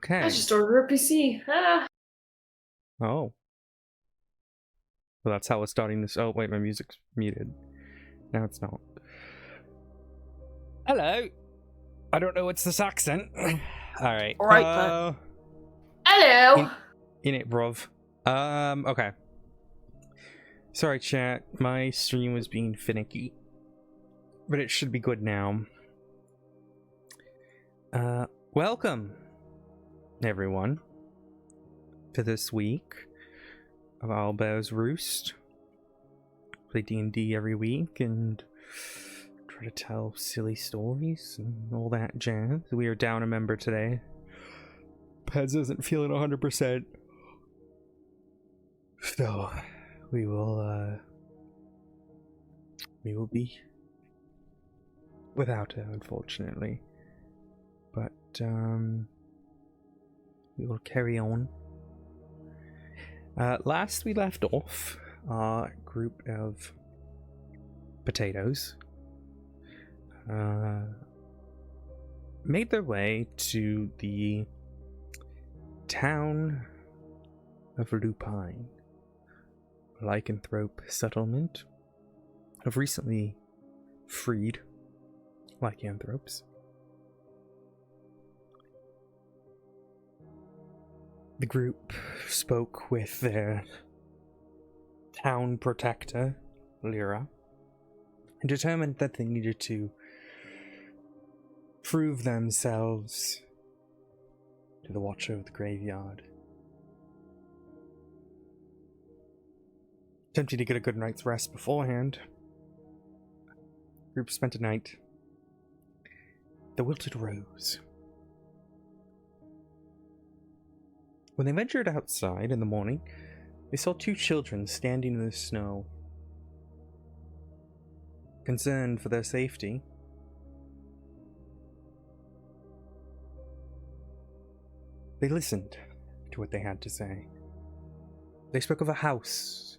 Okay. I just ordered a PC. Oh. Well, that's how we're starting this. Oh, wait, my music's muted. No, it's not. Hello. I don't know what's this accent. Alright. Alright, hello! In it, bruv. Okay. Sorry, chat. My stream was being finicky. But it should be good now. Welcome, everyone, to this week of Owlbear's Roost. Play D&D every week and try to tell silly stories and all that jazz. We are down a member today. Pez isn't feeling 100%. So, we will be without her, unfortunately. But, we will carry on. Last we left off, our group of potatoes made their way to the town of Lupine, a lycanthrope settlement of recently freed lycanthropes. The group spoke with their town protector, Lyra, and determined that they needed to prove themselves to the Watcher of the Graveyard. Attempting to get a good night's rest beforehand, the group spent a night at the Wilted Rose. When they ventured outside in the morning, they saw two children standing in the snow. Concerned for their safety, they listened to what they had to say. They spoke of a house,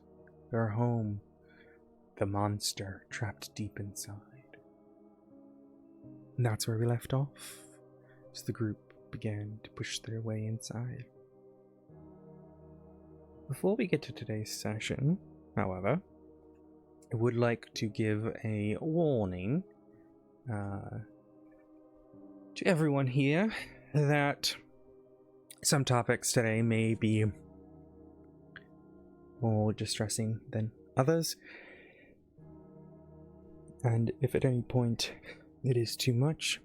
their home, the monster trapped deep inside. And that's where we left off, as the group began to push their way inside. Before we get to today's session, however, I would like to give a warning to everyone here that some topics today may be more distressing than others, and if at any point it is too much,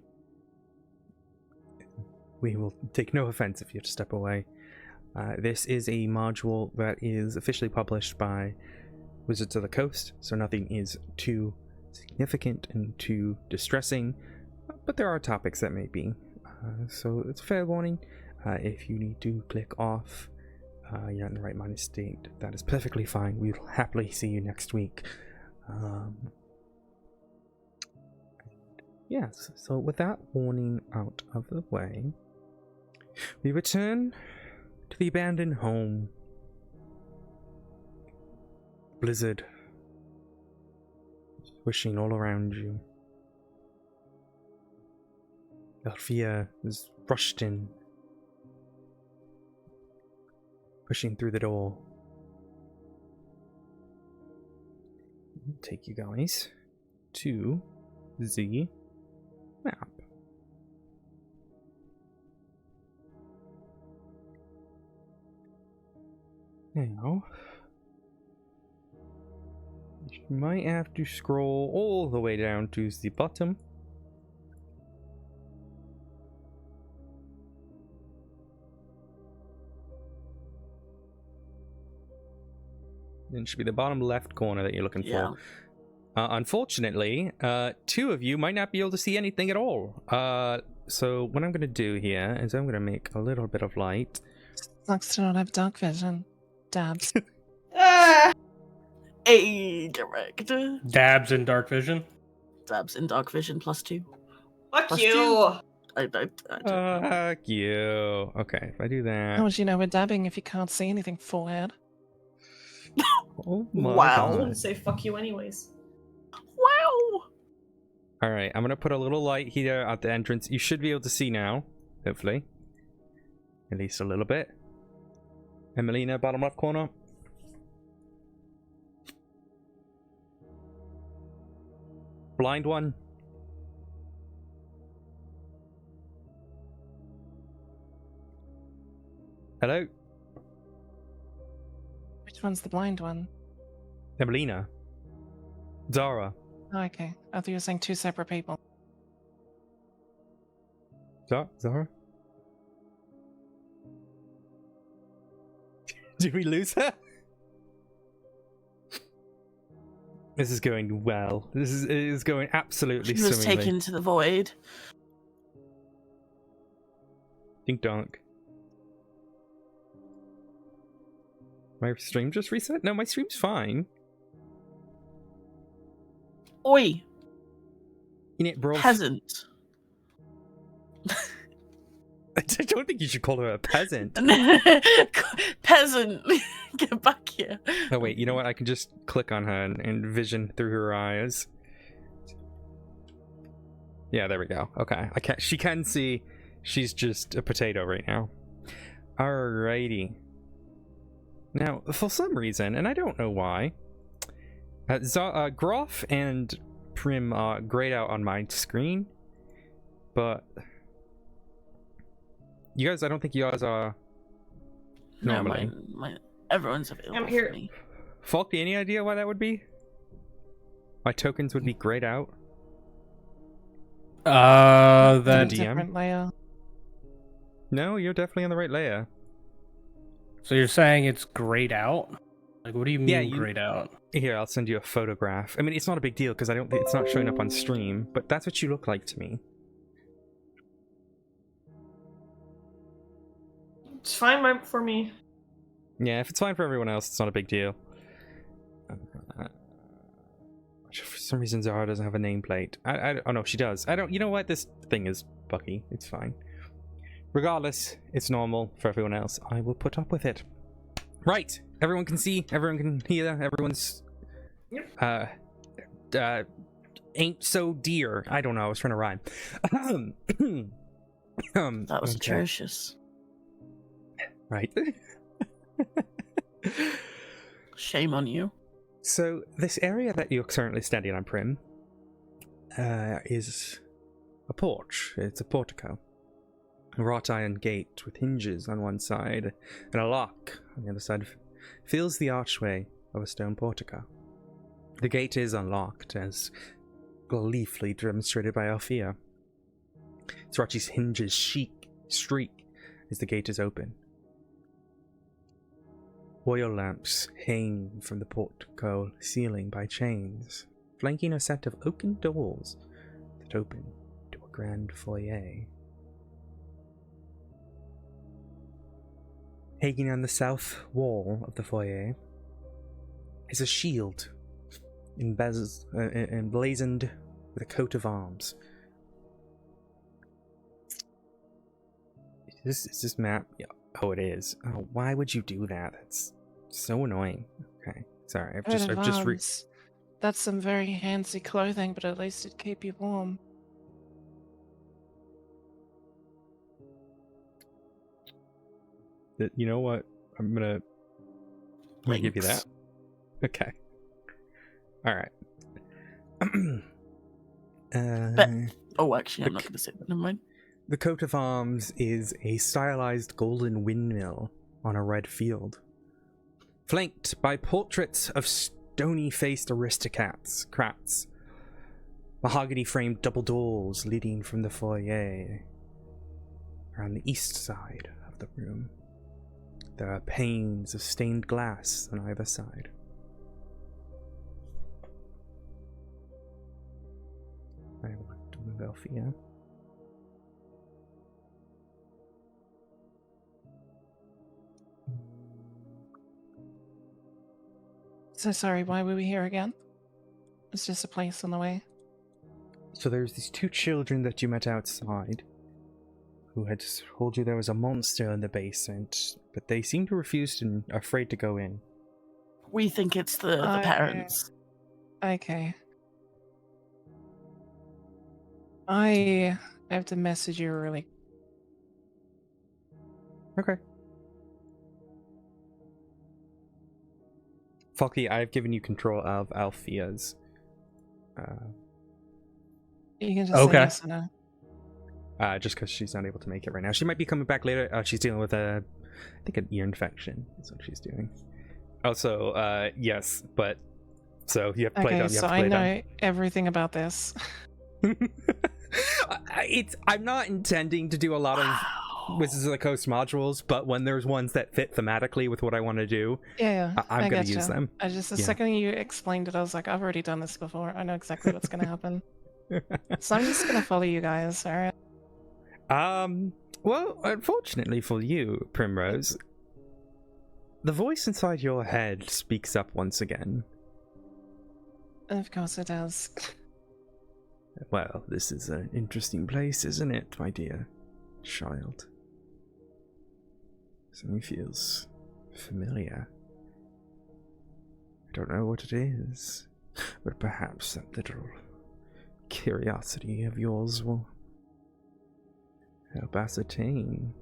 we will take no offense if you have to step away. This is a module that is officially published by Wizards of the Coast, so nothing is too significant and too distressing, but there are topics that may be. So it's a fair warning. If you need to click off, you're in the right minded state, that is perfectly fine. We will happily see you next week. Yes, so with that warning out of the way, we return to the abandoned home. Blizzard wishing all around you. Alfia is rushed in, pushing through the door. Take you guys to the map. Now, you might have to scroll all the way down to the bottom. Then it should be the bottom left corner that you're looking for. Unfortunately, two of you might not be able to see anything at all. So what I'm going to do here is I'm going to make a little bit of light. Sucks to not have dark vision. Dabs. Direct. Dabs in dark vision. Dabs in dark vision +2. Fuck Plus you! two. I Fuck you. Okay, if I do that. How would you know we're dabbing if you can't see anything, forehead? Oh my Wow. I God. wouldn't say fuck you anyways. Wow. Alright, I'm going to put a little light here at the entrance. You should be able to see now, hopefully. At least a little bit. Emelina, bottom left corner. Blind one. Hello? Which one's the blind one? Emelina. Zara. Oh, okay. I thought you were saying two separate people. Zara? Did we lose her? This is going well. This is going absolutely She was swimmingly. taken to the void. Dink donk. My stream just reset? No, my stream's fine. Oi, In it, bro. peasant. I don't think you should call her a peasant. Peasant, get back here. Oh wait, you know what? I can just click on her and vision through her eyes. Yeah, there we go. Okay, I can. She can see. She's just a potato right now. Alrighty. Now, for some reason, and I don't know why, Groff and Prim are grayed out on my screen, but you guys, I don't think you guys are normally. No, everyone's available. I'm here. For me. Falky, any idea why that would be? My tokens would be grayed out. A Then DM? different layer. No, you're definitely on the right layer. so you're saying it's grayed out? Like, what do you mean Yeah, you- grayed out? Here, I'll send you a photograph. I mean, it's not a big deal because I don't think it's not showing up on stream, but that's what you look like to me. It's fine for me. Yeah, if it's fine for everyone else, it's not a big deal. For some reason, Zara doesn't have a nameplate. Oh no, she does. I don't. You know what? This thing is buggy. It's fine. Regardless, it's normal for everyone else. I will put up with it. Right. Everyone can see. Everyone can hear. Everyone's. Ain't so dear. I don't know. I was trying to rhyme. That was okay. atrocious. Right. Shame on you. So this area that you're currently standing on, Prim, is a porch. It's a portico. A wrought iron gate with hinges on one side and a lock on the other side fills the archway of a stone portico. The gate is unlocked, as gleefully demonstrated by Althea. Srirachi's hinges streak as the gate is open. Oil lamps hang from the portico ceiling by chains, flanking a set of oaken doors that open to a grand foyer. Hanging on the south wall of the foyer is a shield emblazoned with a coat of arms. Is this map? Yeah. Oh, it is. Oh, why would you do that? That's so annoying. Okay, sorry. I've just That's some very fancy clothing, but at least it'd keep you warm. You know what? I'm gonna give you that. Okay. All right. Oh, actually, I'm not going to say that. Never mind. The coat of arms is a stylized golden windmill on a red field, flanked by portraits of stony-faced aristocrats, mahogany-framed double doors leading from the foyer. Around the east side of the room, there are panes of stained glass on either side. I want to move Althea. So sorry, why were we here again? It's just a place on the way. So there's these two children that you met outside who had told you there was a monster in the basement, but they seem to refuse and are afraid to go in. We think it's the parents. Okay. I have to message you really. Okay. Falky, I've given you control of Althea's. You can just Okay. say yes or no. Just because she's not able to make it right now. She might be coming back later. She's dealing with I think an ear infection is what she's doing. Also, yes, but so you have to play Okay, dumb. You so have to I play know everything about this. dumb. I'm not intending to do a lot of Wizards of the Coast modules, but when there's ones that fit thematically with what I want to do, Yeah, I'm going getcha. to use them. I just the Yeah. second you explained it, I was like, I've already done this before. I know exactly what's gonna happen. So I'm just gonna follow you guys. All right. Well, unfortunately for you, Primrose, the voice inside your head speaks up once again. Of course it does. Well, this is an interesting place, isn't it, my dear child? Something feels familiar. I don't know what it is, but perhaps that little curiosity of yours will help ascertain.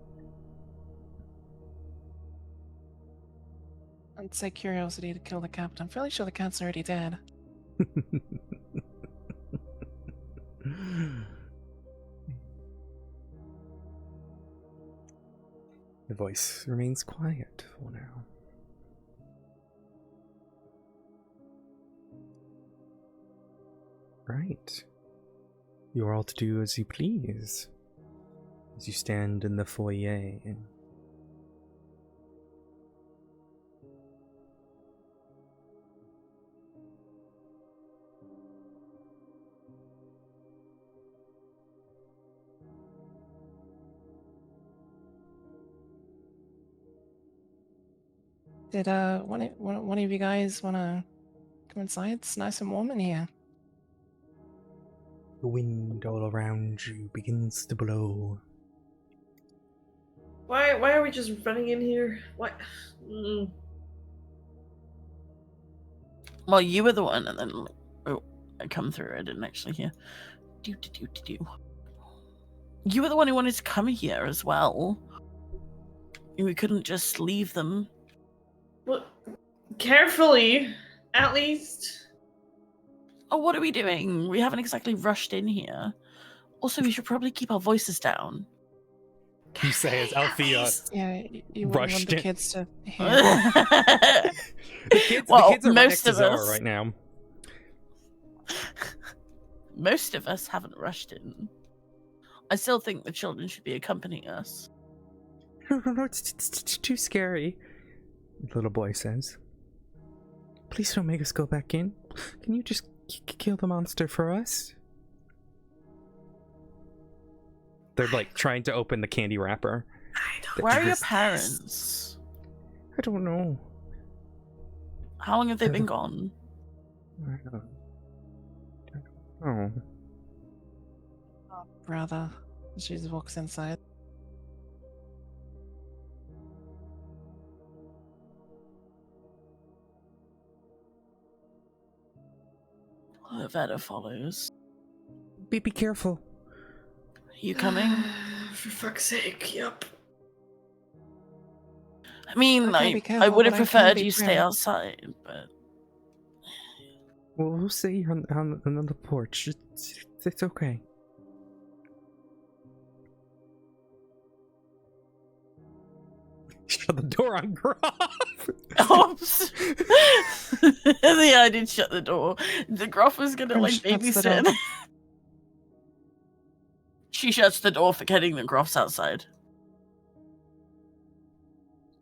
I'd say curiosity to kill the captain. I'm fairly sure the cat's already dead. The voice remains quiet for now. Right. You are all to do as you please. As you stand in the foyer and Did one of you guys want to come inside? It's nice and warm in here. the wind all around you begins to blow. Why are we just running in here? Why? Well, you were the one, and then I come through. I didn't actually hear. Do. You were the one who wanted to come here as well. We couldn't just leave them. Well, carefully, at least. Oh, what are we doing? We haven't exactly rushed in here. Also, we should probably keep our voices down. You say as Althea Yeah, you wouldn't rushed want the in. kids to hear. The kids are right next to Zara right now. Most of us haven't rushed in. I still think the children should be accompanying us. No, it's too scary, the little boy says. Please don't make us go back in. Can you just kill the monster for us? They're like trying to open the candy wrapper. Where are your parents? I don't know. How long have they been gone? I don't know. Oh, brother. She just walks inside. Veda follows. Be careful. You coming? For fuck's sake, yep. I mean, I can't be I careful, would have but I can preferred be you stay brave. outside, but Well, we'll stay here on the porch. It's okay. Shut the door on Groff. oops. Yeah, I did shut the door. The Groff was gonna like Shuts the babysit. door. She shuts the door, forgetting that Groff's outside.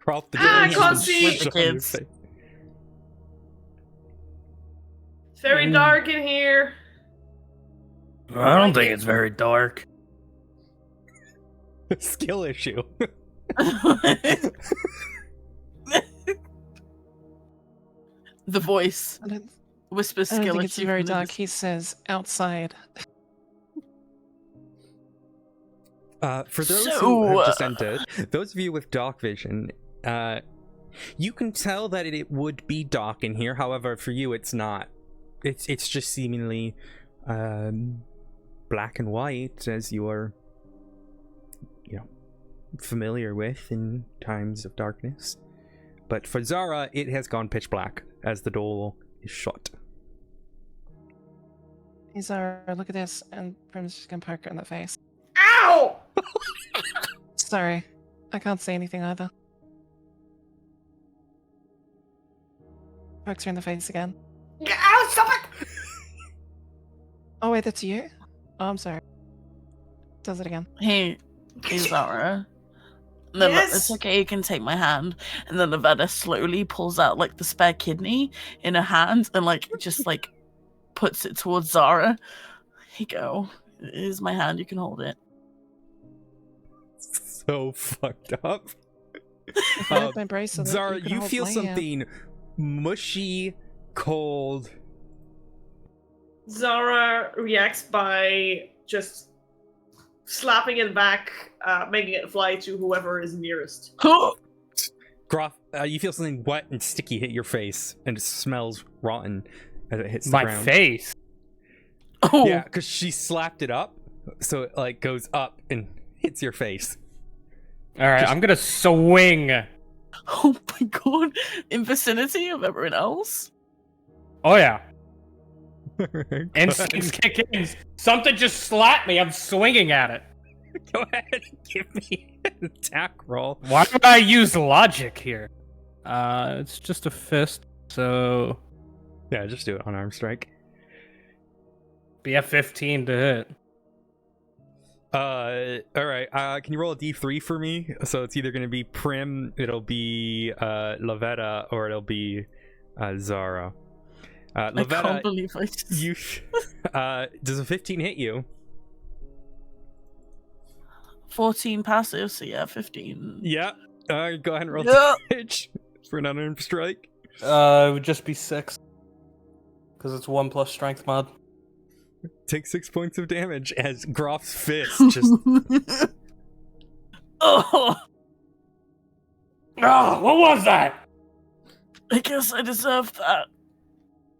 Groff, the Ah, I door can't is see. With the shut on your kids. face. It's very dark in here. I don't think it's very dark. Skill issue. The voice I don't, whispers I don't skill think it's issue very from the dark. He says outside. For those So, who have just entered, those of you with dark vision, you can tell that it would be dark in here. However, for you, it's not. It's just seemingly black and white as you're, familiar with in times of darkness. But for Zara, it has gone pitch black as the door is shut. Hey, Zara, look at this. And Prim's just gonna poke her in the face. Ow! Sorry. I can't say anything either. Pokes her in the face again. Ow, stop it! Oh, wait, that's you? Oh, I'm sorry. Does it again. Hey, Zara. And then Yes? it's okay, you can take my hand. And then Lavetta slowly pulls out like the spare kidney in her hand and like just like puts it towards Zara. Here you go. Here's my hand, you can hold it. So fucked up. If I had my bracelet, Zara, can you hold feel my hand. something mushy, cold. Zara reacts by just slapping it back, making it fly to whoever is nearest. Groff, you feel something wet and sticky hit your face, and it smells rotten as it hits the My ground. face. Oh, Yeah, because she slapped it up, so it like goes up and hits your face. All right, I'm gonna swing. oh my god. In vicinity of everyone else? Oh yeah, Go instincts ahead. kick in. Something just slapped me. I'm swinging at it. Go ahead and give me an attack roll. Why would I use logic here? It's just a fist, so Yeah, just do it on arm strike. be a 15 to hit. All right. Can you roll a d3 for me? So it's either going to be Prim, it'll be Lavetta, or it'll be Zara. I can't Lavetta, believe I just... you does a 15 hit you? 14 passive, so yeah, 15. Yeah. Go ahead and roll Yeah. damage for an unarmed strike. It would just be 6. Because it's 1 plus strength mod. Take 6 points of damage as Groff's fist just oh, Oh, what was that? I guess I deserve that.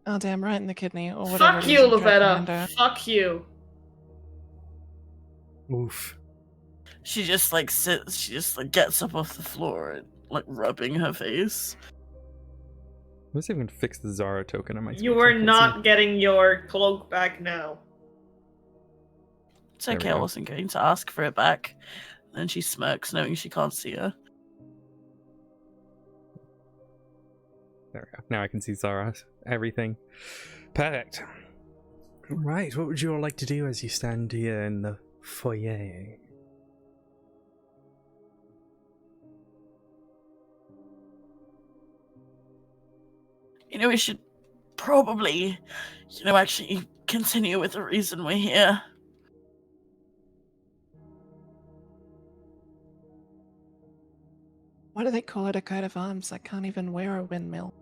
Oh, damn, right in the kidney. Or whatever Fuck it you, is you dragged my hand Lavetta. out. Fuck you. oof. She just like sits, she just like gets up off the floor and like rubbing her face. Let's see if I can fix the Zara token on my screen. You so I are can't not see. getting your cloak back now. It's There we okay, I go. wasn't going to ask for it back. Then she smirks, knowing she can't see her. There we go. Now I can see Zara's everything. Perfect. Right, what would you all like to do as you stand here in the foyer? You know, we should probably, actually continue with the reason we're here. Why do they call it a coat of arms? I can't even wear a windmill.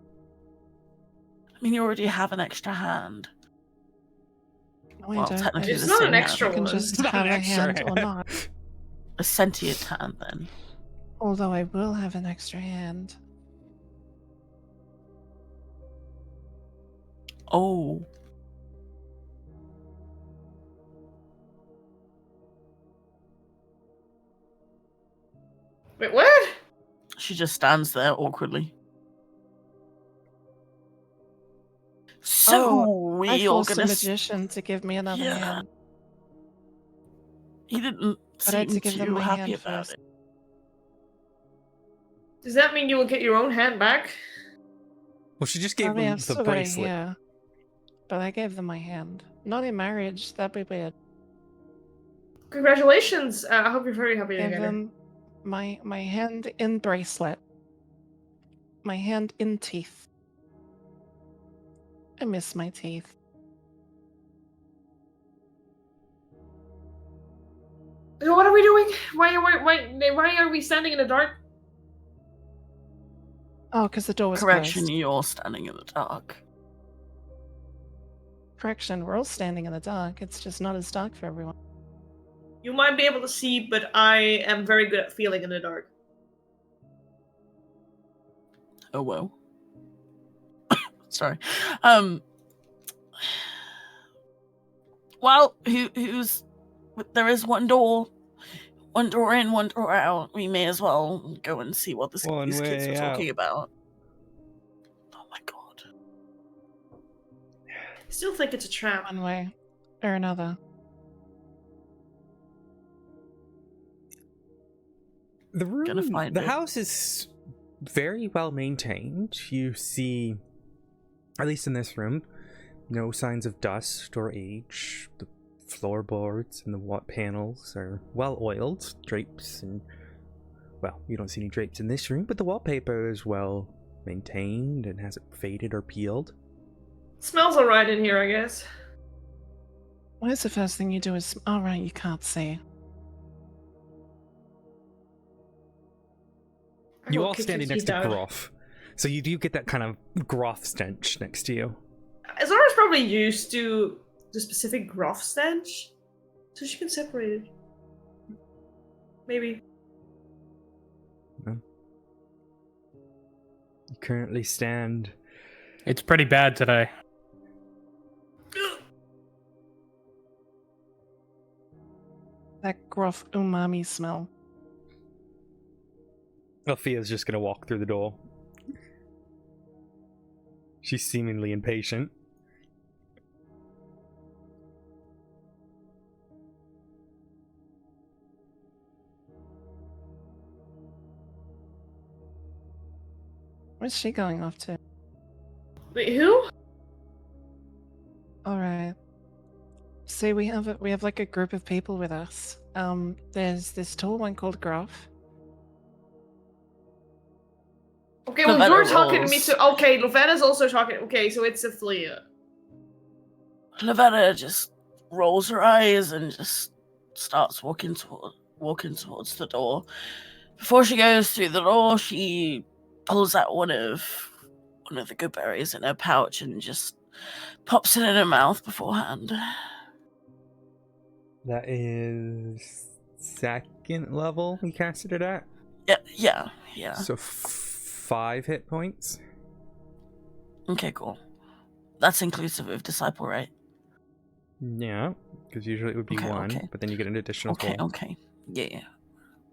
I mean, you already have an extra hand. No, I Well, don't. technically It's the not same an hand. extra You can one. just It's not have an a extra hand or hand. not. A sentient hand, then. Although I will have an extra hand. Oh. Wait, what? She just stands there awkwardly. So Oh, I we all forced the gonna. magician to give me another Yeah. hand. He didn't But I had seem to give them too my happy hand about first. it. Does that mean you will get your own hand back? Well, she just gave I mean, him I've the still got it bracelet. here. But I gave them my hand. Not in marriage, that'd be weird. Congratulations. I hope you're very happy to Gave get her. them my hand in bracelet. My hand in teeth. I miss my teeth. So what are we doing? Why are we standing in the dark? Oh, because the door was Correction, closed. you're standing in the dark. Correction, we're all standing in the dark. It's just not as dark for everyone. You might be able to see, but I am very good at feeling in the dark. Oh well. Sorry. Well, who's? There is one door. one door in, one door out. We may as well go and see what these kids way are talking out. about. Oh my god. I still think it's a trap. One way or another. The Gonna room, find the it. house is very well maintained. You see, at least in this room, no signs of dust or age. The floorboards and the panels are well oiled. Drapes and, well, you don't see any drapes in this room, but the wallpaper is well maintained and hasn't faded or peeled. Smells alright in here, I guess. Where's the first thing you do is... Oh, right, you can't see. I You will all kick standing your next to teeth out. Groff, so you do get that kind of Groff stench next to you. Zara's probably used to the specific Groff stench, so she can separate it. Maybe. You currently stand. It's pretty bad today. That gruff umami smell. Althea's just gonna walk through the door. She's seemingly impatient. Where's she going off to? Wait, who? All right. See, we have like a group of people with us. There's this tall one called Gruff. Okay, well, Lovetta you're talking to me rolls. too. Okay, Lovetta's also talking. Okay, so it's a flea. Lavetta just rolls her eyes and just starts walking towards the door. Before she goes through the door, she pulls out one of the good berries in her pouch and just pops it in her mouth beforehand. That is second level we casted it at. Yeah. So 5 hit points. Okay, cool. That's inclusive of disciple, right? Yeah, because usually it would be Okay, 1, okay. but then you get an additional Okay, 4. okay. Yeah.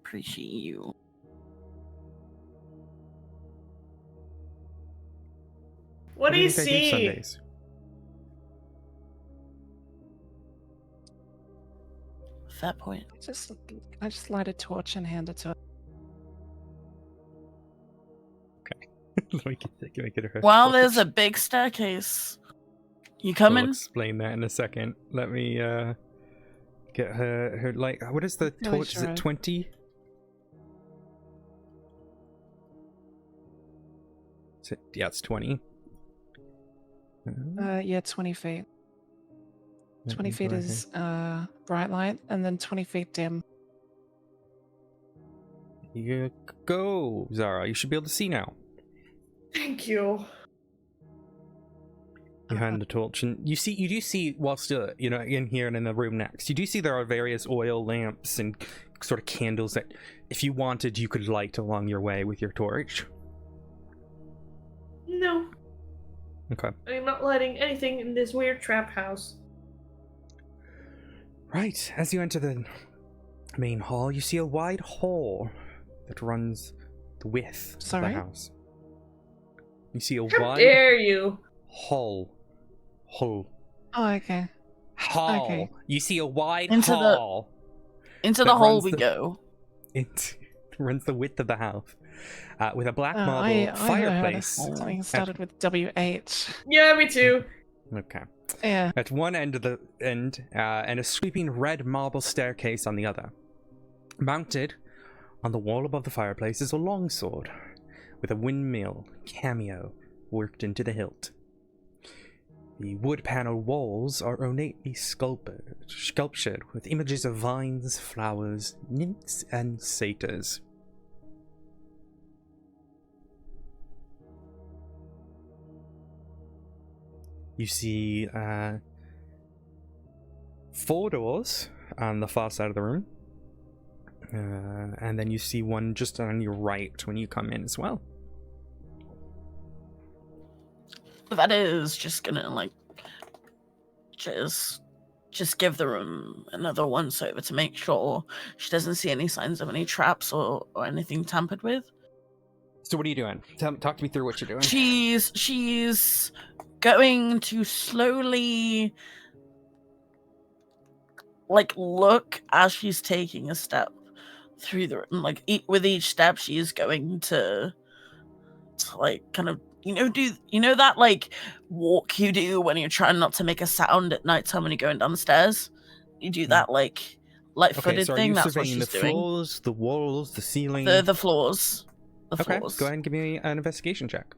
Appreciate you. What do you think I do see? Sundays? Fair point. I just light a torch and hand it to her. Let me get her. Well, there's a big staircase. You I'll coming? explain that in a second. Let me get her like, what is the Really torch? Is sure. it 20? Yeah, it's 20. Yeah, 20 feet. Let 20 me feet go is bright light, and then 20 feet dim. You go, Zara. You should be able to see now. Thank you. You hand the torch, and you do see, whilst in here and in the room next, you do see there are various oil lamps and sort of candles that, if you wanted, you could light along your way with your torch. No, Okay. I'm not lighting anything in this weird trap house. Right. As you enter the main hall, you see a wide hall that runs the width of Sorry? the house. You see a How wide dare you? hall. Oh, okay. Hall. Okay. You see a wide Into the- hall. Into that the hole runs we the- go. It runs the width of the house. With a black Oh, marble I heard fireplace. something started with WH. Yeah, me too. Okay. Yeah. At one end of the end, and a sweeping red marble staircase on the other. Mounted on the wall above the fireplace is a longsword with a windmill cameo worked into the hilt. The wood panel walls are ornately sculptured with images of vines, flowers, nymphs, and satyrs. You see 4 doors on the far side of the room. And then you see one just on your right when you come in as well. That is just gonna just just give the room another once over to make sure she doesn't see any signs of any traps or anything tampered with. So what are you doing? Talk to me through what you're doing. She's going to slowly like look as she's taking a step through the room. Like with each step, she is going to like kind of do that like walk you do when you're trying not to make a sound at nighttime when you're going down the stairs. You do that like light-footed so thing. Are you That's what surveying she's the doing. floors, the walls, the ceiling? The floors. The okay, floors. go ahead and give me an investigation check.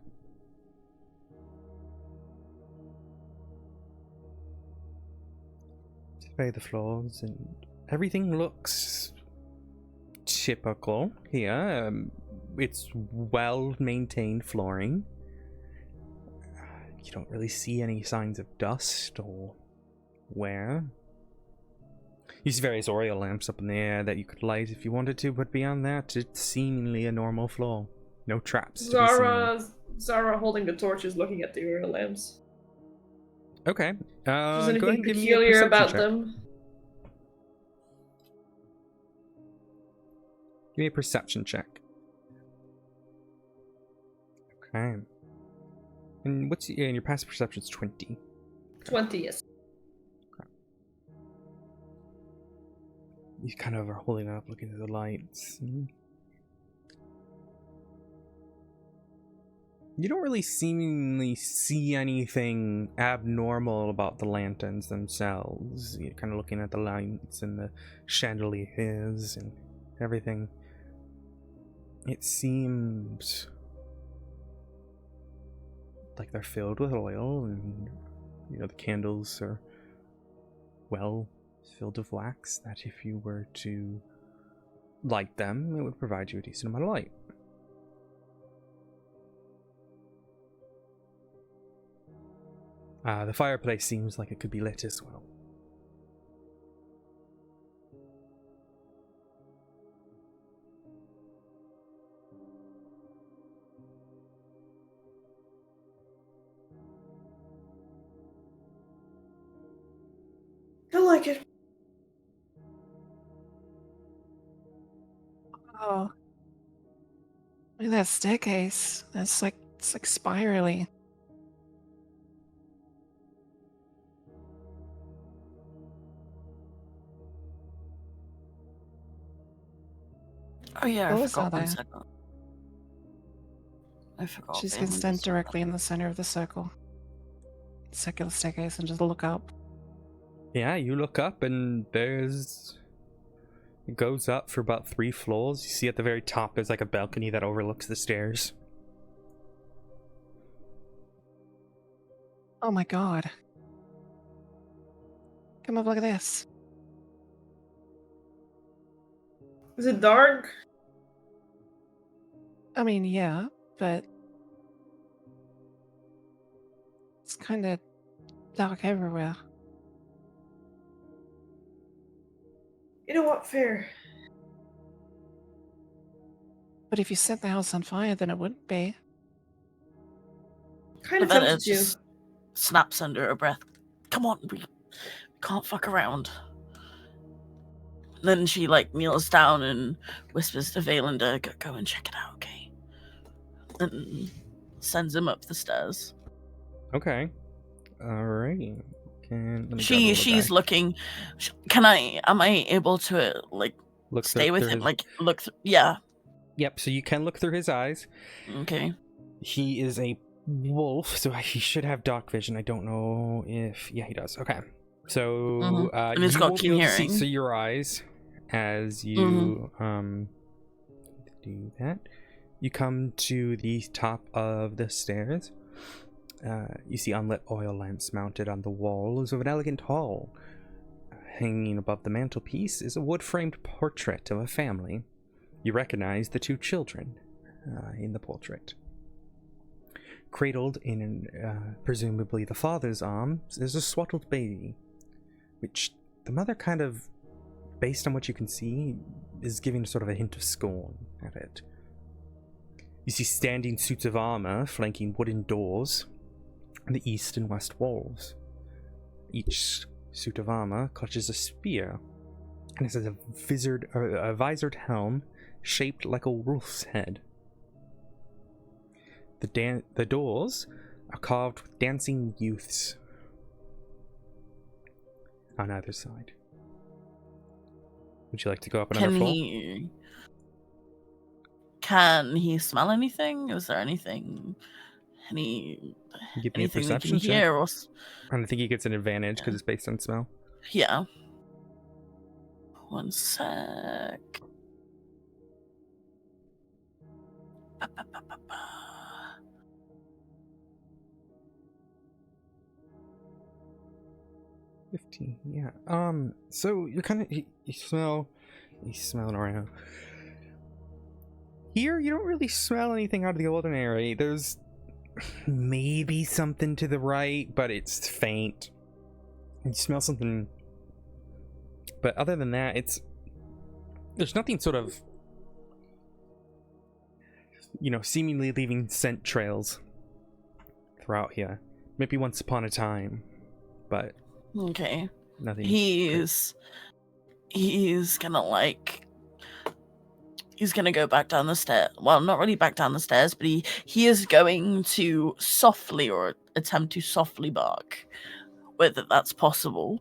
Survey the floors, and everything looks typical here. It's well-maintained flooring. You don't really see any signs of dust or wear. You see various Oreo lamps up in the air that you could light if you wanted to, but beyond that, it's seemingly a normal floor. No traps to be seen. Zara holding the torches, looking at the oil lamps. Okay. Is Go there ahead anything and give me a peculiar perception about check. them? Give me a perception check. Okay. And what's your passive perception's 20? 20, yes. You kind of are holding it up, looking at the lights. You don't really seemingly see anything abnormal about the lanterns themselves. You're kind of looking at the lights and the chandeliers and everything. It seems like they're filled with oil, and the candles are well filled with wax, that if you were to light them, it would provide you a decent amount of light. The fireplace seems like it could be lit as well. I like it. Oh. Look at that staircase. It's like spirally. Oh yeah, What I was forgot that one there? second. I forgot. She's the gonna stand images. directly in the center of the circle. Circular staircase and just look up. Yeah, you look up and it goes up for about 3 floors. You see at the very top there's like a balcony that overlooks the stairs. Oh my god. Come up, look at this. Is it dark? I mean, yeah, but it's kind of dark everywhere. You know what? Fair. But if you set the house on fire, then it wouldn't be. Kind of Lavetta tempted you. just snaps under her breath. Come on, we can't fuck around. Then she like kneels down and whispers to Vaylender, go and check it out, okay? And sends him up the stairs. Okay. Alrighty. She's looking. Am I able to like look stay with through him? his... Like look, yeah. Yep. So you can look through his eyes. Okay. He is a wolf, so he should have dark vision. I don't know if he does. Okay. So And he's you got won't keen be able to see hearing. through your eyes as you do that. You come to the top of the stairs. You see unlit oil lamps mounted on the walls of an elegant hall. Hanging above the mantelpiece is a wood-framed portrait of a family. You recognize the 2 children in the portrait. Cradled in presumably the father's arms is a swaddled baby, which the mother kind of, based on what you can see, is giving sort of a hint of scorn at it. You see standing suits of armor flanking wooden doors on the east and west walls, each suit of armor clutches a spear, and it has a visored helm shaped like a wolf's head. The doors are carved with dancing youths on either side. Would you like to go up another floor? Can he smell anything? Is there anything? Give me a Anything they perception can hear? Or I don't think he gets an advantage because it's based on smell. yeah. One sec. Ba, ba, ba, ba, ba. Yeah. So you're kind of he's smelling around. Here, you don't really smell anything out of the ordinary. There's maybe something to the right, but it's faint. You smell something, but other than that, there's nothing sort of, seemingly leaving scent trails throughout here. Maybe once upon a time, but Okay. nothing. He's gonna he's gonna go back down the stairs. Well, not really back down the stairs, but he is going to softly or attempt to softly bark, whether that's possible.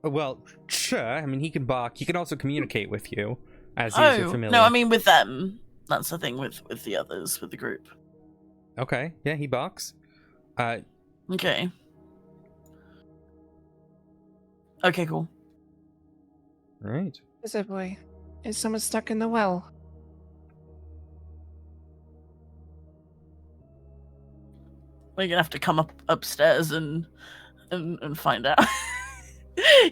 Well, sure. I mean, he can bark. He can also communicate with you, as he's familiar. No, I mean with them. That's the thing with the others, with the group. Okay, yeah, he barks. Okay. Okay, cool. Right. Is it, boy? Is someone stuck in the well? We're gonna have to come upstairs and find out.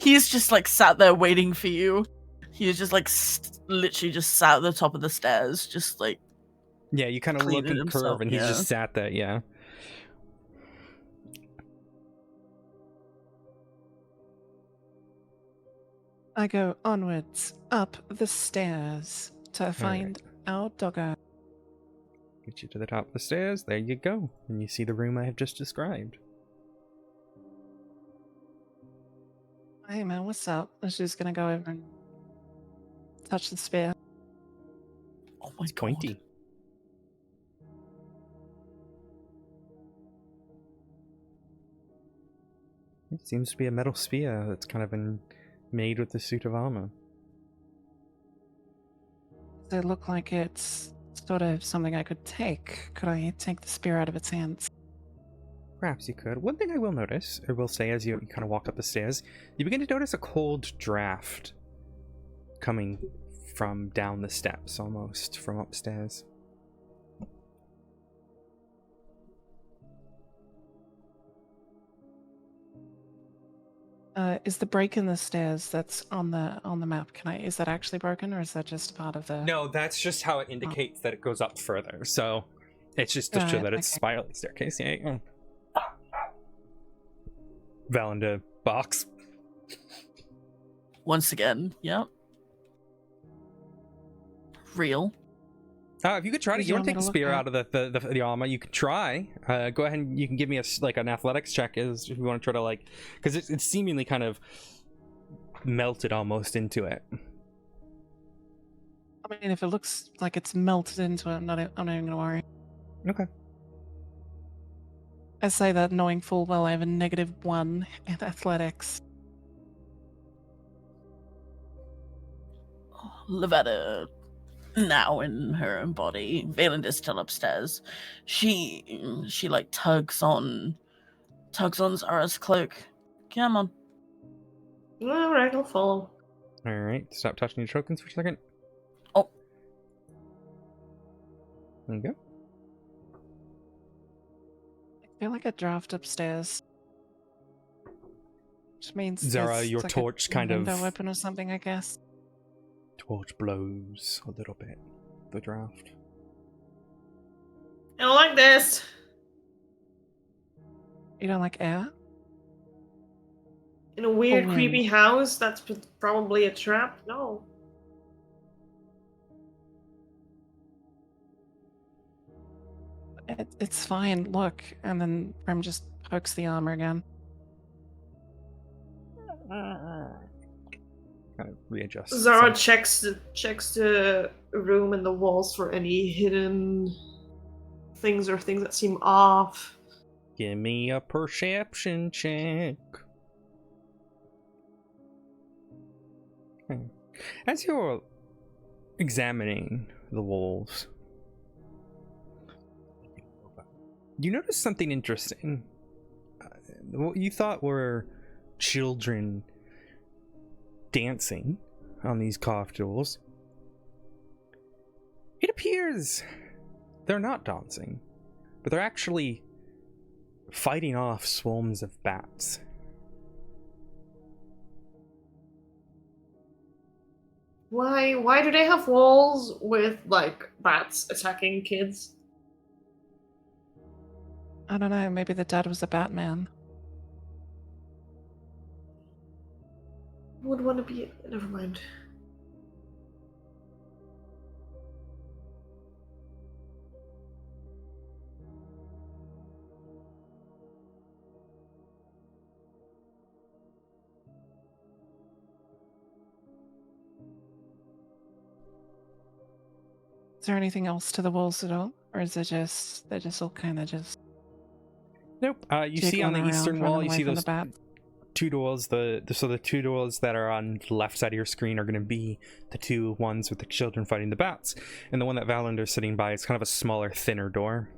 He's just like sat there waiting for you. He's just like literally just sat at the top of the stairs, just like. Yeah, you kind of look and curve, and he's just sat there. Yeah. I go onwards, up the stairs to find our doggo. Get you to the top of the stairs. There you go. And you see the room I have just described. Hey man, what's up? She's just gonna go over and touch the spear. Oh my It's God. pointy. It seems to be a metal spear that's kind of been made with the suit of armor. Does it look like it's sort of something I could take? Could I take the spear out of its hands? Perhaps you could. One thing I will notice, or will say as you kind of walk up the stairs, you begin to notice a cold draft coming from down the steps, almost, from upstairs. Is the break in the stairs that's on the map? Is that actually broken, or is that just part of the? No, that's just how it indicates that it goes up further. So it's just to show that it's a spiraling staircase. Yeah. Valinda box. Once again, yep. Real. If you could try to, you want to take the spear out of the armor, you could try. Go ahead and you can give me an athletics check if you want to try to because it's seemingly kind of melted almost into it. I mean, if it looks like it's melted into it, I'm not even gonna worry. Okay. I say that knowing full well I have a -1 in athletics. Lavetta, now in her own body, Valen is still upstairs. She like tugs on Zara's cloak. Come on. All right, I'll follow. All right. Stop touching your tokens for a second. Oh. There you go. I feel like a draft upstairs. Which means Zara, there's your like torch a kind of window weapon or something, I guess. Torch blows a little bit. The draft. I don't like this. You don't like air? In a weird, wind. creepy house, that's probably a trap. No. It's fine. Look, and then Rem just pokes the armor again. Kind of readjust. Zara itself. checks the room and the walls for any hidden things or things that seem off. Give me a perception check. Okay. As you're examining the walls, you notice something interesting. What you thought were children dancing on these carved doors. It appears they're not dancing, but they're actually fighting off swarms of bats. Why do they have walls with like bats attacking kids? I don't know, maybe the dad was a Batman. Would want to be. Never mind. Is there anything else to the walls at all? Or is it just, they're just all kind of just Nope. You see on the jiggling eastern around, wall, running you away see from those the bats? two doors. The two doors that are on the left side of your screen are going to be the two ones with the children fighting the bats, and the one that Valander's sitting by is kind of a smaller, thinner door.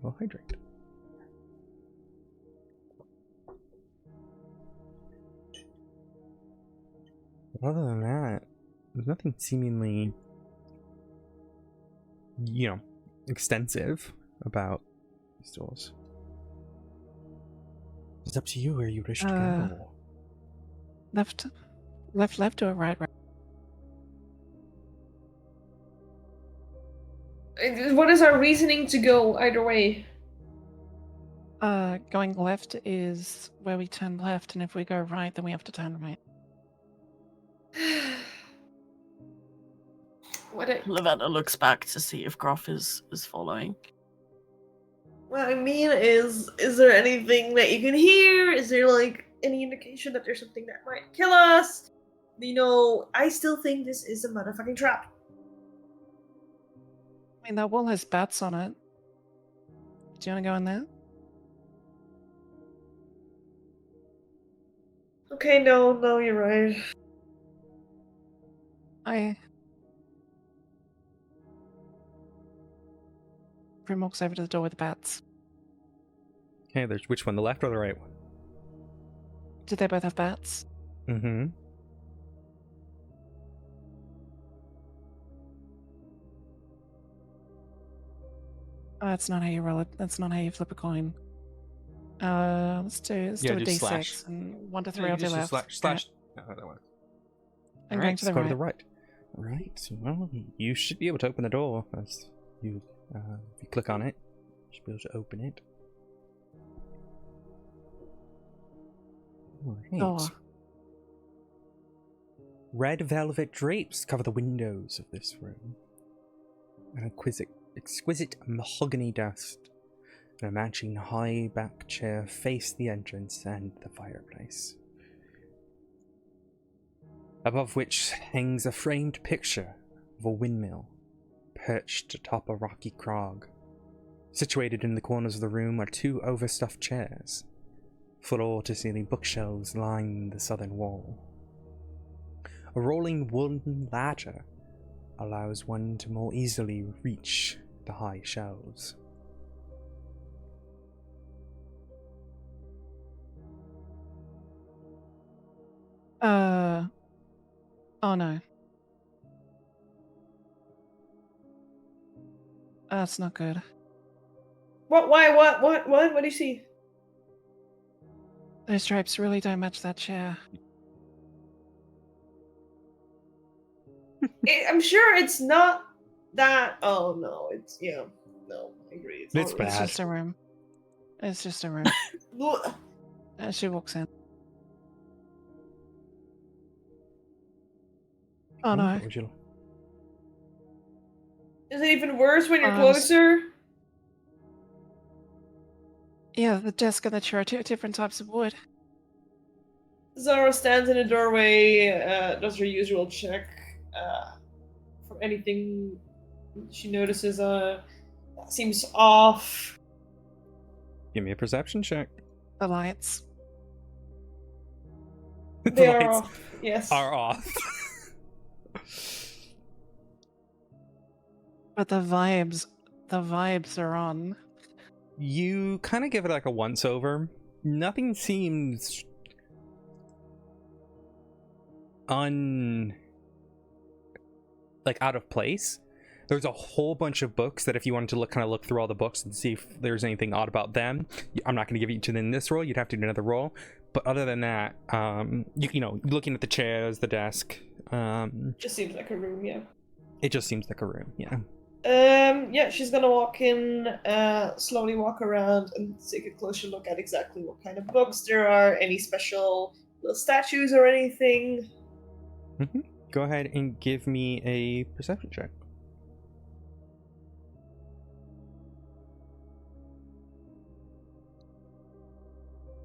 Well, hydrate. But other than that, there's nothing seemingly, extensive about these doors. It's up to you where you wish to go. Left or right? What is our reasoning to go either way? Going left is where we turn left, and if we go right, then we have to turn right. Lavetta looks back to see if Groff is following. What I mean is there anything that you can hear? Is there like any indication that there's something that might kill us? I still think this is a motherfucking trap. I mean, that wall has bats on it. Do you want to go in there? Okay, no, you're right. Grim walks over to the door with the bats. Okay, there's which one, the left or the right one? Did they both have bats? Mm-hmm. Oh, that's not how you roll it. That's not how you flip a coin. Let's do a just D6 slash. and 1 to 3 I'll do left. Slash. No, that one. I'm All going right, to the let's go right. to the right. Right. Well, you should be able to open the door as you, if you click on it, you should be able to open it. All right. Door. Red velvet drapes cover the windows of this room. An exquisite mahogany desk and a matching high back chair face the entrance and the fireplace, above which hangs a framed picture of a windmill perched atop a rocky crag. Situated in the corners of the room are two overstuffed chairs. Floor-to-ceiling bookshelves line the southern wall. A rolling wooden ladder allows one to more easily reach the high shelves. Oh no. That's not good. What? Why? What do you see? Those drapes really don't match that chair. I'm sure it's not that. Oh no, no, I agree. It's not- bad. It's just a room. It's just a room. As she walks in. Oh no. What would you- Is it even worse when you're Um, closer? Yeah, the desk and the chair are two different types of wood. Zara stands in the doorway, does her usual check for anything she notices seems off. Give me a perception check. The lights. The They are lights off. Yes. are off. But the vibes are on. You kind of give it like a once over. Nothing seems like out of place. There's a whole bunch of books that if you wanted to look through all the books and see if there's anything odd about them, I'm not going to give you to in this roll. You'd have to do another roll. But other than that, you know, looking at the chairs, the desk, Just seems like a room, yeah. it just seems like a room. Yeah. Yeah, she's gonna walk in, slowly walk around and take a closer look at exactly what kind of books there are, any special little statues or anything. Go ahead and give me a perception check.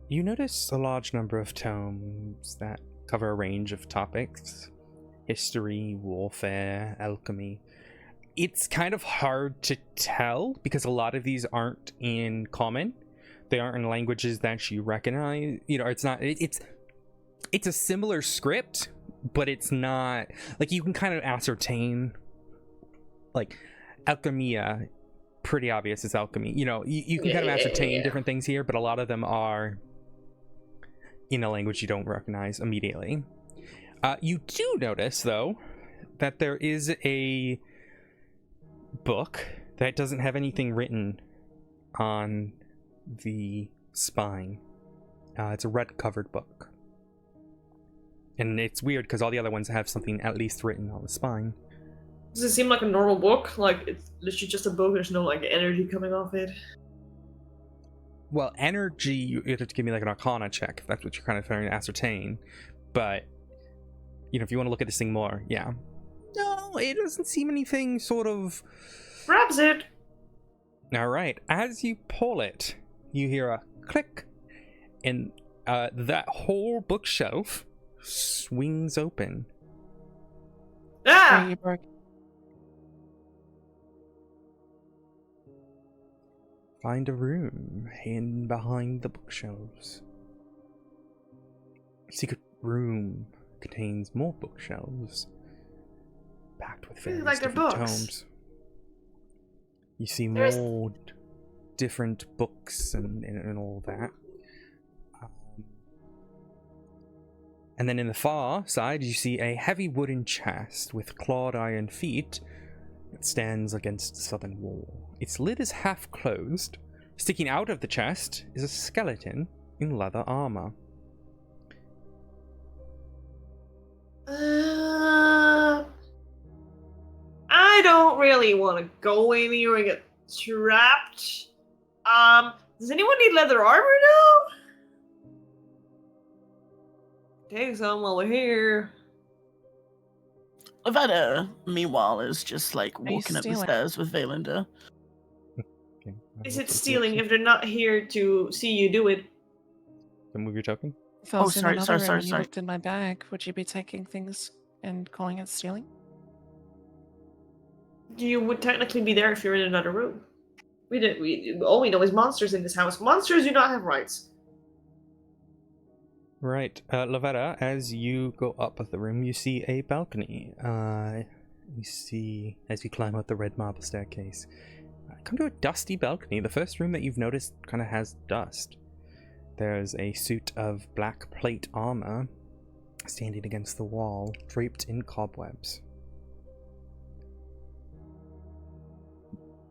You notice a large number of tomes that cover a range of topics: history, warfare, alchemy. It's kind of hard to tell because a lot of these aren't in common. They aren't in languages that you recognize. You know, it's not. It's a similar script, but it's not like you can kind of ascertain. Like alchemia, pretty obvious it's alchemy. You know, you can kind of ascertain different things here, but a lot of them are in a language you don't recognize immediately. You do notice, though, that there is a book that doesn't have anything written on the spine. It's a red covered book. And it's weird because all the other ones have something at least written on the spine. Does it seem like a normal book? Like, it's literally just a book, there's no, like, energy coming off it? Well, energy, you have to give me like an arcana check if that's what you're kind of trying to ascertain. But, you know, if you want to look at this thing more, yeah. No, it doesn't seem anything sort of... Grabs it! Alright, as you pull it, you hear a click, and that whole bookshelf swings open. Ah! You broke. Find a room hidden behind the bookshelves. Secret room contains more bookshelves, packed with various like they're different books. tomes. You see There's- more different books and all that. And then in the far side, you see a heavy wooden chest with clawed iron feet that stands against the southern wall. Its lid is half closed. Sticking out of the chest is a skeleton in leather armor. I don't really want to go in here and get trapped. Does anyone need leather armor now? Take some while we're here. Lavetta, meanwhile, is just like you walking up the stealing? stairs with Valinda. Okay. Is it stealing if they're not here to see you do it? Don't move your token. If I was sorry, in another sorry, room sorry, and you sorry. looked in my bag, would you be taking things and calling it stealing? You would technically be there if you're in another room. All we know is monsters in this house. Monsters do not have rights. Right, Lavetta, as you go up the room, you see a balcony. You see, as you climb up the red marble staircase, come to a dusty balcony. The first room that you've noticed kind of has dust. There's a suit of black plate armor standing against the wall, draped in cobwebs.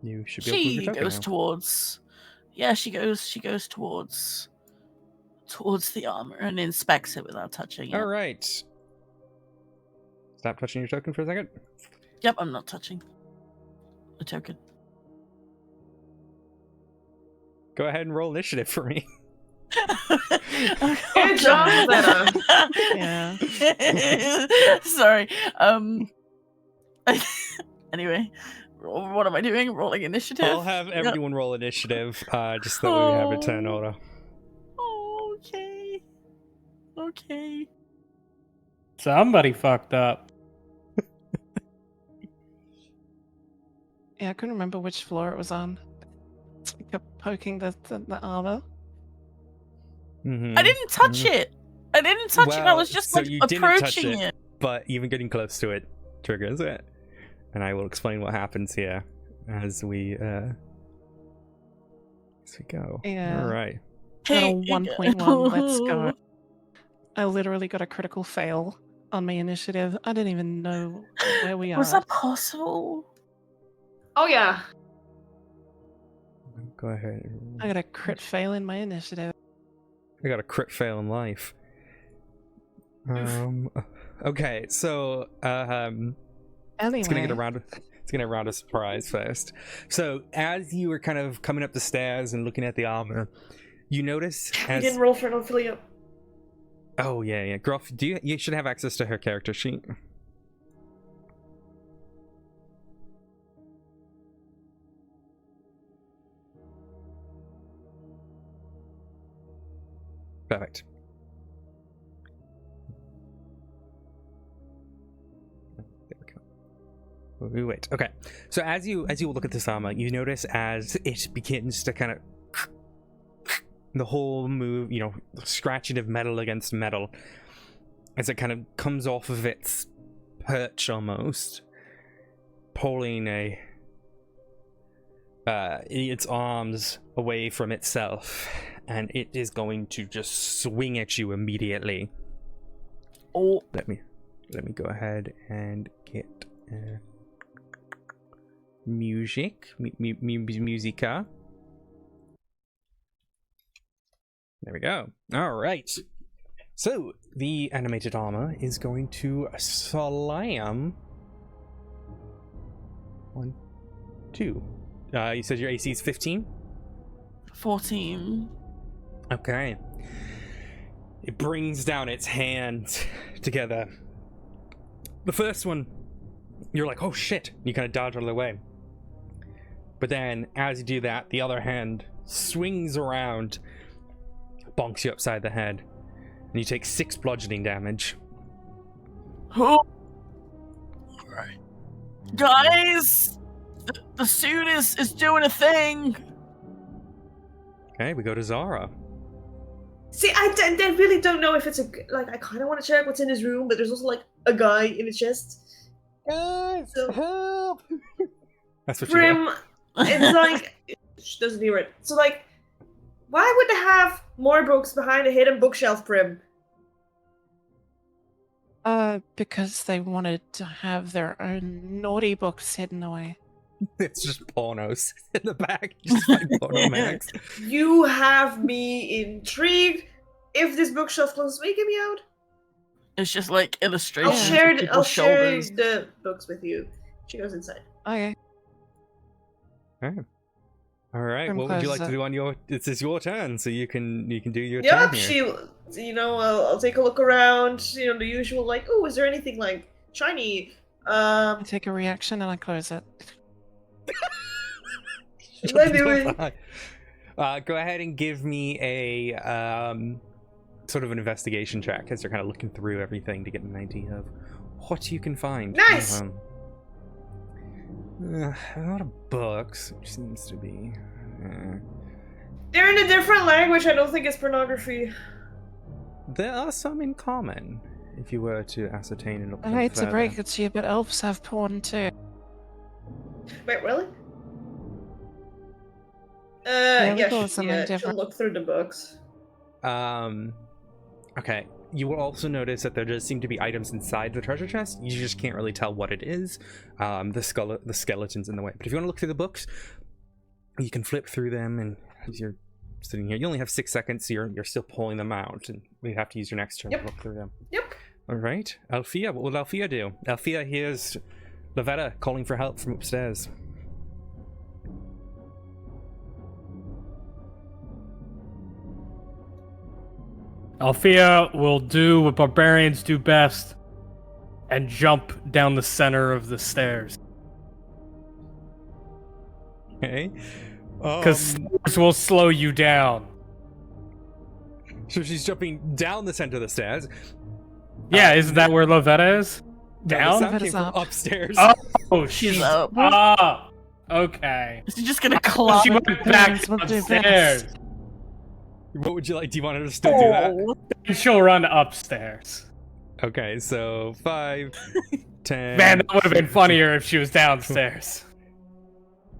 You should be able to move She your token goes now. towards. Yeah, she goes towards the armor and inspects it without touching it. All right. Stop touching your token for a second. Yep, I'm not touching the token. Go ahead and roll initiative for me. Good job, Lavetta. Yeah. Sorry. Anyway, what am I doing? Rolling initiative? I'll have everyone roll initiative, just so that we have a turn order. Oh, okay. okay. Somebody fucked up. Yeah, I couldn't remember which floor it was on. So I kept poking the armor. I didn't touch it. I didn't touch it. I was just so like you didn't touch approaching it, it. but even getting close to it triggers it. And I will explain what happens here as we go. Yeah. All right. Got a Hey, 1.1. Let's go. I literally got a critical fail on my initiative. I didn't even know where we are. Was that possible? Oh yeah. Go ahead. I got a crit fail in my initiative. I got a crit fail in life. Okay, so Anyway, it's gonna get around. It's gonna round a surprise first. So as you were kind of coming up the stairs and looking at the armor, you notice We as didn't roll for an Ophelia. oh yeah, Gruff, you should have access to her character sheet. Perfect. We wait. Okay. So as you look at this armor, you notice as it begins to kind of the whole move, you know, scratching of metal against metal, as it kind of comes off of its perch almost, pulling its arms away from itself, and it is going to just swing at you immediately. Oh, Let me go ahead and get musica. There we go. All right. So the animated armor is going to slam. 1, 2. You said your AC is 15? 14. Okay. It brings down its hands together. The first one, you're like, oh shit. You kind of dodge out of the way. But then, as you do that, the other hand swings around, bonks you upside the head, and you take 6 bludgeoning damage. Oh. Alright. Guys! The suit is doing a thing! Okay, we go to Zara. See, I really don't know if it's I kind of want to check what's in his room, but there's also like a guy in his chest. Guys, So- help! That's what you hear. Prim, it's like she doesn't hear it. So like, why would they have more books behind a hidden bookshelf, Prim? because they wanted to have their own naughty books hidden away. It's just pornos in the back. Just like porno mags. You have me intrigued. If this bookshelf closes, will you get me out? It's just like illustrations I'll of share people's shoulders. the books with you. She goes inside. Okay. All right. Prim What would you closes like to it. do on your? It's your turn, so you can do your turn Yep. here. I'll take a look around. The usual like, oh, is there anything like shiny? I take a reaction and I close it. What am I doing? Go ahead and give me a sort of an investigation check as you're kind of looking through everything to get an idea of what you can find. Nice! A lot of books, which seems to be. They're in a different language. I don't think it's pornography. There are some in common, if you were to ascertain and look. I hate to break it to you, but elves have porn too. Wait, really? Yeah, we yeah, call it something she'll different. look through the books. Okay. You will also notice that there does seem to be items inside the treasure chest. You just can't really tell what it is. The skeleton's in the way. But if you want to look through the books, you can flip through them, and as you're sitting here, you only have 6 seconds, so you're still pulling them out, and we have to use your next turn Yep. to look through them. Yep. All right, Althea. What will Althea do? Althea hears Lavetta calling for help from upstairs. Althea will do what barbarians do best and jump down the center of the stairs. Okay. Because stairs will slow you down. So she's jumping down the center of the stairs. Yeah, isn't that where Lovetta is? No, the Down? sound came Lovetta's from up. upstairs. Oh, She's up. Ah, okay. She's just gonna climb. She went back We'll do upstairs. best. What would you like? Do you want her to still do that? Oh. She'll run upstairs. Okay, so 5, 10. Man, that would have been funnier if she was downstairs.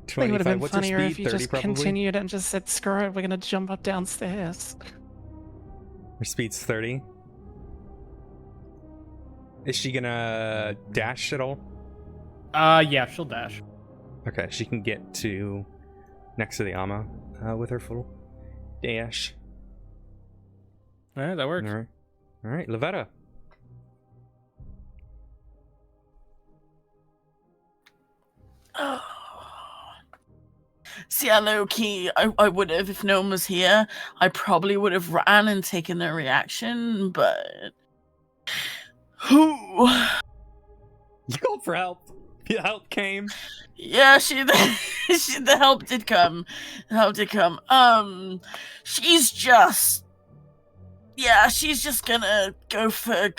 I think it would have been What's her funnier speed? if you 30 just probably? continued and just said, screw it, we're gonna jump up downstairs. Her speed's 30. Is she gonna dash at all? Yeah, she'll dash. Okay, she can get to next to the Ama with her full dash. Alright, that works. All right, Lavetta. See, I low key, I would have, if no one was here, I probably would have ran and taken their reaction, but. Who? You called for help. The help came. Yeah, the help did come. The help did come. She's just. Yeah, she's just gonna go for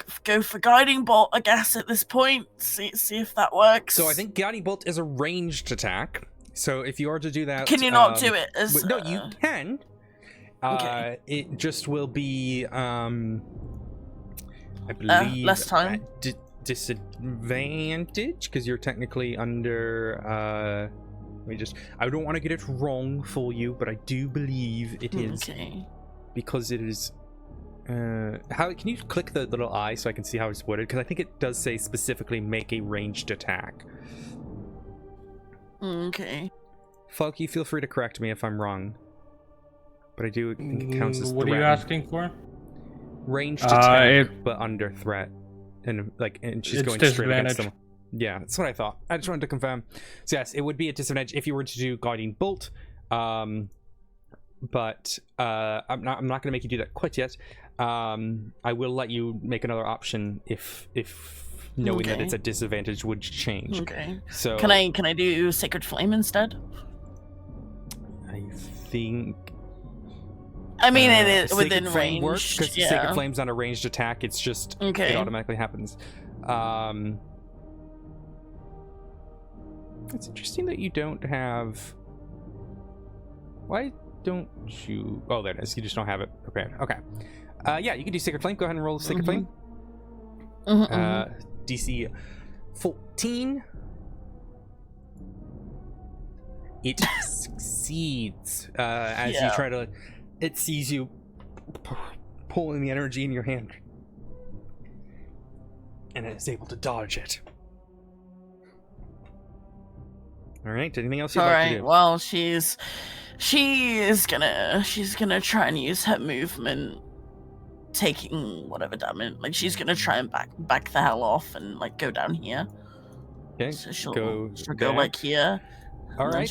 guiding bolt, I guess, at this point. See if that works. So I think guiding bolt is a ranged attack. So if you are to do that, Can you not do it as? no, you can. Okay. It just will be I believe less time. Disadvantage because you're technically under. Let me just. I don't want to get it wrong for you, but I do believe it is because it is. How can you click the little eye so I can see how it's worded? Because I think it does say specifically make a ranged attack. Okay. Falky, feel free to correct me if I'm wrong. But I do think it counts as What are you threat. asking for? Ranged attack, it- but under threat. And she's It's going straight against disadvantage. them. Yeah, that's what I thought. I just wanted to confirm. So yes, it would be a disadvantage if you were to do guiding bolt. But I'm not going to make you do that quite yet. I will let you make another option if knowing that it's a disadvantage would change. Okay. So Can I do Sacred Flame instead? I think. I mean, it is Sacred within Flame range. works because Sacred Flame's not a ranged attack. It's just it automatically happens. It's interesting that you don't have. Why don't you? Oh, there it is. You just don't have it prepared. Okay. Yeah, you can do Sacred Flame. Go ahead and roll Sacred Flame. DC 14. It succeeds as you try to. It sees you pulling the energy in your hand, and it is able to dodge it. All right. Anything else you'd like to do? Well, she's gonna try and use her movement, taking whatever damage. Like she's gonna try and back the hell off and like go down here. Okay. So she'll go go like here. All right.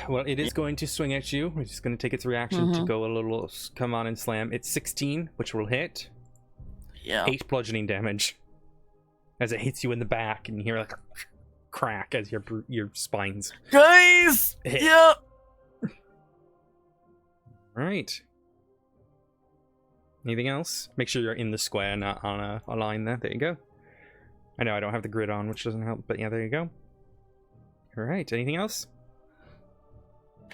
Well, it is going to swing at you. It's going to take its reaction to go a little. Come on and slam. It's 16, which will hit. Yeah. 8 bludgeoning damage as it hits you in the back, and you hear like a crack as your spines. Guys. hit. Yeah. All right. Anything else? Make sure you're in the square, not on a line there. There you go. I know I don't have the grid on, which doesn't help, but yeah, there you go. All right. Anything else?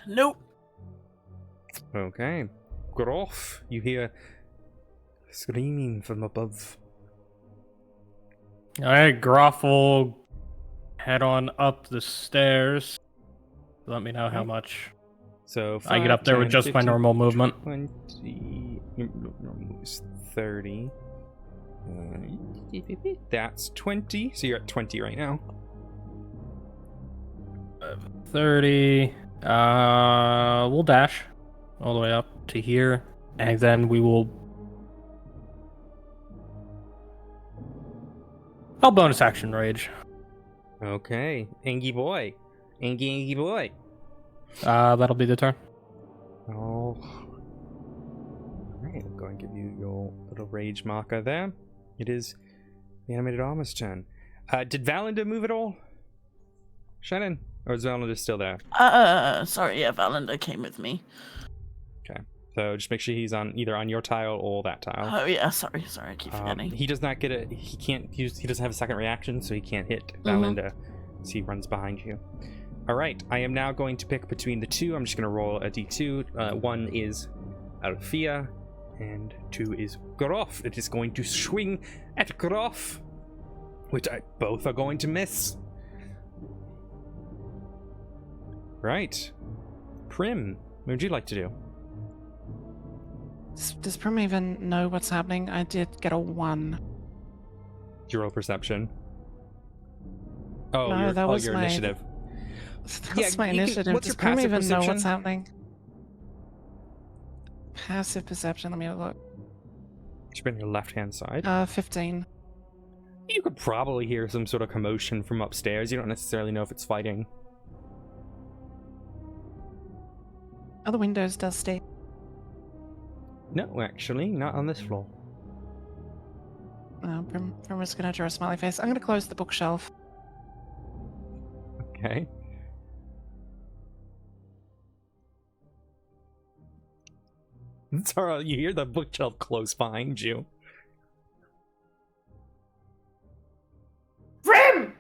Nope. Okay. Groff, you hear screaming from above. Alright, Groff will head on up the stairs. Let me know how much. So I get up there with just my normal movement. 20. Normal move is 30. That's 20. So you're at 20 right now. 30. We'll dash all the way up to here, and then we will. I'll bonus action rage. Okay. Angie boy. Angie boy. That'll be the turn. Oh. Alright, I'm going to give you your little rage marker there. It is the animated armor's turn. Did Valenda move at all? Shannon? Or is Valenda still there? Sorry, yeah, Valenda came with me. Okay. So just make sure he's on either on your tile or that tile. Oh yeah, sorry, I keep forgetting. He does not get a. He can't use. He doesn't have a second reaction, so he can't hit Valinda. So he runs behind you. All right, I am now going to pick between the two. I'm just going to roll a d2. 1 is Alfea, and 2 is Groff. It is going to swing at Groff, which both are going to miss. Right, Prim, what would you like to do? Does Prim even know what's happening? I did get a 1. Your perception. Oh, No, that was your my- initiative. That's my you can- initiative. what's Does your Prim passive even know what's perception? happening? Passive perception, let me have a look. Should be on your left-hand side. 15. You could probably hear some sort of commotion from upstairs. You don't necessarily know if it's fighting. Are the windows dusty? No, actually, not on this floor. Prim is gonna draw a smiley face. I'm gonna close the bookshelf. Okay. Zara, you hear the bookshelf close behind you. Prim!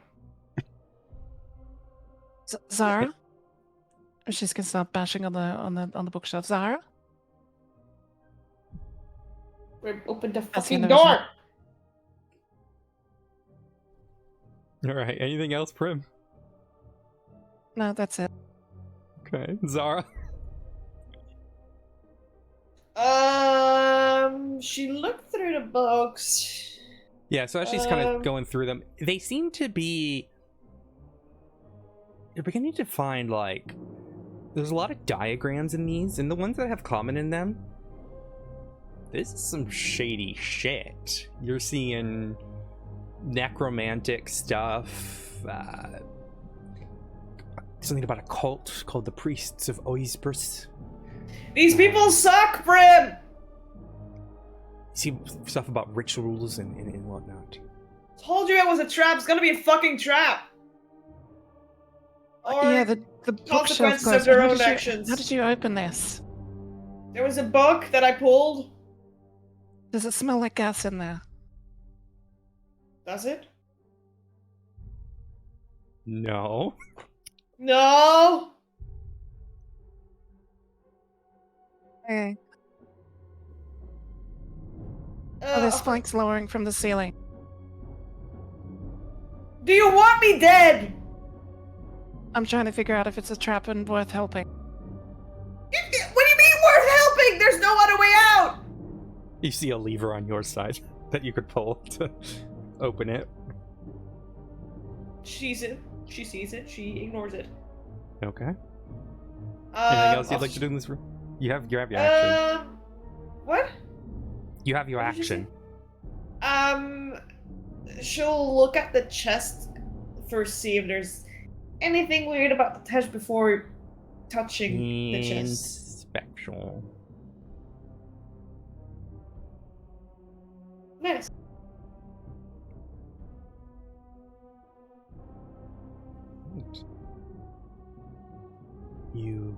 Zara? She's gonna start bashing on the bookshelf. Zara? Prim, open the That's the fucking end of it. door! Alright, anything else, Prim? No, that's it. Okay, Zara? She looked through the books. Yeah, so as she's kind of going through them, they seem to be... You're beginning to find, like... There's a lot of diagrams in these, and the ones that have common in them, this is some shady shit. You're seeing necromantic stuff, something about a cult called the Priests of Owlbear. These people suck, Prim! See stuff about rituals and whatnot. Told you it was a trap. It's gonna be a fucking trap. Or Yeah, the bookshelf consequences of closed. their How own did you- actions. How did you open this? There was a book that I pulled. Does it smell like gas in there? Does it? No. No. Okay. Oh, there's spikes lowering from the ceiling. Do you want me dead? I'm trying to figure out if it's a trap and worth helping. What do you mean worth helping? There's no other way out. You see a lever on your side that you could pull to open it. She sees it. She sees it. She ignores it. Okay. Anything else you'd like to do in this room? You have your action. What? You have your What did you action. say? She'll look at the chest first, see if there's anything weird about the chest before touching the chest. Inspection. Nice. You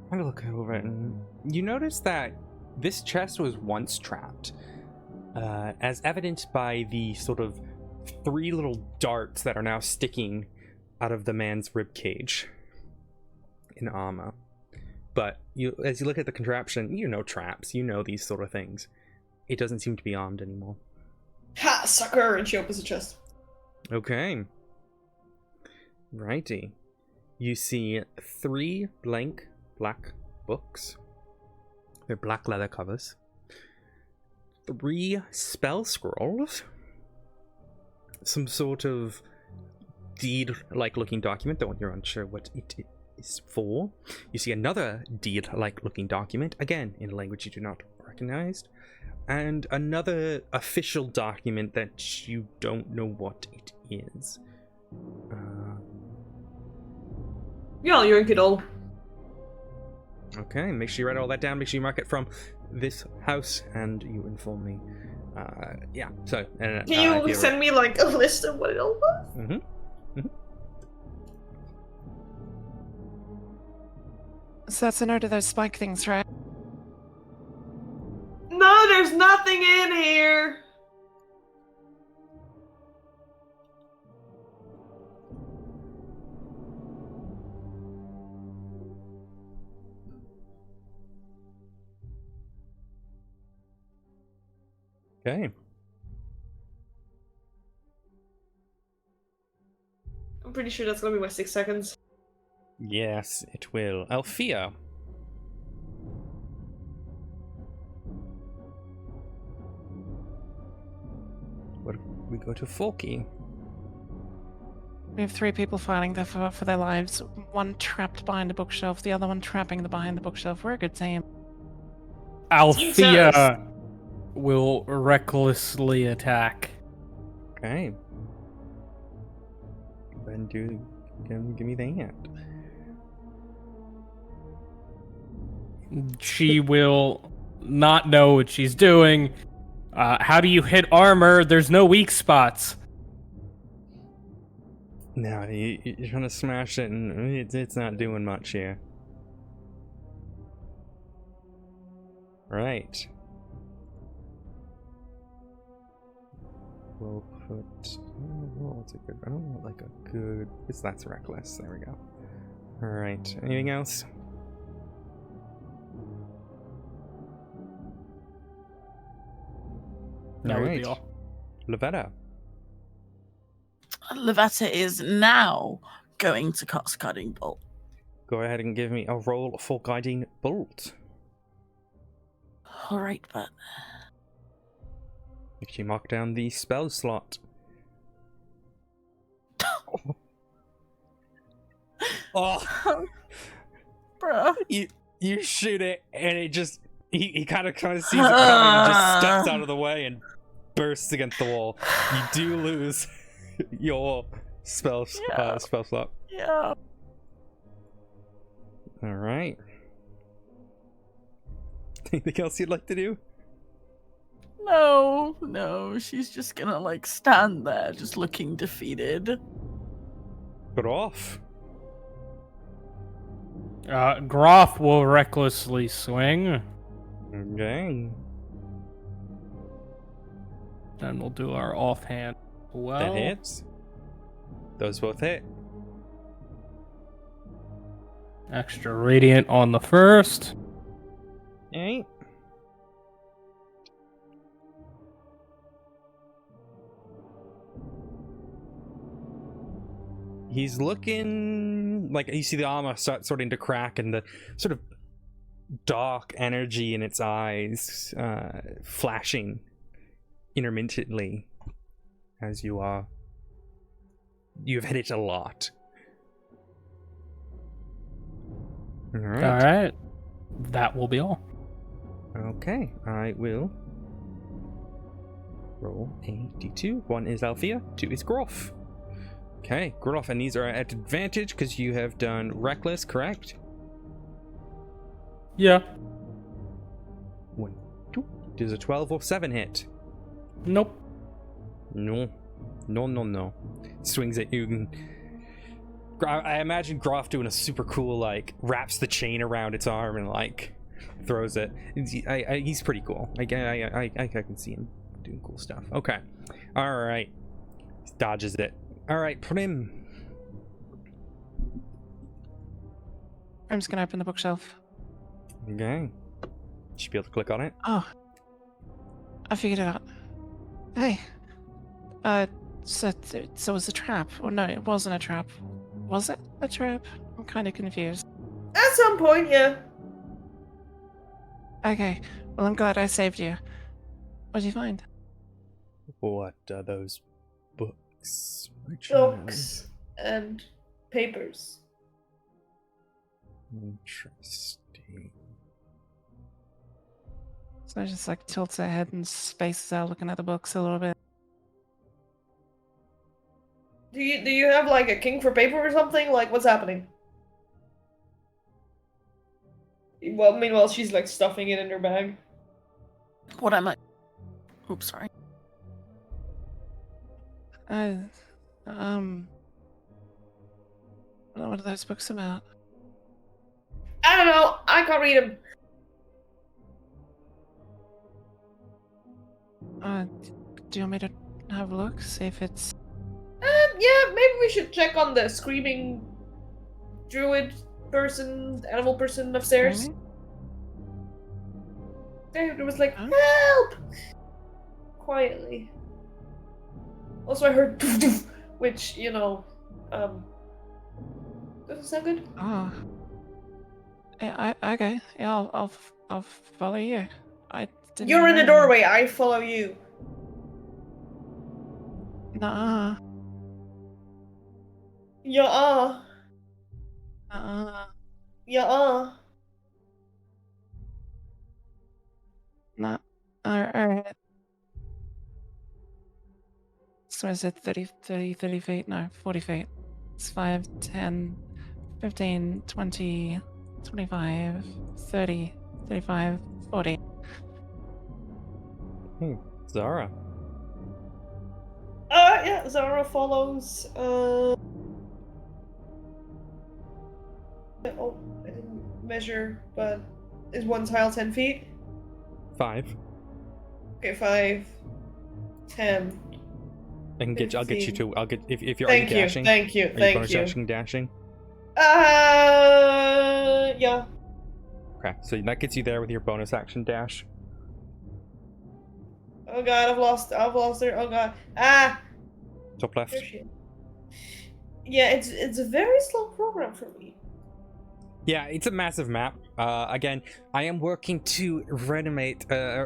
kind of look over it and you notice that this chest was once trapped, as evidenced by the sort of 3 little darts that are now sticking out of the man's rib cage in armor. But as you look at the contraption, you know traps, you know these sort of things. It doesn't seem to be armed anymore. Ha, sucker! And she opens the chest. Okay. Righty. You see 3 blank black books. They're black leather covers. 3 spell scrolls. Some sort of deed-like looking document, though you're unsure what it is for. You see another deed-like looking document, again in a language you do not recognize. And another official document that you don't know what it is. Yeah, you're in Kidol. Okay, make sure you write all that down. Make sure you mark it from this house, and you inform me. Yeah. So, Can you send me like a list of what it all was? So that's a note of those spike things, right? No, there's nothing in here. Okay. I'm pretty sure that's gonna be my 6 seconds. Yes, it will. Althea. What if we go to Forky? We have 3 people fighting for their lives. One trapped behind a bookshelf, the other one trapping behind the bookshelf. We're a good team. Althea will recklessly attack. Okay. Then give me that. She will not know what she's doing. How do you hit armor? There's no weak spots. No, you're trying to smash it, and it's not doing much here. Right. We'll put. Oh, what's a good? I don't want like a good. That's reckless. There we go. All right. Anything else? That would Alright. be all. Lavetta. Lavetta is now going to cast Guiding Bolt. Go ahead and give me a roll for guiding bolt. Alright, but If you mark down the spell slot. Oh, bruh. you shoot it, and it just he kind of sees it coming and just steps out of the way and bursts against the wall. You do lose your spell slot. Yeah. All right. Anything else you'd like to do? No, she's just gonna like stand there, just looking defeated. Put off. Groff will recklessly swing. Okay. Then we'll do our offhand. Well, That hits. Those both hit. extra radiant on the first. Alright. He's looking like you see the armor start starting to crack and the sort of dark energy in its eyes flashing intermittently as you've hit it a lot. All right. All right. That will be all. Okay, I will roll a d2. 1 is Althea, 2 is Groff. Okay, Groff, and these are at advantage because you have done Reckless, correct? Yeah. 1, 2. Does a 12 or 7 hit? Nope. No. Swings at you. And I imagine Groff doing a super cool, like, wraps the chain around its arm and, like, throws it. He's pretty cool. I can see him doing cool stuff. Okay. Alright. Dodges it. Alright, Prim. I'm just gonna open the bookshelf. Okay. Should be able to click on it. Oh. I figured it out. Hey. So it was a trap. Or no, it wasn't a trap. Was it a trap? I'm kind of confused. At some point, yeah. Okay. Well, I'm glad I saved you. What did you find? What are those books? Books and papers. Interesting. So I just like tilts her head and spaces out looking at the books a little bit. Do you have like a king for paper or something? Like, what's happening? Well, meanwhile, she's like stuffing it in her bag. What am I? Oops, sorry. What are those books about? I don't know. I can't read them. Do you want me to have a look? See if it's... Yeah, maybe we should check on the screaming druid person, animal person upstairs. Screaming? There was like, Huh? help! Quietly. Also, I heard doof doof, which, doesn't sound good. Oh. Yeah, okay. Yeah, I'll follow you. I didn't You're in the know. doorway, I follow you. Nuh-uh. Yeah, Nuh-uh. yeah. Nah. Alright. So is it 30 feet? No, 40 feet. It's 5, 10, 15, 20, 25, 30, 35, 40. Zara. Yeah, Zara follows, Oh, I didn't measure, but is one tile 10 feet? 5. Okay, 5, 10. I'll get you 15. to. Are you Thank you, dashing? thank you, Are you thank bonus you. action dashing? Yeah. Okay, so that gets you there with your bonus action dash. Oh god, I've lost her. Oh god. Ah! Top left. There she is. Yeah, it's a very slow program for me. Yeah, it's a massive map. Again, I am working to renovate, I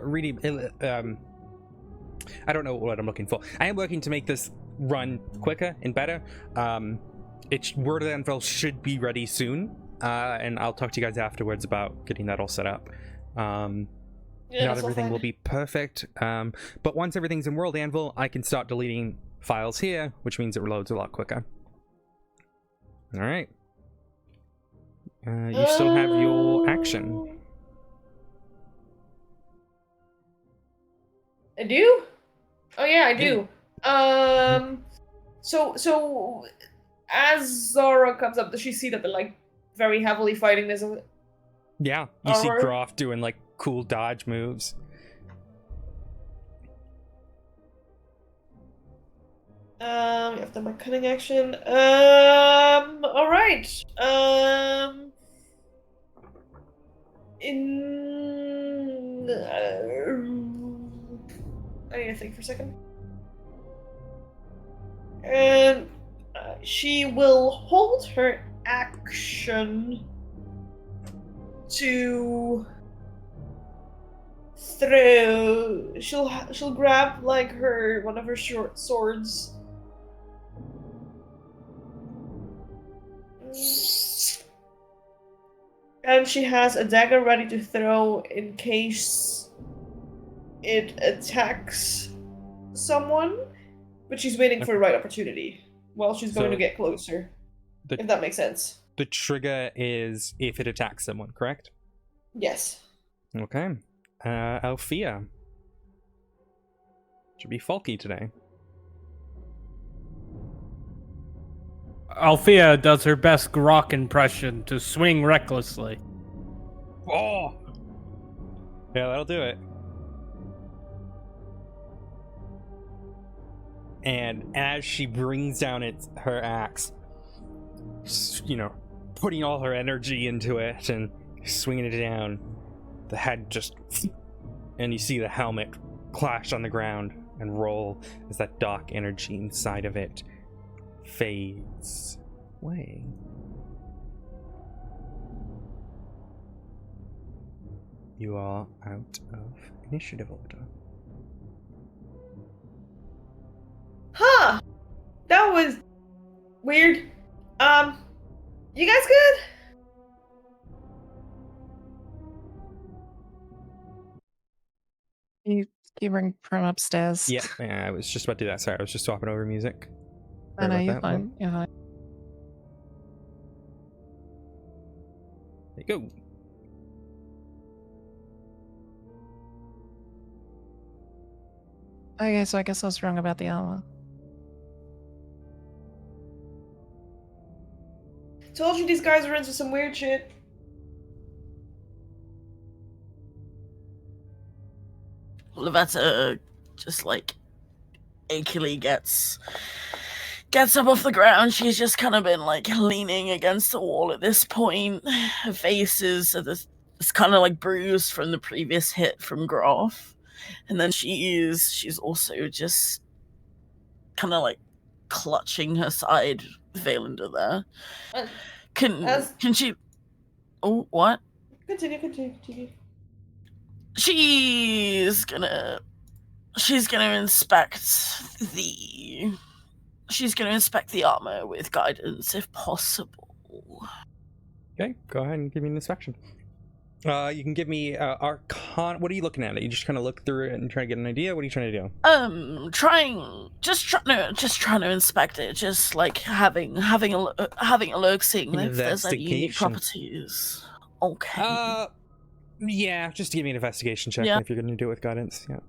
don't know what I'm looking for. I am working to make this run quicker and better. Word of the Anvil should be ready soon, and I'll talk to you guys afterwards about getting that all set up. Yeah, Not that's all everything fine. will be perfect, but once everything's in World Anvil, I can start deleting files here, which means it reloads a lot quicker. All right. You still have your action. I do? Oh yeah, I do. Yeah. So as Zara comes up, does she see that they're like very heavily fighting this? Yeah, you see Armor? Groff doing like cool dodge moves. After my cutting action. Alright. I need to think for a second. And she will hold her action to throw. She'll grab like one of her short swords. And she has a dagger ready to throw in case it attacks someone, but she's waiting for the right opportunity while she's going to get closer. If that makes sense. The trigger is if it attacks someone, correct? Yes. Okay. Althea. Should be Falky today. Althea does her best grok impression to swing recklessly. Oh! Yeah, that'll do it. And as she brings down her axe, putting all her energy into it and swinging it down, the head just... And you see the helmet clash on the ground and roll as that dark energy inside of it fades away. You are out of initiative order. Huh. That was weird. You guys good? You bring Prim upstairs. Yeah, I was just about to do that. Sorry, I was just swapping over music. I know, Sorry you're about that. fine. You're fine. There you go. Okay, so I guess I was wrong about the armor. Told you these guys are into some weird shit. Lavetta just like achy gets up off the ground. She's just kind of been like leaning against the wall at this point. Her face is it's kind of like bruised from the previous hit from Groff, and then she's also just kind of like clutching her side, Vaylender there. Can she? Oh, what? Continue. She's gonna inspect the armor with guidance if possible. Okay, go ahead and give me an inspection. You can give me Arcana. What are you looking at? You just kind of look through it and try to get an idea. What are you trying to do? Just trying to inspect it. Just like having a look, seeing if there's any unique properties. Okay. Yeah, just to give me an investigation check if you're going to do it with guidance. Yeah.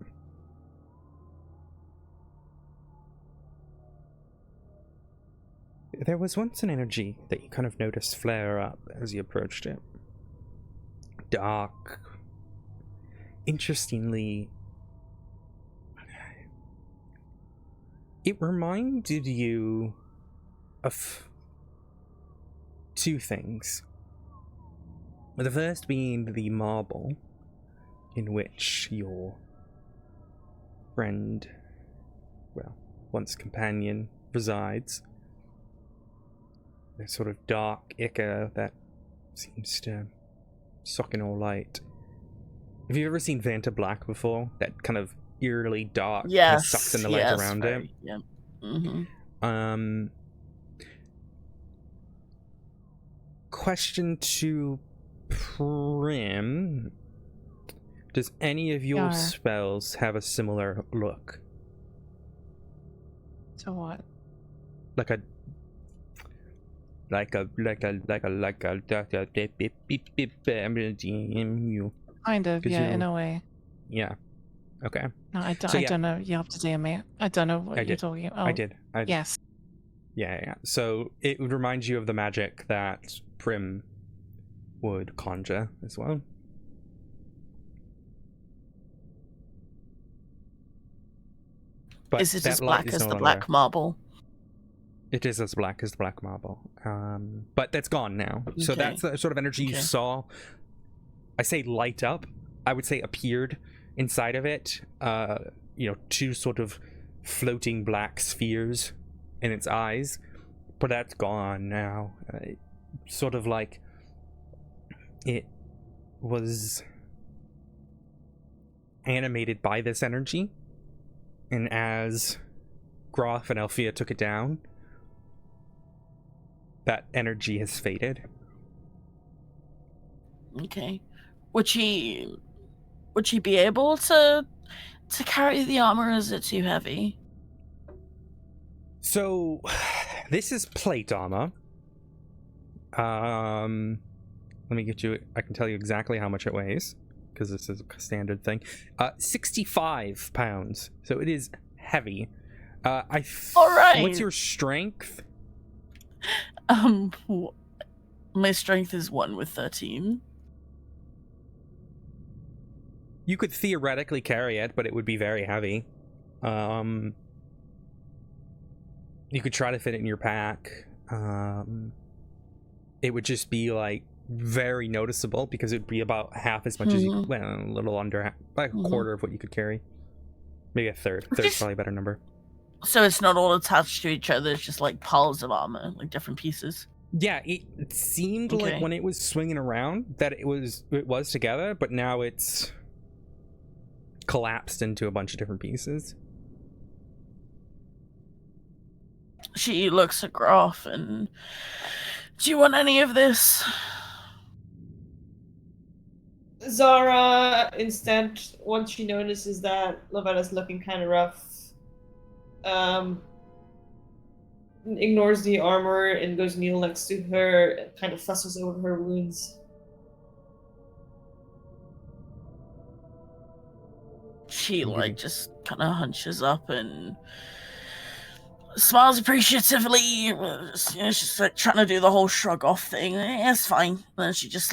There was once an energy that you kind of noticed flare up as you approached it. Dark. Interestingly, it reminded you of two things. The first being the marble in which your friend, well, once companion, resides. The sort of dark ichor that seems to suck in all light. Have you ever seen Vanta Black before? That kind of eerily dark kind of sucks in the light around it. Yeah. Mm-hmm. Question to Prim. Does any of your spells have a similar look? To what? Like a Kind of, yeah, in a way. Yeah. Okay. No, I don't know. You have to DM me. I don't know what you're talking about. I did. Yes. Yeah. So it would remind you of the magic that Prim would conjure as well. But is it as black as the black marble? It is as black as the black marble. But that's gone now. Okay. So that's the sort of energy you saw. I say light up. I would say appeared inside of it. Two sort of floating black spheres in its eyes. But that's gone now. Sort of like it was animated by this energy. And as Groff and Althea took it down, that energy has faded. Okay. Would she be able to carry the armor, or is it too heavy? So this is plate armor. Let me get you, I can tell you exactly how much it weighs, because this is a standard thing. 65 pounds. So it is heavy. All right. What's your strength? My strength is 1 with 13. You could theoretically carry it, but it would be very heavy. You could try to fit it in your pack. It would just be like very noticeable because it would be about half as much as you, well, a little under half, like a quarter of what you could carry. Maybe a third. Third's probably a better number. So it's not all attached to each other, it's just like piles of armor, like different pieces. Yeah, it seemed like when it was swinging around that it was together, but now it's collapsed into a bunch of different pieces. She looks at Groff and, do you want any of this? Zara, instead, once she notices that Lavetta's looking kind of rough, ignores the armor and goes kneel next to her and kind of fusses over her wounds. She just kind of hunches up and smiles appreciatively. She's like trying to do the whole shrug off thing. It's fine. And then she just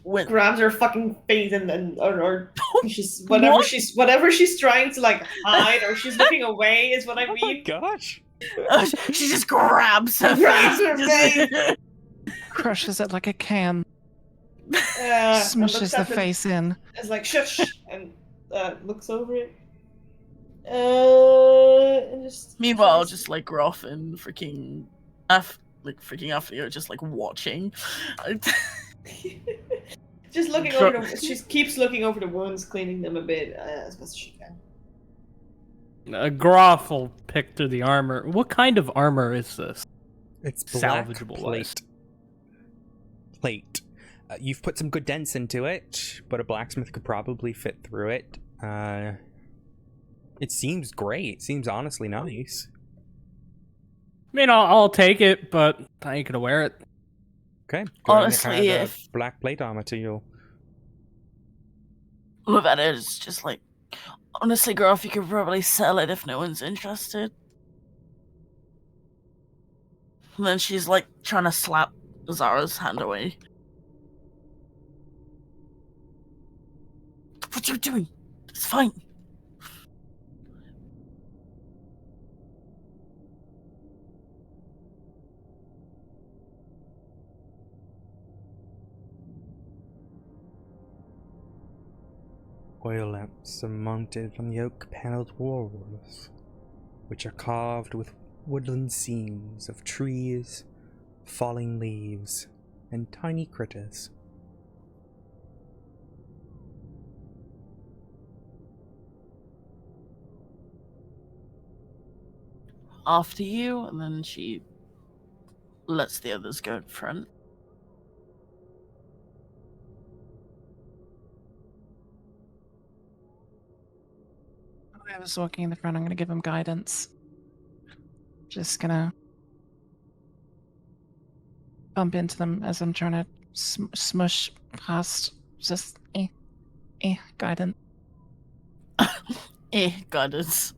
went. grabs her fucking face and then or she's whatever she's trying to like hide or she's looking away is what I Oh my mean. gosh. She just grabs her Grabs face. her Just- Crushes it like a can. And Smushes looks the up and face in. is like shush and looks over it. And just Meanwhile, tries- just like Groff and freaking after you, just like watching. just looking Try- over the she keeps looking over the wounds, cleaning them a bit as best as she can. Groff will pick through the armor. What kind of armor is this? It's black Salvageable plate. You've put some good dents into it, but a blacksmith could probably fit through it. It seems great. It seems honestly nice. I mean, I'll take it, but I ain't gonna wear it. Okay. Go ahead and Honestly, add, if- black plate armor to you. Lavetta is just like, honestly, Groff, you could probably sell it if no one's interested. And then she's like trying to slap Zara's hand away. What are you doing? It's fine. Oil lamps are mounted on the oak-paneled walls, which are carved with woodland scenes of trees, falling leaves, and tiny critters. After you, and then she lets the others go in front. I was walking in the front. I'm gonna give him guidance. Just gonna bump into them as I'm trying to smush past. Just guidance. Guidance.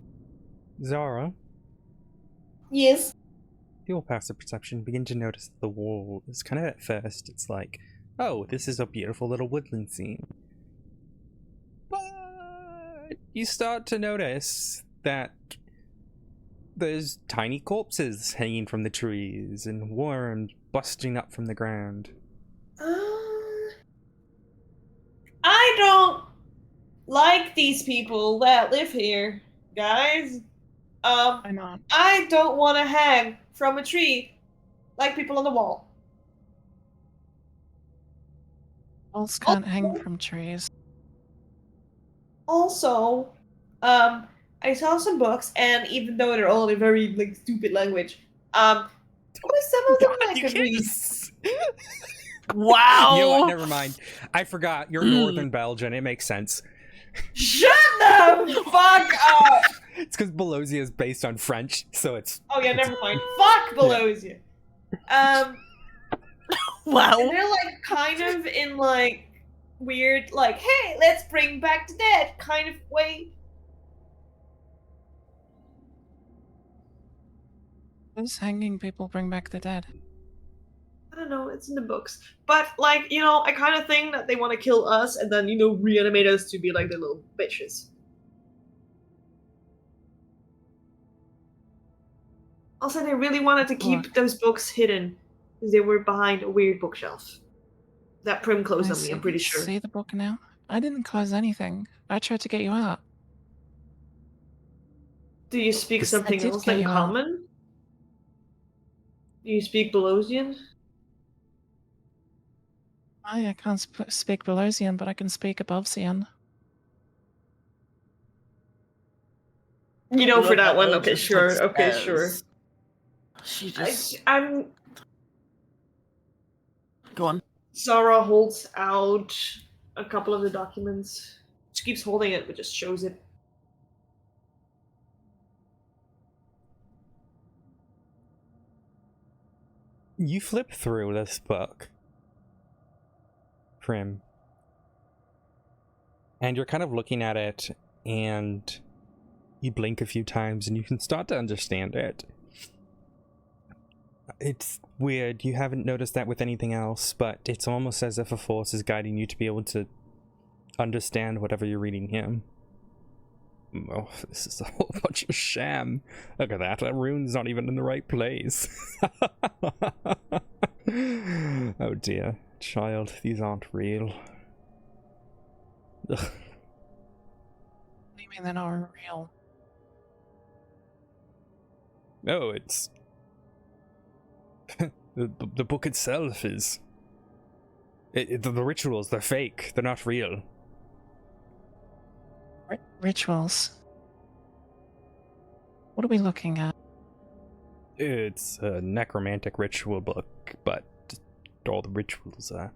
Zara, Yes. your passive perception begin to notice that the wall is kind of at first, it's like, oh, this is a beautiful little woodland scene. But you start to notice that there's tiny corpses hanging from the trees and worms busting up from the ground. I don't like these people that live here, guys. Why not? I don't want to hang from a tree like people on the wall. Walls can't hang from trees. Also, I saw some books, and even though they're all in very like stupid language, some of them I could read. Wow. You know what? Never mind. I forgot. You're Northern Belgian. It makes sense. Shut the fuck up! It's because Bologna is based on French, so it's. Oh yeah, never mind. Fuck Bologna. Wow. And they're like kind of in like weird, like, hey, let's bring back the dead kind of way. Does hanging people bring back the dead? I don't know, it's in the books. But like, you know, I kind of think that they want to kill us and then, you know, reanimate us to be like the little bitches. Also, they really wanted to keep those books hidden because they were behind a weird bookshelf. That Prim closed on me, I'm pretty sure. See the book now? I didn't close anything. I tried to get you out. Do you speak This- something I did else get in you out. common? Do you speak Belosian? I can't speak Belosian, but I can speak Abovesian. You know, for that one, Lavetta okay, just, sure, like, okay, says- sure. She just I'm go on. Zara holds out a couple of the documents. She keeps holding it, but just shows it. You flip through this book, Prim, and you're kind of looking at it, and you blink a few times, and you can start to understand it. It's weird. You haven't noticed that with anything else, but it's almost as if a force is guiding you to be able to understand whatever you're reading here. Oh, this is a whole bunch of sham. Look at that. That rune's not even in the right place. Oh dear. Child, these aren't real. Ugh. What do you mean they're not real? No, it's... the book itself is... the rituals, they're fake. They're not real. Rituals. What are we looking at? It's a necromantic ritual book, but all the rituals are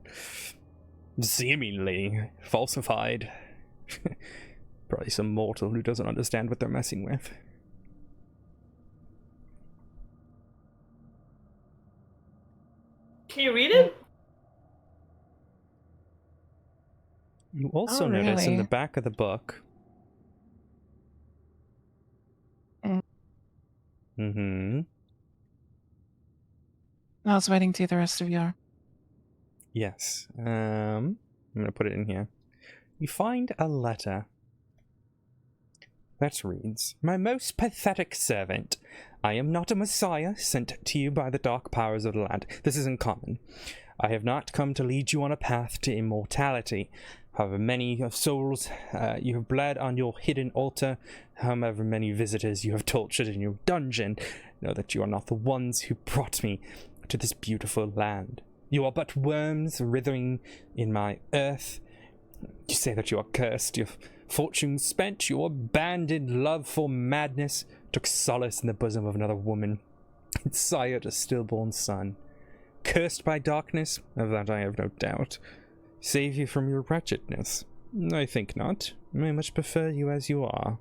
seemingly falsified. Probably some mortal who doesn't understand what they're messing with. Can you read it? You also Oh, notice in the really? back of the book. Mm-hmm. I was waiting to the rest of your. Yes. I'm gonna put it in here. You find a letter that reads, "My most pathetic servant, I am not a messiah sent to you by the dark powers of the land. This isn't common. I have not come to lead you on a path to immortality. However many of souls you have bled on your hidden altar, however many visitors you have tortured in your dungeon, know that you are not the ones who brought me to this beautiful land. You are but worms writhing in my earth. You say that you are cursed, your fortune spent, your abandoned love for madness took solace in the bosom of another woman, and sired a stillborn son. Cursed by darkness, of that I have no doubt. Save you from your wretchedness? I think not. I much prefer you as you are.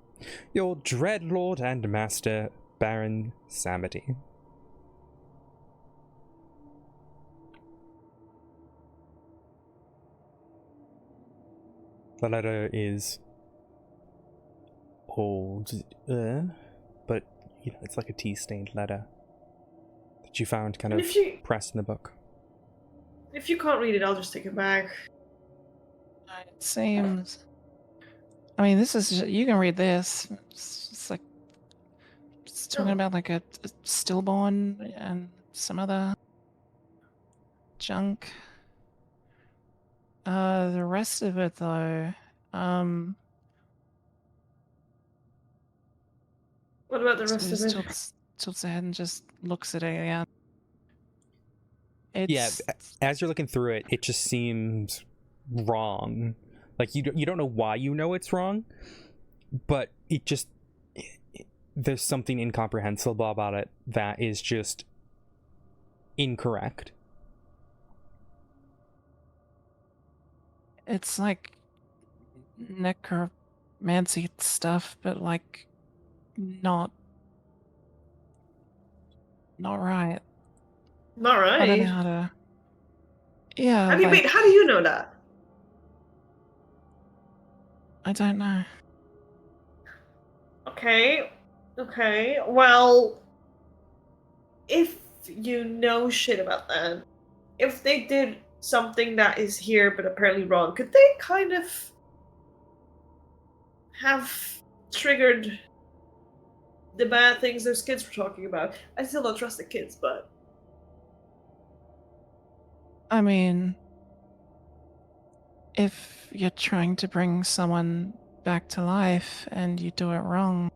Your dread lord and master, Baron Samity." The letter is old, but you know, it's like a tea-stained letter that you found kind And of if you pressed in the book. if you can't read it, I'll just take it back. It seems. I mean, this is. You can read this. It's like. It's talking Oh. about like a stillborn and some other junk. The rest of it though, What about the so rest of just it? tilts ahead and just looks at it. Yeah. Yeah, It's as you're looking through it, it just seems wrong. Like you don't know why you know it's wrong, but it just there's something incomprehensible about it that is just incorrect. it's like necromancy stuff, but like not right. Not I don't know right. how to. Yeah, How do you like wait? How do you know that? I don't know. Okay. Okay. Well, if you know shit about that, if they did something that is here but apparently wrong, could they kind of have triggered the bad things those kids were talking about? I still don't trust the kids, but I mean, if you're trying to bring someone back to life and you do it wrong,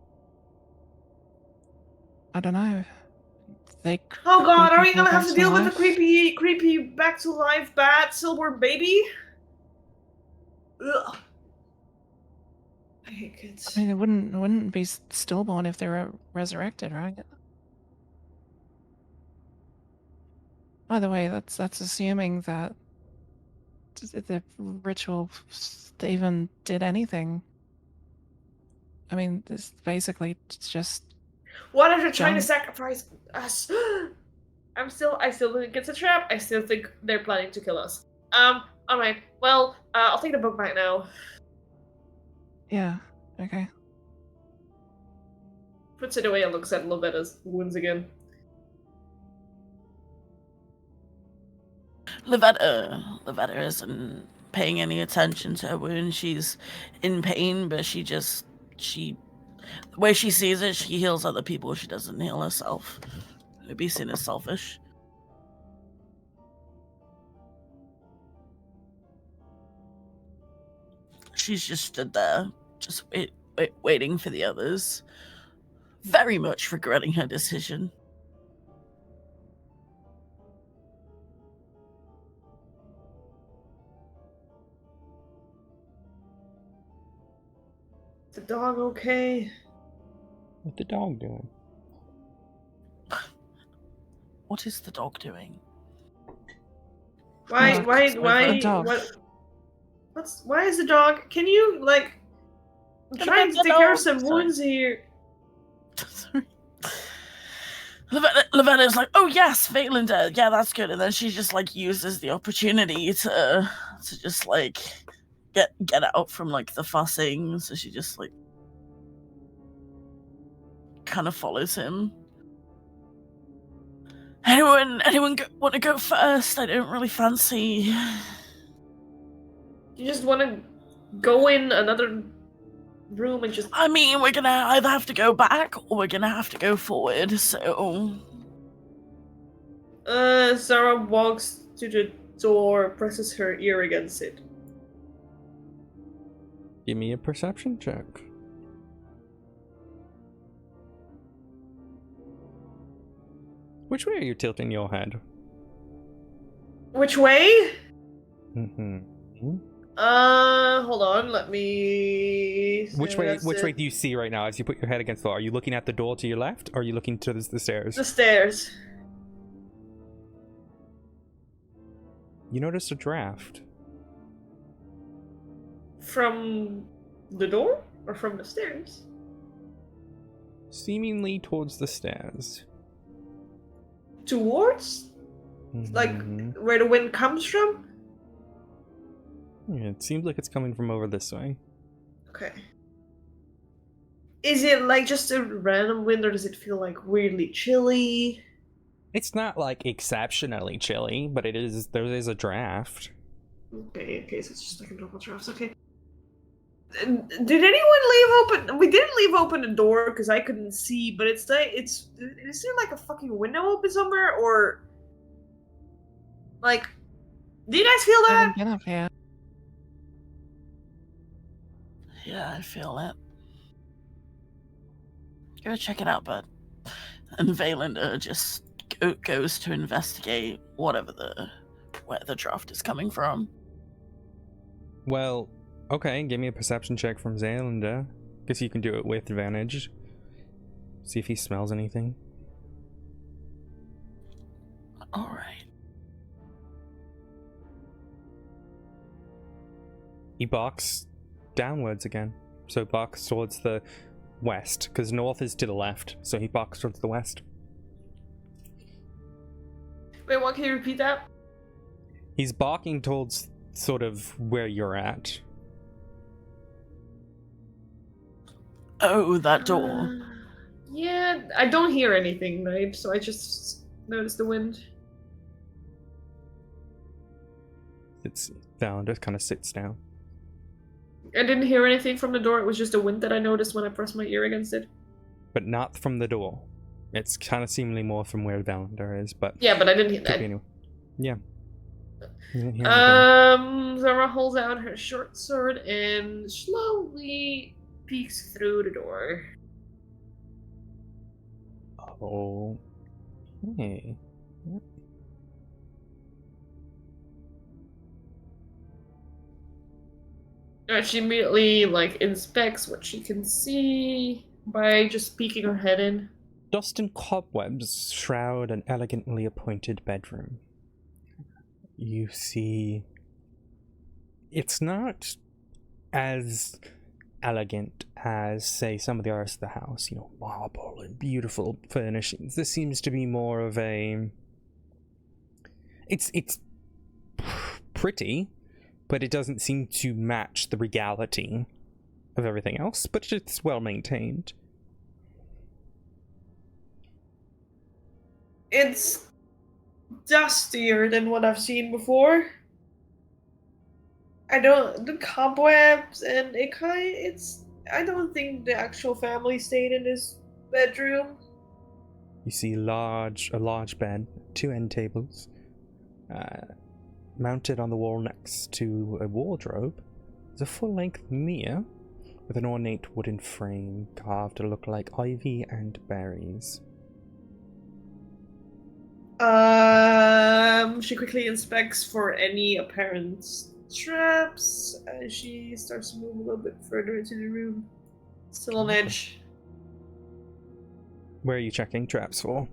I don't know. They oh god, creep are we people gonna have back to to deal with the life. creepy back to life bad silver baby? Ugh. I hate kids. I mean, it wouldn't be stillborn if they were resurrected, right? By the way, that's assuming that the ritual even did anything. I mean, this basically just What if they're trying to junk. sacrifice us? I still think it's a trap. I still think they're planning to kill us. Alright. Well, I'll take the book back now. Yeah. Okay. Puts it away and looks at Lovetta's wounds again. Lavetta isn't paying any attention to her wound. She's in pain, but the way she sees it, she heals other people. She doesn't heal herself. It'd be seen as selfish. She's just stood there, just waiting for the others, very much regretting her decision. The dog okay? What's the dog doing? What is the dog doing? Why? Dog. Why? The Why? dog. Why is the dog? Can you like? I'm Get trying about to the take care of dog. some Sorry. wounds here. Sorry. Lavetta's like, oh yes, Vaelander, yeah, that's good. And then she just like uses the opportunity to just like get out from like the fussing. So she just like kind of follows him. Anyone want to go first? I don't really fancy. You just want to go in another room and just. I mean, we're gonna either have to go back or we're gonna have to go forward. So Sarah walks to the door, presses her ear against it. Give me a perception check. Which way are you tilting your head? Which way? Mm-hmm. Hold on, let me. Which way do you see right now as you put your head against the door? Are you looking at the door to your left, or are you looking to the stairs? The stairs. You notice a draft. From the door? Or from the stairs? Seemingly towards the stairs. Towards? Like, Mhm. where the wind comes from? Yeah, it seems like it's coming from over this way. Okay. Is it like just a random wind, or does it feel like weirdly chilly? It's not like exceptionally chilly, but there is a draft. Okay, so it's just like a normal draft. Okay. Did anyone leave open? We didn't leave open the door because I couldn't see, but is there like a fucking window open somewhere, or like, do you guys feel that? Get up here. yeah, I feel it. Go check it out, bud. And Vaelander just goes to investigate where the draft is coming from. Well, okay, give me a perception check from Zaylanda. Guess you can do it with advantage. See if he smells anything. All right. He barks downwards again. So barks towards the west, because north is to the left, so he barks towards the west. Wait, what? Can you repeat that? He's barking towards sort of where you're at. Oh, that door. Yeah, I don't hear anything, right? So I just noticed the wind. It's Zaylanda kind of sits down. I didn't hear anything from the door. It was just the wind that I noticed when I pressed my ear against it. But not from the door. It's kind of seemingly more from where Zaylanda is, but... Yeah, but I didn't hear could that. be anywhere. Yeah. You didn't hear anything. Zara holds out her short sword and slowly peeks through the door. Oh. Hey. She immediately inspects what she can see by just peeking her head in. Dust and cobwebs shroud an elegantly appointed bedroom. You see... It's not as elegant as, say, some of the rest of the house. You know, marble and beautiful furnishings. This seems to be more of a... It's pretty, but it doesn't seem to match the regality of everything else, but it's well maintained. It's dustier than what I've seen before. The cobwebs and I don't think the actual family stayed in this bedroom. You see a large bed, 2 end tables, mounted on the wall next to a wardrobe. There's a full-length mirror with an ornate wooden frame carved to look like ivy and berries. She quickly inspects for any apparent traps as she starts to move a little bit further into the room. Still on edge. Where are you checking traps for?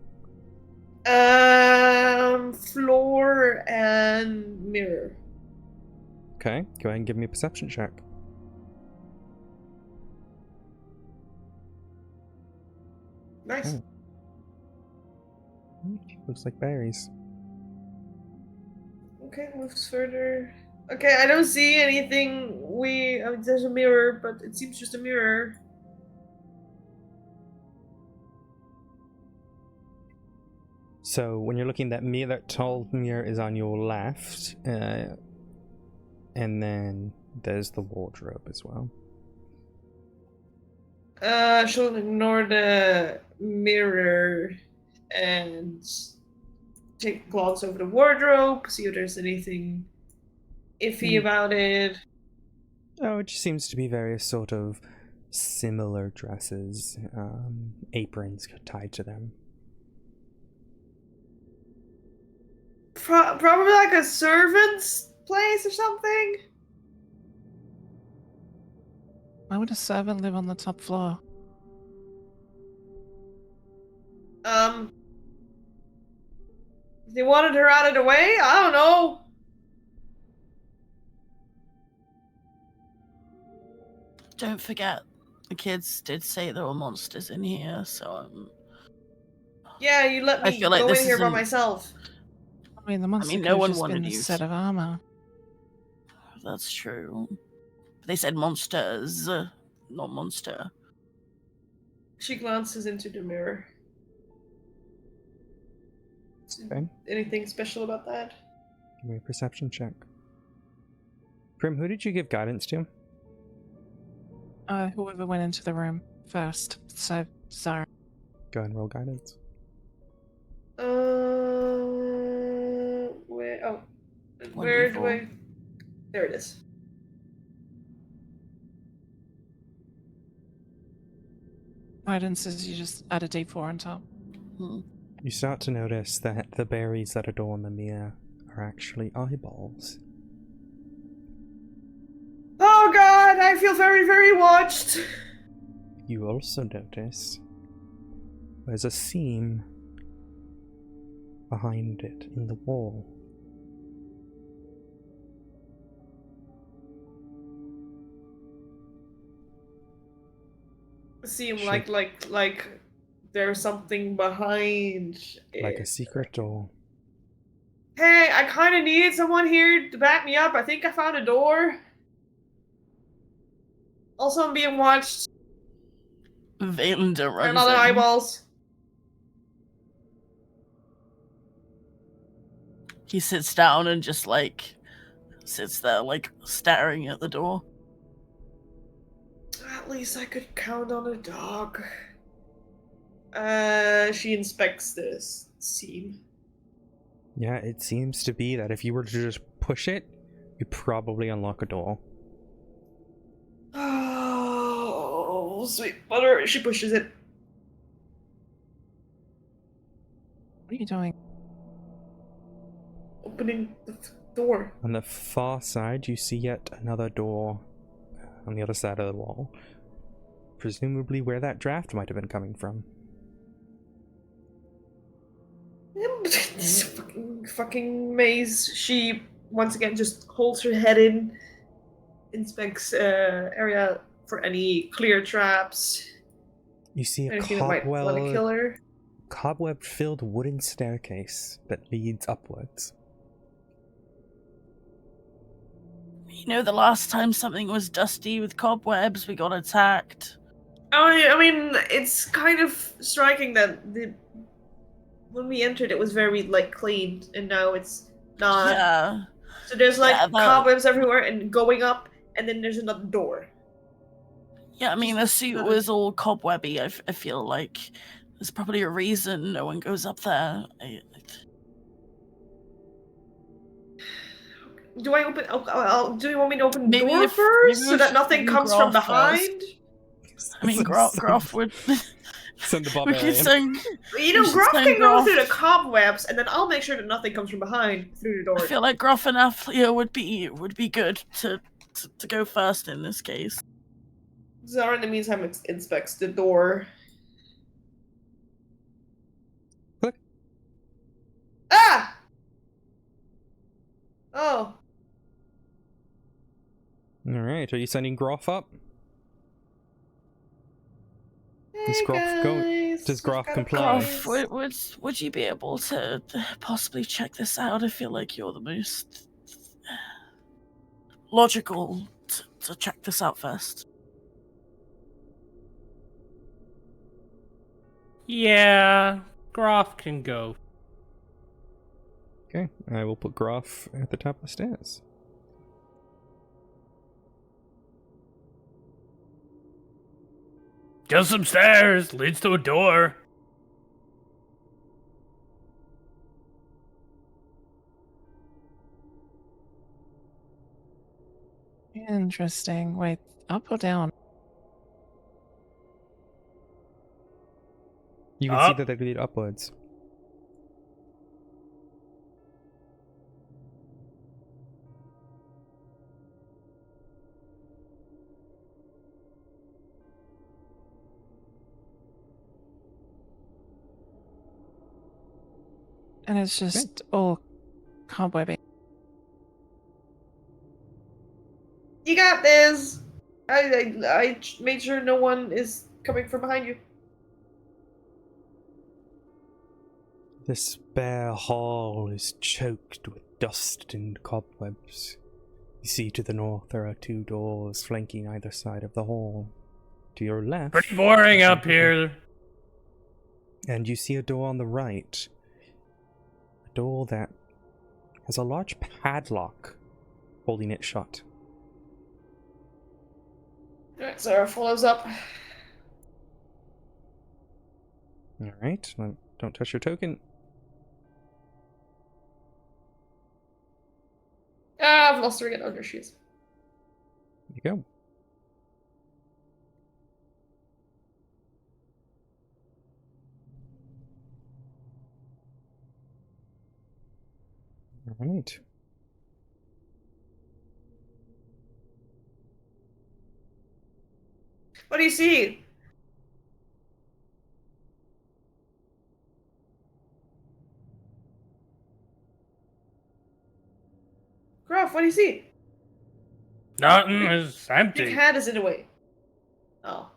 Floor and mirror. Okay, go ahead and give me a perception check. Nice. Oh. Looks like berries. Okay, moves further. Okay, I don't see anything. There's a mirror, but it seems just a mirror. So when you're looking at that mirror, that tall mirror is on your left, and then there's the wardrobe as well. She'll ignore the mirror and take a glance over the wardrobe, see if there's anything iffy about it. Oh, it just seems to be various sort of similar dresses, aprons tied to them. Probably like a servant's place or something. Why would a servant live on the top floor? They wanted her out of the way? I don't know. Don't forget, the kids did say there were monsters in here, so Yeah, you let I me feel like go this in here by isn't- myself. I mean, the monster no could have one just wanted been to a use- set of armor. that's true. They said monsters, not monster. She glances into the mirror. Okay. Anything special about that? Give me a perception check. Prim, who did you give guidance to? Whoever went into the room first. So, Zara. Go ahead and roll guidance. Where? Oh, where do 1d4. I? There it is. Guidance is you just add a d4 on top. You start to notice that the berries that adorn the mirror are actually eyeballs. Oh God, I feel very, very watched. You also notice there's a seam behind it in the wall. Seem Shit. like there's something behind Like it. a secret door. Hey, I kind of need someone here to back me up. I think I found a door. Also, I'm being watched. Valender By runs another in. eyeballs. He sits down and just sits there staring at the door. At least I could count on a dog. She inspects this seam. Yeah, it seems to be that if you were to just push it, you probably unlock a door. Oh, sweet butter. She pushes it. What are you doing? Opening the door. On the far side, you see yet another door on the other side of the wall. Presumably where that draft might have been coming from. This fucking maze. She once again just holds her head in, inspects area for any clear traps. You see a Anything that might want to kill her. cobweb-filled wooden staircase that leads upwards. You know, the last time something was dusty with cobwebs, we got attacked. I mean, it's kind of striking that when we entered, it was very like clean, and now it's not. Yeah. So there's like Yeah, cobwebs everywhere, and going up, and then there's another door. Yeah, I mean, the suit another- was all cobwebby. I feel like there's probably a reason no one goes up there. Do I open? Do you want me to open the Maybe door if- first, maybe so we that should nothing do comes from Groff first. behind? I mean, Groff would. Send the We could barbarian. send. You know, should Groff send can go Groff. through the cobwebs, and then I'll make sure that nothing comes from behind through the I door. feel like Groff and Athlia would be good to go first in this case. Zara, in the meantime, inspects the door. Click. Ah! Oh. Alright, are you sending Groff up? Hey Does Groff go- guys, does Groff got a comply? prize. Would you be able to possibly check this out? I feel like you're the most logical to check this out first. Yeah, Groff can go. Okay, I will put Groff at the top of the stairs. Just some stairs, leads to a door. Interesting. Wait, up or down? You can see Up. that they lead upwards. And it's just all cobwebby. You got this. I made sure no one is coming from behind you. This bare hall is choked with dust and cobwebs. You see to the north there are two doors flanking either side of the hall. To your left... Pretty boring up here. And you see a door on the right. A door that has a large padlock holding it shut. Alright, Zara follows up. Alright, don't touch your token. Ah, I've lost her again. Oh, there she is. There you go. Alright. What do you see? Gruff, what do you see? Nothing, it's Big empty. hat is in the way. Oh.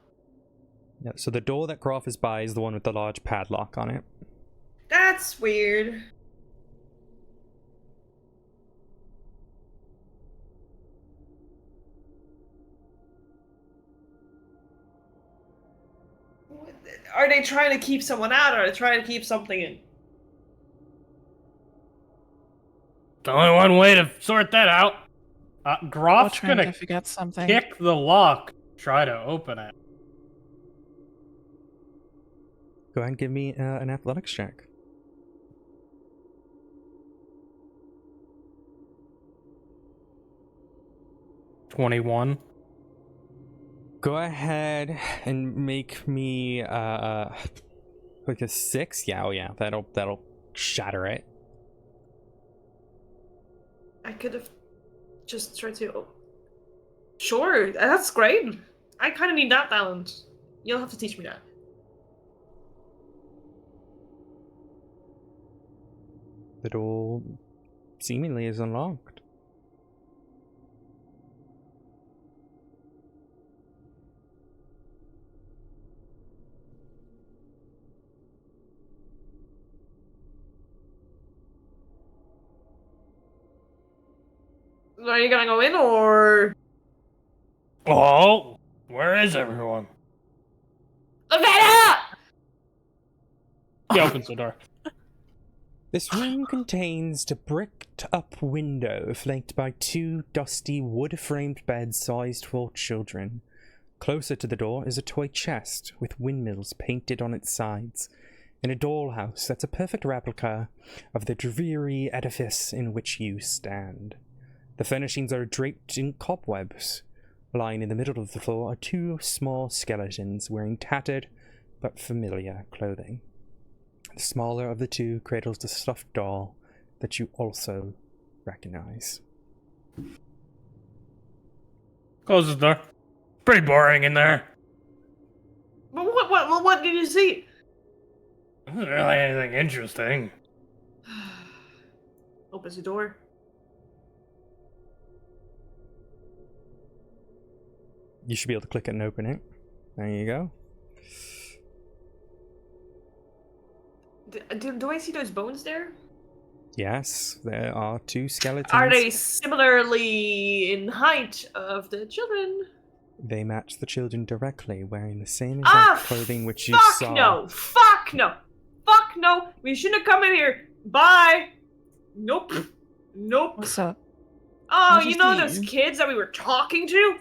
Yeah, so the door that Groff is by is the one with the large padlock on it. That's weird. Are they trying to keep someone out, or are they trying to keep something in? There's only one way to sort that out. We're Groff's trying gonna to forget something. kick the lock, try to open it. Go ahead and give me an athletics check. $21. Go ahead and make me like a 6. Yeah, oh yeah, that'll shatter it. I could have just tried to. Oh. Sure, that's great. I kind of need that talent. You'll have to teach me that. The door seemingly is unlocked. Are you gonna go in, or Oh, where is everyone? Lavetta? He opens the door. This room contains a bricked-up window flanked by 2 dusty wood-framed beds sized for children. Closer to the door is a toy chest with windmills painted on its sides, and a dollhouse that's a perfect replica of the dreary edifice in which you stand. The furnishings are draped in cobwebs. Lying in the middle of the floor are 2 small skeletons wearing tattered but familiar clothing. The smaller of the 2 cradles the stuffed doll that you also recognize. Close the door. Pretty boring in there. But what did you see? Isn't really anything interesting. Opens the door. You should be able to click it and open it. There you go. Do I see those bones there? Yes, there are 2 skeletons. Are they similarly in height of the children? They match the children directly, wearing the same exact clothing which you saw. Fuck no! Fuck no! Fuck no! We shouldn't have come in here. Bye. Nope. Nope. What's up? Oh, What you does know it those mean? kids that we were talking to?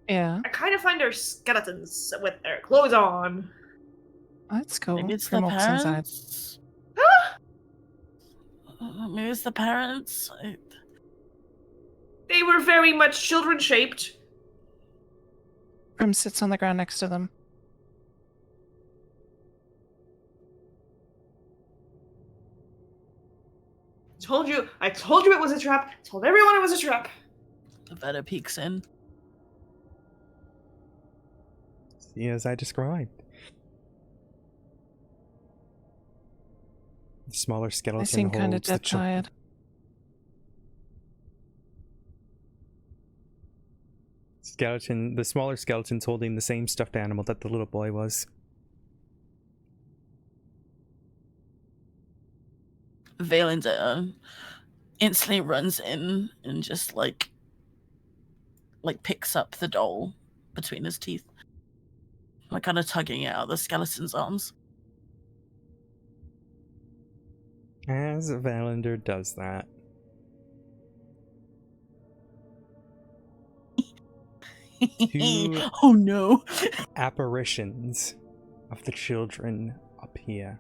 Yeah, I kind of find their skeletons with their clothes on. that's cool. Maybe it's From the what's inside. parents. Maybe it's the parents. They were very much children shaped. Prim sits on the ground next to them. I told you it was a trap. I told everyone it was a trap. The Veta peeks in. See, as I described. The smaller I skeleton seem kind of holds the dead tired. The smaller skeleton's holding the same stuffed animal that the little boy was. Valinda instantly runs in and just like picks up the doll between his teeth, like kind of tugging it out of the skeleton's arms. As Valander does that, Two- Oh no! apparitions of the children appear.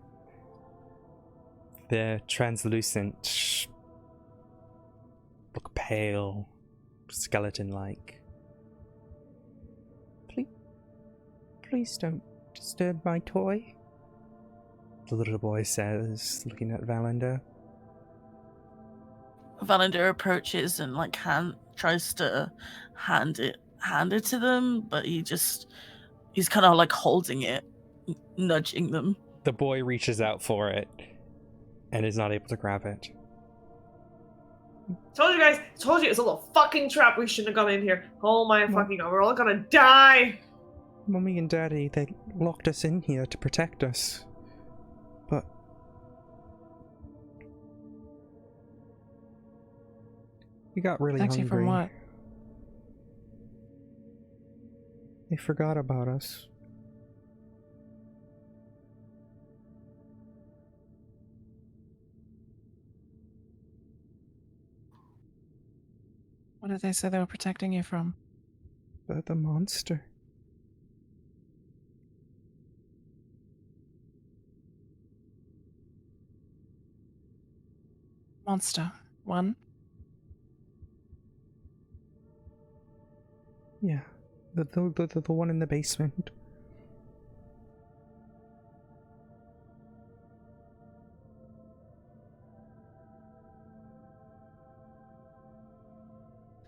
They're translucent, look pale, skeleton-like. Please don't disturb my toy, the little boy says, looking at Valander. Valander approaches and tries to hand it to them, but he's kind of like holding it, nudging them. The boy reaches out for it and is not able to grab it. Told you guys. Told you it's a little fucking trap. We shouldn't have gone in here. Oh my fucking god. We're all gonna die. Mummy and Daddy, they locked us in here to protect us. But we got really Protect you hungry. from what? They forgot about us. What did they say they were protecting you from? The monster. Monster. One? Yeah, the one in the basement.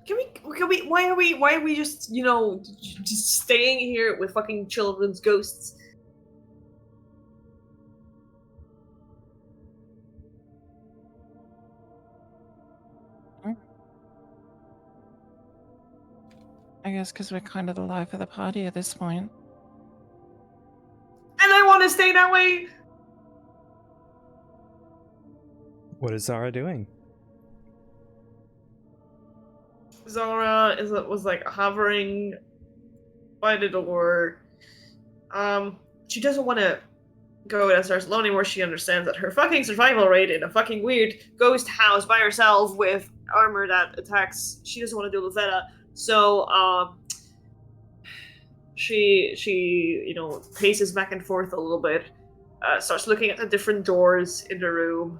Can we, why are we just, just staying here with fucking children's ghosts? I guess because we're kind of the life of the party at this point. And I want to stay that way! What is Zara doing? Zara was like hovering by the door. She doesn't want to go and starts learning more, she understands that her fucking survival rate in a fucking weird ghost house by herself with armor that attacks, she doesn't want to do Lavetta. So, she paces back and forth a little bit, starts looking at the different doors in the room.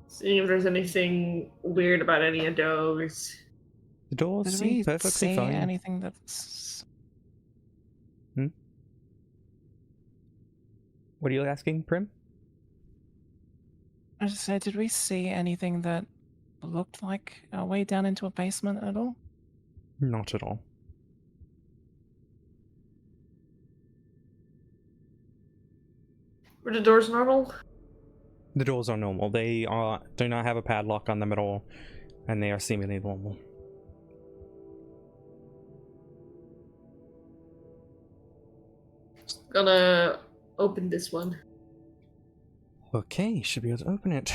Seeing if there's anything weird about any of those. The doors Did seem we perfectly see fine. anything that's... What are you asking, Prim? I just said, did we see anything that looked like a way down into a basement at all? Not at all. Were the doors normal? The doors are normal. They do not have a padlock on them at all, and they are seemingly normal. Gonna open this one. Okay, should be able to open it.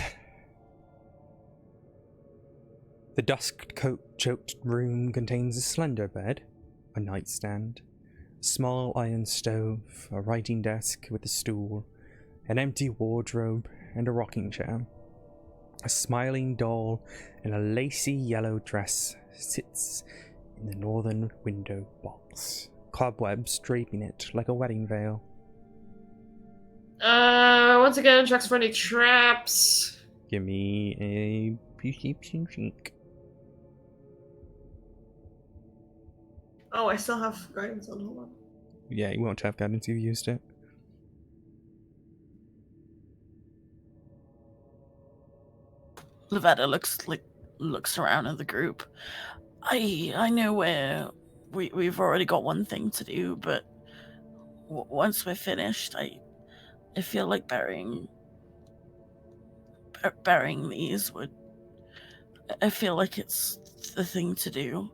The dust-choked room contains a slender bed, a nightstand, a small iron stove, a writing desk with a stool, an empty wardrobe, and a rocking chair. A smiling doll in a lacy yellow dress sits in the northern window box, cobwebs draping it like a wedding veil. Once again, checks for any traps. Give me a perception check. Oh, I still have guidance on, hold on. Yeah, you won't have guidance, you've used it. Lavetta looks around at the group. I know where we've already got one thing to do, but once we're finished, I feel like burying these would. I feel like it's the thing to do.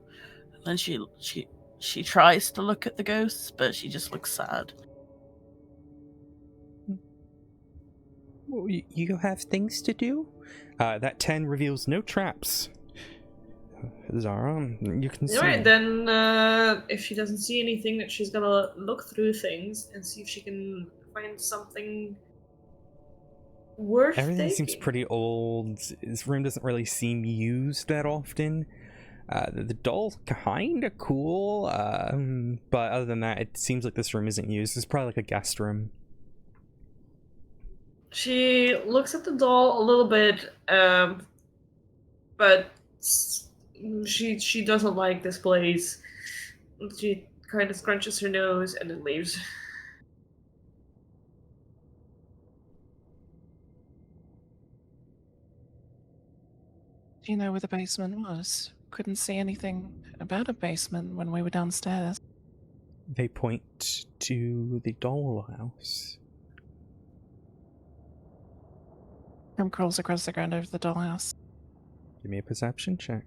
And then she tries to look at the ghosts, but she just looks sad. Well, you have things to do? That 10 reveals no traps. Zara, you can see. Alright, then, if she doesn't see anything, that she's gonna look through things and see if she can find something worth Everything taking. seems pretty old. This room doesn't really seem used that often. The doll's kinda cool, but other than that, it seems like this room isn't used. It's probably like a guest room. She looks at the doll a little bit, but she doesn't like this place. She kind of scrunches her nose and then leaves. Do you know where the basement was? Couldn't see anything about a basement when we were downstairs. They point to the dollhouse. Prim crawls across the ground over the dollhouse. Give me a perception check.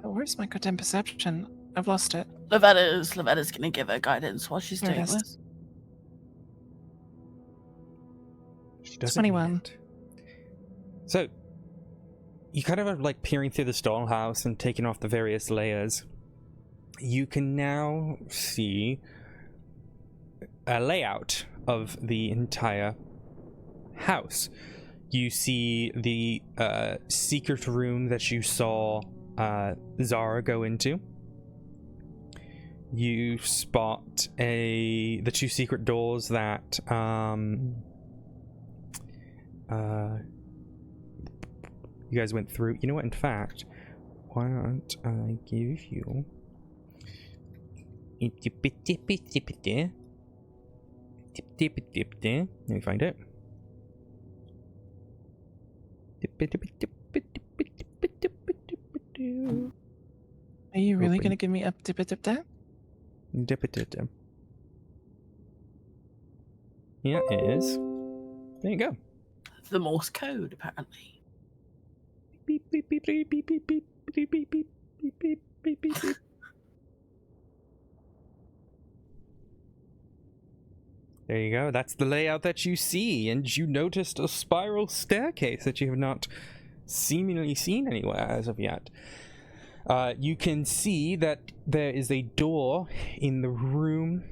Where's my goddamn perception? I've lost it. Lavetta's gonna give her guidance while she's There it doing is. this. She doesn't 21. yet. So, you kind of are like peering through this dollhouse and taking off the various layers. You can now see a layout of the entire house. You see the secret room that you saw Zara go into. You spot the two secret doors that you guys went through. You know what? In fact, why don't I give you? Let me find it. Are you really Open. going to give me a dip-a-dip-dip? Here is. There you go. The Morse code, apparently. beep beep beep beep beep beep beep beep beep beep beep beep beep beep beep. There you go. That's the layout that you see, and you noticed a spiral staircase that you have not seemingly seen anywhere as of yet. You can see that there is a door in the room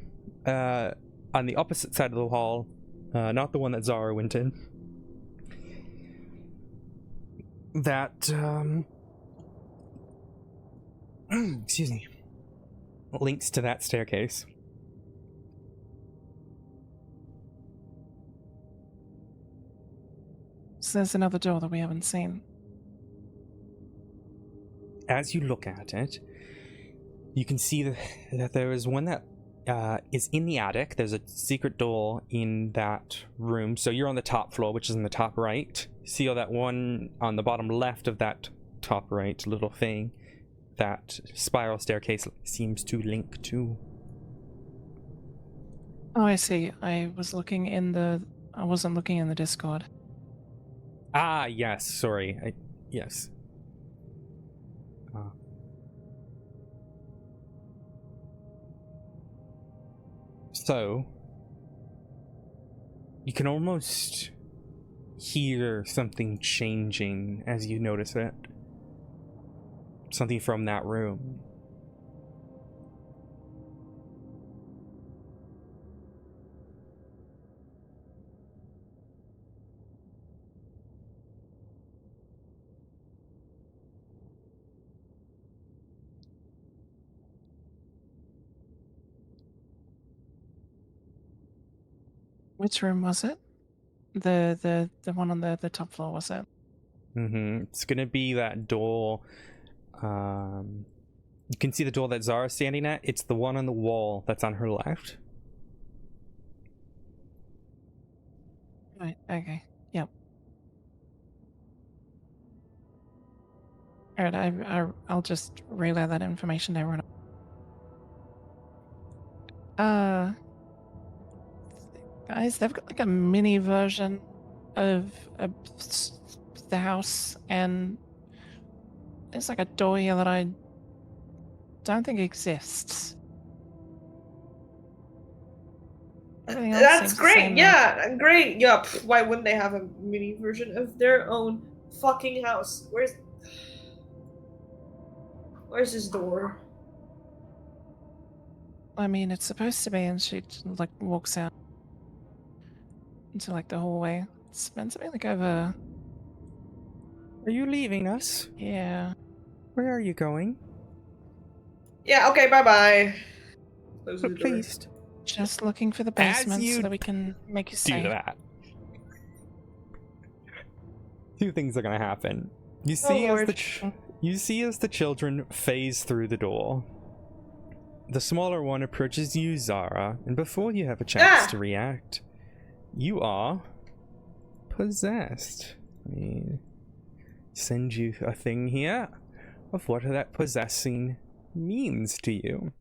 on the opposite side of the hall, not the one that Zara went in. That, excuse me, links to that staircase. So there's another door that we haven't seen. As you look at it, you can see that there is one that is in the attic. There's a secret door in that room. So you're on the top floor, which is in the top right. See all that one on the bottom left of that top right little thing? That spiral staircase seems to link to. Oh, I see. I wasn't looking in the Discord. Ah, yes. Sorry. Yes. So, you can almost hear something changing as you notice it. Something from that room. Which room was it? The one on the top floor, was it? It's gonna be that door. You can see the door that Zara's standing at. It's the one on the wall that's on her left. Right, okay. Yep. Alright, I'll just relay that information to everyone. Guys, they've got like a mini version of the house, and it's like a door here that I don't think exists. Everything else That's seems the great. same, Yeah, great. Yeah. Why wouldn't they have a mini version of their own fucking house? Where's this door? I mean, it's supposed to be, and she like walks out into like the hallway. It's meant to be like over. Are you leaving us? Yeah. Where are you going? Yeah. Okay. Bye bye. Close the But door. please Just looking for the As basement you so that we can make you do safe. that. Two things are gonna happen. You Oh, see Lord. you see as the children phase through the door. The smaller one approaches you, Zara, and before you have a chance to react, you are possessed. Let me send you a thing here of what that possessing means to you.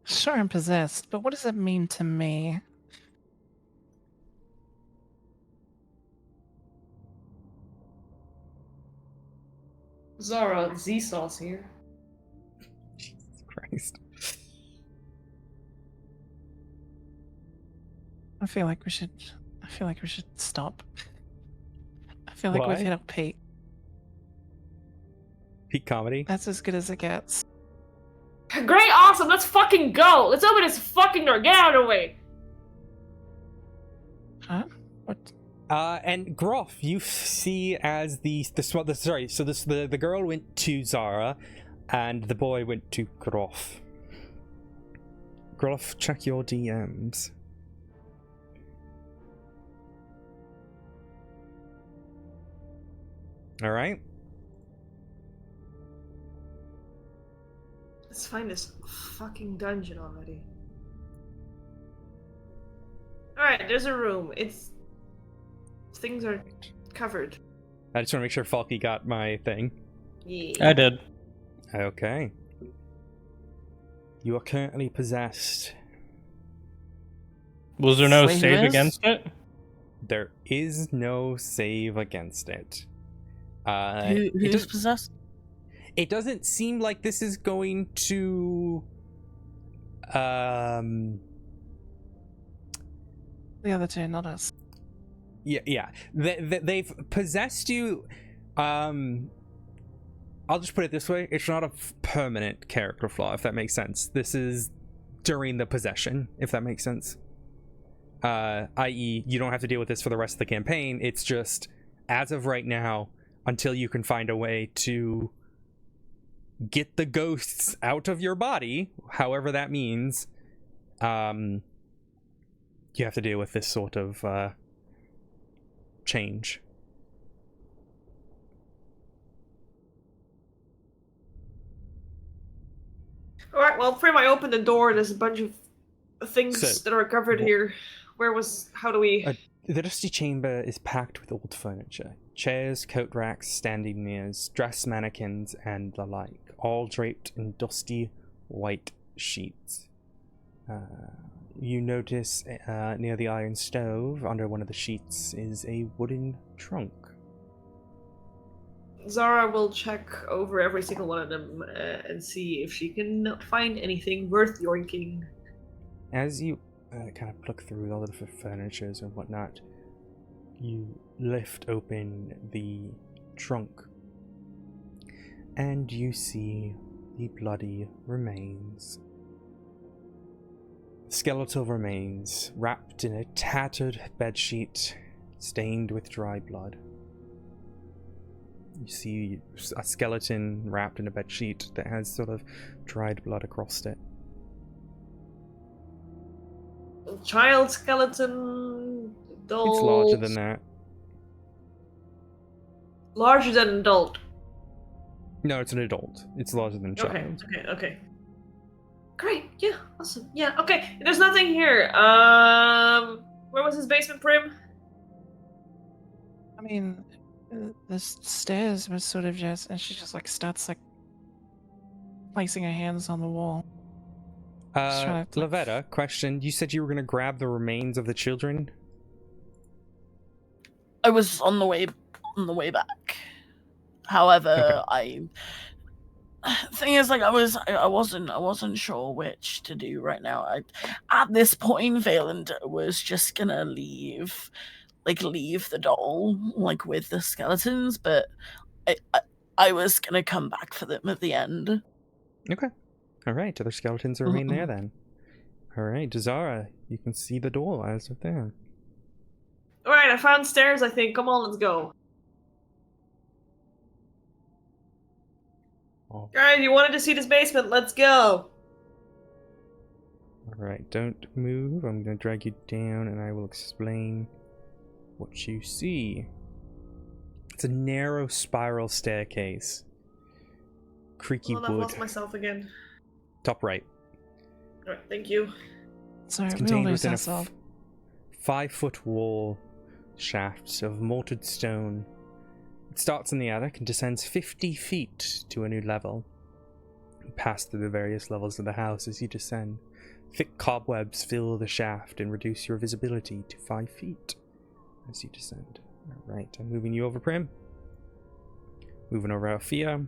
Sure, I'm possessed, but what does it mean to me? Zara, Z-Sauce here. Jesus Christ. I feel like we should stop. I feel like Why? we've hit a peak. Peak comedy? That's as good as it gets. Great, awesome. Let's fucking go. Let's open this fucking door. Get out of the way. Huh? What? And Groff, you see as the girl went to Zara, and the boy went to Groff. Groff, check your DMs. All right. Let's find this fucking dungeon already. Alright, there's a room. Things are covered. I just want to make sure Falky got my thing. Yeah. I did. Okay. You are currently possessed. Was there no Wait, who save is? against it? There is no save against it. Who's possessed? It doesn't seem like this is going to The other two, not us. yeah. They've possessed you. I'll just put it this way: it's not a permanent character flaw, if that makes sense. This is during the possession, if that makes sense. I.e., you don't have to deal with this for the rest of the campaign. It's just as of right now, until you can find a way to get the ghosts out of your body, however that means. You have to deal with this sort of change. Alright, well, Prim, I opened the door. There's a bunch of things So, that are covered here. How do we... The dusty chamber is packed with old furniture. Chairs, coat racks, standing mirrors, dress mannequins, and the like, all draped in dusty white sheets. You notice near the iron stove, under one of the sheets, is a wooden trunk. Zara will check over every single one of them and see if she can find anything worth yoinking. As you kind of look through all the different furnitures and whatnot, you lift open the trunk, and you see the bloody remains. Skeletal remains wrapped in a tattered bedsheet stained with dry blood. You see a skeleton wrapped in a bedsheet that has sort of dried blood across it. Child skeleton, adult... It's larger than that. Larger than an adult. No, it's an adult. It's larger than a child. Okay. Great, yeah, awesome. Yeah, okay, there's nothing here. Where was his basement, Prim? I mean, the stairs was sort of just, and she just like starts like placing her hands on the wall. Just trying to, like, Lavetta, question. You said you were going to grab the remains of the children? I was on the way back. However, thing is, like, I wasn't sure which to do right now. At this point, Valen was just gonna leave the doll, like, with the skeletons, but I was gonna come back for them at the end. Okay. Alright, other skeletons remain there then. Alright, Zara, you can see the door as of there. Alright, I found stairs, I think. Come on, let's go. Oh. Alright, you wanted to see this basement, let's go. Alright, don't move. I'm going to drag you down and I will explain what you see. It's a narrow spiral staircase. Creaky Hold on, I've wood. lost myself again. Top right. Alright, thank you. Sorry, It's we all contained lose within a ourselves. 5-foot wall shaft of mortared stone. It starts in the attic and descends 50 feet to a new level. You pass through the various levels of the house as you descend. Thick cobwebs fill the shaft and reduce your visibility to 5 feet as you descend. Alright, I'm moving you over, Prim. Moving over Althea.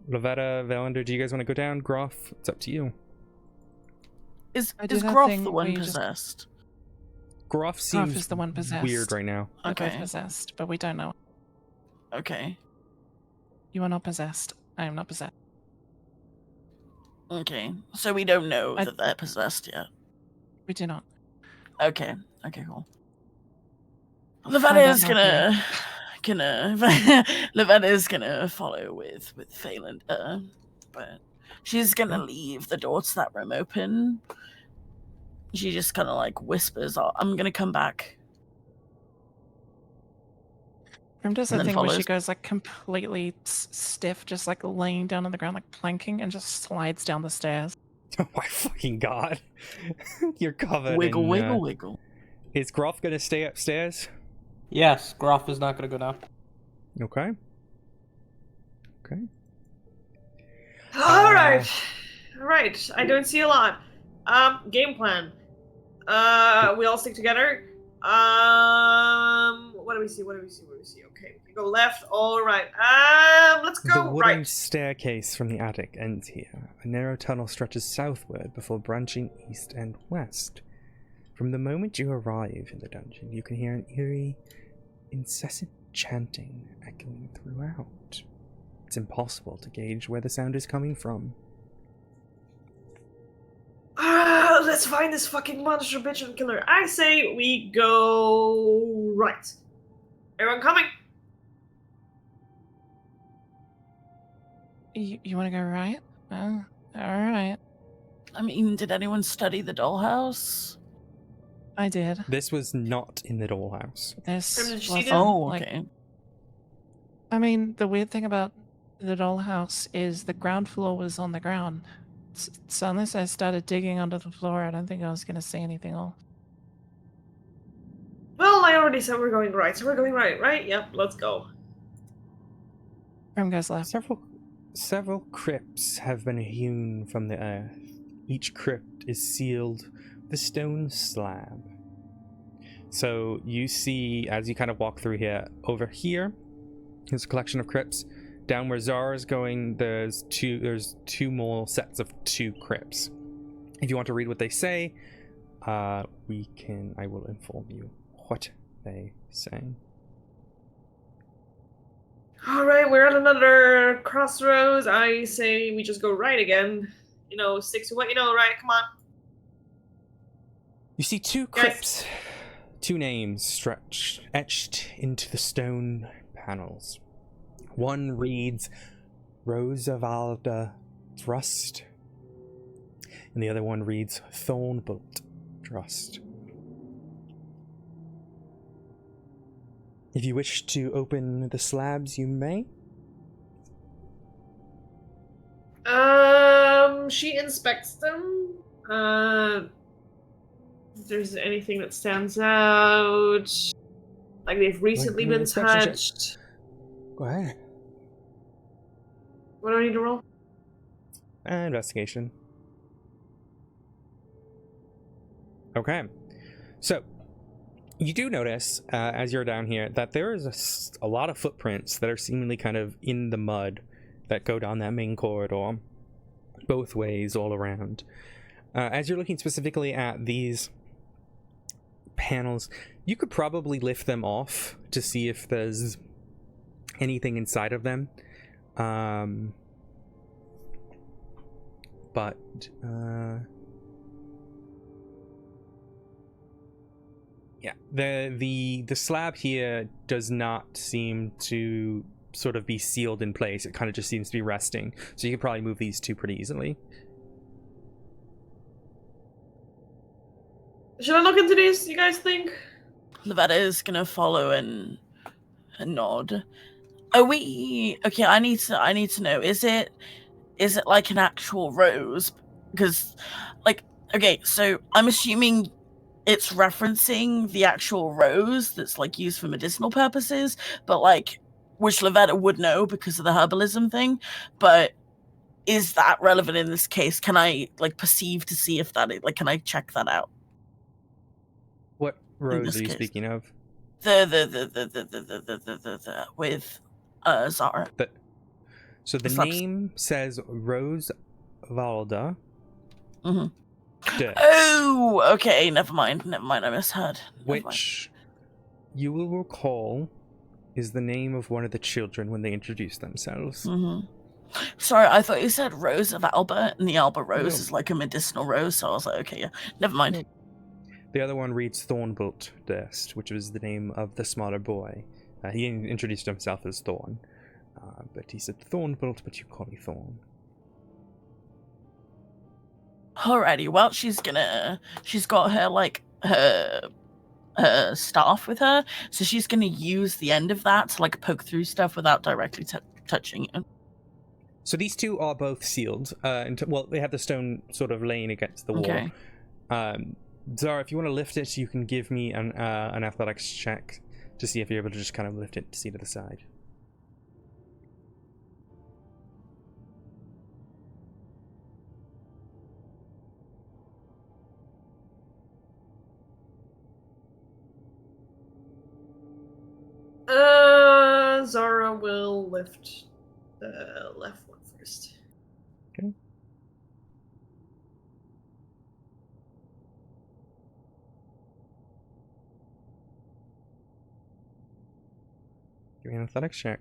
Lavetta, Valander, do you guys want to go down? Groff, it's up to you. Is I do that Groff thing the where one you just- possessed? Groff seems is the one possessed. weird right now. We're both Okay. possessed, but we don't know. Okay. You are not possessed. I am not possessed. Okay. So we don't know I- that they're possessed yet. We do not. Okay. Okay, cool. Find Lavetta out is now, Lavetta is gonna follow with Phelan, but she's gonna leave the door to that room open. She just kind of like whispers, "Oh, I'm gonna come back." Prim does And that then thing where she follows. goes like completely stiff, just like laying down on the ground, like planking, and just slides down the stairs. Oh my fucking god. You're covered Wiggle, in... wiggle, wiggle. Is Groff gonna stay upstairs? Yes, Groff is not going to go down. Okay. Okay. Alright. Alright, I don't see a lot. Game plan. We all stick together. What do we see? Okay, we can go left. All right. Let's The go wooden right. staircase from the attic ends here. A narrow tunnel stretches southward before branching east and west. From the moment you arrive in the dungeon, you can hear an eerie, incessant chanting echoing throughout. It's impossible to gauge where the sound is coming from. Let's find this fucking monster bitch and kill her. I say we go right. Everyone coming? You want to go right? All right. I mean, did anyone study the dollhouse? I did. This was not in the dollhouse. This Did you see wasn't, this? Oh, like, okay. I mean, the weird thing about the dollhouse is the ground floor was on the ground. So unless I started digging under the floor, I don't think I was going to see anything else. Well, I already said we're going right, so we're going right? Yep, let's go. Grim goes left. Several crypts have been hewn from the earth. Each crypt is sealed with a stone slab. So you see, as you kind of walk through here, over here, there's a collection of crypts. Down where Zara's going, there's two more sets of 2 crypts. If you want to read what they say, I will inform you what they say. Alright, we're at another crossroads. I say we just go right again. Stick to what you know, right? Come on. You see 2 crypts, 2 names etched into the stone panels. One reads Rosavalda Thrust, and the other one reads Thornbolt Thrust. If you wish to open the slabs, you may. She inspects them. If there's anything that stands out, like they've recently Like an been inspection check. touched. Go ahead. What do I need to roll? Investigation. Okay. So, you do notice, as you're down here, that there is a lot of footprints that are seemingly kind of in the mud that go down that main corridor, both ways, all around. As you're looking specifically at these panels, you could probably lift them off to see if there's anything inside of them. Yeah, the slab here does not seem to sort of be sealed in place. It kind of just seems to be resting. So you could probably move these 2 pretty easily. Should I look into these, you guys think? Lavetta is gonna follow and nod. Are we okay? I need to know. Is it like an actual rose? Because, like, okay, so I'm assuming it's referencing the actual rose that's like used for medicinal purposes, but like, which Lavetta would know because of the herbalism thing. But is that relevant in this case? Can I like perceive to see if that can I check that out? What rose this are you case. speaking of? The with Zara. So the name says Rose Valda. Mm-hmm. Durst, Oh, okay. Never mind. I misheard. which you will recall is the name of one of the children when they introduced themselves. Mm-hmm. Sorry, I thought you said Rose of Alba, and the Alba rose No. is like a medicinal rose. So I was like, okay, yeah, never mind. No. The other one reads Thornbolt Durst, which was the name of the smaller boy. He introduced himself as Thorn, but he said Thornbolt, but you call me Thorn. Alrighty, well, she's got her staff with her, so she's gonna use the end of that to like poke through stuff without directly touching it. So these 2 are both sealed. They have the stone sort of laying against the wall. Okay. Zara, if you want to lift it, you can give me an athletics check to see if you're able to just kind of lift it to see to the side. Zara will lift the left one first. Okay. Give me an athletics check.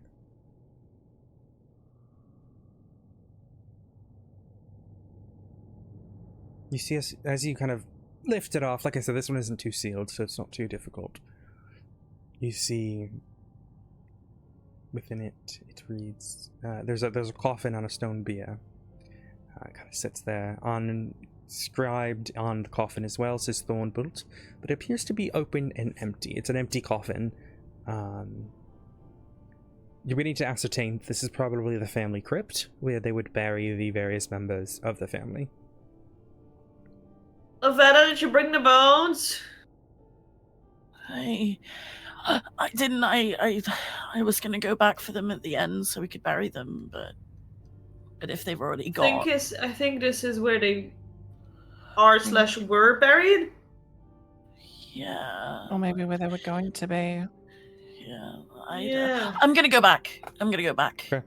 You see, as you kind of lift it off, like I said, this one isn't too sealed, so it's not too difficult. You see within it, it reads, there's a coffin on a stone bier. It kind of sits there. Inscribed on the coffin as well says Thornbolt, but it appears to be open and empty. It's an empty coffin. You're beginning to ascertain this is probably the family crypt, where they would bury the various members of the family. Avetta, did you bring the bones? I didn't. I was gonna go back for them at the end so we could bury them, but if they've already gone, I think this is where they are / were buried. yeah. Or maybe where they were going to be. Yeah. I'm gonna go back. Okay.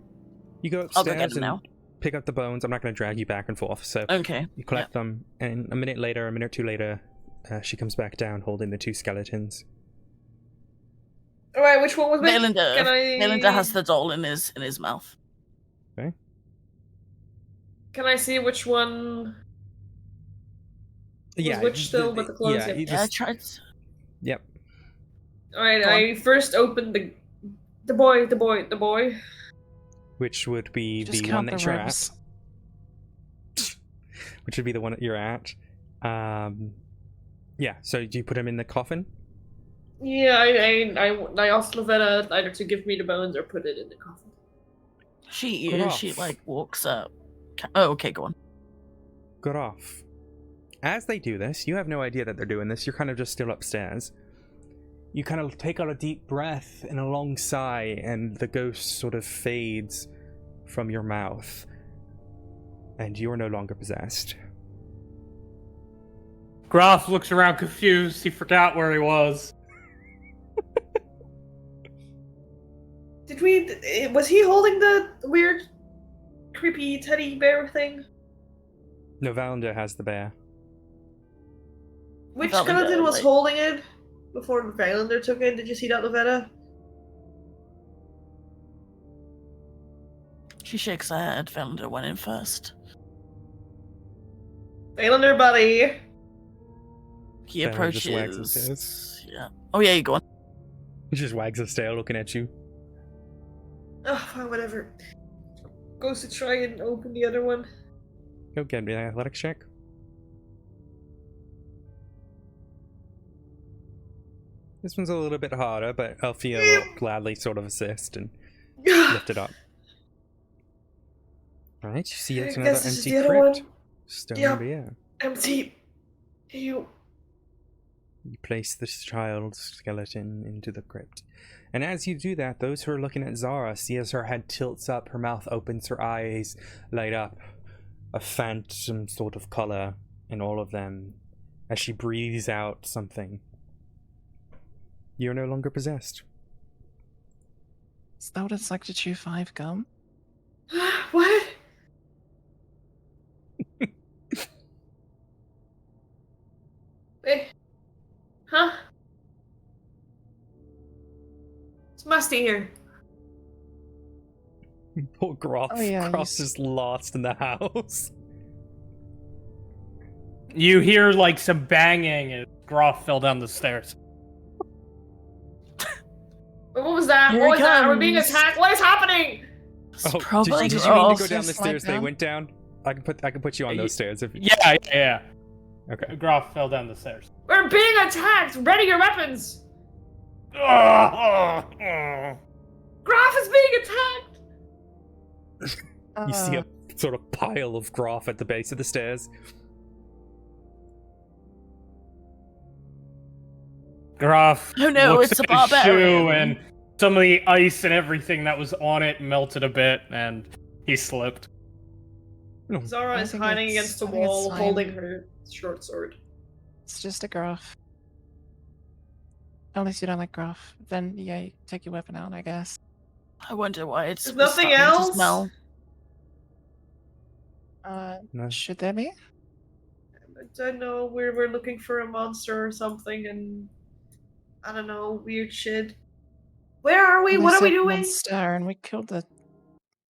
You go I'll go upstairs get them and now. pick up the bones. I'm not going to drag you back and forth, so Okay. you collect them, and a minute or two later, she comes back down holding the 2 skeletons. Alright, which one was it? Melinda has the doll in his mouth. Okay. Can I see which one? Yeah. Which still with the clothes? Yeah. I tried. Yep. Alright, Go on. I first opened the boy. Which would be Just the one count that the you're ribs. at. Which would be the one that you're at. Yeah. So do you put him in the coffin? Yeah, I asked Lavetta either to give me the bones or put it in the coffin. She Gruff. like walks up. Oh, okay, go on. Good off. As they do this, you have no idea that they're doing this. You're kind of just still upstairs. You kind of take out a deep breath and a long sigh, and the ghost sort of fades from your mouth. And you're no longer possessed. Groff looks around confused. He forgot where he was. Was he holding the weird, creepy teddy bear thing? No, Valender has the bear. Which Valenda, skeleton was like- holding it before Valender took it? Did you see that, Lavetta? She shakes her head. Valenda went in first. Valender, buddy. He Valenda just wags his tail. approaches. Yeah. Oh yeah, you go on. He just wags his tail looking at you. Oh, fine, whatever. Goes to try and open the other one. Go get me an athletics check. This one's a little bit harder, but Alfia will gladly sort of assist and lift it up. Alright, you see it's I another guess this is empty the other crypt. one. Stone Yep. beer. Empty. You. You place this child's skeleton into the crypt. And as you do that, those who are looking at Zara see as her head tilts up, her mouth opens, her eyes light up, a phantom sort of color in all of them as she breathes out something. You're no longer possessed. Is that what it's like to chew 5 gum? What? Eh. Huh? It's musty here. Poor Groff. Oh, yeah, Groff's he's- just lost in the house. You hear like some banging as Groff fell down the stairs. What was that? Here What he was that? Are we being comes. attacked? What is happening? It's Oh, probably did you mean to go Groff. down the Just stairs like they that. went down? I can put you on those stairs if Yeah. Okay. Groff fell down the stairs. We're being attacked! Ready your weapons! Oh. Graf is being attacked! You see a sort of pile of Groff at the base of the stairs. Groff Oh, no, looks it's a at his barbarian. shoe, and some of the ice and everything that was on it melted a bit, and he slipped. Zara I is think hiding it's- against the I think it's wall, fine. holding her short sword. It's just a gruff. Unless you don't like gruff. Then, yeah, you take your weapon out, I guess. I wonder why it's There's nothing starting to else? smell. No. Should there be? I don't know. We're looking for a monster or something, and I don't know, weird shit. Where are we? Well, they What are we said doing? monster, and we killed the.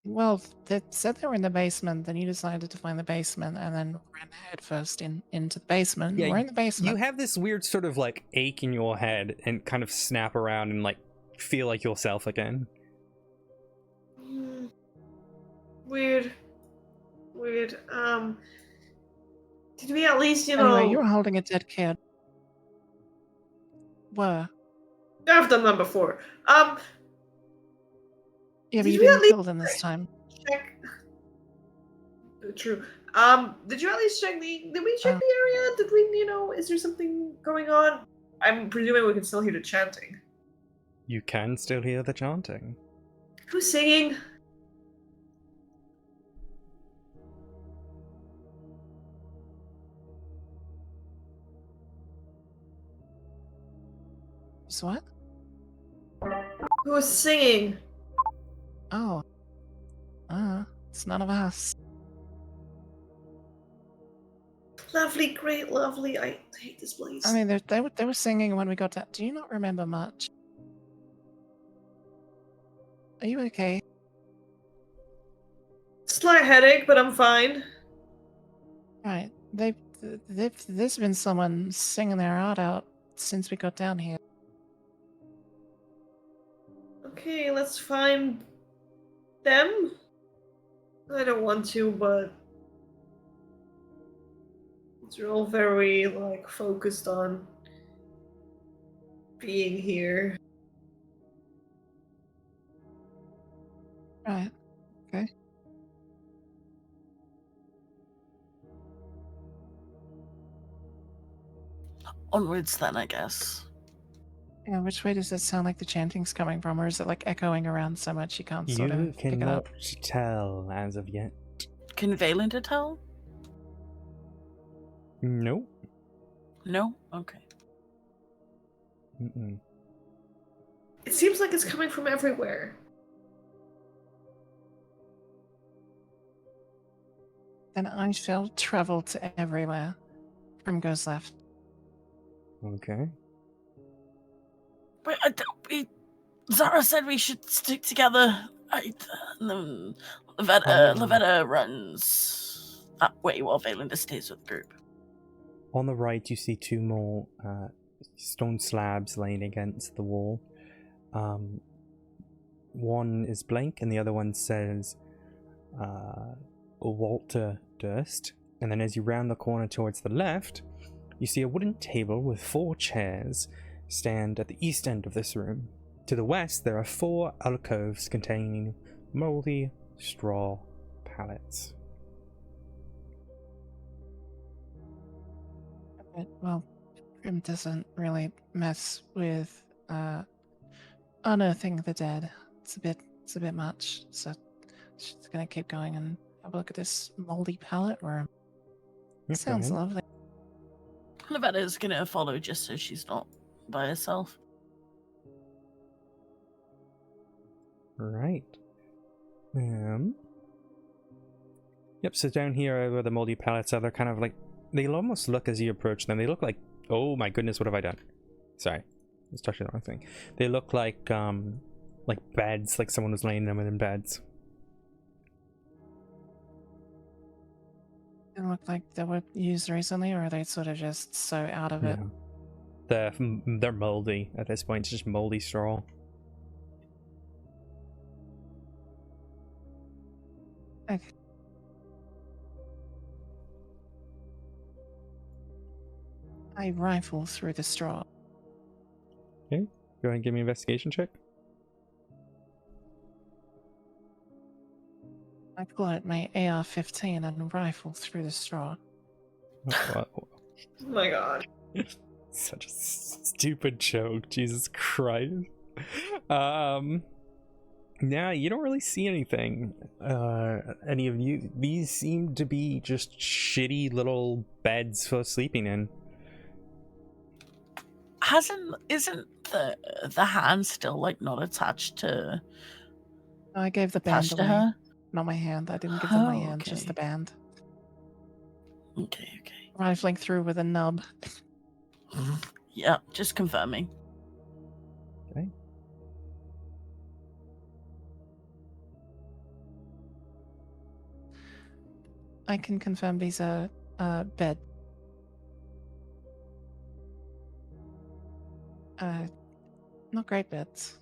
Well, they said they were in the basement. Then you decided to find the basement, and then ran headfirst into the basement. Yeah, We're in the You basement. have this weird sort of like ache in your head and kind of snap around and like feel like yourself again. Weird. Weird. Did we at least, Anyway, you were holding a dead kid. Were. I've done that before. Yeah, but Did you we at didn't least kill them this time. check? True. Did you at least check did we check Oh. the area? Did we, is there something going on? I'm presuming we can still hear the chanting. You can still hear the chanting. Who's singing? So what? Who's singing? Oh. It's none of us. Lovely, great, lovely. I hate this place. I mean, they were singing when we got to. Do you not remember much? Are you okay? Slight headache, but I'm fine. Right. There's been someone singing their heart out since we got down here. Okay, let's find them. I don't want to, but they're all very focused on being here. Right. Okay. Onwards then, I guess. Yeah, which way does it sound like the chanting's coming from, or is it like echoing around so much you can't sort You of pick it cannot up? tell as of yet. Can Valinda tell? Nope. No? Okay. Mm-mm. It seems like it's coming from everywhere. Then I shall travel to everywhere. From goes left. Okay. Wait, Zara said we should stick together. Lavetta runs that way while Valinda stays with the group. On the right, you see two more stone slabs laying against the wall. One is blank, and the other one says Walter Durst. And then as you round the corner towards the left, you see a wooden table with 4 chairs stand at the east end of this room. To the west, there are 4 alcoves containing moldy straw pallets. Well, Grim doesn't really mess with unearthing the dead. It's a bit much. So she's gonna keep going and have a look at this moldy pallet room. Yep, go Sounds ahead. lovely. Lavetta's gonna follow just so she's not by herself. Right. Yep, so down here where the moldy pallets are, they're kind of like, they'll almost look as you approach them, they look like, oh my goodness, what have I done? Sorry, I was touching the wrong thing. They look like beds, like someone was laying them in beds. They look like they were used recently, or are they sort of just so out of it? Yeah. They're moldy at this point, it's just moldy straw. Okay. I rifle through the straw. Okay, go ahead and give me an investigation check. I pull out my AR-15 and rifle through the straw. Oh my god. Such a stupid joke, Jesus Christ. Now you don't really see anything. Any of you? These seem to be just shitty little beds for sleeping in. Isn't the hand still not attached to I gave the band attached to away. her? Not my hand. I didn't give them my Oh, hand, just the okay. band. Okay. Rifling through with a nub. Yeah, just confirming. Okay. I can confirm these are bed. Not great beds.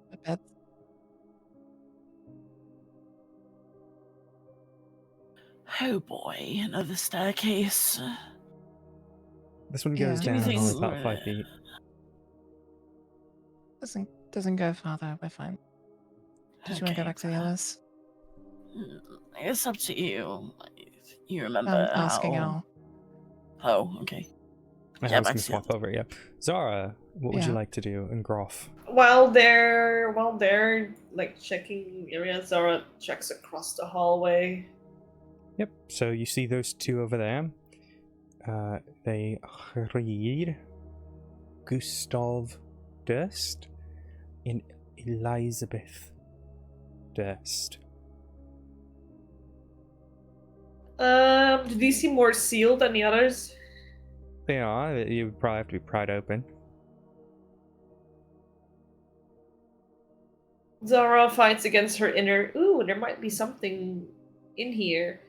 But beds. Oh boy, another staircase. This one Yeah. goes Do you down think- only about 5 feet. Doesn't go farther. We're fine. Did you want to go Okay. back to the others? It's up to you. You remember I'm asking how... Al. Oh, okay. I Yeah, was back going to to the swap over, yeah. Zara, what would you Yeah. like to do in Groff? While they're like checking the area, Zara checks across the hallway. Yep, so you see those two over there. They read Gustav Durst and Elizabeth Durst. Do these seem more sealed than the others? They are. You would probably have to be pried open. Zara fights against her inner. Ooh, there might be something in here.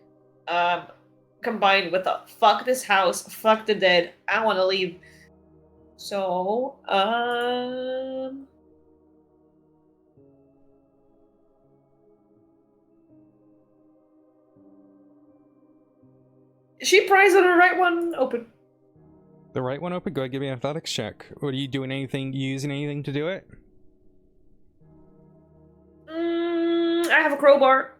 Combined with a fuck this house, fuck the dead. I want to leave. So, she pries on her right one open. The right one open? Go ahead, give me an athletics check. What are you doing? Anything? Using anything to do it? I have a crowbar.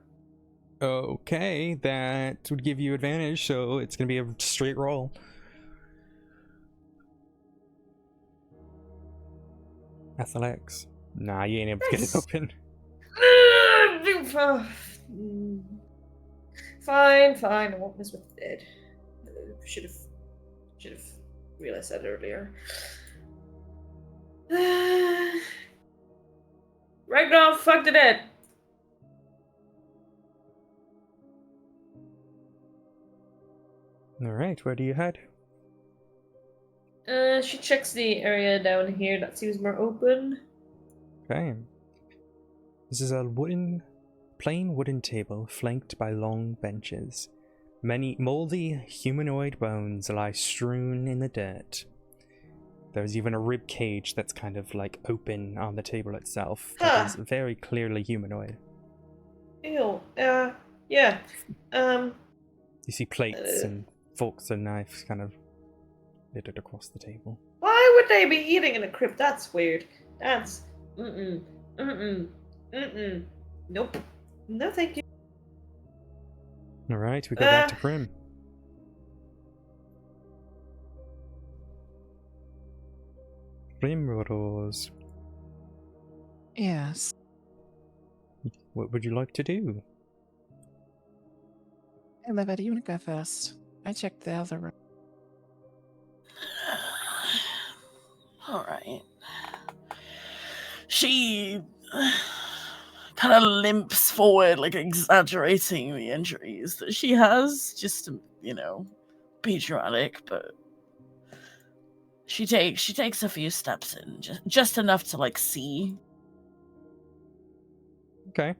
Okay, that would give you advantage, so it's gonna be a straight roll. Athletics. Nah, you ain't able to get it open. Fine. I won't mess with the dead. Should have realized that earlier. Right now, fuck the dead. Alright, where do you head? She checks the area down here that seems more open. Okay. This is a plain wooden table flanked by long benches. Many moldy humanoid bones lie strewn in the dirt. There's even a rib cage that's kind of like open on the table itself that is very clearly humanoid. Ew. Yeah. You see plates and forks and knives kind of littered across the table. Why would they be eating in a crypt? That's weird. That's Nope. No, thank you. Alright, we go back to Prim. Primrose, Yes. what would you like to do? Hey, Liva, do you want to go first? I checked the other room. Alright. She kind of limps forward, like exaggerating the injuries that she has, just to, be dramatic, but she takes a few steps in, just enough to like see. Okay.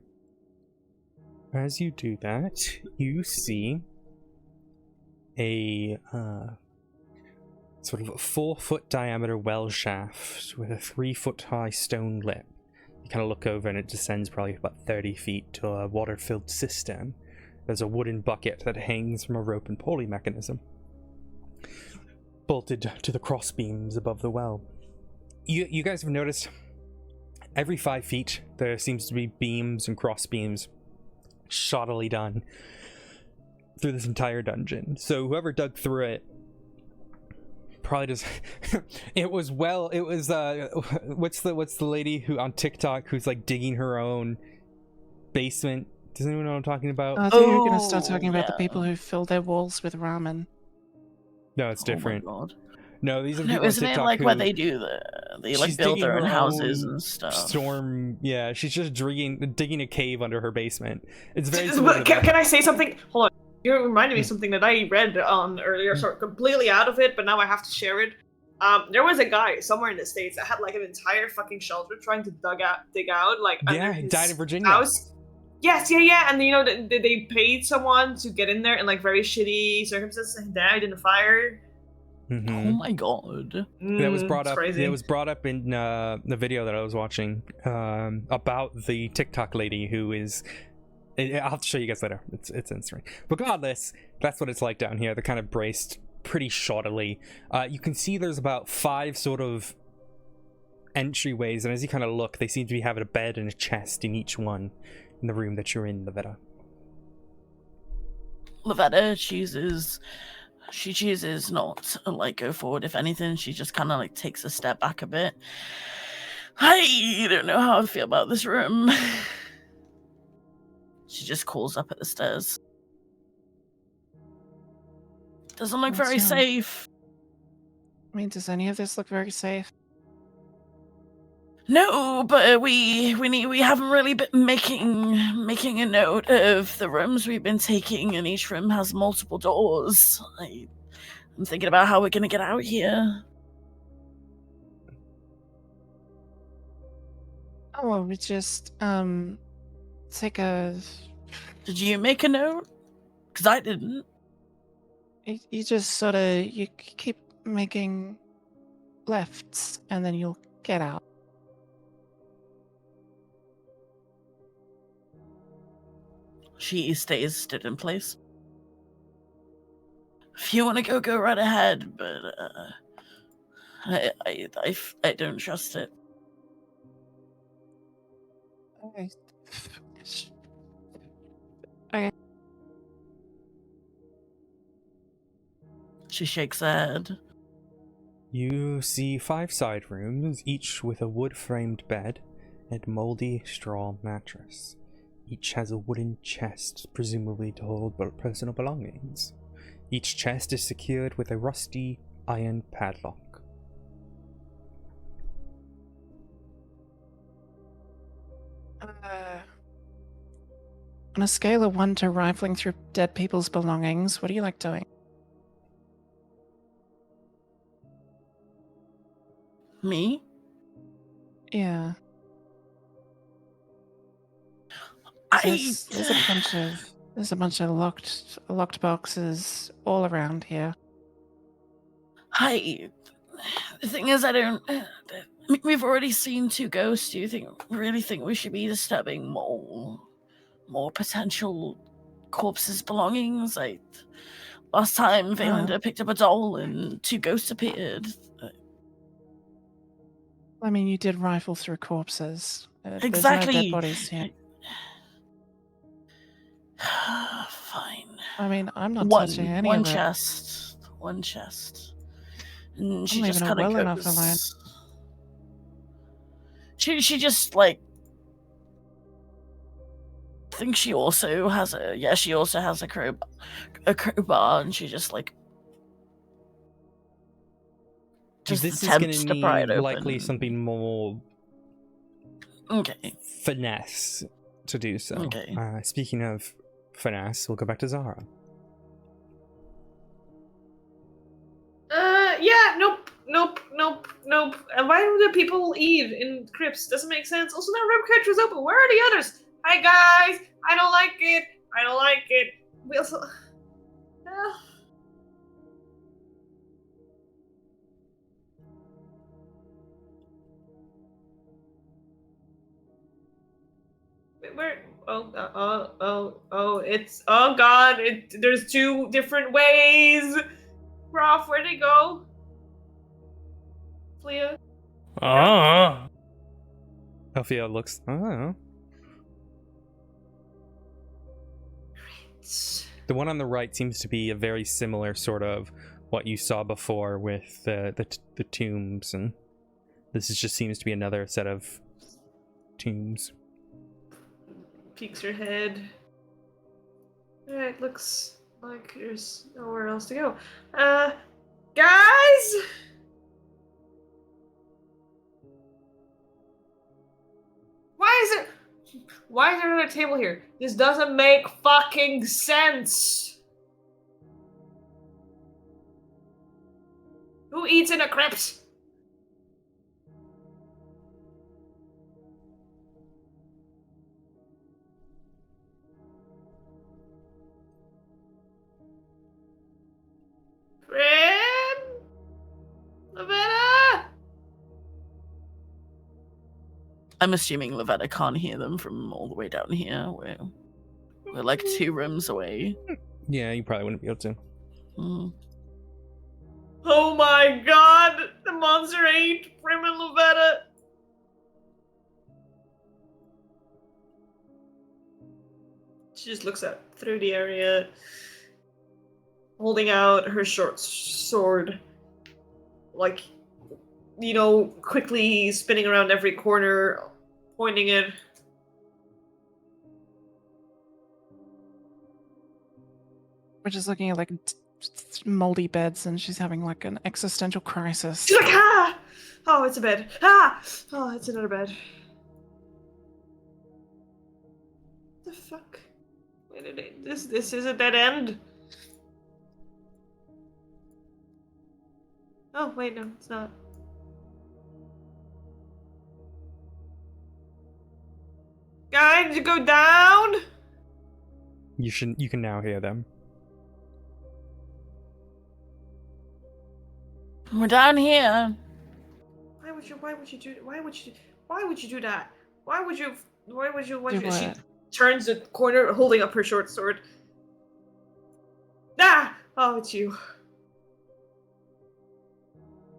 As you do that, you see a sort of a 4-foot diameter well shaft with a 3-foot high stone lip. You kind of look over and it descends probably about 30 feet to a water-filled cistern. There's a wooden bucket that hangs from a rope and pulley mechanism, bolted to the cross beams above the well. You guys have noticed every 5 feet there seems to be beams and cross beams shoddily done through this entire dungeon. So whoever dug through it probably just what's the lady who on TikTok who's like digging her own basement? Does anyone know what I'm talking about? I thought you were going to start talking about the yeah. people who fill their walls with ramen. No, it's different. Oh my God. No, these are the No, people on isn't it TikTok like who where they do they like she's build digging their own her houses own and stuff? storm. Yeah, she's just digging a cave under her basement. It's very But similar to that. can I say something? Hold on. You reminded me of something that I read on earlier, sort of completely out of it, but now I have to share it. There was a guy somewhere in the States that had like an entire fucking shelter trying to dig out like Yeah, under he his died in Virginia. house. Yes, yeah, and you know they paid someone to get in there in like very shitty circumstances and died in a fire. Mm-hmm. Oh my god. That was brought It's up. crazy. It was brought up in the video that I was watching about the TikTok lady who is. I'll have to show you guys later. It's interesting. Regardless, that's what it's like down here. They're kind of braced pretty shoddily. You can see there's about 5 sort of entryways, and as you kind of look, they seem to be having a bed and a chest in each one in the room that you're in, Lavetta. Lavetta chooses not to like go forward. If anything, she just kind of like takes a step back a bit. I don't know how I feel about this room. She just calls up at the stairs. Doesn't look very Awesome. safe. I mean, does any of this look very safe? No, but we haven't really been making a note of the rooms we've been taking, and each room has multiple doors. I'm thinking about how we're gonna get out here. Oh, well, we just take a. Did you make a note? Because I didn't. You just sort of you keep making lefts, and then you'll get out. She stays stood in place. If you want to go right ahead, but I don't trust it. Okay. Okay. She shakes her head. You see 5 side rooms, each with a wood-framed bed and moldy straw mattress. Each has a wooden chest, presumably to hold personal belongings. Each chest is secured with a rusty iron padlock. On a scale of 1 to rifling through dead people's belongings, what do you like doing? Me? Yeah. There's a bunch of locked boxes all around here. The thing is, I don't. We've already seen 2 ghosts. Do you really think we should be disturbing more potential corpses' belongings? Like last time, Valinda picked up a doll and 2 ghosts appeared. I mean, you did rifle through corpses. Exactly. There's no dead bodies here. Fine. I mean, I'm not touching any of it. One chest. And she I'm just leaving it kind of well goes. enough alone. She just like. I think she also has a crowbar, and she just like. Just this is attempts going to pry it to open. likely something more Okay. finesse to do so. Okay. Speaking of finesse, we'll go back to Zara. Yeah, nope. And why do the people eat in crypts? Doesn't make sense. Also, that rib catch was open. Where are the others? Hi guys, I don't like it. We also. Where? It's God! There's 2 different ways. Rolf, where'd they go? Flea. Althea looks. Oh. The one on the right seems to be a very similar sort of what you saw before with the tombs, and this just seems to be another set of tombs. Peeks her head. Alright, looks like there's nowhere else to go. Guys! Why is there another table here? This doesn't make fucking sense! Who eats in a crypt? Friend? Lavetta? I'm assuming Lavetta can't hear them from all the way down here. We're like 2 rooms away. Yeah, you probably wouldn't be able to. Mm. Oh my god! The monster ate Prim and Lavetta! She just looks out through the area, holding out her short sword, like, you know, quickly spinning around every corner, pointing it. We're just looking at like moldy beds, and she's having like an existential crisis. She's like, ah! Oh, it's a bed. Ah! Oh, it's another bed. What the fuck? Wait, this is a dead end. Oh, wait, no, it's not. Guys, you go down? You can now hear them. We're down here. Why would you do that? Why would you Do she what? turns the corner holding up her short sword. Ah! Oh, it's you.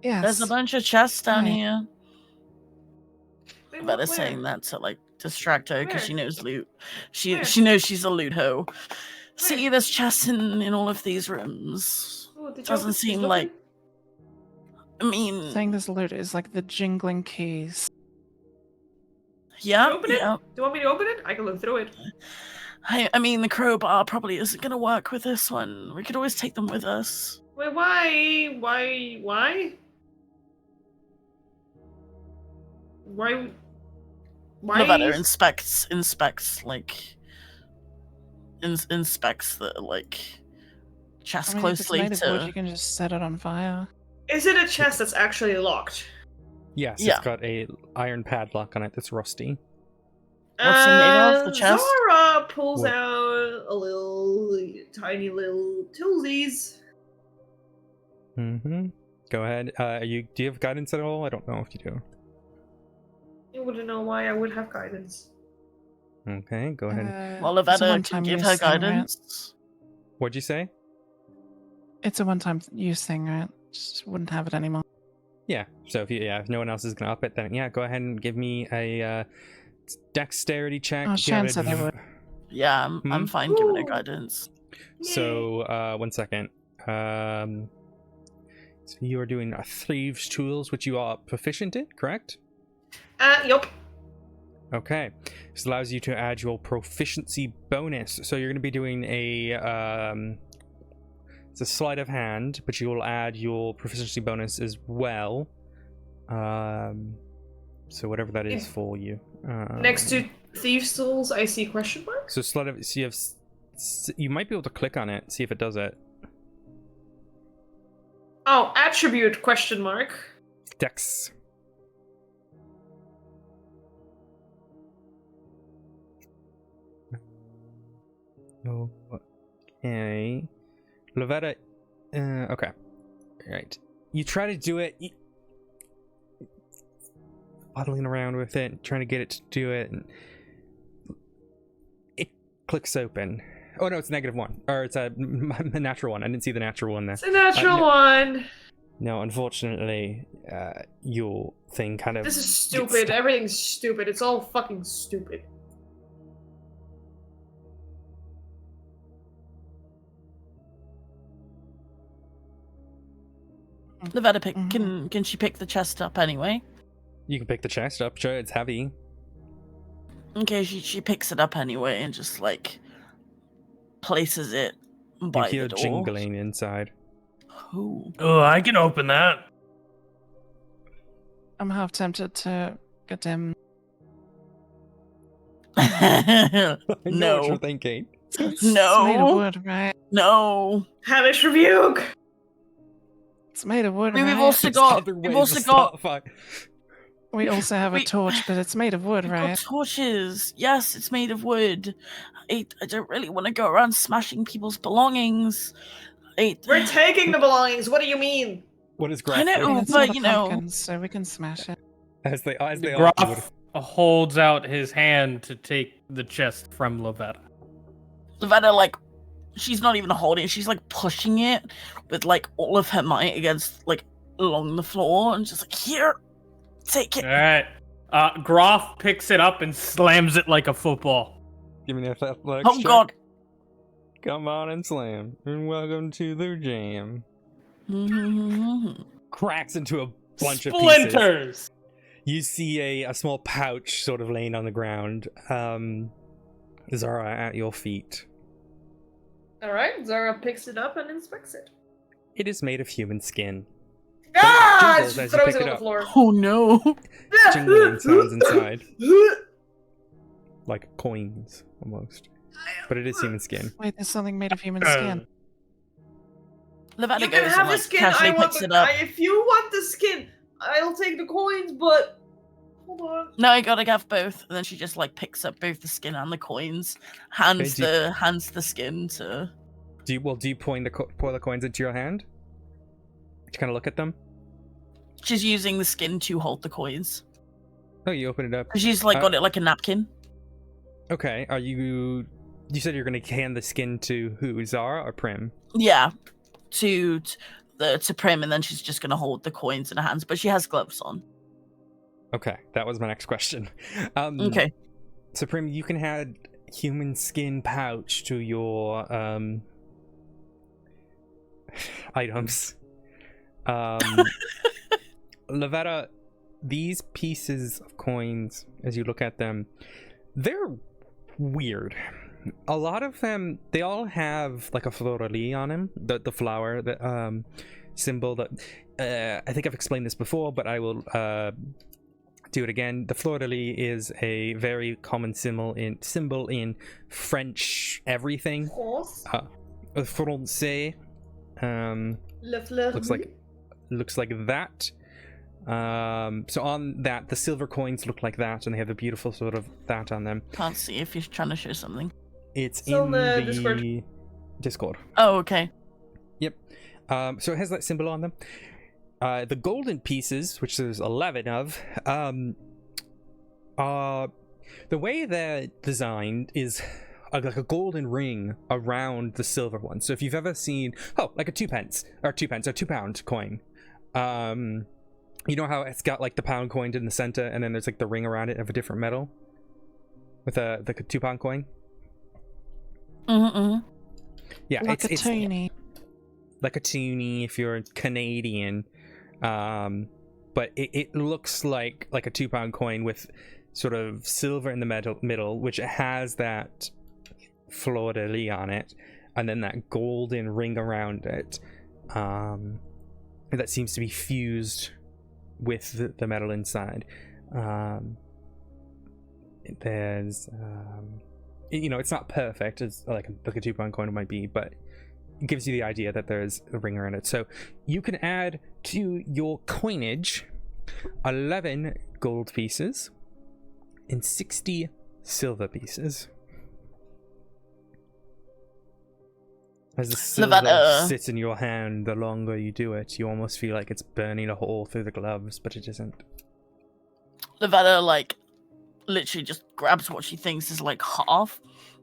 Yes. There's a bunch of chests down Right. here. Wait, Levetta's where? saying that to like distract her because she Where? knows loot. Where? She knows she's a loot hoe. See, there's chests in all of these rooms. Oh, did you Doesn't open- seem open? like. I mean, Saying this loot is like the jingling keys. yeah, open it? yeah. Do you want me to open it? I can look through it. I mean, the crowbar probably isn't gonna work with this one. We could always take them with us. Wait, why? Why? Lavetta inspects like inspects the like chest I mean, if it's closely made of wood, to. you can just set it on fire. Is it a chest that's actually locked? Yes, Yeah. it's got a iron padlock on it that's rusty. What's it made of, the chest? Zara pulls What? out a little, tiny little toolsies. Mm-hmm. Go ahead. Do you have guidance at all? I don't know if you do. You wouldn't know why I would have guidance. Okay, go ahead. Well, it's a Lavetta can one-time give use her thing, right? guidance. What'd you say? It's a one-time use thing, right? Just wouldn't have it anymore. Yeah. So if no one else is gonna up it, then yeah, go ahead and give me a dexterity check. Oh, If you have Shan said they adv- would. Yeah, I'm fine giving her Ooh. guidance. So 1 second. So you are doing thieves' tools, which you are proficient in, correct? Yup. Okay. This allows you to add your proficiency bonus. So you're going to be doing it's a sleight of hand, but you will add your proficiency bonus as well. So whatever that is Yeah. for you. Next to thieves' tools, I see question marks. So sleight of, so you might be able to click on it, see if it does it. Oh, attribute question mark. Dex. Okay. Lavetta. Okay. Right. You try to do it. Waddling around with it, trying to get it to do it, and it clicks open. Oh no, it's -1, or it's a natural one. I didn't see the natural one there. It's a natural no. one. No, unfortunately, your thing kind of. This is gets stupid. stuck. Everything's stupid. It's all fucking stupid. Lavetta Mhm. can she pick the chest up anyway? You can pick the chest up. Sure, it's heavy. Okay, she picks it up anyway and just like places it You by hear the door. jingling inside. Ooh. Oh, I can open that. I'm half tempted to get him. I know what you're No. thinking. It's made of No. wood, right? No. Hellish rebuke! It's made of wood, I mean, we've right? also There's got. other We've ways also to start got. a fight. We also have a We- torch, but it's made of wood, We've right? got torches. Yes, it's made of wood. I don't really want to go around smashing people's belongings. We're taking the belongings, what do you mean? What is I Graf know, I mean, doing? it's but, not a you know- pumpkin, so we can smash it. As they all do. Groff holds out his hand to take the chest from Lavetta. Lavetta, like, she's not even holding it. She's like pushing it with like all of her might against like along the floor, and just like, here, take it. All right. Groff picks it up and slams it like a football. Give me an athletics Oh check. god. Come on and slam. And welcome to the jam. Cracks into a bunch of pieces. Splinters. You see a small pouch sort of laying on the ground. Zara at your feet. Alright, Zara picks it up and inspects it. It is made of human skin. Ah! jingles She as you throws pick it it on the up. floor. Oh no. Jingling sounds inside. Like coins, almost. But it is human skin. Wait, there's something made of human skin. Lavetta You goes can have and the like skin, casually I want picks the, it up. if you want the skin, I'll take the coins, but... Hold on. No, I gotta have both. And then she just like picks up both the skin and the coins, hands the skin to. Do you pour the coins into your hand? To kind of look at them? She's using the skin to hold the coins. Oh, you open it up. She's like got it like a napkin. Okay, are you... You said you're going to hand the skin to who? Zara or Prim? Yeah, to Prim, and then she's just gonna hold the coins in her hands, but she has gloves on. Okay, that was my next question. Okay. So Prim, you can add human skin pouch to your items. Lavetta, these pieces of coins, as you look at them, they're weird. A lot of them, they all have like a fleur-de-lis on them, the flower, the symbol that I think I've explained this before, but I will do it again. The fleur-de-lis is a very common symbol in French everything. France. Français. Le fleur. Looks like that. So on that, the silver coins look like that, and they have a beautiful sort of that on them. Can't see if you're trying to show something. It's It's on in the the Discord. Discord. Oh, okay. Yep. So it has that symbol on them. The golden pieces, which there's 11 of, the way they're designed is like a golden ring around the silver one. So if you've ever seen, like a 2 pence or 2 pound coin, you know how it's got like the pound coin in the center, and then there's like the ring around it of a different metal with a 2 pound coin. Yeah, Like a it's toonie. like a toonie if you're Canadian. But it looks like a 2 pound coin with sort of silver in the middle, which has that fleur-de-lis on it, and then that golden ring around it, that seems to be fused with the metal inside. There's it's not perfect as like a 2 pound coin might be, but it gives you the idea that there's a ring around it. So you can add to your coinage 11 gold pieces and 60 silver pieces. As the silver sits in your hand, the longer you do it, you almost feel like it's burning a hole through the gloves, but it isn't. Lavetta like literally just grabs what she thinks is like half.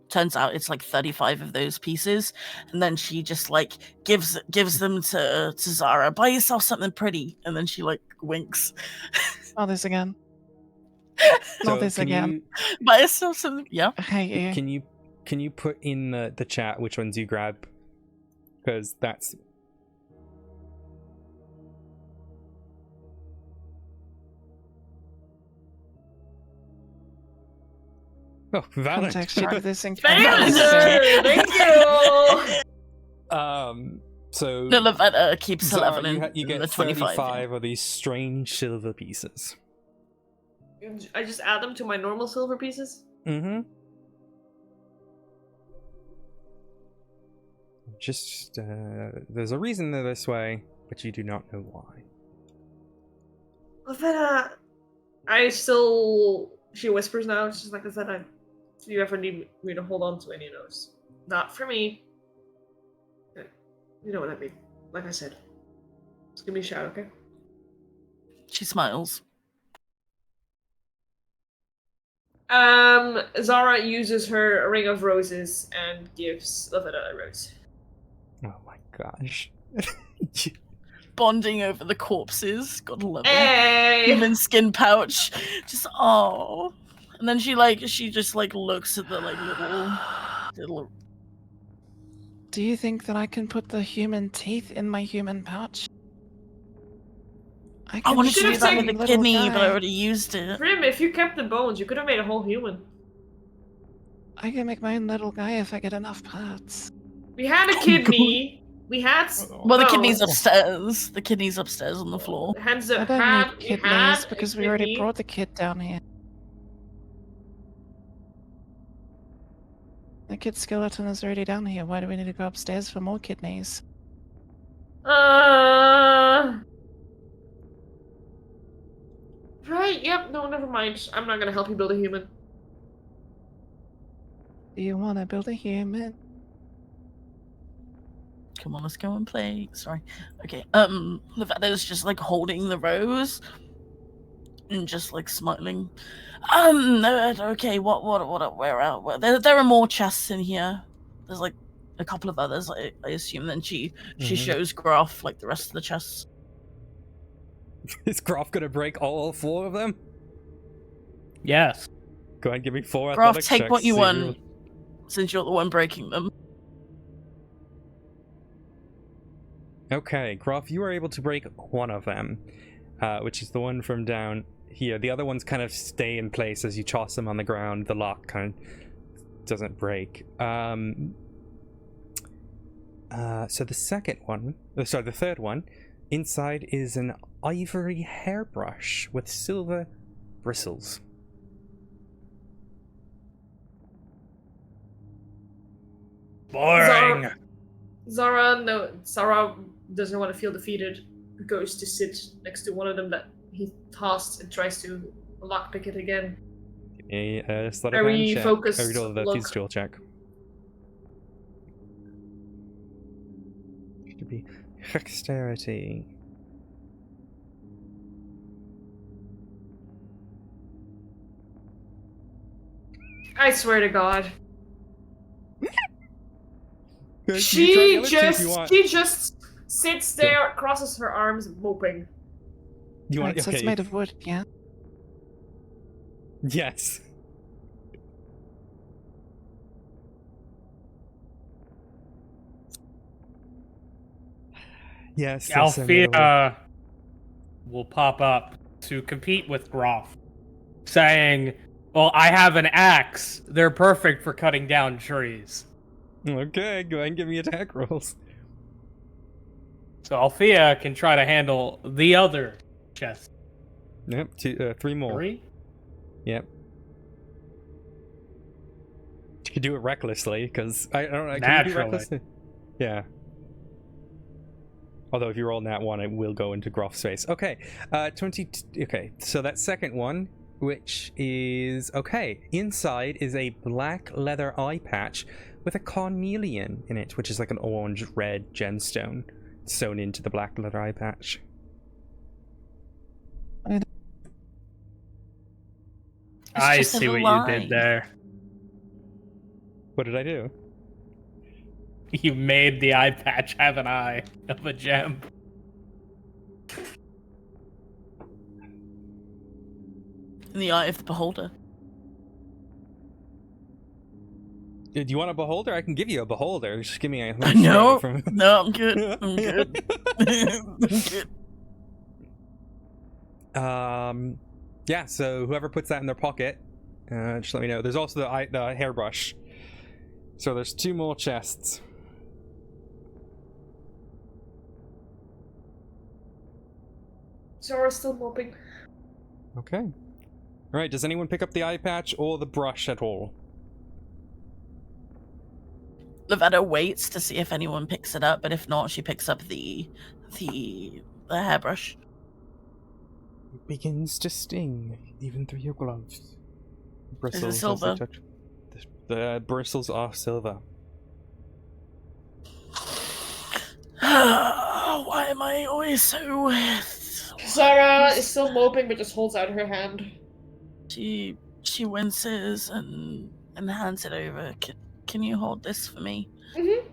Turns out it's like 35 of those pieces, and then she just like gives them to Zara. Buy yourself something pretty, and then she like winks. Not this again. So Not this again. Buy yourself something. Yeah. I hate you. Can you put in the chat which ones you grab? Because that's... Oh, valid. Context sheet of this Thank encounter. you! So No, Lavetta keeps Zara, 11 you in get the 25. 35 of these strange silver pieces. I just add them to my normal silver pieces. Mm-hmm. Just, there's a reason they're this way, but you do not know why. Lavetta, she whispers now, she's like, Lavetta, if you ever need me to hold on to any of those, not for me. You know what I mean. Like I said. Just give me a shout, okay? She smiles. Zara uses her ring of roses and gives Lavetta a rose. Oh my gosh. Bonding over the corpses. Gotta love it. Hey! Human skin pouch. Just, oh. And then she just looks at the little. Do you think that I can put the human teeth in my human pouch? I can wanted to should've do that taken with the little kidney, guy. but I already used it. Grim, if you kept the bones, you could have made a whole human. I can make my own little guy if I get enough parts. We had a kidney. We had. Well, the kidney's bones. upstairs. The kidney's upstairs on the floor. Hands I up. don't need kidneys because we already brought the kid down here. The kid skeleton is already down here. Why do we need to go upstairs for more kidneys? Right, yep, no, never mind. I'm not gonna help you build a human. Do you want to build a human? Come on, let's go and play. Sorry. Okay. Levetta's just holding the rose and just smiling. Okay. Where out? There are more chests in here. There's a couple of others, I assume. Then she shows Graf the rest of the chests. Is Graf gonna break all 4 of them? Yes. Go ahead and give me 4 Graf, athletics take checks, what you see if want, since you're the one breaking them. Okay, Graf, you are able to break one of them, which is the one from down here. The other ones kind of stay in place as you toss them on the ground. The lock kind of doesn't break. So the third one, inside is an ivory hairbrush with silver bristles. Boring. Zara doesn't want to feel defeated. Goes to sit next to one of them that he tossed and tries to lockpick it again. A sleight of Very hand check. focused Or the look. physical check. Should be dexterity. I swear to God. Good, you can try the other two if you want. She just sits there, crosses her arms, moping. You want? Right, so Okay. it's made of wood, yeah? Yes. Yes. that's a little- Althea will pop up to compete with Graf, saying, well, I have an axe. They're perfect for cutting down trees. Okay, go ahead and give me attack rolls. So Althea can try to handle the other chest. Yep, 3 more. 3? Yep. You could do it recklessly, because I don't know. Can you do Naturally. recklessly? Yeah. Although if you roll nat 1, it will go into Graf's face. Okay, 20. Okay, so that second one, which is okay. Inside is a black leather eye patch with a cornelian in it, which is like an orange-red gemstone sewn into the black leather eye patch. I just a see what you line. did there. What did I do? You made the eye patch have an eye of a gem. In the eye of the beholder. Do you want a beholder? I can give you a beholder. Just give me a. No, From... no, I'm good. I'm good. I'm good. Yeah. So whoever puts that in their pocket, just let me know. There's also the hairbrush. So there's 2 more chests. Zora's still moping. Okay. All right. Does anyone pick up the eye patch or the brush at all? Lavetta waits to see if anyone picks it up, but if not, she picks up the hairbrush. It begins to sting, even through your gloves. Is it Bristles as they silver? touch. The bristles are silver. Why am I always so... Zara is still moping, but just holds out her hand. She winces and hands it over. Can you hold this for me? Mm-hmm.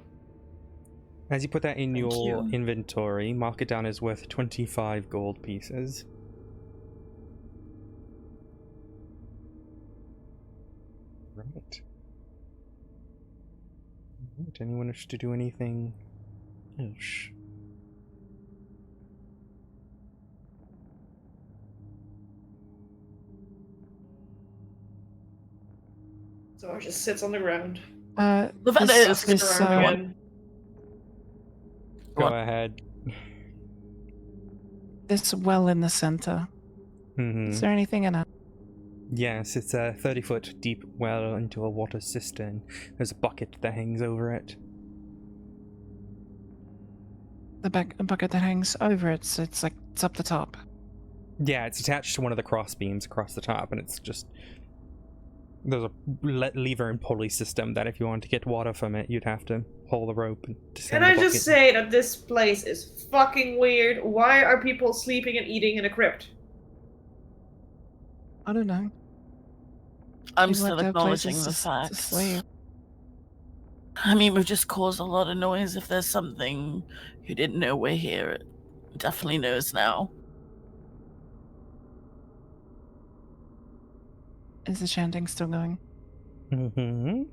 As you put that in Thank your you. inventory, mark it down as worth 25 gold pieces. Right. Anyone wish to do anything else? Zara just sits on the ground. Lavetta this, is this, Around uh, again. Go What? ahead. this well in the center. Is there anything in it? Yes, it's a 30-foot deep well into a water cistern. There's a bucket that hangs over it. The bucket that hangs over it, so it's like it's up the top. Yeah, it's attached to one of the cross beams across the top, and it's just... There's a lever and pulley system that if you want to get water from it, you'd have to pull the rope and descend Can I the just bucket. say that this place is fucking weird? Why are people sleeping and eating in a crypt? I don't know. I'm People still like to have acknowledging places the to facts. sleep. I mean, we've just caused a lot of noise. If there's something who didn't know we're here, it definitely knows now. Is the chanting still going? Mm-hmm.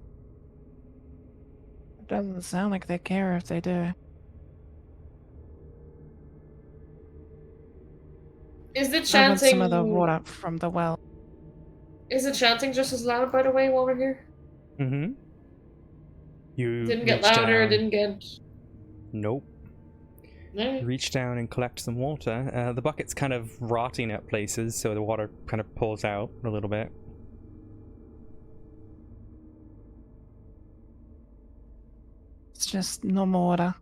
It doesn't sound like they care if they do. Is the I want chanting... some of the water from the well. Is the chanting just as loud, by the way, while we're here? Mm-hmm. You Didn't get reach louder, down. didn't get... Nope. No. Reach down and collect some water. The bucket's kind of rotting at places, so the water kind of pulls out a little bit. It's just normal water.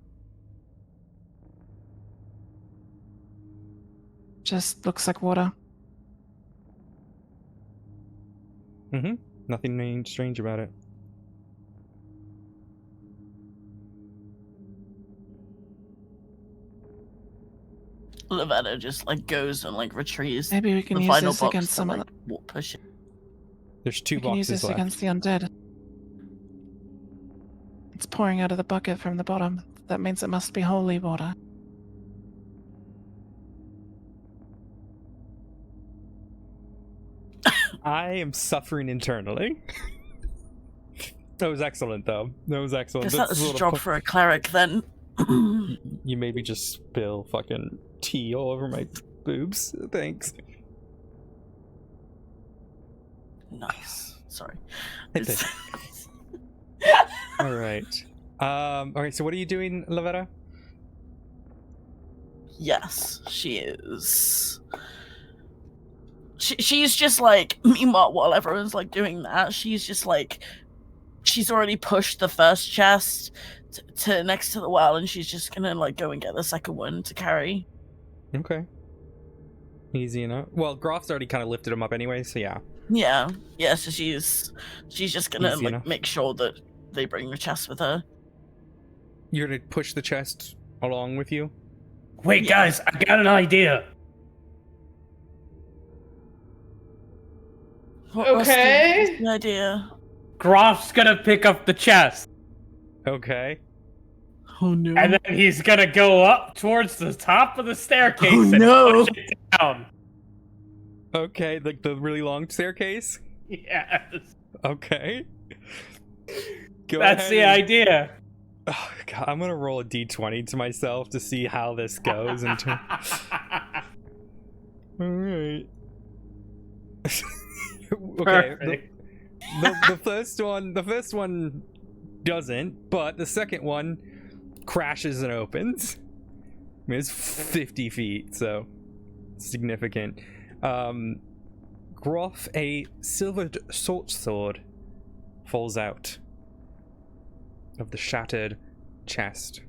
Just looks like water. Mm-hmm. Nothing strange about it. Lavetta just like goes and like retrieves Maybe we can the use final this box against to some of like push it. There's two We can use boxes this left. against the undead. It's pouring out of the bucket from the bottom. That means it must be holy water. I am suffering internally. That was excellent, though. That was excellent. Guess That's that was a a little job for a cleric then. You made me just spill fucking tea all over my boobs. Thanks. Nice. Sorry. It did. All right. All right. So, what are you doing, Lavetta? Yes, she is. She's just like, meanwhile, while everyone's like doing that, she's just like, she's already pushed the first chest to next to the well, and she's just gonna like go and get the second one to carry. Okay. Easy enough. Well, Groff's already kind of lifted him up anyway, so yeah. Yeah. So she's just gonna Easy like enough. make sure that they bring the chest with her. You're gonna push the chest along with you? Wait, Yeah. guys, I got an idea. What's Okay. the idea? Groff's gonna pick up the chest, Okay. Oh no. and then he's gonna go up towards the top of the staircase Oh, and no. push it down. Okay, like the really long staircase? Yes. Okay. Go That's ahead the and- idea. Oh, God, I'm gonna roll a d20 to myself to see how this goes. Alright. Okay. Perfect. The first one doesn't, but the second one crashes and opens. I mean, it's 50 feet, so significant. Groff, a silvered short sword falls out of the shattered chest.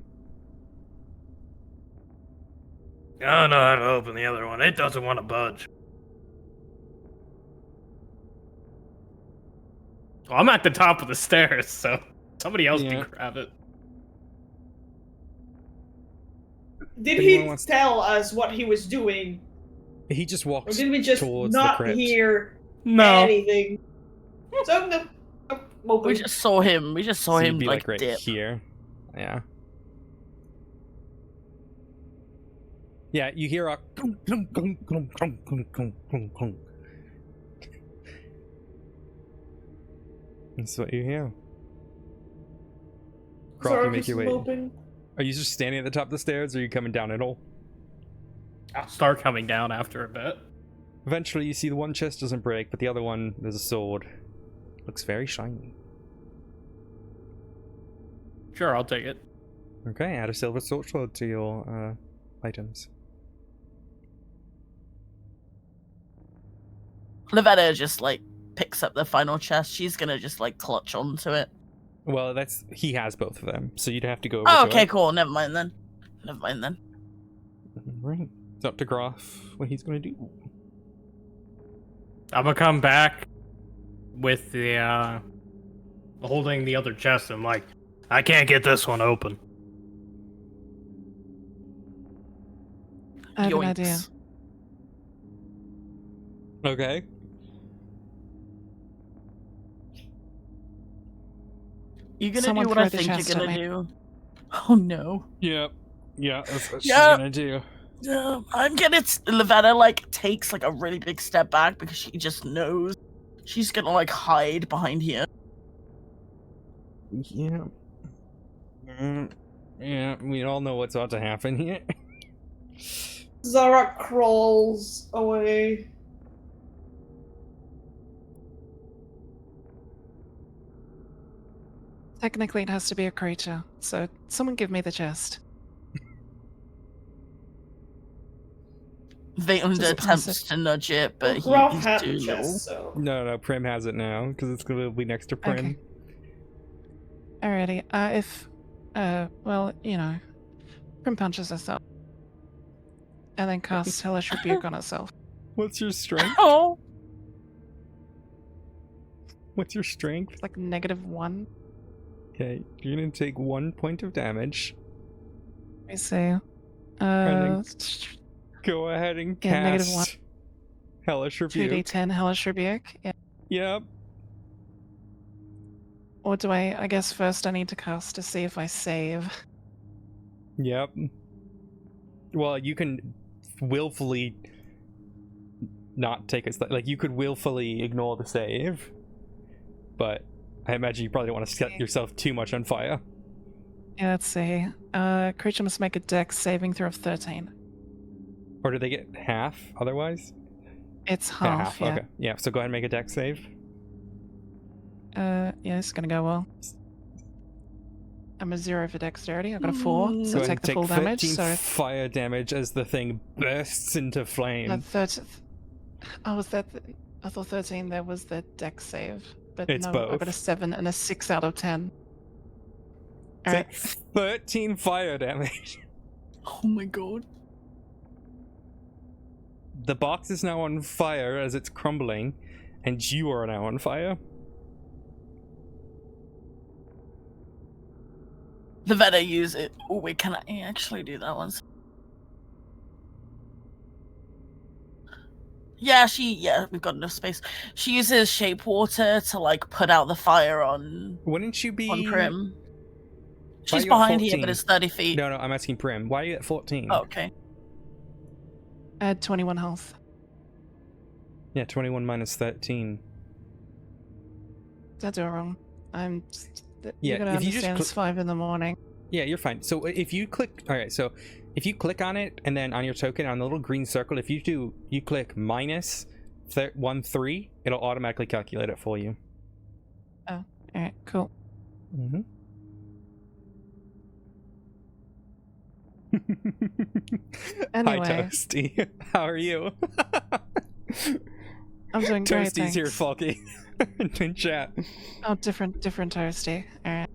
I don't know how to open the other one. It doesn't want to budge. Well, I'm at the top of the stairs, so somebody else Yeah. can grab it. Did Anyone he wants- tell us what he was doing? He just Or walks did we just towards the not crypt. hear No. anything? So no, I'm open. We just saw him. We just saw So you'd him be like right dip. here. Yeah. Yeah, you hear a clunk, clunk, clunk, clunk, clunk, clunk, clunk, clunk, clunk. That's what you hear. Croc, you make your way. Open. Are you just standing at the top of the stairs, or are you coming down at all? I'll start coming down after a bit. Eventually, you see the one chest doesn't break, but the other one, there's a sword. Looks very shiny. Sure, I'll take it. Okay, add a silver sword to your items. Lavetta just like picks up the final chest. She's gonna just like clutch onto it. Well, he has both of them, so you'd have to go over Oh, to okay, it. cool. Never mind then. Right. It's up to Groff what he's gonna do. I'm gonna come back with the holding the other chest. I'm like, I can't get this one open. I have an Yoinks. idea. Okay. You gonna Someone do what I throw the think chest you're at gonna me. do? Oh no. Yep. Yeah, that's what Yeah. she's gonna do. I'm gonna. Lavetta like takes like a really big step back because she just knows she's gonna like hide behind here. Yeah. Yeah, we all know what's about to happen here. Zara crawls away. Technically, it has to be a creature, so someone give me the chest. Vaden Just pass attempts to nudge it, but Groff he's had too the low. chest, so. No, Prim has it now, because it's gonna be next to Prim. Okay. Alrighty. Well, you know, Prim punches herself, and then casts Hellish Rebuke on herself. What's your strength? Oh, What's your strength? It's like -1. Okay, you're gonna take 1 point of damage. Let me see. then Go ahead and Yeah, cast -1. Hellish Rebuke. 2d10 Hellish Rebuke. Yeah. Yep. Or do I guess first I need to cast to see if I save. Yep. Well, you can willfully not take it. Like, you could willfully ignore the save, but I imagine you probably don't want to set yourself too much on fire. Yeah, let's see. Creature must make a dex saving throw of 13. Or do they get half otherwise? It's half, yeah. Okay. Yeah, so go ahead and make a dex save. Yeah, it's gonna go well. I'm a 0 for dexterity. I got a 4, Go so ahead take and the full damage. 13 So fire damage as the thing bursts into flame. 30. Oh, was that? I thought 13. There was the dex save, but It's no, I both. got a 7 and a 6 out of 10. Take Alright. 13 fire damage. oh my god. The box is now on fire as it's crumbling, and you are now on fire. Lavetta use it. Oh wait, can I actually do that one? Yeah, we've got enough space. She uses shape water to like put out the fire on Wouldn't you be... Prim. She's you at behind here, 14? but it's 30 feet. No, I'm asking Prim. Why are you at 14? Oh, okay. I had 21 health. Yeah, 21 minus 13. Did I do it wrong? I'm. Yeah, You're gonna if you just understand it's 5 in the morning. Yeah, you're fine. So if you click... Alright, so if you click on it, and then on your token, on the little green circle, if you click minus 13, it'll automatically calculate it for you. Alright, cool. Mm-hmm. Anyway. Hi, Toasty. How are you? I'm doing great, Toasty's thanks. here, Foggy. In chat. Oh, different Toasty. Alright.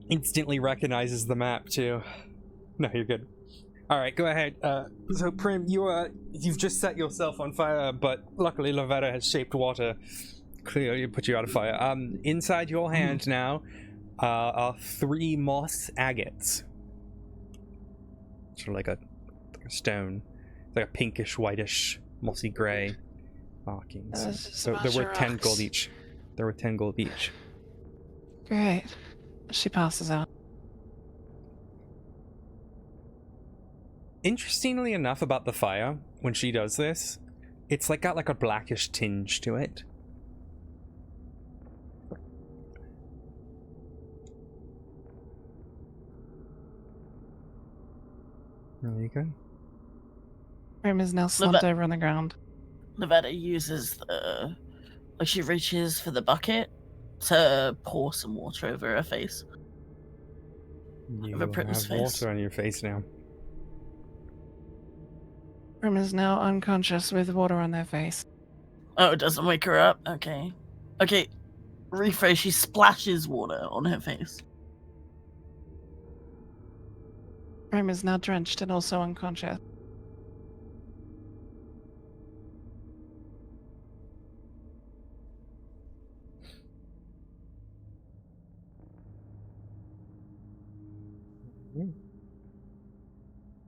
Instantly recognizes the map, too. No, you're good. Alright, go ahead. So, Prim, you've just set yourself on fire, but luckily Lavetta has shaped water. Clearly put you out of fire. Inside your hand now are 3 moss agates. Sort of like a stone. It's like a pinkish, whitish, mossy grey markings. So they're worth 10 gold each. They're worth 10 gold each. Great. She passes out. Interestingly enough about the fire, when she does this, it's like got like a blackish tinge to it. Really good. Prim is now slumped over on the ground. Nevada uses she reaches for the bucket to pour some water over her face. You Over Prim's have face. water on your face now. Prim is now unconscious with water on their face. Oh, it doesn't wake her up? Okay. Okay, rephrase, she splashes water on her face. Prim is now drenched and also unconscious.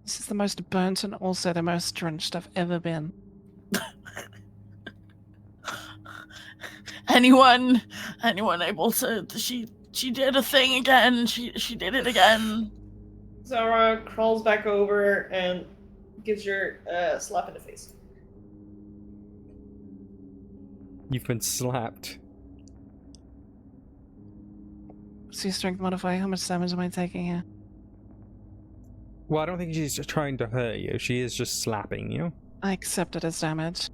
This is the most burnt and also the most drenched I've ever been. Anyone able to? She did a thing again. She did it again. Zara crawls back over and gives her a slap in the face. You've been slapped. What's your strength modifier? How much damage am I taking here? Well, I don't think she's just trying to hurt you. She is just slapping you. I accept it as damage.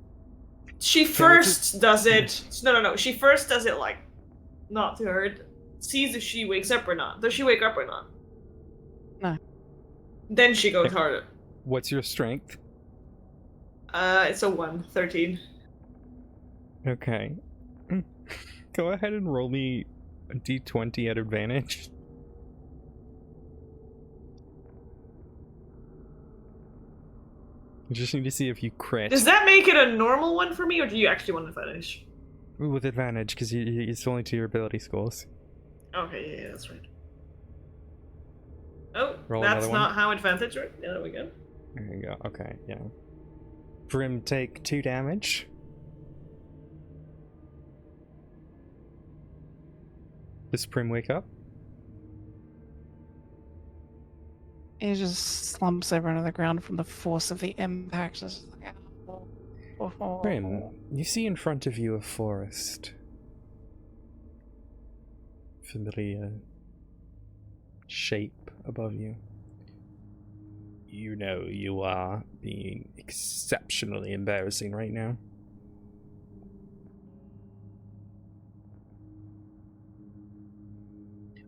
She first does it. No. She first does it like not to hurt. Sees if she wakes up or not. Does she wake up or not? No. Then she goes harder. What's your strength? It's a 1, 13. Okay. Go ahead and roll me a d20 at advantage. I just need to see if you crit. Does that make it a normal one for me, or do you actually want to finish? With advantage, because it's only to your ability scores. Okay, yeah, that's right. Oh, Roll that's another not one. how advantage works. Yeah, there we go. There you go. Okay, yeah. Brim, take 2 damage. Does Prim wake up? He just slumps over onto the ground from the force of the impact. Just like, oh. Prim, you see in front of you a forest. Familiar shape above you. You know you are being exceptionally embarrassing right now.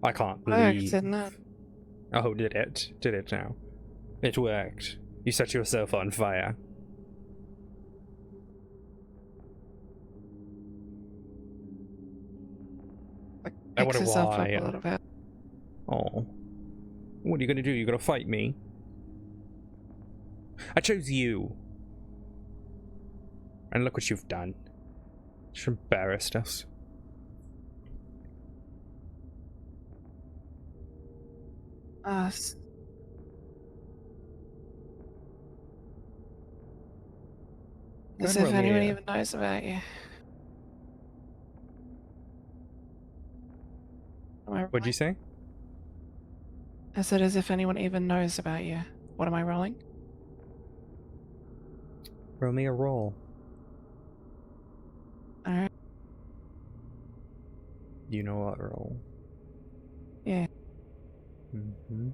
I can't believe... Worked, didn't it? Oh, did it? Did it now? It worked. You set yourself on fire. I Picks wonder herself up why. a little bit. Oh. What are you gonna do? You gonna fight me? I chose you. And look what you've done. Just embarrassed us. Us. Go As ahead if and roll me anyone a- even knows about you. Am I What'd you say? I said as if anyone even knows about you. What am I rolling? Roll me a roll. Alright. You know what roll? Yeah. Mm-hmm.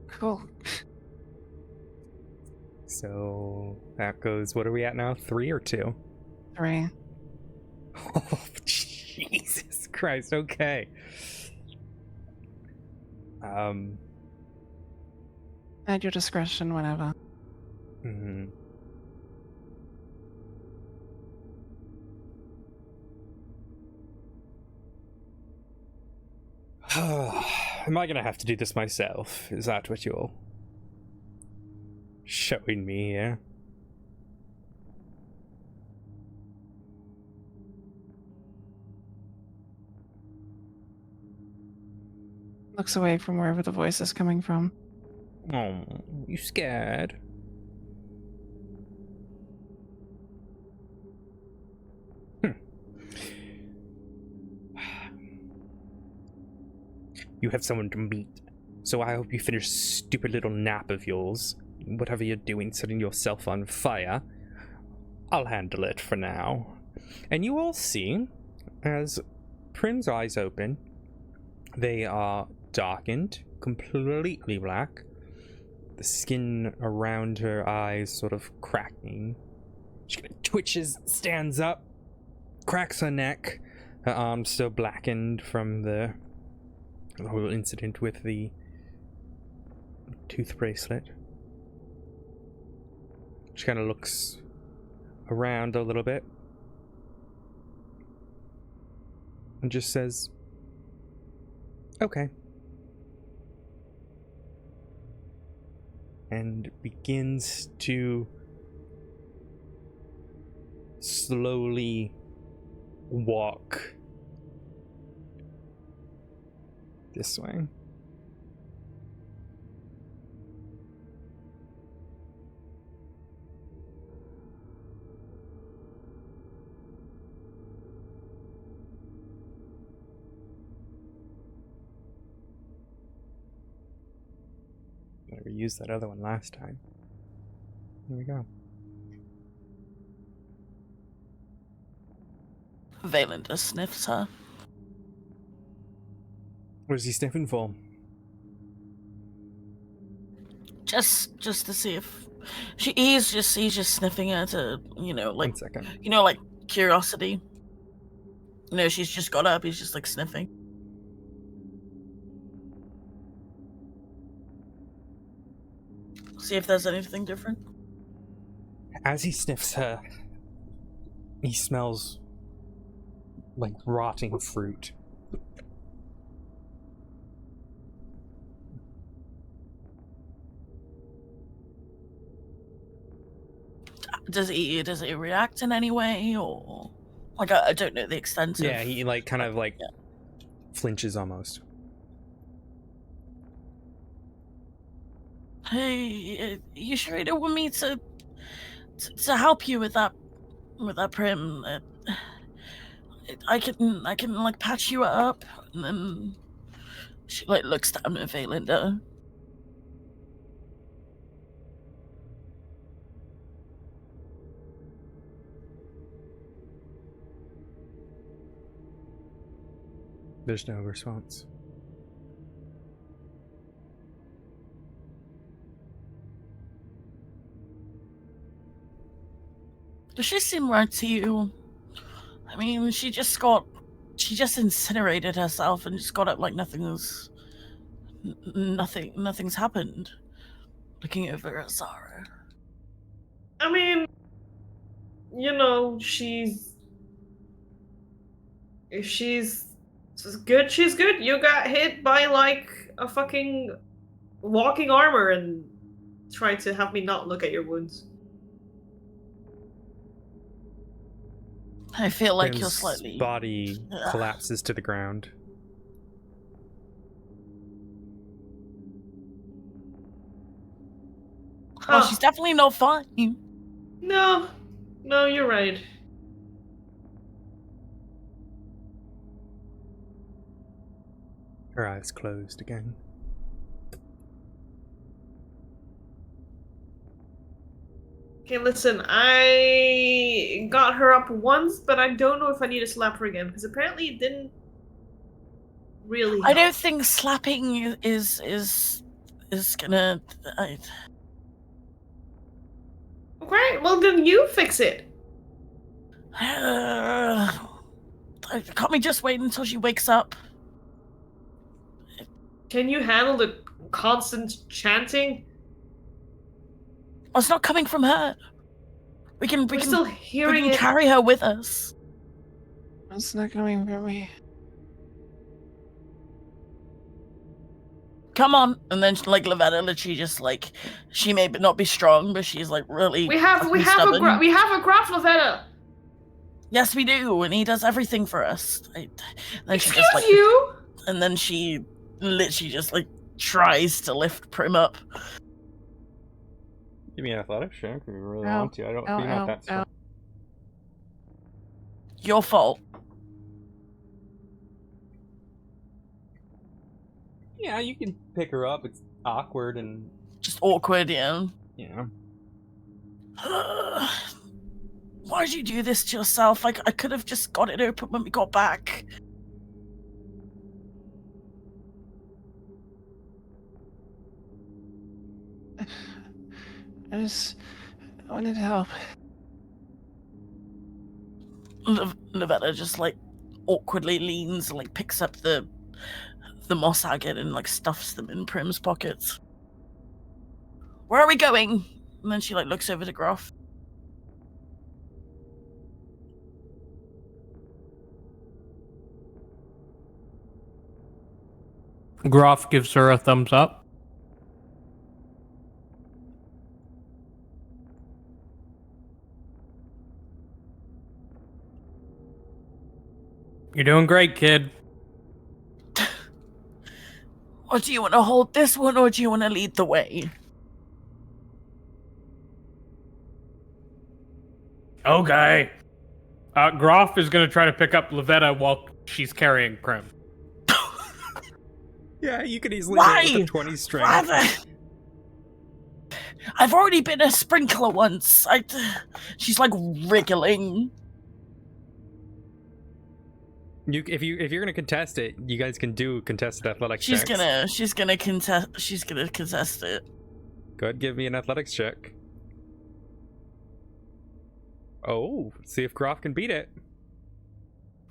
Cool. So that goes, what are we at now? 3 or 2? 3. Oh, Jesus Christ, okay. At your discretion, whenever. mhm. Am I gonna have to do this myself? Is that what you're showing me here? Looks away from wherever the voice is coming from. Oh, you scared? You have someone to meet, so I hope you finish this stupid little nap of yours. Whatever you're doing, setting yourself on fire. I'll handle it for now. And you all see, as Prim's eyes open, they are darkened, completely black. The skin around her eyes sort of cracking. She kind of twitches, stands up, cracks her neck. Her arms still blackened from the whole incident with the tooth bracelet. She kind of looks around a little bit and just says, okay. And begins to slowly walk this way. We used that other one last time. Here we go. Valinda sniffs her. What is he sniffing for? Just to see if he's just sniffing her to, like, 1 second. like curiosity. She's just got up, he's just like sniffing. See if there's anything different. As he sniffs her, he smells like rotting fruit. Does he react in any way, or like I don't know the extent of... Yeah, he like kind of like flinches almost. Hey, you sure you don't want me to help you with that Prim? I can like patch you up, and then she like looks down at Valinda. There's no response. Does she seem right to you? I mean, she just incinerated herself and just got it like nothing's happened. Looking over at Zara. I mean, if she's good, she's good. You got hit by like a fucking walking armor and tried to have me not look at your wounds. I feel like Prim's you're slightly... body collapses to the ground. Oh, she's definitely not fine. No, you're right. Her eyes closed again. Okay, listen, I got her up once, but I don't know if I need to slap her again, because apparently it didn't really help. I don't think slapping is gonna... Okay, well then you fix it. Can't we just wait until she wakes up? Can you handle the constant chanting? Oh, it's not coming from her. We We're can still hearing it. carry her with us. It's not coming from me. Come on. And then like Lavetta literally just like, she may not be strong, but she's like really We have fucking a stubborn. we have a Graf Lavetta. Yes, we do, and he does everything for us. Then she Excuse just like, you. and then she literally just like tries to lift Prim up. Give me an athletics check if you really Ow, want to. I don't. ow, You're not ow, that strong. ow. Your fault. Yeah, you can pick her up. It's awkward and Just awkward, yeah. yeah. Why'd you do this to yourself? Like, I could have just got it open when we got back. I wanted help. Lavetta just like awkwardly leans and like picks up the moss agate and like stuffs them in Prim's pockets. Where are we going? And then she like looks over to Groff. Groff gives her a thumbs up. You're doing great, kid. Or do you want to hold this one, or do you want to lead the way? Okay. Groff is going to try to pick up Lavetta while she's carrying Prim. Yeah, you could easily Why? do it with a 20 strength. Rather, I've already been a sprinkler once. She's like wriggling. If you're gonna contest it, you guys can do contested athletics She's checks. gonna contest it. Go ahead, give me an athletics check. Oh, see if Groff can beat it.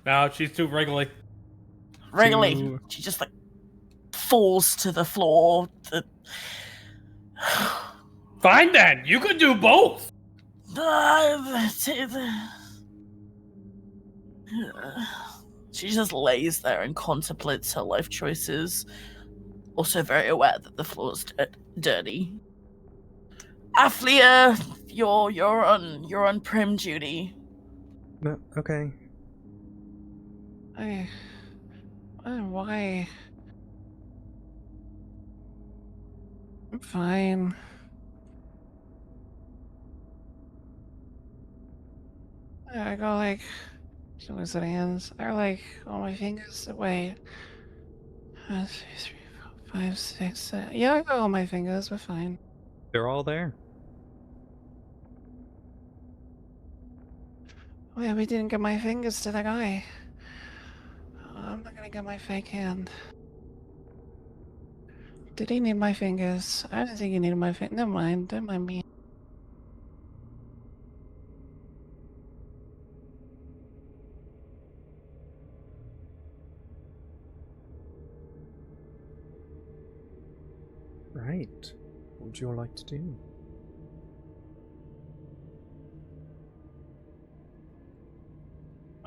No, she's too wriggly. Wriggly. To- She just like falls to the floor. Fine then, you could do both. She just lays there and contemplates her life choices. Also very aware that the floor's dirty. Aflia, you're on Prim duty. No, okay. Why? I'm fine. I go like, she looks at her hands. I like all my fingers. Wait. 1, 2, 3, 4, 5, 6, 7. Yeah, I got all my fingers. We're fine. They're all there. Oh yeah, we didn't get my fingers to the guy. I'm not gonna get my fake hand. Did he need my fingers? I don't think he needed my fingers. Never mind. Don't mind me. Right. What would you all like to do?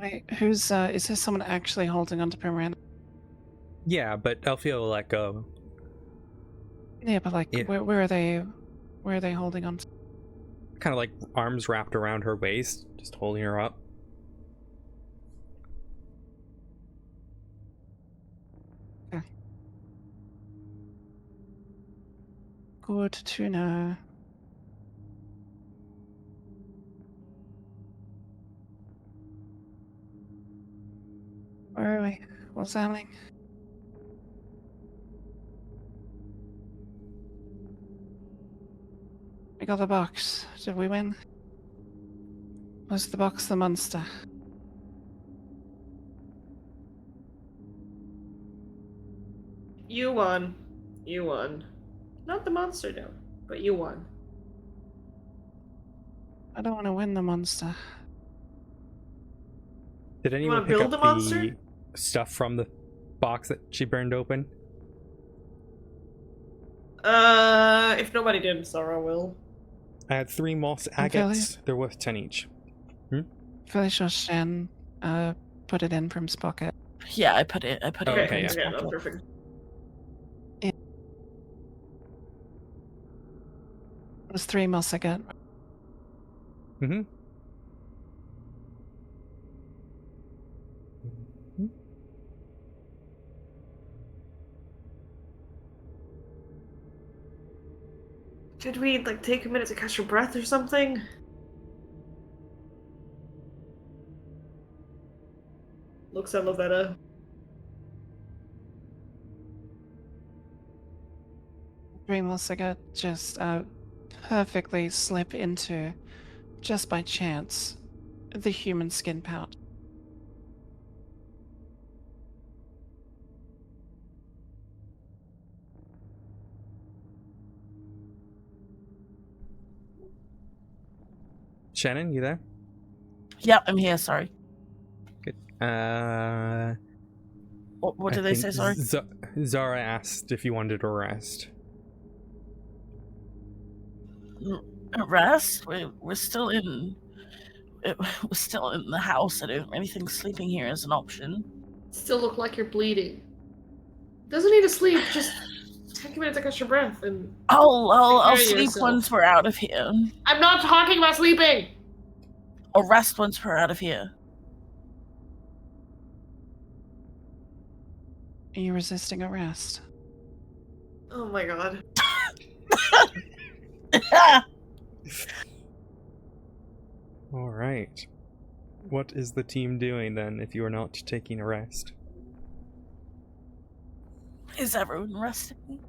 Wait, who's is there someone actually holding onto Primrand? Yeah, but Elfia will let go. Yeah, but like, Yeah. where are they? Where are they holding on? Kind of like arms wrapped around her waist, just holding her up. Okay. Good to know. Where are we? What's happening? We got the box. Did we win? Was the box the monster? You won. You won. Not the monster though, but you won. I don't want to win the monster. Did anyone wanna pick build up a monster? the stuff from the box that she burned open? If nobody did, Zara will. I had 3 moss I'm fairly- agates. They're worth 10 each. Fairly sure Shen put it in from his pocket. Yeah, I put it Okay, in yeah. his no, pocket. perfect. It was 3 moss agate. Mm-hmm. Should we, like, take a minute to catch your breath or something? Looks at Lavetta. Dreamless agate just perfectly slip into, just by chance, the human skin pouch. Shannon, you there? Yep, I'm here. Sorry. Good. What I did they say? think Sorry. Zara asked if you wanted to rest. Rest. We're still in. We're still in the house. I don't really think sleeping here is an option. Still look like you're bleeding. Doesn't need to sleep, just take a minute to catch your breath and... I'll care of sleep yourself. once we're out of here. I'm not talking about sleeping! I'll rest once we're out of here. Are you resisting arrest? Oh my god. All right. What is the team doing then if you are not taking a rest? Is everyone resting?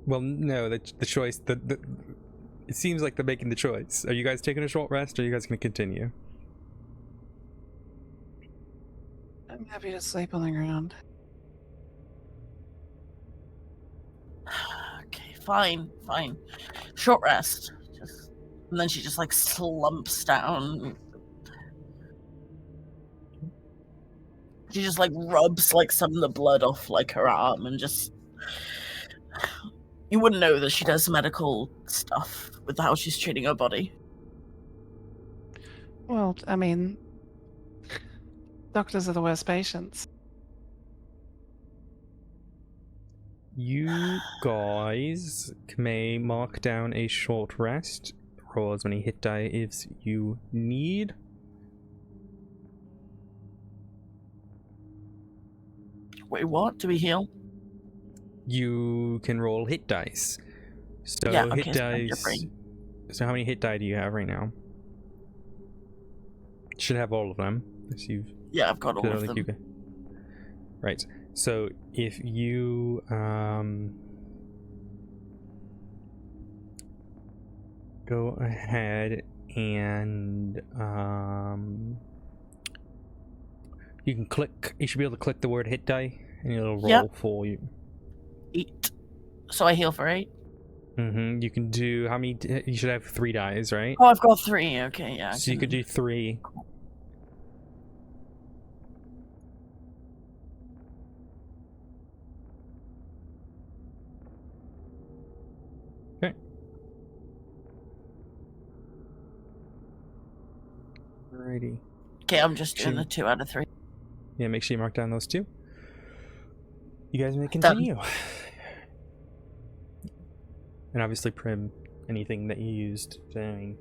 Well, no, the choice, it seems like they're making the choice. Are you guys taking a short rest or are you guys going to continue? I'm happy to sleep on the ground. Okay, fine. Short rest. And then she just like slumps down. She just like rubs like some of the blood off like her arm and just... You wouldn't know that she does medical stuff with how she's treating her body. Well, I mean, doctors are the worst patients. You guys may mark down a short rest. Roll as many hit die as you need. Wait, what? Do we heal? You can roll hit dice. So Yeah, okay, hit so you're dice. free. So how many hit die do you have right now? Should have all of them. If you've Yeah, I've got all of them. Right. So if you go ahead and you can click. You should be able to click the word hit die, and it'll roll Yep. for you. 8. So I heal for 8? Mm-hmm. You can do how many? You should have 3 dies, right? Oh, I've got 3. Okay, yeah. So you could do 3. Okay. Alrighty. Okay, I'm just doing Two. the 2 out of 3. Yeah, make sure you mark down those 2. You guys may continue. And obviously, Prim, anything that you used during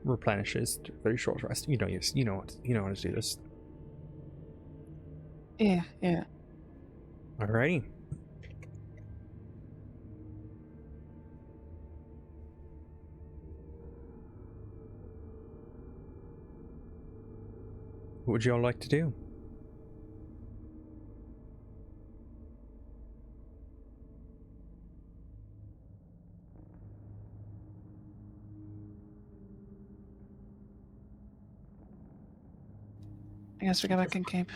replenishes to very short rest. You know how to do this. Yeah. Alrighty. What would you all like to do? I guess we go back and keep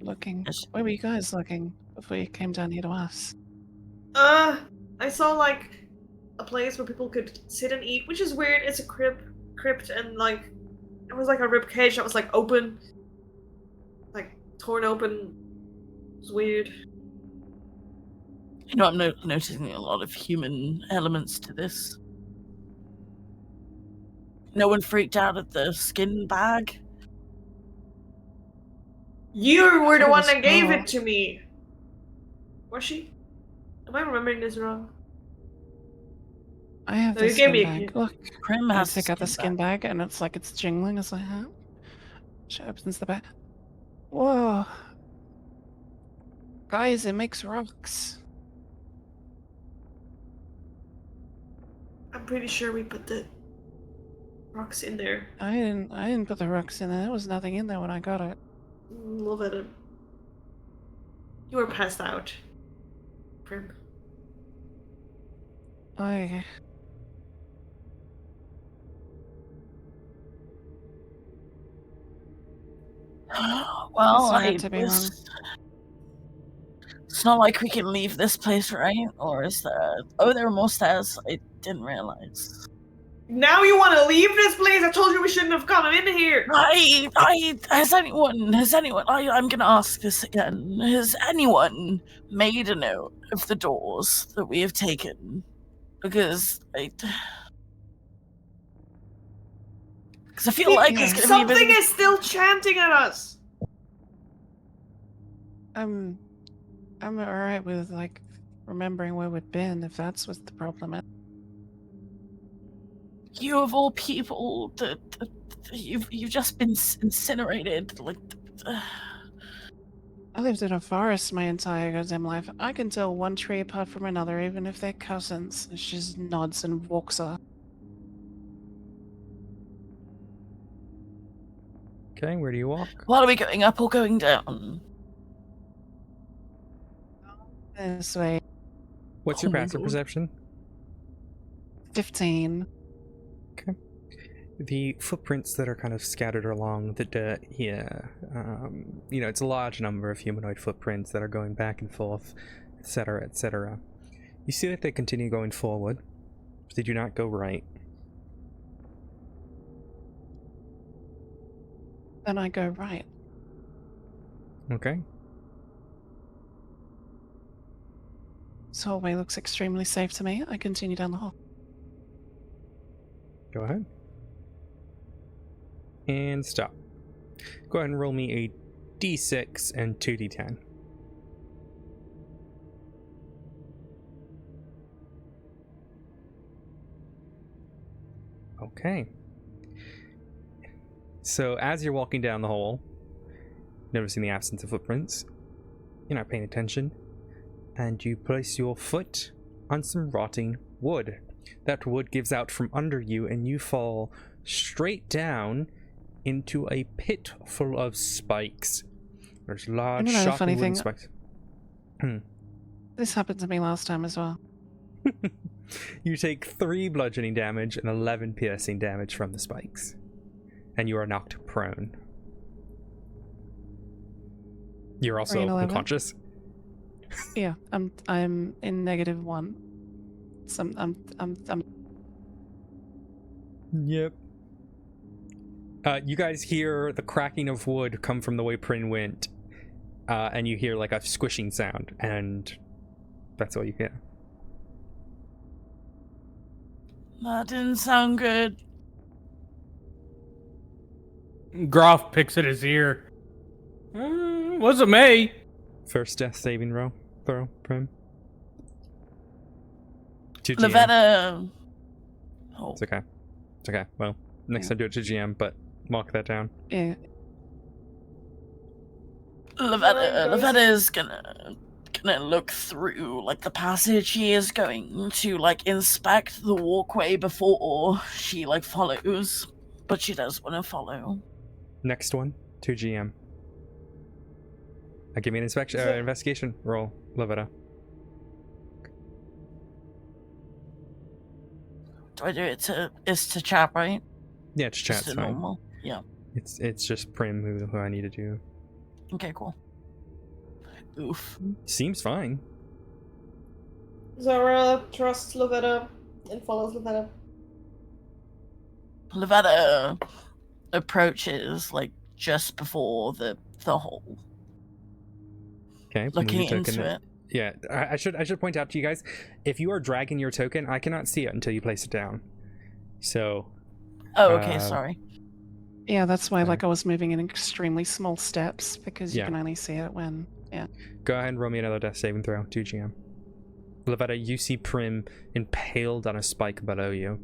looking. Where were you guys looking before you came down here to us? I saw, like, a place where people could sit and eat, which is weird. It's a crypt, and, like, it was like a rib cage that was, like, open. Like, torn open. It's weird. You know, I'm noticing a lot of human elements to this. No one freaked out at the skin bag? You were the Thought it one was that gave her. it to me. Was she? Am I remembering this wrong? I have No, the you gave skin me a bag. gift. Look, Prim I has take out the skin skin bag, and it's like it's jingling as I have. She opens the bag. Whoa. Guys, it makes rocks. I'm pretty sure we put the rocks in there. I didn't put the rocks in there. There was nothing in there when I got it. Love it. You were passed out. Prim. I Well, sorry to be wrong. It's not like we can leave this place, right? Or is there... Oh, there are more stairs. I didn't realize. Now you want to leave this place? I told you we shouldn't have come in here. Has anyone, I'm gonna ask this again. Has anyone made a note of the doors that we have taken? Because I feel like it's gonna be a Something bit... is still chanting at us. I'm alright with like remembering where we'd been if that's what the problem is. You of all people, you've just been incinerated. Like, I lived in a forest my entire goddamn life. I can tell one tree apart from another, even if they're cousins. She just nods and walks off. Okay, where do you walk? what are we going up or going down? This way. What's your Oh my passive God. perception? 15. The footprints that are kind of scattered along the dirt here, you know, it's a large number of humanoid footprints that are going back and forth, etc., etc. You see that they continue going forward, but they do not go right. Then I go right. Okay. This hallway looks extremely safe to me. I continue down the hall. Go ahead. And stop. Go ahead and roll me a d6 and 2d10. Okay. So as you're walking down the hall, noticing the absence of footprints, you're not paying attention, and you place your foot on some rotting wood. That wood gives out from under you, and you fall straight down into a pit full of spikes. There's large, You know the sharp funny wooden thing- spikes. This happened to me last time as well. You take 3 bludgeoning damage and 11 piercing damage from the spikes, and you are knocked prone. You're also 11? unconscious. Yeah, I'm in -1. So I'm Yep. You guys hear the cracking of wood come from the way Prin went, and you hear like a squishing sound, and that's all you hear. That didn't sound good. Groff picks at his ear. Wasn't me. First death saving throw, Prim. 2 GM. Lavetta. Oh, It's okay. It's okay. Well, next time do it to GM, but mark that down. yeah. Lavetta is gonna look through like the passage. She is going to like inspect the walkway before she like follows, but she does want to follow. Next one, 2 GM. Give me an inspection, investigation roll, Lavetta. Do I do it to chat, right? Yeah, it's chat's Just a fine. normal. Yeah. It's just Prim who I need to do. Okay, cool. Oof. Seems fine. Zara trusts Lavetta and follows Lavetta. Lavetta approaches like just before the hole, Okay. looking into it. Yeah, I should point out to you guys, if you are dragging your token, I cannot see it until you place it down. So. Oh, okay, sorry. Yeah, that's why Okay. like I was moving in extremely small steps because you Yeah. can only see it when. Yeah. Go ahead and roll me another death saving throw, 2GM. Lavetta, you see Prim impaled on a spike below you.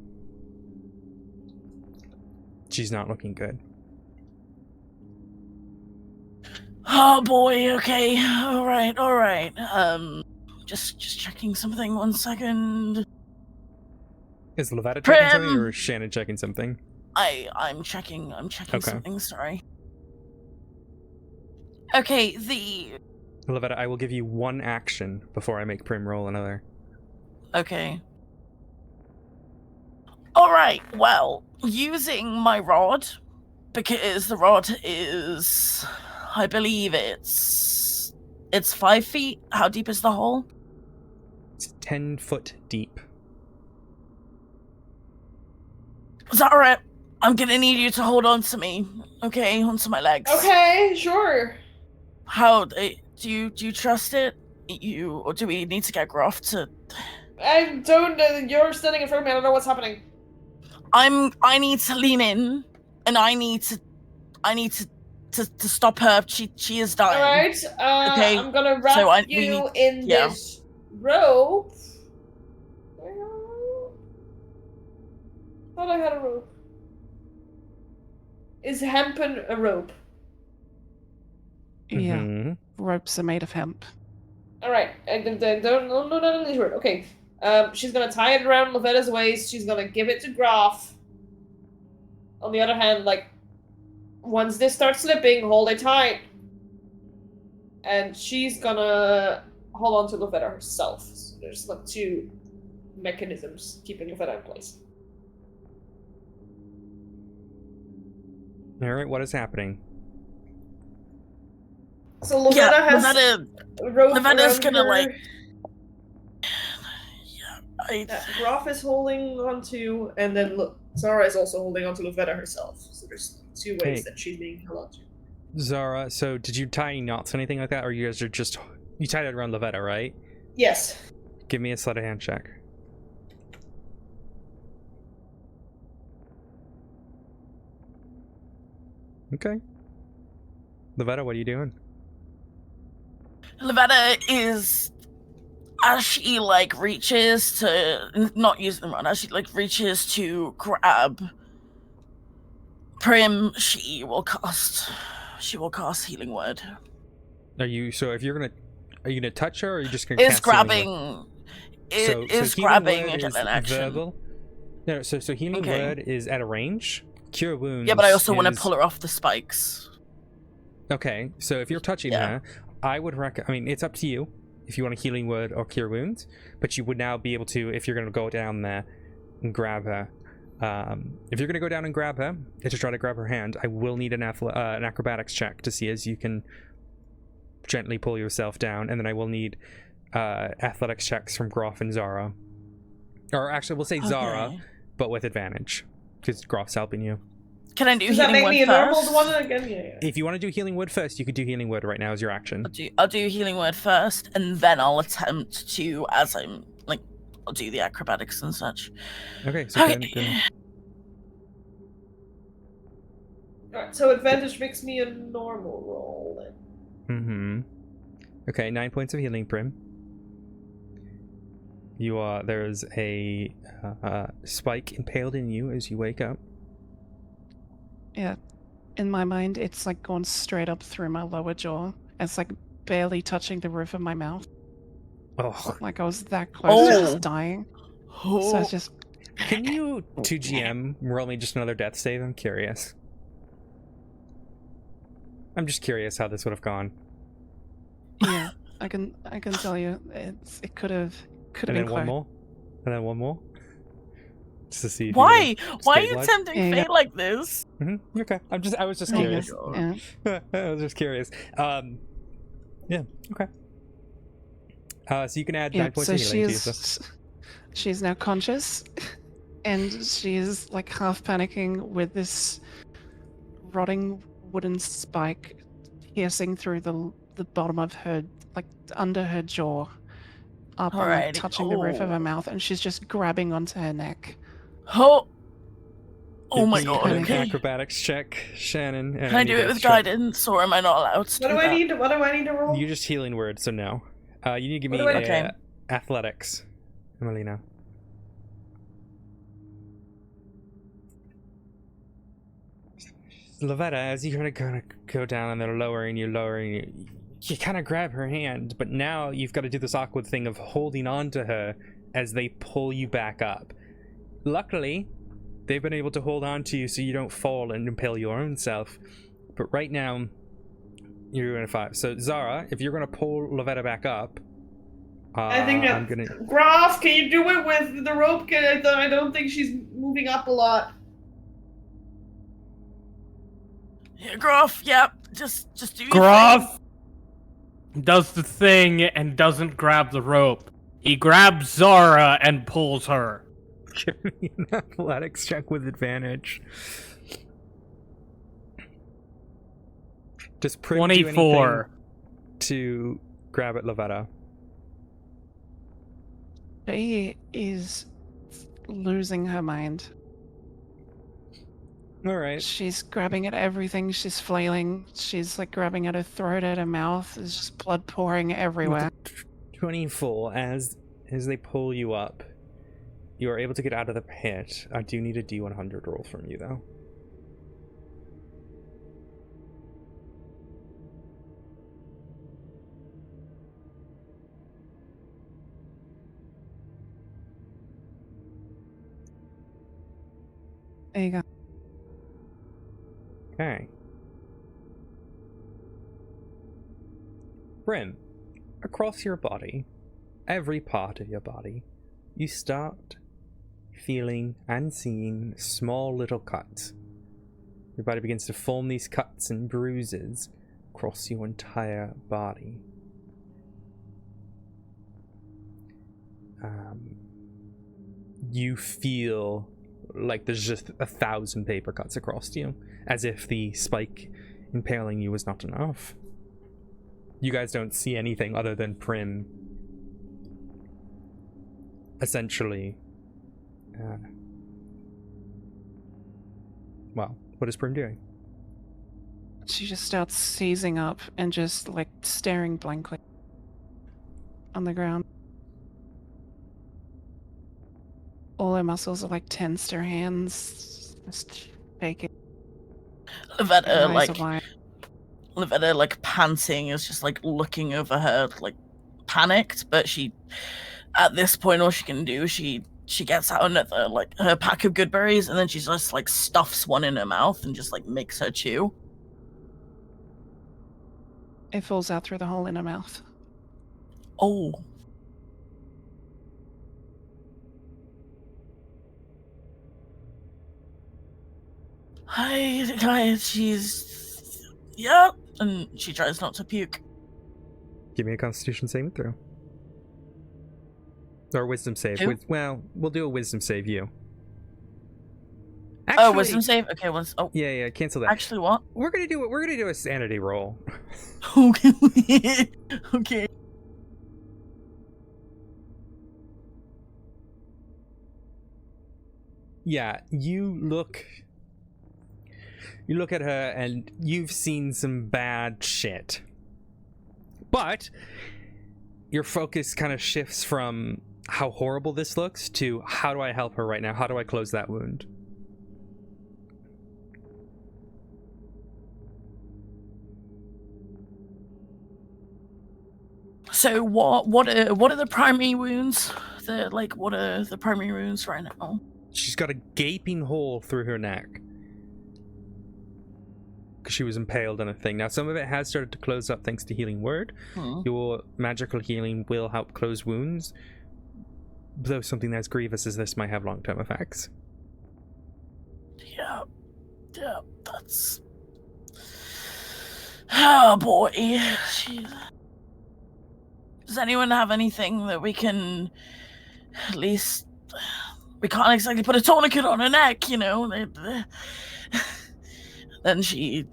She's not looking good. Oh boy, okay. Alright. Just checking something, 1 second. Is Lavetta checking something, Prim! or is Shannon checking something? I'm checking Okay. something, sorry. Okay, Lavetta, I will give you one action before I make Prim roll another. Okay. Alright, well, using my rod, because the rod is, I believe it's 5 feet. How deep is the hole? It's 10 foot deep. Zara, I'm gonna need you to hold on to me, okay? Onto my legs. Okay, sure. How, do you trust it? Or do we need to get Groff to... I don't. You're standing in front of me. I don't know what's happening. I need to lean in, and I need to stop her. She is dying. All right. Okay, I'm gonna wrap we you need- in yeah. this rope. Thought I had a rope. Is hempen a rope? Yeah. Mhm. Ropes are made of hemp. All right. Don't these words. Okay. She's gonna tie it around Lavetta's waist. She's gonna give it to Graf. On the other hand, like, once this starts slipping, hold it tight. And she's gonna hold on to Lavetta herself. So there's like 2 mechanisms keeping Lavetta in place. Alright, what is happening? So Lavetta has Lavetta, a rope Lavetta's around gonna, her like... Yeah, that Graf is holding onto, and then Zara is also holding onto Lavetta herself. So there's 2 ways Hey. that she's being held onto. Zara, so did you tie any knots or anything like that, or you guys are just... You tied it around Lavetta, right? Yes. Give me a sleight of hand check. Okay. Lavetta, what are you doing? Lavetta is, as she like reaches to not using the rod, as she like reaches to grab Prim, she will cast Healing Word. Are you... So if you're gonna... Are you gonna touch her, or are you just gonna Is cast Healing Word? grabbing So is Healing grabbing Word an is action. verbal. No, so Healing Okay. Word is at a range. Cure Wounds Yeah, but I also want to is- pull her off the spikes. Okay, so if you're touching Yeah. her, I would recommend... I mean, it's up to you if you want a Healing Word or Cure Wounds, but you would now be able to, if you're going to go down there and grab her, if you're going to go down and grab her, to try to grab her hand, I will need an acrobatics check to see as you can gently pull yourself down, and then I will need athletics checks from Groff and Zara. Or actually, we'll say Zara, Okay. but with advantage, because Groff's helping you. Can I do Does that Healing make Word me a normal first? one again? Yeah. If you want to do Healing Word first, you could do Healing Word right now as your action. I'll do Healing Word first, and then I'll attempt to, as I'm like, I'll do the acrobatics and such. Okay, so Okay. then Alright, so advantage makes me a normal roll then. Okay, 9 points of healing, Prim. You are... There's a spike impaled in you as you wake up. Yeah. In my mind, it's like going straight up through my lower jaw. It's like barely touching the roof of my mouth. Oh, Like I was that close to Oh. just dying. So I just can you 2GM roll me just another death save? I'm curious. I'm just curious how this would have gone. yeah. I can tell you it could have And been then close. one more. And then one more. Just to see. If Why? Why are you stabilize. tempting Yeah, fate like this? Okay. I was just I curious. guess, yeah. I was just curious. Yeah. Okay. So you can add 9 points So of healing to yourself. she's now conscious, and she is like half panicking with this rotting wooden spike piercing through the bottom of her, like under her jaw, up and like Alrighty, touching the roof of her cool. mouth, and she's just grabbing onto her neck. Oh, oh Give my me god, an okay. acrobatics check, Shannon. And Can I do it with guidance, or am I not allowed to What do do I that? need to? What do I need to roll? You're just healing word, so no. You need to give What me do I- Okay. athletics, Emelina. Lavetta, as you kind of go down and they're lowering you kind of grab her hand, but now you've got to do this awkward thing of holding on to her as they pull you back up. Luckily, they've been able to hold on to you so you don't fall and impale your own self. But right now, you're in a 5. So Zara, if you're going to pull Lavetta back up, I think I'm gonna. Graf, can you do it with the rope? I don't think she's moving up a lot. Yeah, Groff, yep. Just do your thing. Groff does the thing and doesn't grab the rope. He grabs Zara and pulls her. Give me an athletics check with advantage. Does Prim do 24. anything to grab at Lavetta? She is losing her mind. All right. She's grabbing at everything. She's flailing. She's like grabbing at her throat, at her mouth. There's just blood pouring everywhere. 24. As they pull you up, you are able to get out of the pit. I do need a D100 roll from you, though. There you go. Okay. Prim, across your body, every part of your body, you start feeling and seeing small little cuts. Your body begins to form these cuts and bruises across your entire body. You feel like there's just 1,000 paper cuts across you, as if the spike impaling you was not enough. You guys don't see anything other than Prim essentially well, what is Prim doing? She just starts seizing up and just like staring blankly on the ground. All her muscles are like tensed, her hands just shaking. Her eyes are wide. Lavetta, like panting, is just like looking over her, like panicked. But she, at this point, all she can do, she gets out another like her pack of good berries, and then she just like stuffs one in her mouth and just like makes her chew. It falls out through the hole in her mouth. Oh. Hi, she's... Yep, and she tries not to puke. Give me a Constitution saving throw. Or Wisdom save. Who? Well, we'll do a Wisdom save, you. Oh, Wisdom save? Okay, oh, Yeah, cancel that. actually what? We're gonna do a sanity roll. Okay. Okay. Yeah, you look at her and you've seen some bad shit. But your focus kind of shifts from how horrible this looks to how do I help her right now? How do I close that wound? So what are the primary wounds? What are the primary wounds right now? She's got a gaping hole through her neck because she was impaled on a thing. Now, some of it has started to close up thanks to Healing Word. Your magical healing will help close wounds, though something as grievous as this might have long-term effects. Yeah, that's... Oh boy. Does anyone have anything that we can at least... We can't exactly put a tourniquet on her neck, you know? Then she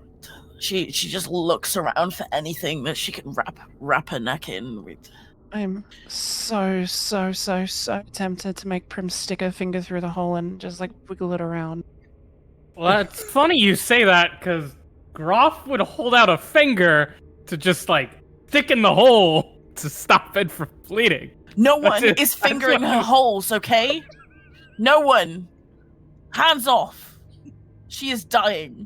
just looks around for anything that she can wrap her neck in with. I'm so tempted to make Prim stick her finger through the hole and just like wiggle it around. Well, it's funny you say that, because Groff would hold out a finger to just, like, stick in the hole to stop it from bleeding. No That's one it. is That's fingering what her I'm- holes, okay? No one. Hands off. She is dying.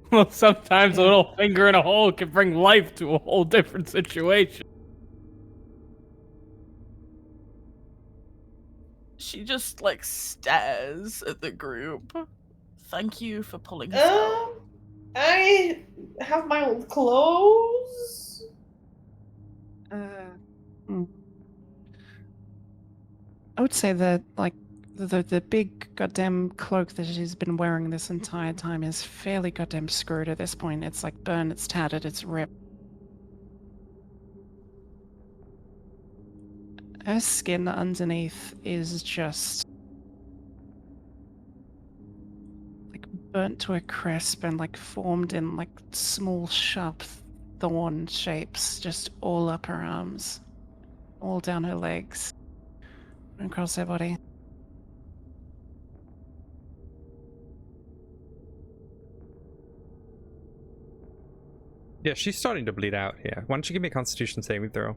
Well, sometimes a Yeah. little finger in a hole can bring life to a whole different situation. She just like stares at the group. Thank you for pulling us out. I have my old clothes. Hmm. I would say that like the big goddamn cloak that she's been wearing this entire time is fairly goddamn screwed at this point. It's like burned, it's tattered, it's ripped. Her skin underneath is just like burnt to a crisp and like formed in like small sharp thorn shapes just all up her arms, all down her legs, and across her body. Yeah, she's starting to bleed out here. Why don't you give me a Constitution saving throw?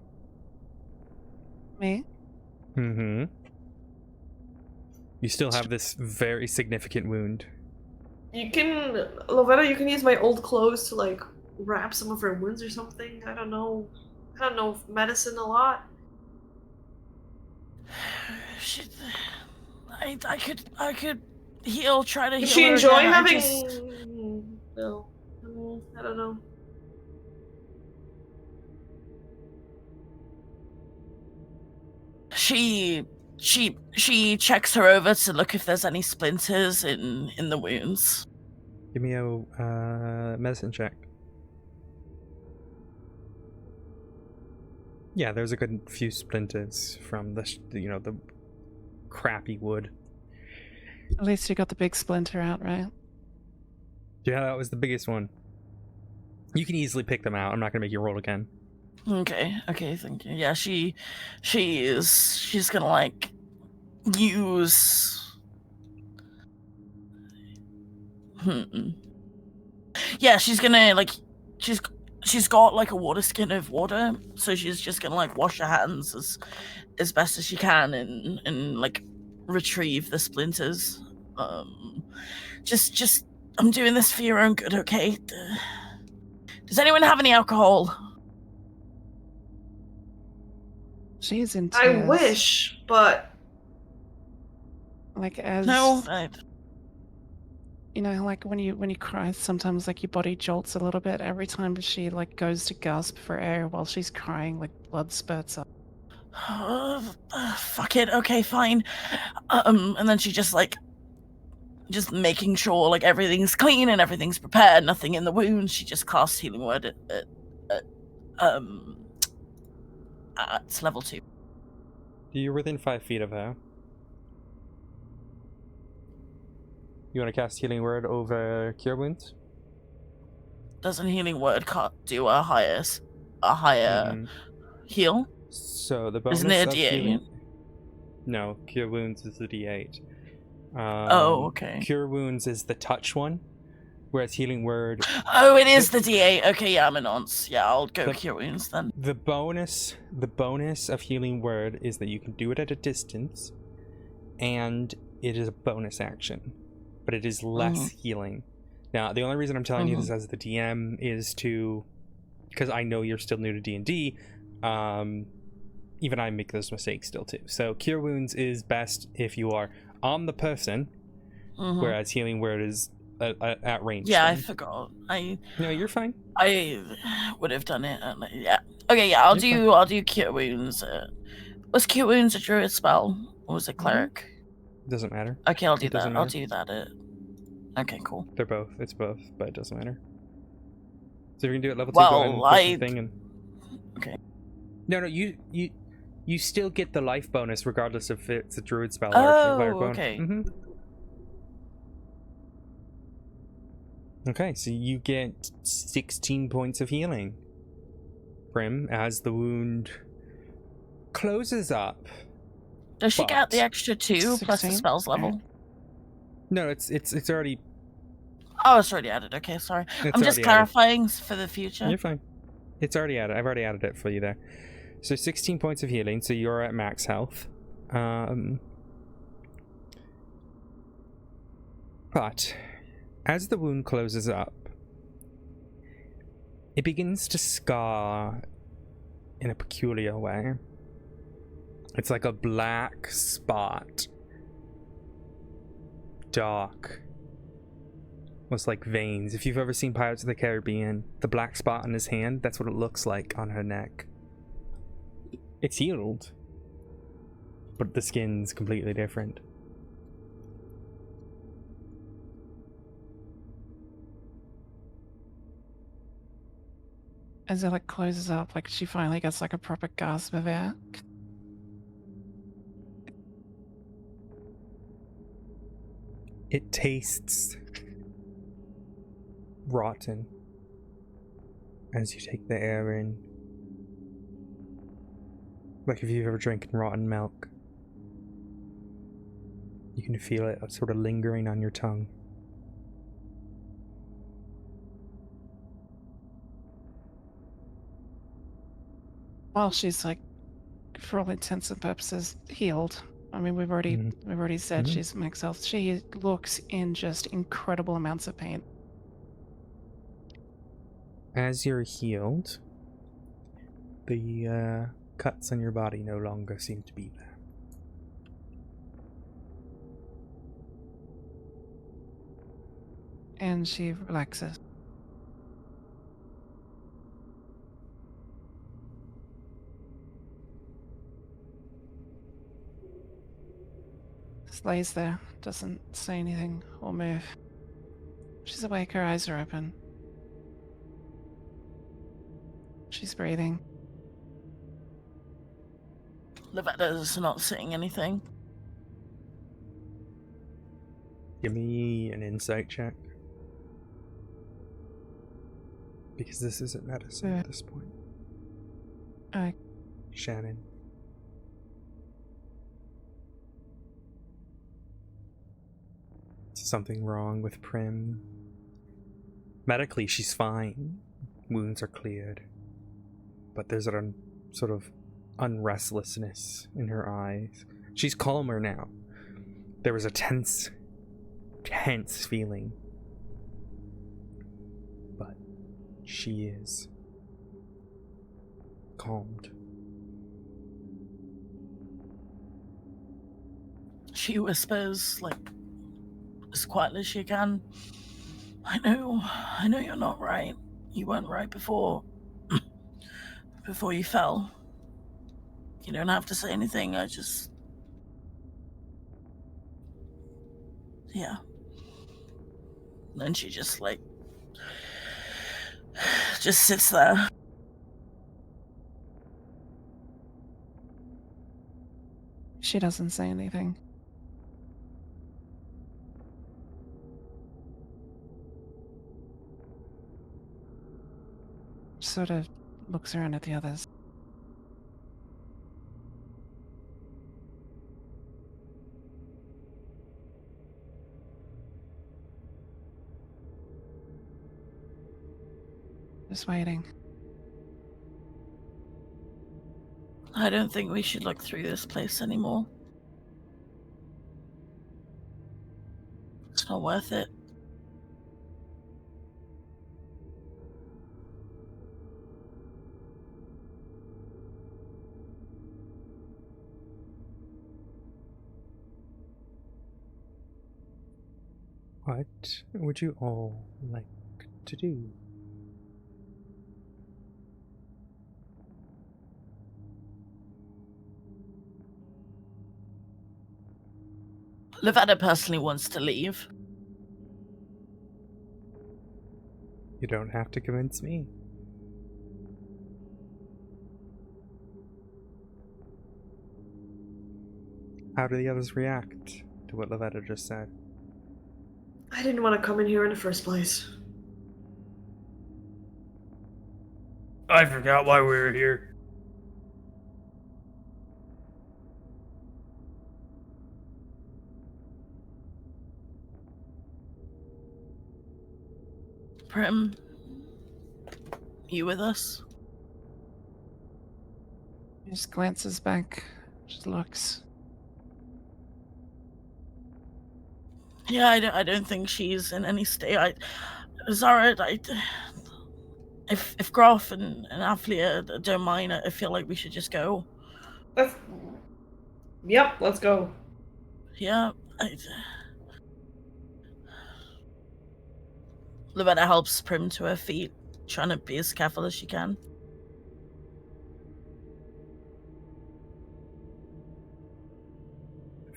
Me? Mm-hmm. You still have this very significant wound. You can, Lovetta, you can use my old clothes to like wrap some of her wounds or something. I don't know. I don't know medicine a lot. She, I could heal. Try to heal. Does she her enjoy again. having? No, I don't know. She checks her over to look if there's any splinters in the wounds. Give me a medicine check. Yeah, there's a good few splinters from the the crappy wood. At least you got the big splinter out, right? Yeah, that was the biggest one. You can easily pick them out. I'm not gonna make you roll again. Okay, thank you. Yeah, she's gonna like use. Yeah, she's gonna like she's got like a water skin of water, so she's just gonna like wash her hands as best as she can and like retrieve the splinters. Just I'm doing this for your own good, okay? Does anyone have any alcohol? She's in I tears. wish, but Like as No. you know, like when you cry, sometimes like your body jolts a little bit. Every time she like goes to gasp for air while she's crying, like blood spurts up. Fuck it. Okay, fine. And then she just making sure like everything's clean and everything's prepared, nothing in the wound. She just casts healing word at level 2. You're within 5 feet of her. You want to cast Healing Word over Cure Wounds? Doesn't healing word do a higher heal? So the bonus Isn't it a of D8? healing... No, Cure Wounds is the D8. Oh, okay. Cure Wounds is the touch one, whereas Healing Word... Oh, it is the D8. Okay, yeah, I'm a nonce. Yeah, I'll go cure wounds then. The bonus of Healing Word is that you can do it at a distance, and it is a bonus action, but it is less healing. Now, the only reason I'm telling you this as the DM is because I know you're still new to D&D. Even I make those mistakes still too. So Cure Wounds is best if you are on the person, whereas Healing Word is at range. Yeah, I then. forgot. No, you're fine. I would have done it. Yeah. Okay. Yeah. I'll do cure wounds. Was cure wounds a druid spell or was it cleric? Doesn't matter. Okay, I'll do It that. doesn't I'll matter. do that. Okay, cool. They're both. It's both, but it doesn't matter. So if you can do it level 2, Well, go ahead and push the thing and... Okay. No, you still get the life bonus regardless if it's a druid spell Oh, or cleric bonus. okay. Okay, so you get 16 points of healing. Prim, as the wound closes up. Does she get the But- extra 2 plus the 16? spells level? No, it's already. Oh, it's already added. Okay, sorry. It's I'm just already added. clarifying for the future. You're fine. It's already added. I've already added it for you there. So 16 points of healing. So you're at max health. But as the wound closes up, it begins to scar in a peculiar way. It's like a black spot. Dark. Almost like veins. If you've ever seen Pirates of the Caribbean, the black spot on his hand, that's what it looks like on her neck. It's healed, but the skin's completely different. As it like closes up, like she finally gets like a proper gasp of air. It tastes rotten as you take the air in. Like if you've ever drinking rotten milk. You can feel it sort of lingering on your tongue. While she's like, for all intents and purposes, healed. I mean, we've already said Mhm. she's max health. She looks in just incredible amounts of pain. As you're healed, the cuts on your body no longer seem to be there. And she relaxes. Just lays there, doesn't say anything or move. She's awake, her eyes are open. She's breathing. Levetta's not saying anything. Give me an insight check. Because this isn't medicine at this point. Shannon. Is something wrong with Prim? Medically, she's fine. Wounds are cleared. But there's a sort of unrestlessness in her eyes. She's calmer now. There was a tense feeling. But she is calmed. She whispers, like, as quietly as she can. I know you're not right. You weren't right before you fell. You don't have to say anything, yeah. Then she just sits there. She doesn't say anything. Sort of looks around at the others. Just waiting. I don't think we should look through this place anymore. It's not worth it. What would you all like to do? Levetta personally wants to leave. You don't have to convince me. How do the others react to what Levetta just said? I didn't want to come in here in the first place. I forgot why we were here. Prim, you with us? He just glances back, just looks. Yeah, I don't think she's in any state. Zara, if Groff and Aflia don't mind, I feel like we should just go. Yep, let's go. Yeah, Lavetta helps Prim to her feet, trying to be as careful as she can.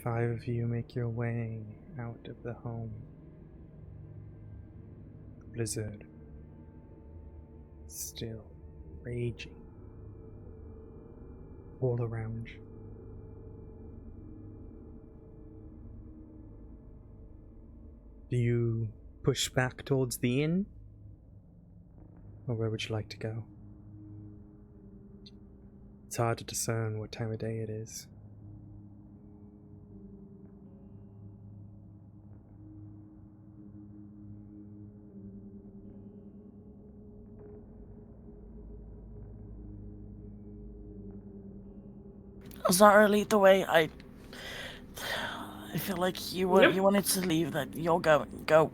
Five of you make your way out of the home. Blizzard still raging all around you. Do you push back towards the inn? Or where would you like to go? It's hard to discern what time of day it is. Zara, lead the way. I feel like you wanted to leave. That you're going. Go.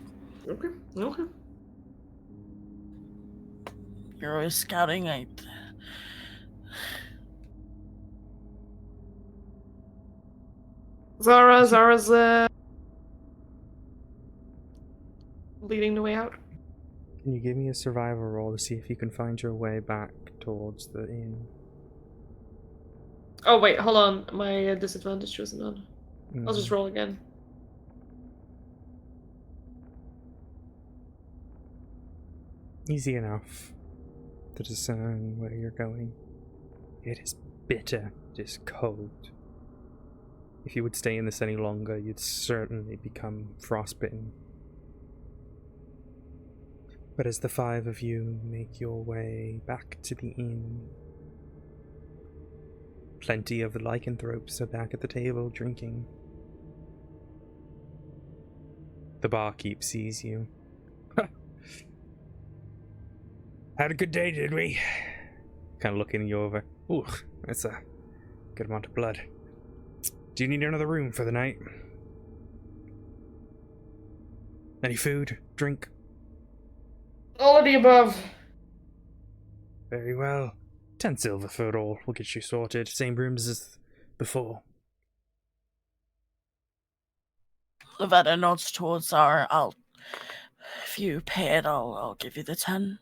Okay. Okay. You're always scouting. Zara's leading the way out. Can you give me a survival roll to see if you can find your way back towards the inn? Oh wait, hold on. My disadvantage wasn't on. I'll just roll again. Easy enough to discern where you're going. It is bitter, it is cold. If you would stay in this any longer, you'd certainly become frostbitten. But as the five of you make your way back to the inn, plenty of the lycanthropes are back at the table drinking. The barkeep sees you. Had a good day, did we? Kind of looking you over. Ooh, that's a good amount of blood. Do you need another room for the night? Any food, drink? All of the above. Very well. 10 silver for it all. We'll get you sorted. Same rooms as before. Lavetta nods towards Zara. If you pay it, I'll give you the 10.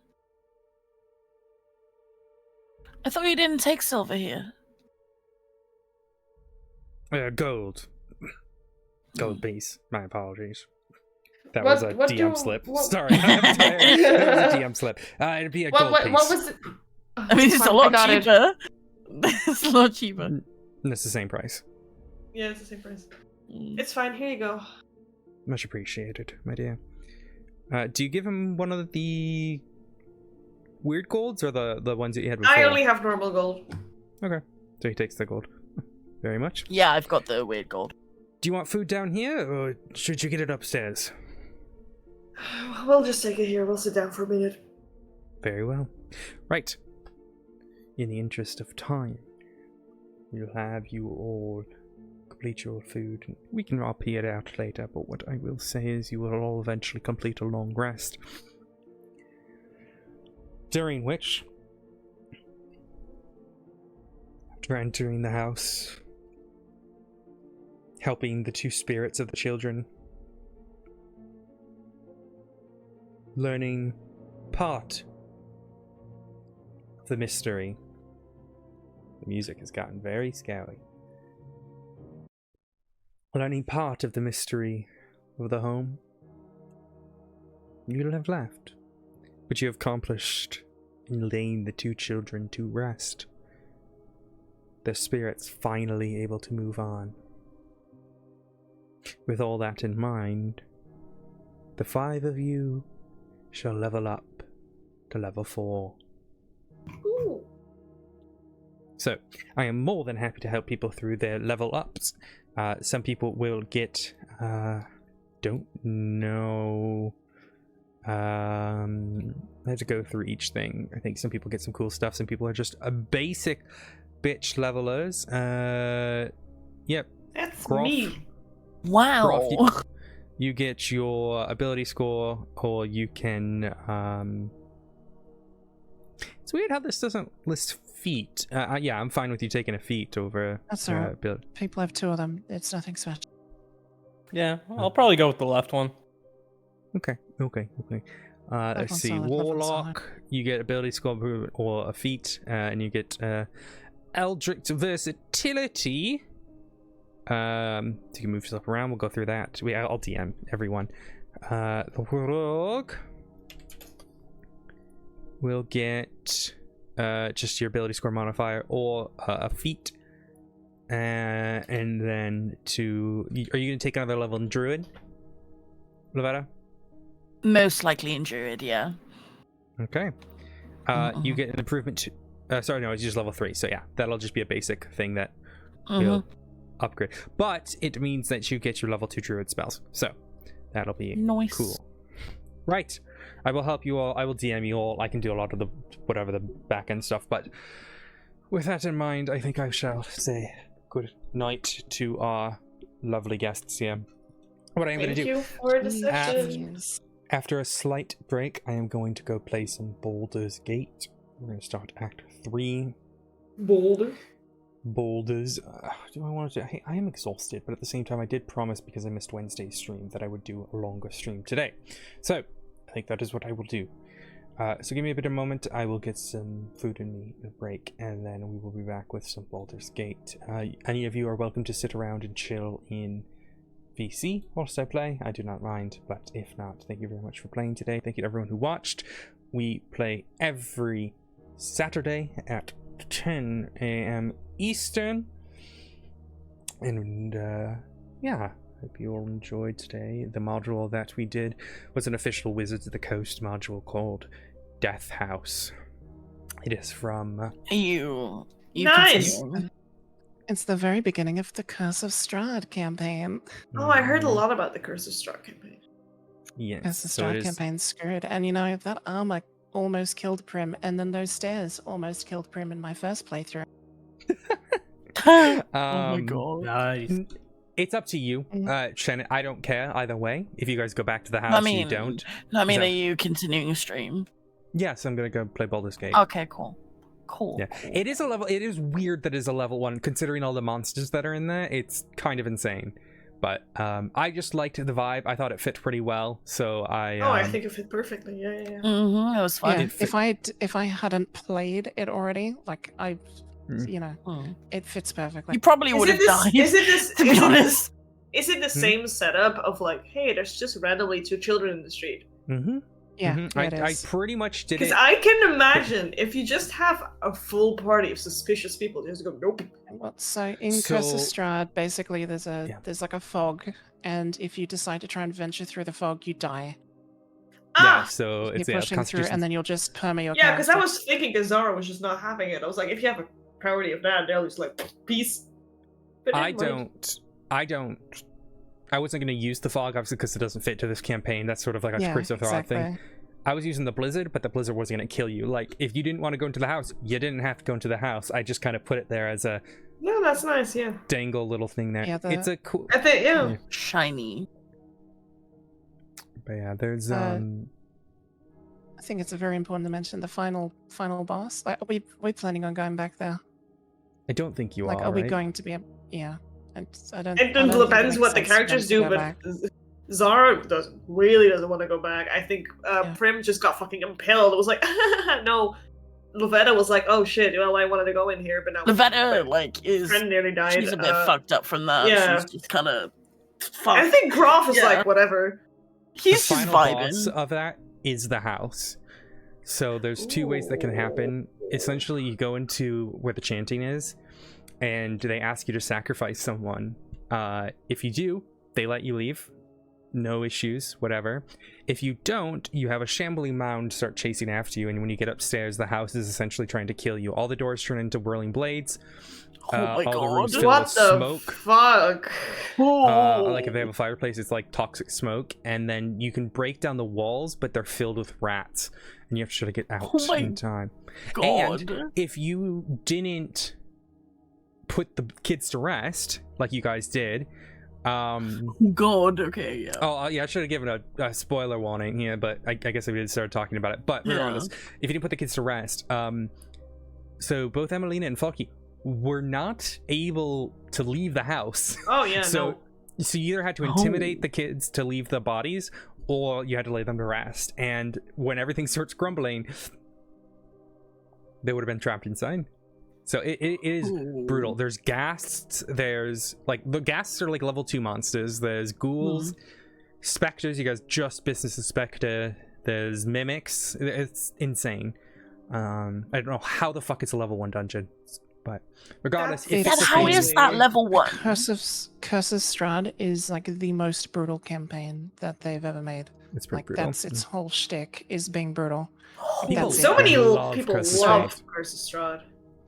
I thought you didn't take silver here. Gold. Gold piece. My apologies. That What- was a what DM do- slip. what- Sorry. That was a DM slip. It'd be a gold piece. What was it? I mean, it's Fine, a lot got it. cheaper. It's a lot cheaper. And it's the same price. Yeah, it's the same price. It's fine. Here you go. Much appreciated, my dear. Do you give him one of the weird golds or the ones that you had before? I only have normal gold. Okay. So he takes the gold. Very much. Yeah, I've got the weird gold. Do you want food down here or should you get it upstairs? We'll just take it here. We'll sit down for a minute. Very well. Right. In the interest of time, we'll have you all complete your food. We can RP it out later, but what I will say is you will all eventually complete a long rest. During which, after entering the house, helping the two spirits of the children, learning part of the mystery. The music has gotten very scary. Learning part of the mystery of the home, you'll have left, but you have accomplished in laying the two children to rest. Their spirits finally able to move on. With all that in mind, the five of you shall level up to level 4. Ooh. So, I am more than happy to help people through their level ups. Some people will get, don't know. I have to go through each thing. I think some people get some cool stuff. Some people are just a basic bitch levelers. Yep. That's Groff. me. Wow. Groff, you get your ability score, or you can. It's weird how this doesn't list feat. Yeah, I'm fine with you taking a feat over. That's all right. ability. People have 2 of them. It's nothing special. Yeah, I'll probably go with the left one. Okay. That Let's one's see. solid, that one's Warlock, you get ability score improvement or a feat, and you get Eldritch versatility. So you can move stuff around. We'll go through that. I'll DM everyone. The Rogue will get just your ability score modifier or a feat. And then are you going to take another level in Druid, Lavetta? Most likely in Druid, yeah. Okay. You get an improvement to... sorry, no, it's just level 3. So yeah, that'll just be a basic thing that will upgrade. But it means that you get your level 2 Druid spells. So that'll be Nice. cool. Right. I will help you all. I will DM you all. I can do a lot of the back end stuff. But with that in mind, I think I shall say good night to our lovely guests here. What I am going to do... Thank you for the session. After a slight break, I am going to go play some Baldur's Gate. We're going to start Act 3. Boulders. Do I want to... Hey, I am exhausted, but at the same time, I did promise, because I missed Wednesday's stream, that I would do a longer stream today. So, I think that is what I will do. So give me a bit of a moment. I will get some food in me, a break, and then we will be back with some Baldur's Gate. Any of you are welcome to sit around and chill in VC whilst I play. I do not mind, but if not, thank you very much for playing today. Thank you to everyone who watched. We play every Saturday at 10 a.m. Eastern. And yeah, hope you all enjoyed today. The module that we did was an official Wizards of the Coast module called Death House. It is from... You Nice! continue. It's the very beginning of the Curse of Strahd campaign. Oh, I heard a lot about the Curse of Strahd campaign. Yes, Curse of so it Strahd is... campaign's screwed. And you know, that armor almost killed Prim, and then those stairs almost killed Prim in my first playthrough. Oh my god. Nice. It's up to you, Shannon. I don't care either way. If you guys go back to the house, I mean, you don't. I mean, So- are you continuing a stream? Yes, I'm gonna go play Baldur's Gate. Okay, cool. Cool. Yeah, it is a level. It is weird that it's a level 1, considering all the monsters that are in there. It's kind of insane, but I just liked the vibe. I thought it fit pretty well, so I. I think it fit perfectly. Yeah. Mm-hmm. It was fun. Yeah, if I hadn't played it already, like you know, Mm. it fits perfectly. You probably would have died. To be honest. Is it the same setup of like, hey, there's just randomly 2 children in the street? Mm-hmm. Yeah, Mm-hmm. it I is. pretty much did Because it. I can imagine if you just have a full party of suspicious people, you just go, nope. Well, so in Curse of So- Strahd, basically there's Yeah. like a fog, and if you decide to try and venture through the fog, you die. Yeah, Ah! so Keep it's pushing through, and then you'll just perma your Yeah, because I character. was thinking that Zara was just not having it. I was like, if you have a parody of that, they're just like, peace. But I never mind. don't. I wasn't going to use the fog, obviously, because it doesn't fit to this campaign. That's sort of like a Yeah, Chris of Thought thing. exactly. I was using the blizzard, but the blizzard wasn't going to kill you. Like, if you didn't want to go into the house, you didn't have to go into the house. I just kind of put it there as a No, that's nice, yeah. dangle little thing there. Yeah, It's a cool... I think, yeah. Shiny. But yeah, there's... I think it's very important to mention the final boss. Like, are we planning on going back there? I don't think you Like, are, are we right? going to be? Yeah, I don't. It I don't think depends makes what the sense for them characters to do, go but back. Zara really doesn't want to go back. I think Yeah. Prim just got fucking impaled. It was like, no. Lavetta was like, oh shit, well, I wanted to go in here, but now Lavetta, like, is... Prim nearly died. She's a bit fucked up from that. yeah. She's just kind of... I think Groff is Yeah. like, whatever. He's the just final boss vibing. of that is the house. So there's 2 ways that can happen. Essentially, you go into where the chanting is, and they ask you to sacrifice someone. If you do, they let you leave. no issues, whatever. If you don't, you have a shambling mound start chasing after you, and when you get upstairs, the house is essentially trying to kill you. All the doors turn into whirling blades. Oh my all the rooms god. fill What with the smoke. fuck? Like if they have a fireplace, it's like toxic smoke, and then you can break down the walls, but they're filled with rats, and you have to try to get out Oh my in time. God. And if you didn't put the kids to rest, like you guys did, God, okay, yeah. I should have given a spoiler warning here, but I guess we did start talking about it. But regardless, if you didn't put the kids to rest, so both Emelina and Falky were not able to leave the house. Oh yeah, So you either had to intimidate the kids to leave the bodies, or you had to lay them to rest. And when everything starts crumbling, they would have been trapped inside. So it is brutal. There's ghasts. There's like the ghasts are like level 2 monsters. There's ghouls, specters. You guys just business a specter. There's mimics. It's insane. I don't know how the fuck it's a level 1 dungeon, but regardless, That's Then how is that level 1? Curse of Strahd is like the most brutal campaign that they've ever made. it's pretty Like brutal. that's its whole shtick is being brutal. People- That's So it. many love people Curse of love Strahd. Curse of Strahd.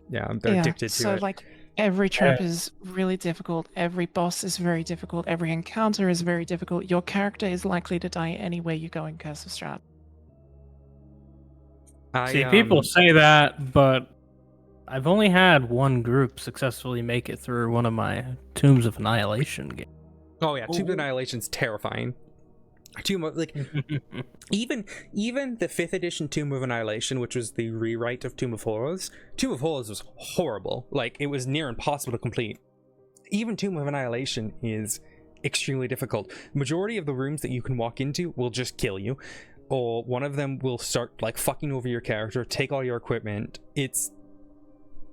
Yeah, they're addicted to so it. like every trap is really difficult. Every boss is very difficult. Every encounter is very difficult. Your character is likely to die anywhere you go in Curse of Strahd. See, people say that, but I've only had one group successfully make it through one of my Tombs of Annihilation games. Oh yeah, Tomb of Annihilation's terrifying. Tomb of, like even the 5th edition Tomb of Annihilation, which was the rewrite of Tomb of Horrors was horrible. Like it was near impossible to complete. Even Tomb of Annihilation is extremely difficult. Majority of the rooms that you can walk into will just kill you, or one of them will start like fucking over your character, take all your equipment. It's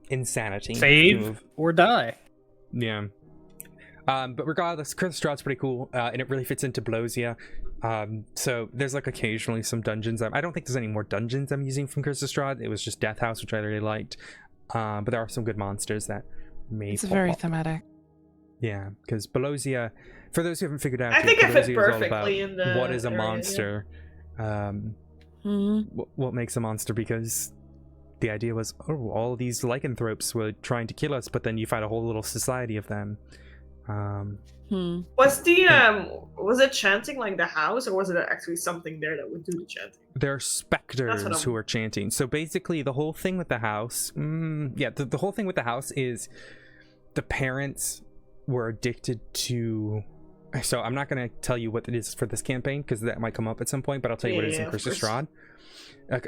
insanity. Save or die. Yeah. But regardless, Curse of Strahd's pretty cool, and it really fits into Blosia. So there's like occasionally some dungeons. I don't think there's any more dungeons I'm using from Curse of Strahd. It was just Death House, which I really liked. But there are some good monsters that may It's pop very up. thematic. Yeah, because Blosia, for those who haven't figured out, I think it Pelosia fits is all perfectly about in the what is a area, yeah. monster. What makes a monster? Because the idea was, all these lycanthropes were trying to kill us, but then you find a whole little society of them. Was the was it chanting like the house, or was it actually something there that would do the chanting? They're specters who are chanting. So basically, the whole thing with the house, the whole thing with the house is the parents were addicted to. So I'm not going to tell you what it is for this campaign because that might come up at some point, but I'll tell you what it is in Curse of Strahd.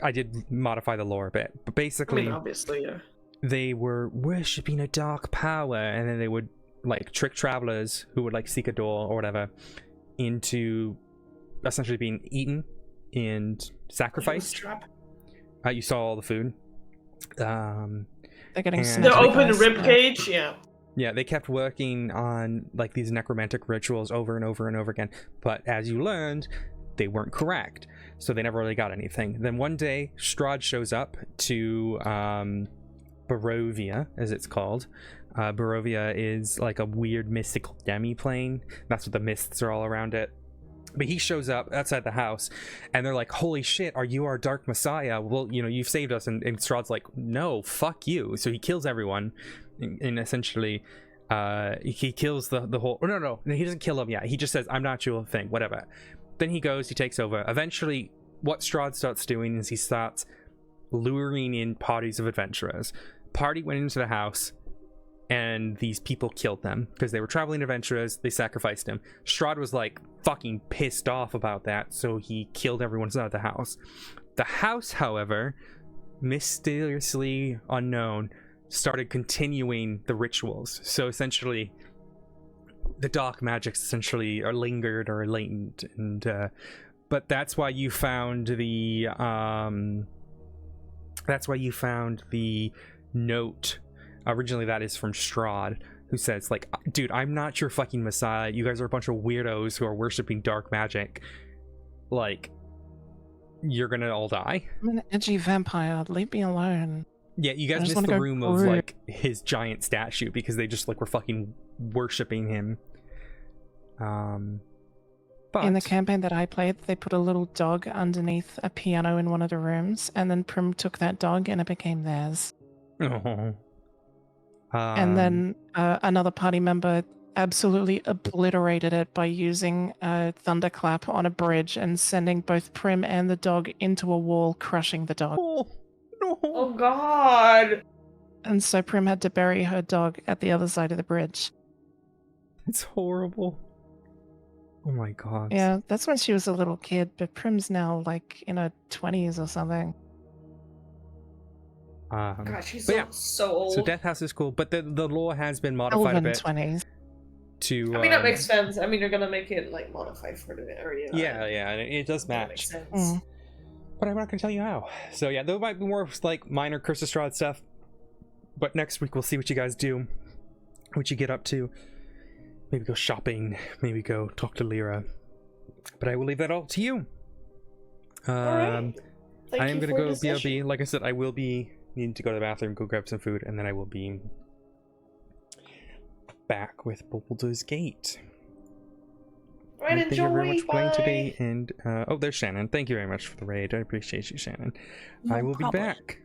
I did modify the lore a bit, but basically, obviously, yeah. They were worshipping a dark power, and then they would like trick travelers who would like seek a door or whatever into essentially being eaten and sacrificed. You saw all the food. They're getting the open rib cage, Yeah, they kept working on like these necromantic rituals over and over and over again, but as you learned, they weren't correct, so they never really got anything. Then one day, Strahd shows up to Barovia, as it's called. Barovia is like a weird mystical demi-plane. That's what the mists are all around it. But he shows up outside the house, and they're like, holy shit, are you our dark messiah? Well, you've saved us. And Strahd's like, no, fuck you. So he kills everyone, and essentially he kills the whole... Oh, no, he doesn't kill them yet. He just says, I'm not your thing, whatever. Then he goes, he takes over. Eventually, what Strahd starts doing is he starts luring in parties of adventurers. Party went into the house, and these people killed them because they were traveling adventurers. They sacrificed him. Strahd was like fucking pissed off about that, so he killed everyone inside of the house. The house, however, mysteriously unknown, started continuing the rituals. So essentially, the dark magics essentially are lingered or latent, and but that's why you found the note. Originally, that is from Strahd, who says, like, dude, I'm not your fucking messiah. You guys are a bunch of weirdos who are worshipping dark magic. Like, you're gonna all die. I'm an edgy vampire. Leave me alone. Yeah, you guys missed the room of, like, his giant statue because they just, like, were fucking worshipping him. But In the campaign that I played, they put a little dog underneath a piano in one of the rooms, and then Prim took that dog and it became theirs. Oh. And then another party member absolutely obliterated it by using a thunderclap on a bridge and sending both Prim and the dog into a wall, crushing the dog. Oh no! Oh god. And so Prim had to bury her dog at the other side of the bridge. It's horrible. Oh my god. Yeah, that's when she was a little kid, but Prim's now like in her 20s or something. God, she's but so, yeah. so old. So Death House is cool, but the lore has been modified a Elven bit 20s. to. I mean, that makes sense. I mean, you're gonna make it like modified for the area. Yeah, and it does That match. makes sense. Mm. But I'm not going to tell you how. So yeah, there might be more like minor Curse of Strahd stuff. But next week we'll see what you guys do, what you get up to. Maybe go shopping. Maybe go talk to Lyra. But I will leave that all to you. Alright. Thank I am you going to for go the session. BRB. Like I said, I will be needing to go to the bathroom, go grab some food, and then I will be back with Baldur's Gate. Right, Thank you very much enjoy. for playing Bye. today. And oh, there's Shannon. Thank you very much for the raid. I appreciate you, Shannon. I No will problem. be back.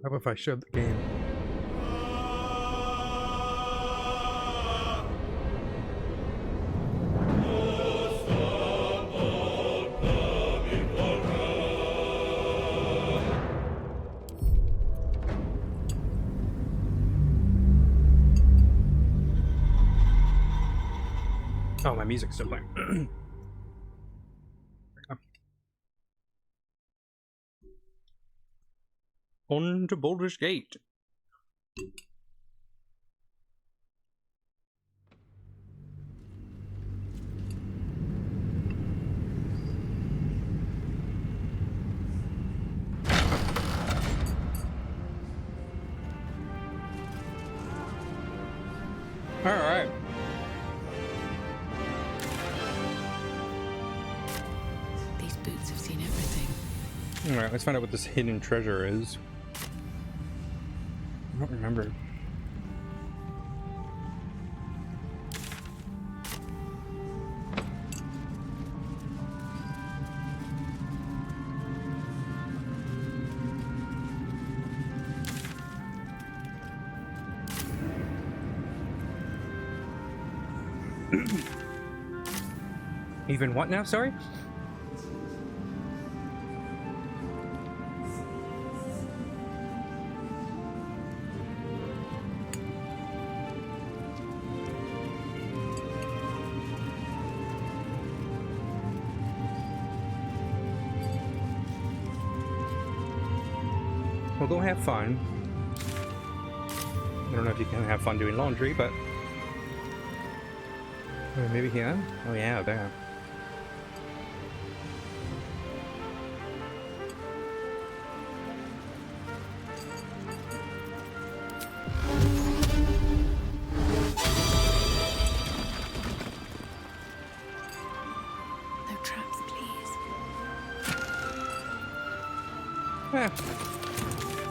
How about if I showed the game? Oh, my music's still playing. There we go. On to Baldur's Gate. All right. These boots have seen everything. All right, let's find out what this hidden treasure is. I don't remember. Even what now? Sorry? Well, go have fun. I don't know if you can have fun doing laundry, but maybe here. Oh yeah, there. No traps, please.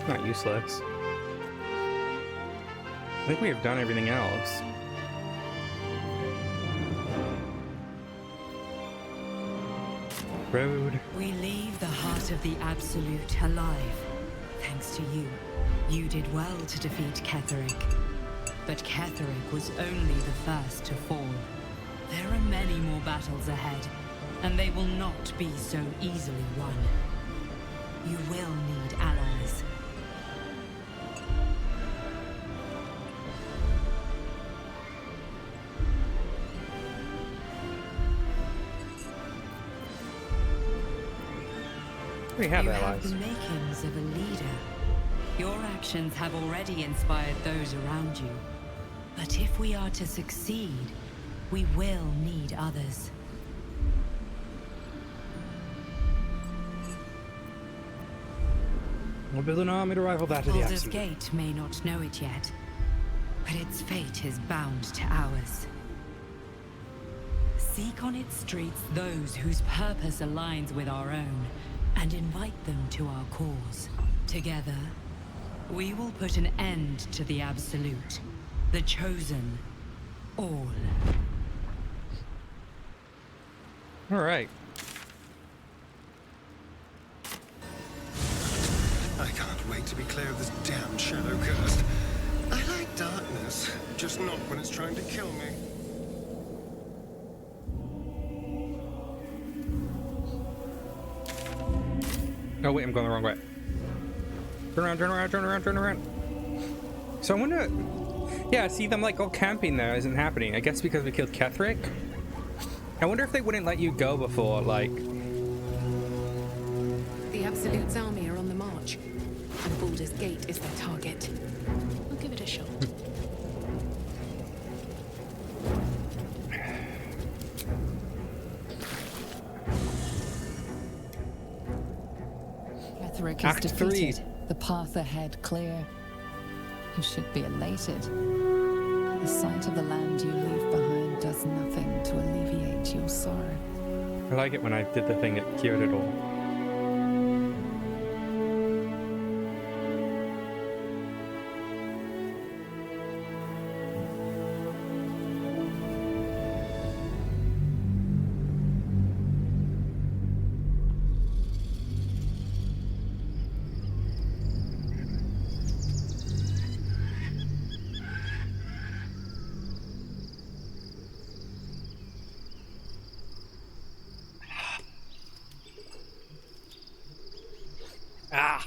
Not useless. I think we have done everything else. Road. We leave the heart of the Absolute alive. Thanks to you. You did well to defeat Ketheric. But Ketheric was only the first to fall. There are many more battles ahead, and they will not be so easily won. You will need allies. We have You allies. have the makings of a leader. Your actions have already inspired those around you. But if we are to succeed, we will need others. We'll build an army to rival that of the Baldur's Absolute. Gate may not know it yet, but its fate is bound to ours. Seek on its streets those whose purpose aligns with our own, and invite them to our cause. Together, we will put an end to the Absolute, the Chosen, all. All right. I can't wait to be clear of this damn shadow curse. I like darkness, just not when it's trying to kill me. Oh wait, I'm going the wrong way. Turn around, turn around, turn around, turn around. So I wonder... Yeah, see them like all camping there isn't happening. I guess because we killed Ketheric. I wonder if they wouldn't let you go before, like... The Absolute's army are on the march, and Baldur's Gate is their target. We'll give it a shot. Ketheric is Act defeated. 3. The path ahead clear. You should be elated. The sight of the land you leave behind does nothing to alleviate your sorrow. I like it when I did the thing that cured it all.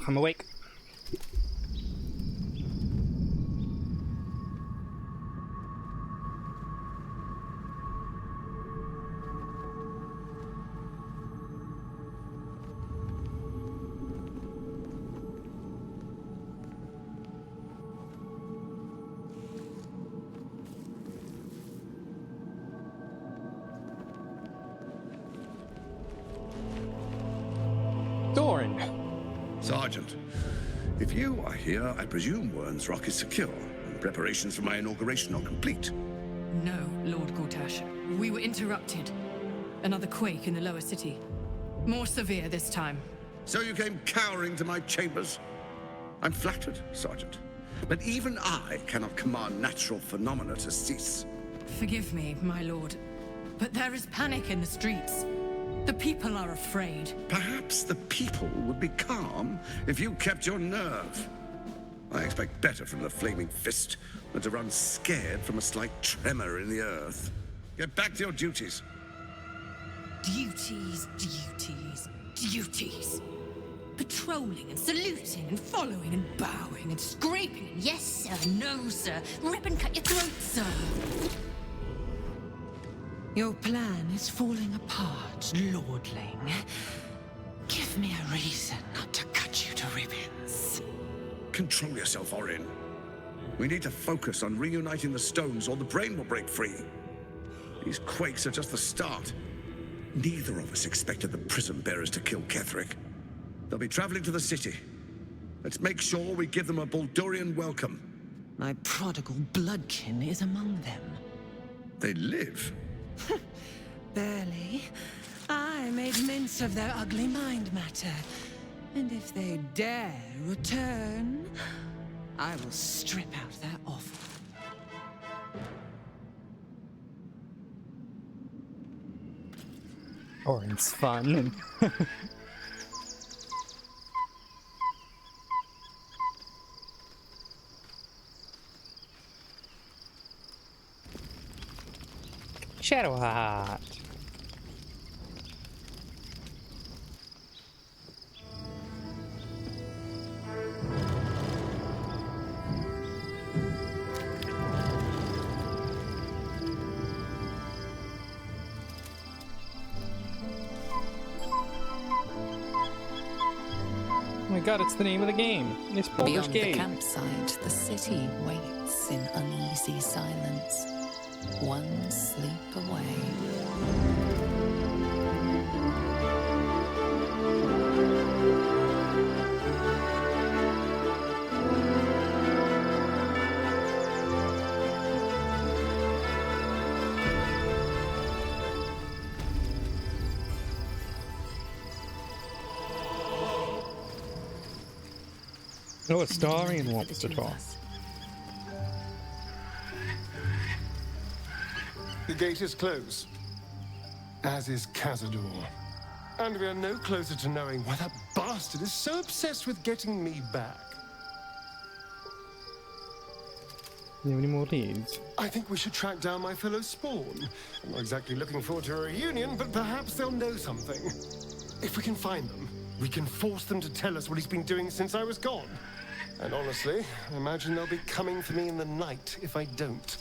I'm awake. Doran. Sergeant, if you are here, I presume Wern's Rock is secure, and preparations for my inauguration are complete. No, Lord Gortash. We were interrupted. Another quake in the lower city. More severe this time. So you came cowering to my chambers? I'm flattered, Sergeant, but even I cannot command natural phenomena to cease. Forgive me, my lord, but there is panic in the streets. The people are afraid. Perhaps the people would be calm if you kept your nerve. I expect better from the Flaming Fist than to run scared from a slight tremor in the earth. Get back to your duties. Duties, duties, duties. Patrolling and saluting and following and bowing and scraping and yes sir, no sir, rip and cut your throat, sir. Your plan is falling apart, lordling. Give me a reason not to cut you to ribbons. Control yourself, Orin. We need to focus on reuniting the stones or the brain will break free. These quakes are just the start. Neither of us expected the prison bearers to kill Ketherick. They'll be traveling to the city. Let's make sure we give them a Baldurian welcome. My prodigal bloodkin is among them. They live. Barely. I made mince of their ugly mind matter. And if they dare return, I will strip out their offer. Orin's fun. Shadowheart. Oh my god, it's the name of the game. It's Baldur's Beyond Gate. the campsite, the city waits in uneasy silence. One sleep away. Oh, Astarion wants to talk. The gate is closed, as is Cazador. And we are no closer to knowing why that bastard is so obsessed with getting me back. You have any more leads? I think we should track down my fellow Spawn. I'm not exactly looking forward to a reunion, but perhaps they'll know something. If we can find them, we can force them to tell us what he's been doing since I was gone. And honestly, I imagine they'll be coming for me in the night if I don't.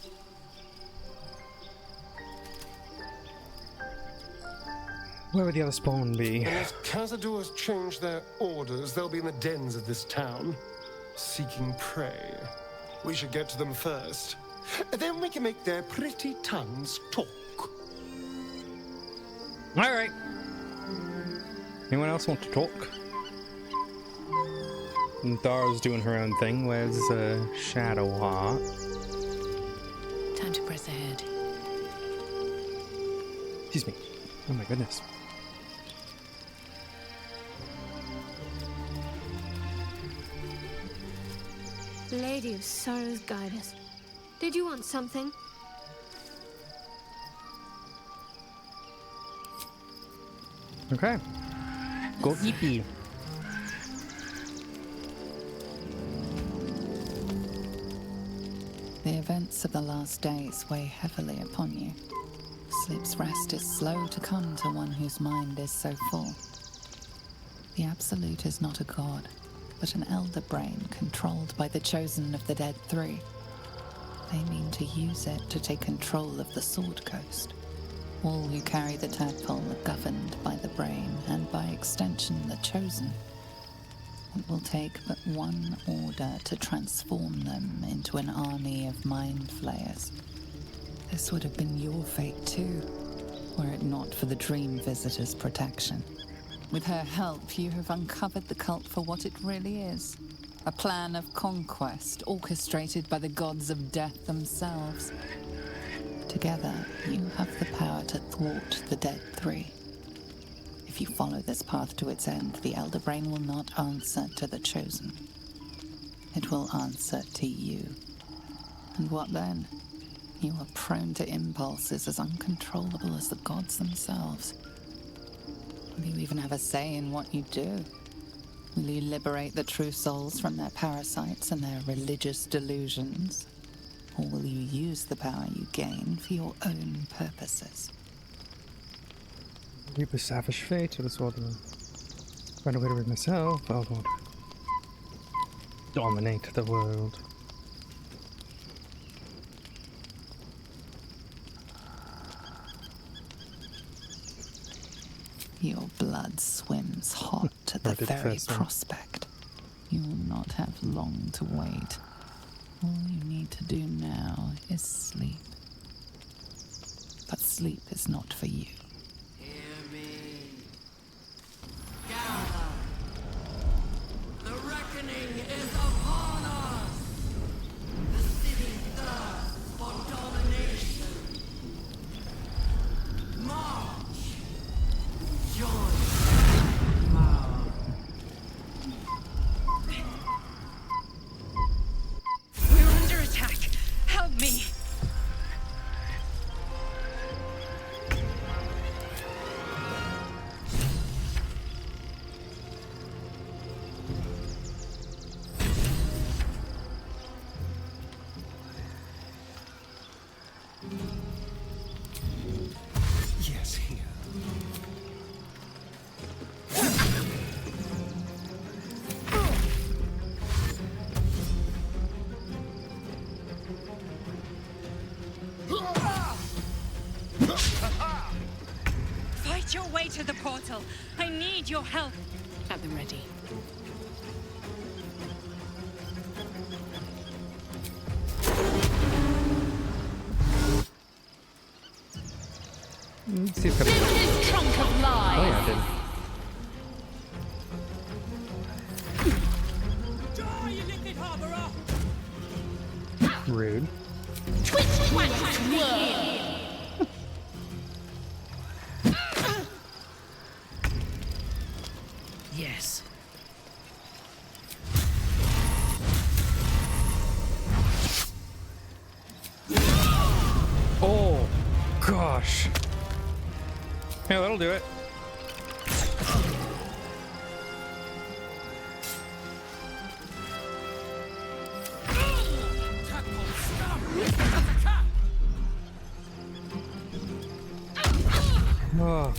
Where would the other spawn be? Unless Cazador's changed their orders, they'll be in the dens of this town, seeking prey. We should get to them first. Then we can make their pretty tongues talk. Alright. Anyone else want to talk? And Dara's doing her own thing. Where's Shadowheart? Time to press ahead. Excuse me. Oh my goodness. Lady of Sorrows, guide us. Did you want something? Okay. Go yippee. The events of the last days weigh heavily upon you. Sleep's rest is slow to come to one whose mind is so full. The Absolute is not a god, but an elder brain controlled by the chosen of the Dead Three. They mean to use it to take control of the Sword Coast. All who carry the tadpole are governed by the brain, and by extension the chosen. It will take but one order to transform them into an army of mind flayers. This would have been your fate too, were it not for the Dream Visitor's protection. With her help, you have uncovered the cult for what it really is. A plan of conquest orchestrated by the gods of death themselves. Together, you have the power to thwart the Dead Three. If you follow this path to its end, the Elder Brain will not answer to the Chosen. It will answer to you. And what then? You are prone to impulses as uncontrollable as the gods themselves. Will you even have a say in what you do? Will you liberate the true souls from their parasites and their religious delusions? Or will you use the power you gain for your own purposes? Reap a savage fate or the sword of find a way to rid myself. Oh god. Dominate the world. Your blood swims hot at the very prospect. You will not have long to wait. All you need to do now is sleep. But sleep is not for you. Hear me. Gather. The reckoning is upon us. The city thirsts for domination. March. Join. We're under attack. Help me. Yes, here. Fight your way to the portal. I need your help. At the ready. Let's see if I can. This is trunk of lies. Oh yeah, I did. Rude. Yes. Oh gosh. Yeah, that'll do it. Oh.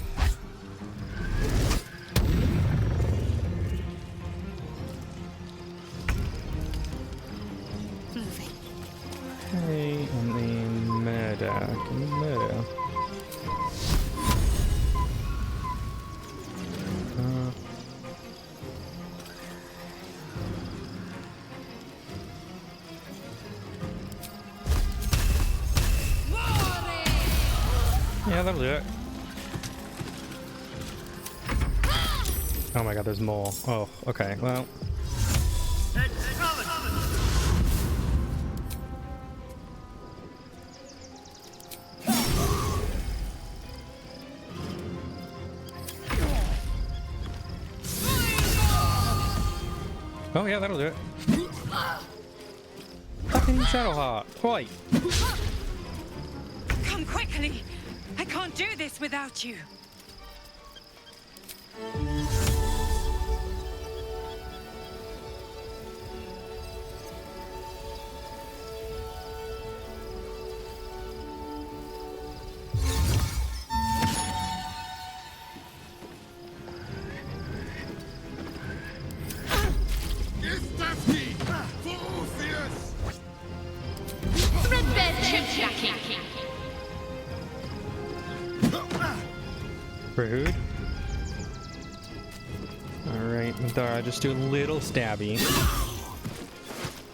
Hey, and then murder. Can you murder? Yeah, that'll do it. Oh my god, there's more. Oh, okay, well. Oh yeah, that'll do it. Fucking Shadowheart, quite. Come quickly. I can't do this without you. Rude. Alright, Dara, just do a little stabby.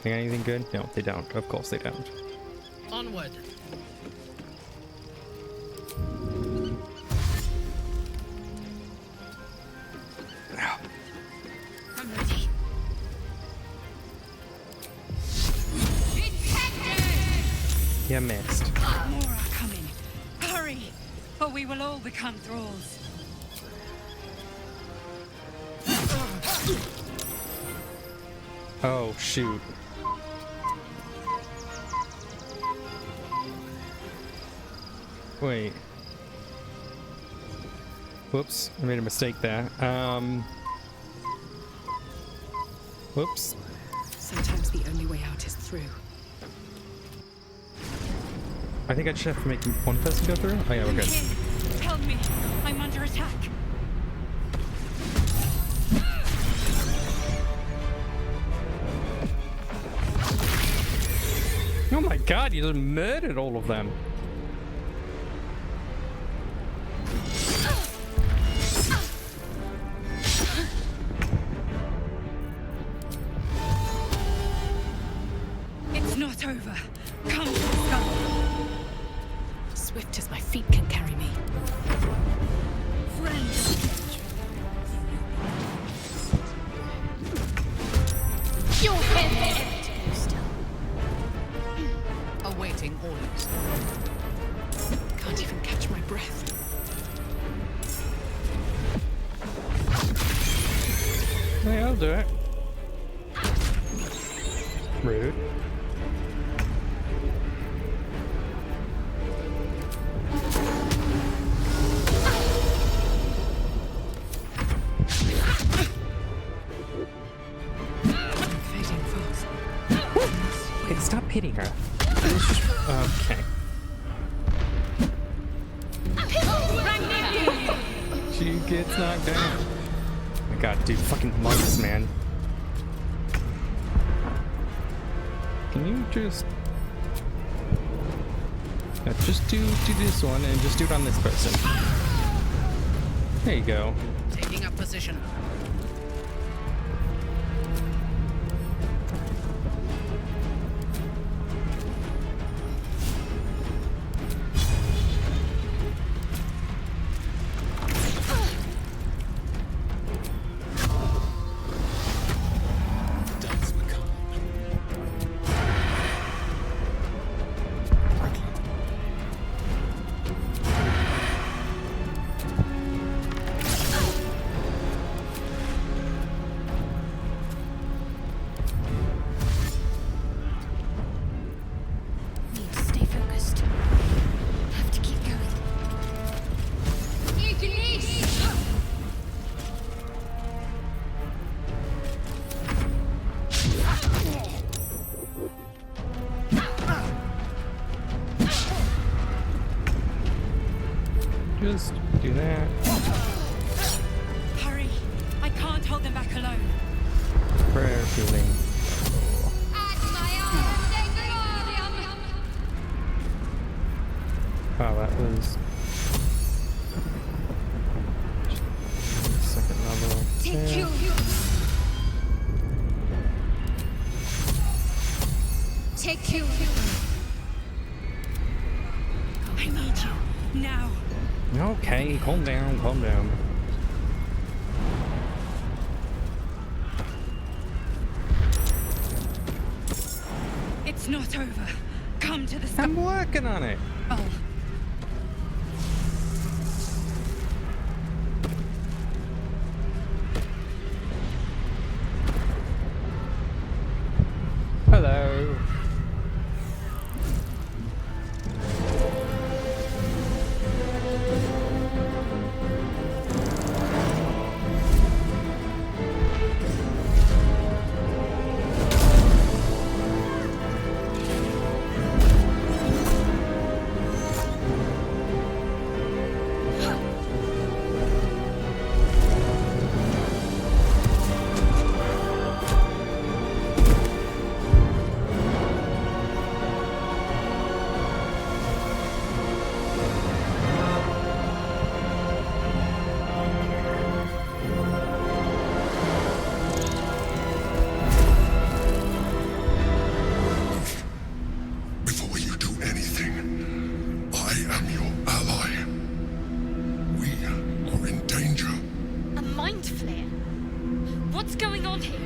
They got anything good? No, they don't. Of course they don't. Onward. I'm ready. You missed. More are coming. Hurry, or we will all become thralls. Oh, shoot. Wait. Whoops, I made a mistake there. Whoops. Sometimes the only way out is through. I think I just have to make one person go through? Oh yeah, we're good. Help me! I'm under attack. Oh my god, you just murdered all of them. It's not over. Come to the skull. Swift as my feet can carry me. Your head to go still. Awaiting orders. Can't even catch my breath. Hey, I'll do it. Rude. Fading fast. Hey, stop hitting her. Okay. She gets knocked down. Oh my god, dude, fucking monks, man. Can you just... Yeah, just do this one and just do it on this person. There you go. Taking up position. Need to stay focused. Have to keep going. You can eat. Just do that. Hurry! I can't hold them back alone. Prayerfully. Oh, that was... second level. Take you. Take you. I need you. Now. Okay, calm down, calm down. It's not over. Come to the skull. I'm working on it. Hello. What's going on here?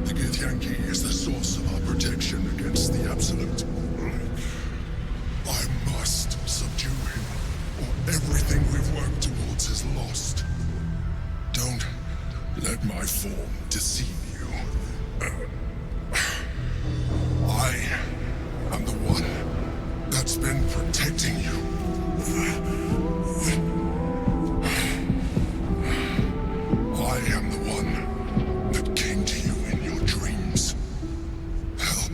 The Githyanki is the source of our protection against the Absolute. I must subdue him, or everything we've worked towards is lost. Don't let my form deceive you. I am the one that's been protecting you. I am the one that came to you in your dreams. Help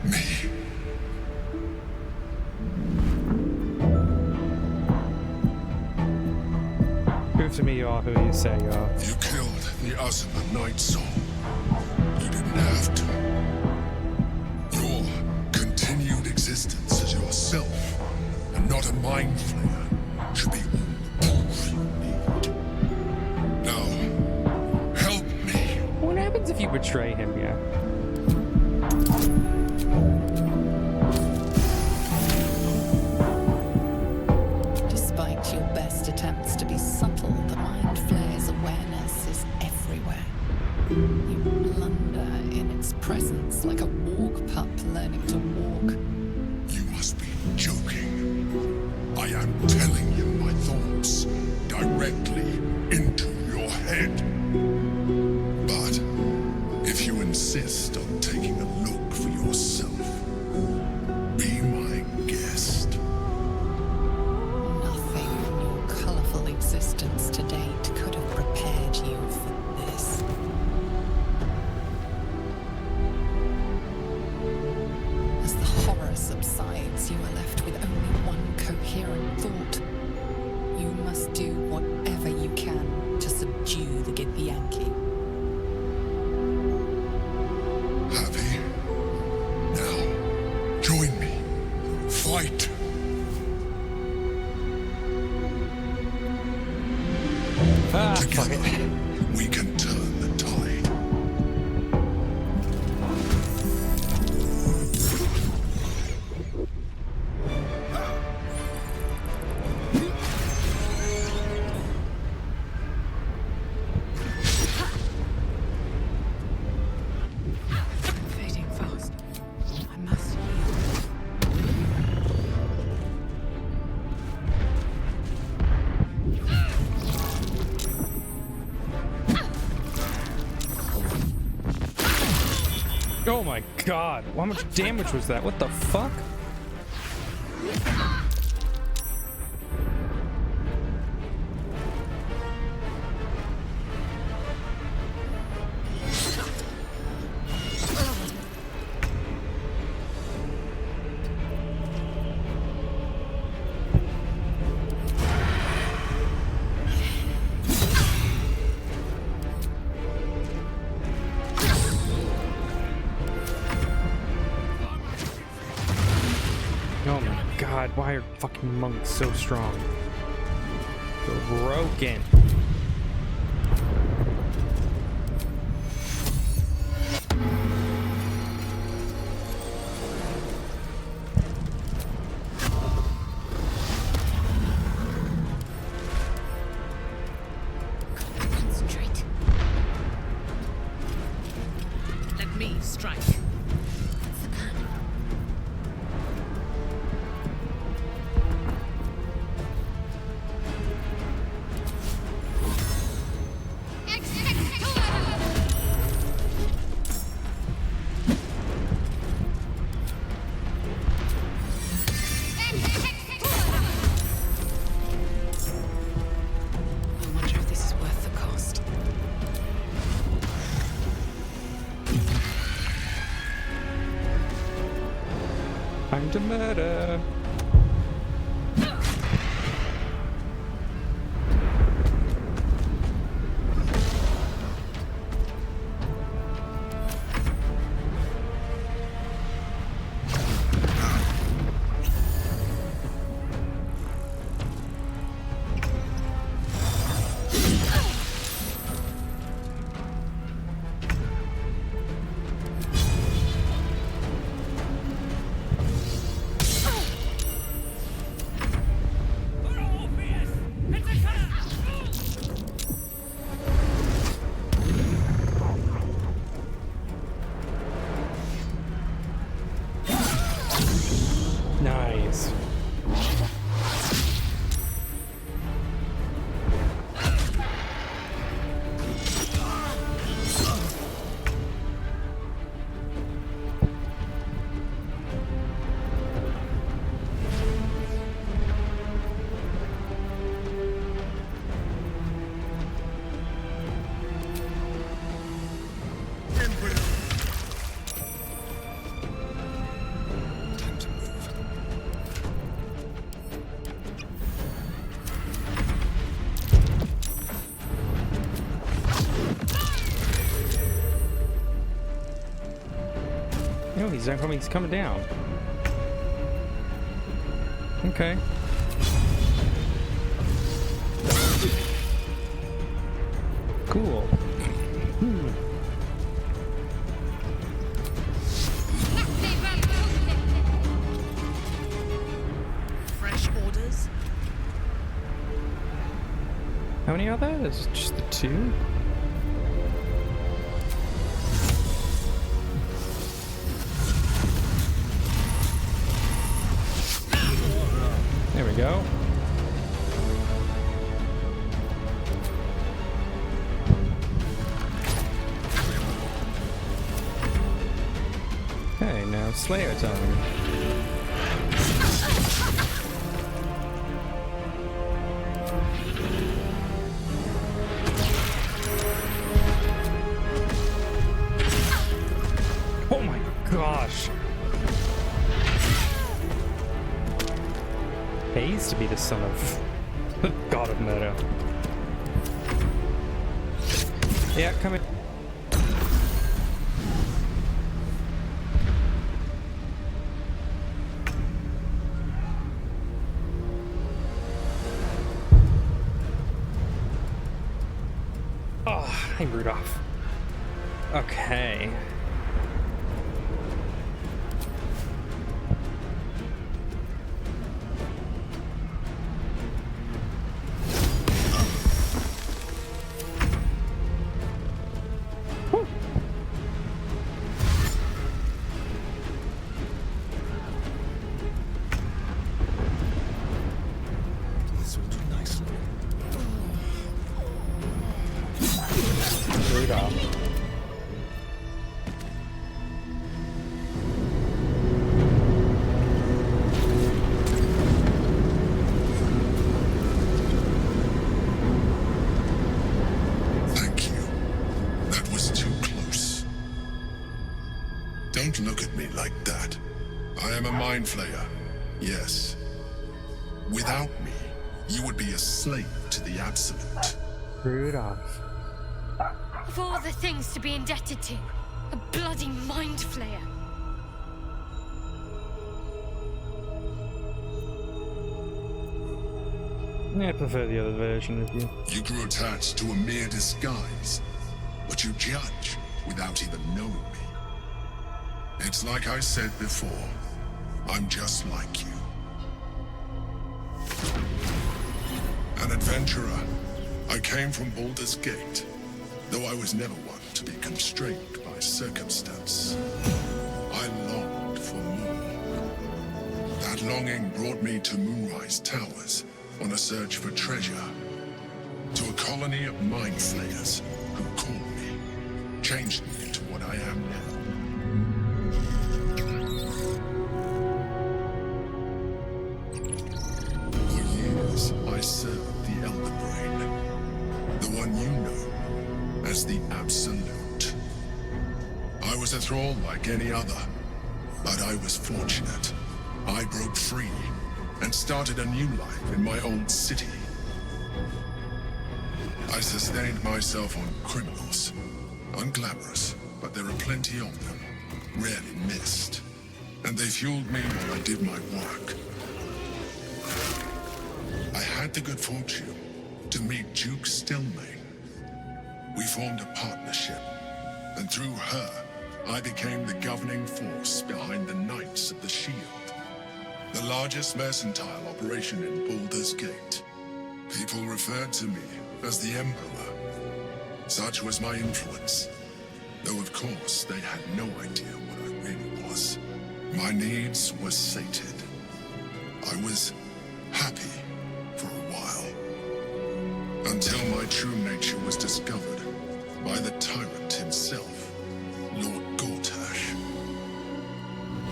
me. Prove to me you are who you say you are. You killed the Asuna Night Soul. You didn't have to. Your continued existence as yourself, and not a mind flayer, should be all the proof you need. Now, help me. What happens if you betray him, yeah? Despite your best attempts to be subtle, the Mind Flayer's awareness is everywhere. You blunder in its presence like a walk pup learning to walk. You must be joking. I am telling you my thoughts directly into your head. But if you insist on taking a look for yourself, be my guest. Nothing in your colorful existence to date could have prepared you for this. As the horror subsides, you are left with only one coherent thought. You must do whatever you can to subdue the Githyanki. Happy? Now, join me. Fight. Together, we can turn the tide. Fading fast. I must Oh my god, how much damage was that? What the fuck? Oh my god, why are fucking monks so strong? They're broken. Concentrate. Let me strike. I wonder if this is worth the cost. Time to murder. No, he's not coming. He's coming down. Okay. Cool. Fresh orders? How many are there? There's just the 2? There we go. Okay, now Slayer time. Oh my gosh. Pays to be the son of the god of murder. Yeah, come in. Oh, hey Rudolph. Okay. Don't look at me like that. I am a mind flayer, yes. Without me, you would be a slave to the Absolute. Rudolph. Of all the things to be indebted to, a bloody mind flayer. I prefer the other version of you. You grew attached to a mere disguise, but you judge without even knowing me. It's like I said before, I'm just like you. An adventurer, I came from Baldur's Gate, though I was never one to be constrained by circumstance. I longed for more. That longing brought me to Moonrise Towers on a search for treasure, to a colony of mind flayers who called me, changed me into what I am now. For years, I served the Elder Brain, the one you know as the Absolute. I was a thrall like any other, but I was fortunate. I broke free and started a new life in my old city. I sustained myself on criminals. Unglamorous, but there are plenty of them, rarely missed. And they fueled me while I did my work. I had the good fortune to meet Duke Stillmain. We formed a partnership, and through her, I became the governing force behind the Knights of the Shield. The largest mercantile operation in Baldur's Gate. People referred to me as the Emperor. Such was my influence. Though of course, they had no idea what I really was. My needs were sated. I was happy for a while. Until my true nature was discovered by the tyrant himself, Lord Gortash.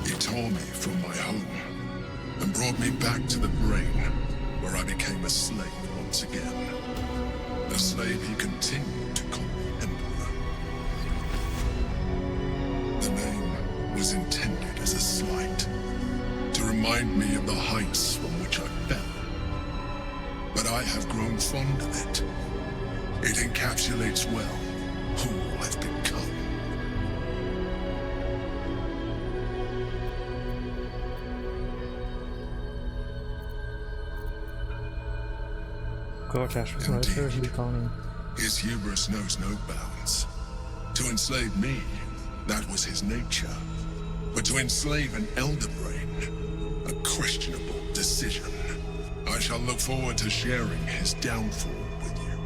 He tore me from my home and brought me back to the Brain, where I became a slave once again. A slave he continued to call me Emperor. The name was intended as a slight, to remind me of the heights from which I fell. But I have grown fond of it. It encapsulates well who I've become. Gortash was not Indeed. a colony. His hubris knows no bounds. To enslave me, that was his nature. But to enslave an Elder Brain, a questionable decision. I shall look forward to sharing his downfall with you.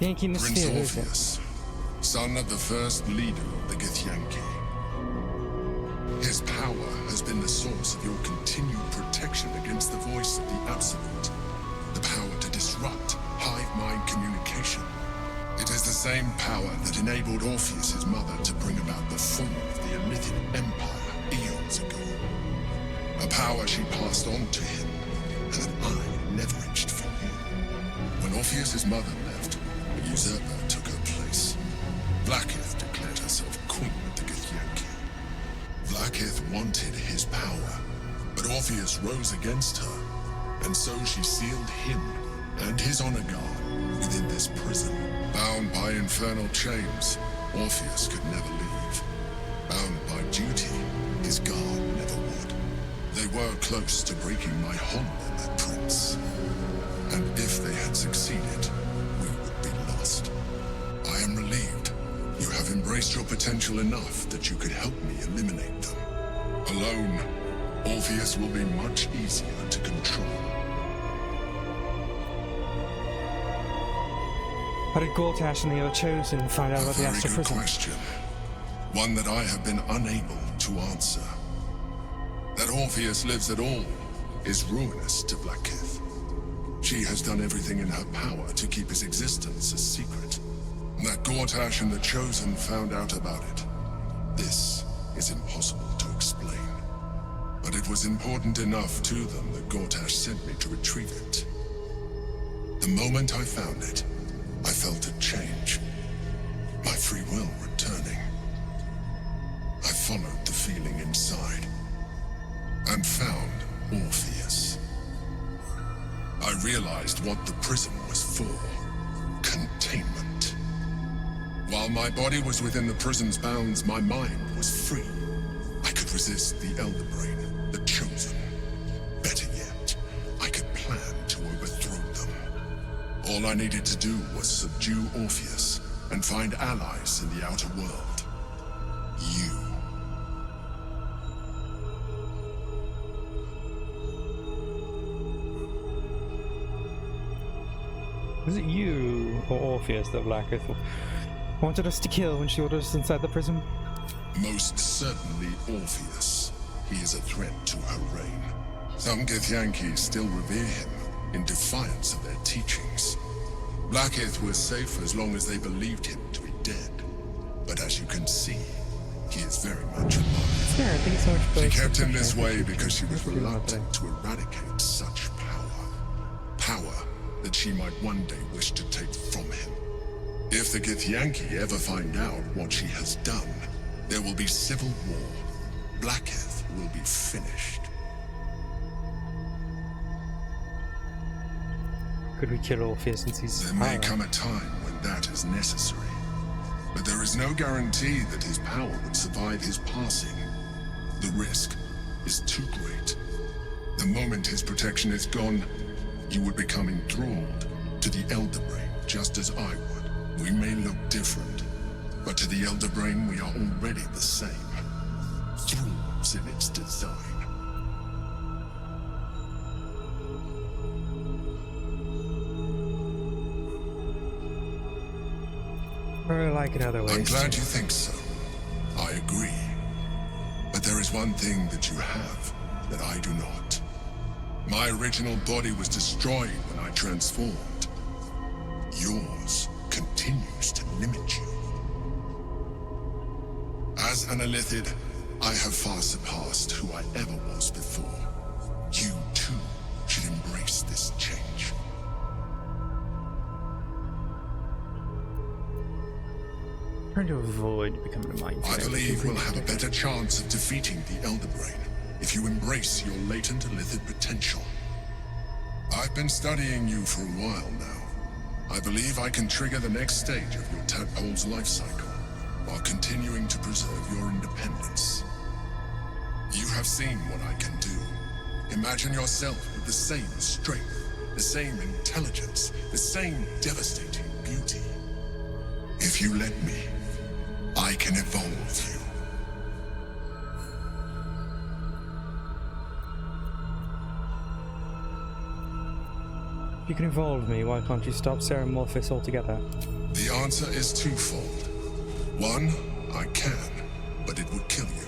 Yankee in the Prince sphere, is it? Orpheus, son of the first leader of the Githyanki. His power has been the source of your continued protection against the voice of the Absolute. The power to disrupt hive mind communication. It is the same power that enabled Orpheus's mother to bring about the fall of the Elithian Empire eons ago. A power she passed on to him, and that I leveraged for you. When Orpheus's mother left, a usurper took her place. Blackith declared herself queen of the Githyanki. Blackith wanted his power, but Orpheus rose against her, and so she sealed him and his honor guard within this prison. Bound by infernal chains, Orpheus could never leave. Bound by duty, his guard never would. They were close to breaking my hold on that prince. And if they had succeeded, we would be lost. I am relieved. You have embraced your potential enough that you could help me eliminate them. Alone, Orpheus will be much easier to control. How did Gortash and the other Chosen find out about the A very Astral good Prison? question. One that I have been unable to answer. That Orpheus lives at all is ruinous to Blackith. She has done everything in her power to keep his existence a secret. That Gortash and the Chosen found out about it. This is impossible to explain. But it was important enough to them that Gortash sent me to retrieve it. The moment I found it, I felt a change. My free will returning. I followed the feeling inside and found Orpheus. I realized what the prison was for. Containment. While my body was within the prison's bounds, my mind was free. I could resist the Elder Brain, the Chosen. Better yet, I could plan to overthrow them. All I needed to do was subdue Orpheus and find allies in the outer world. You. Was it you or Orpheus that Blackith wanted us to kill when she ordered us inside the prison? Most certainly Orpheus. He is a threat to her reign. Some Githyanki still revere him in defiance of their teachings. Blackith was safe as long as they believed him to be dead. But as you can see, he is very much alive. Yeah, I think so much for She kept him this way because she was reluctant to eradicate such power. Power that she might one day wish to take from him. If the Githyanki ever find out what she has done, there will be civil war. Blackith will be finished. Could we kill Orpheus since he's There may come a time when that is necessary. But there is no guarantee that his power would survive his passing. The risk is too great. The moment his protection is gone, you would become enthralled to the Elder Brain, just as I would. We may look different, but to the Elder Brain we are already the same. Thralls in its design. Or like in other ways. I'm glad you think so. I agree. But there is one thing that you have that I do not. My original body was destroyed when I transformed. Yours continues to limit you. As an Elithid, I have far surpassed who I ever was before. You, too, should embrace this change. Trying to avoid becoming a mind I flayer, believe we'll have a better chance of defeating the Elder Brain if you embrace your latent Elithid potential. I've been studying you for a while now. I believe I can trigger the next stage of your tadpole's life cycle while continuing to preserve your independence. You have seen what I can do. Imagine yourself with the same strength, the same intelligence, the same devastating beauty. If you let me, I can evolve you. If you can evolve me, why can't you stop Ceramorphous altogether? The answer is twofold. One, I can, but it would kill you,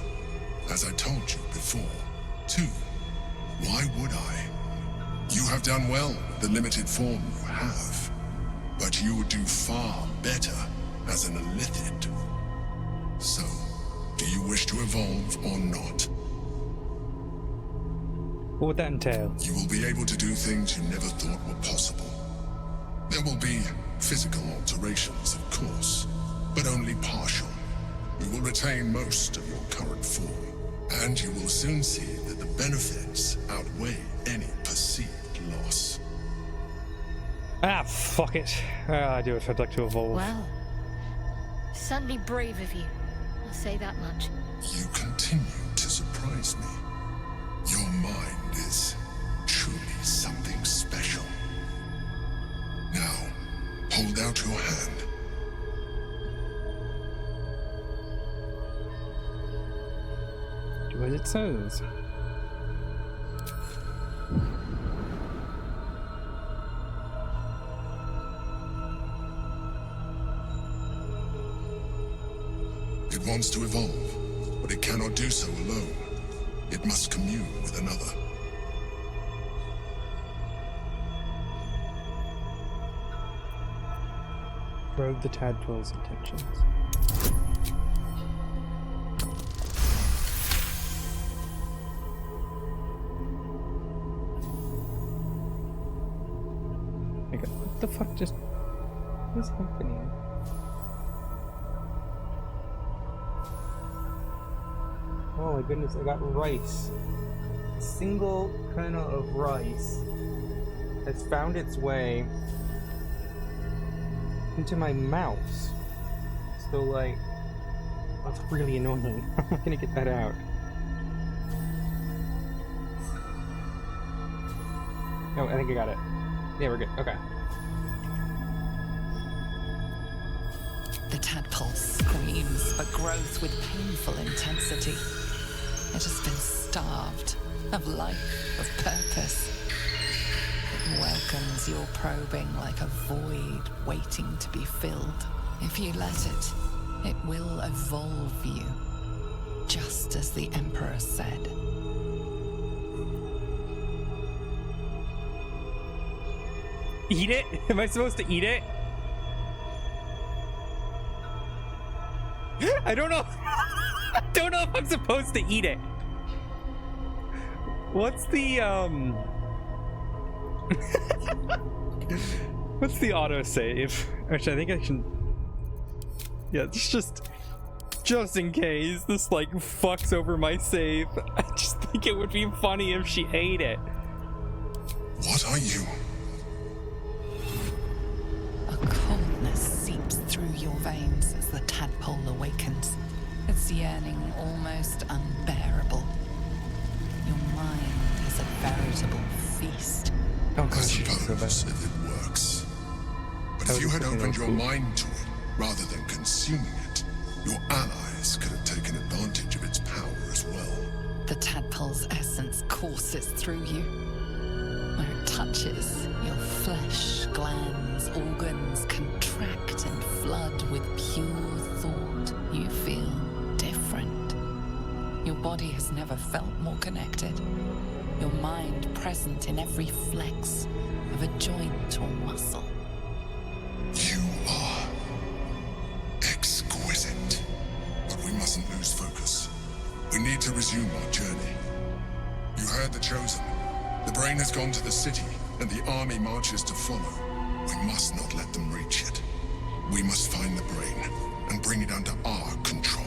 as I told you before. Two, why would I? You have done well with the limited form you have, but you would do far better as an Illithid. So, do you wish to evolve or not? What would that entail? You will be able to do things you never thought were possible. There will be physical alterations, of course, but only partial. You will retain most of your current form, and you will soon see that the benefits outweigh any perceived loss. Ah, fuck it. I do it. I'd like to evolve. Well, certainly brave of you. I'll say that much. You continue to surprise me. Your mind is truly something special. Now, hold out your hand. Do as it says. It wants to evolve, but it cannot do so alone. It must commune with another. Probe the tadpole's intentions. Okay, what the fuck just... What's happening? Oh my goodness, I got rice. A single kernel of rice has found its way into my mouth. So like, that's really annoying. How am I gonna get that out? Oh, I think I got it. Yeah, we're good. Okay. The tadpole screams for growth with painful intensity. It has been starved of life, of purpose. It welcomes your probing like a void waiting to be filled. If you let it, it will evolve you, just as the Emperor said. Eat it? Am I supposed to eat it? I don't know. I don't know if I'm supposed to eat it. What's the what's the autosave? Which I think I can. Yeah, it's just in case this like fucks over my save. I just think it would be funny if she ate it. What are you? A coldness seeps through your veins as the tadpole awakens, its yearning almost unbearable. Your mind is a veritable feast. Oh, I suppose if it works. But if you had opened your mind to it rather than consuming it, your allies could have taken advantage of its power as well. The tadpole's essence courses through you. Where it touches, your flesh, glands, organs contract and flood with pure thought. You feel different. Your body has never felt more connected. Your mind present in every flex of a joint or muscle. You are exquisite. But we mustn't lose focus. We need to resume our journey. You heard the Chosen. The brain has gone to the city, and the army marches to follow. We must not let them reach it. We must find the brain and bring it under our control.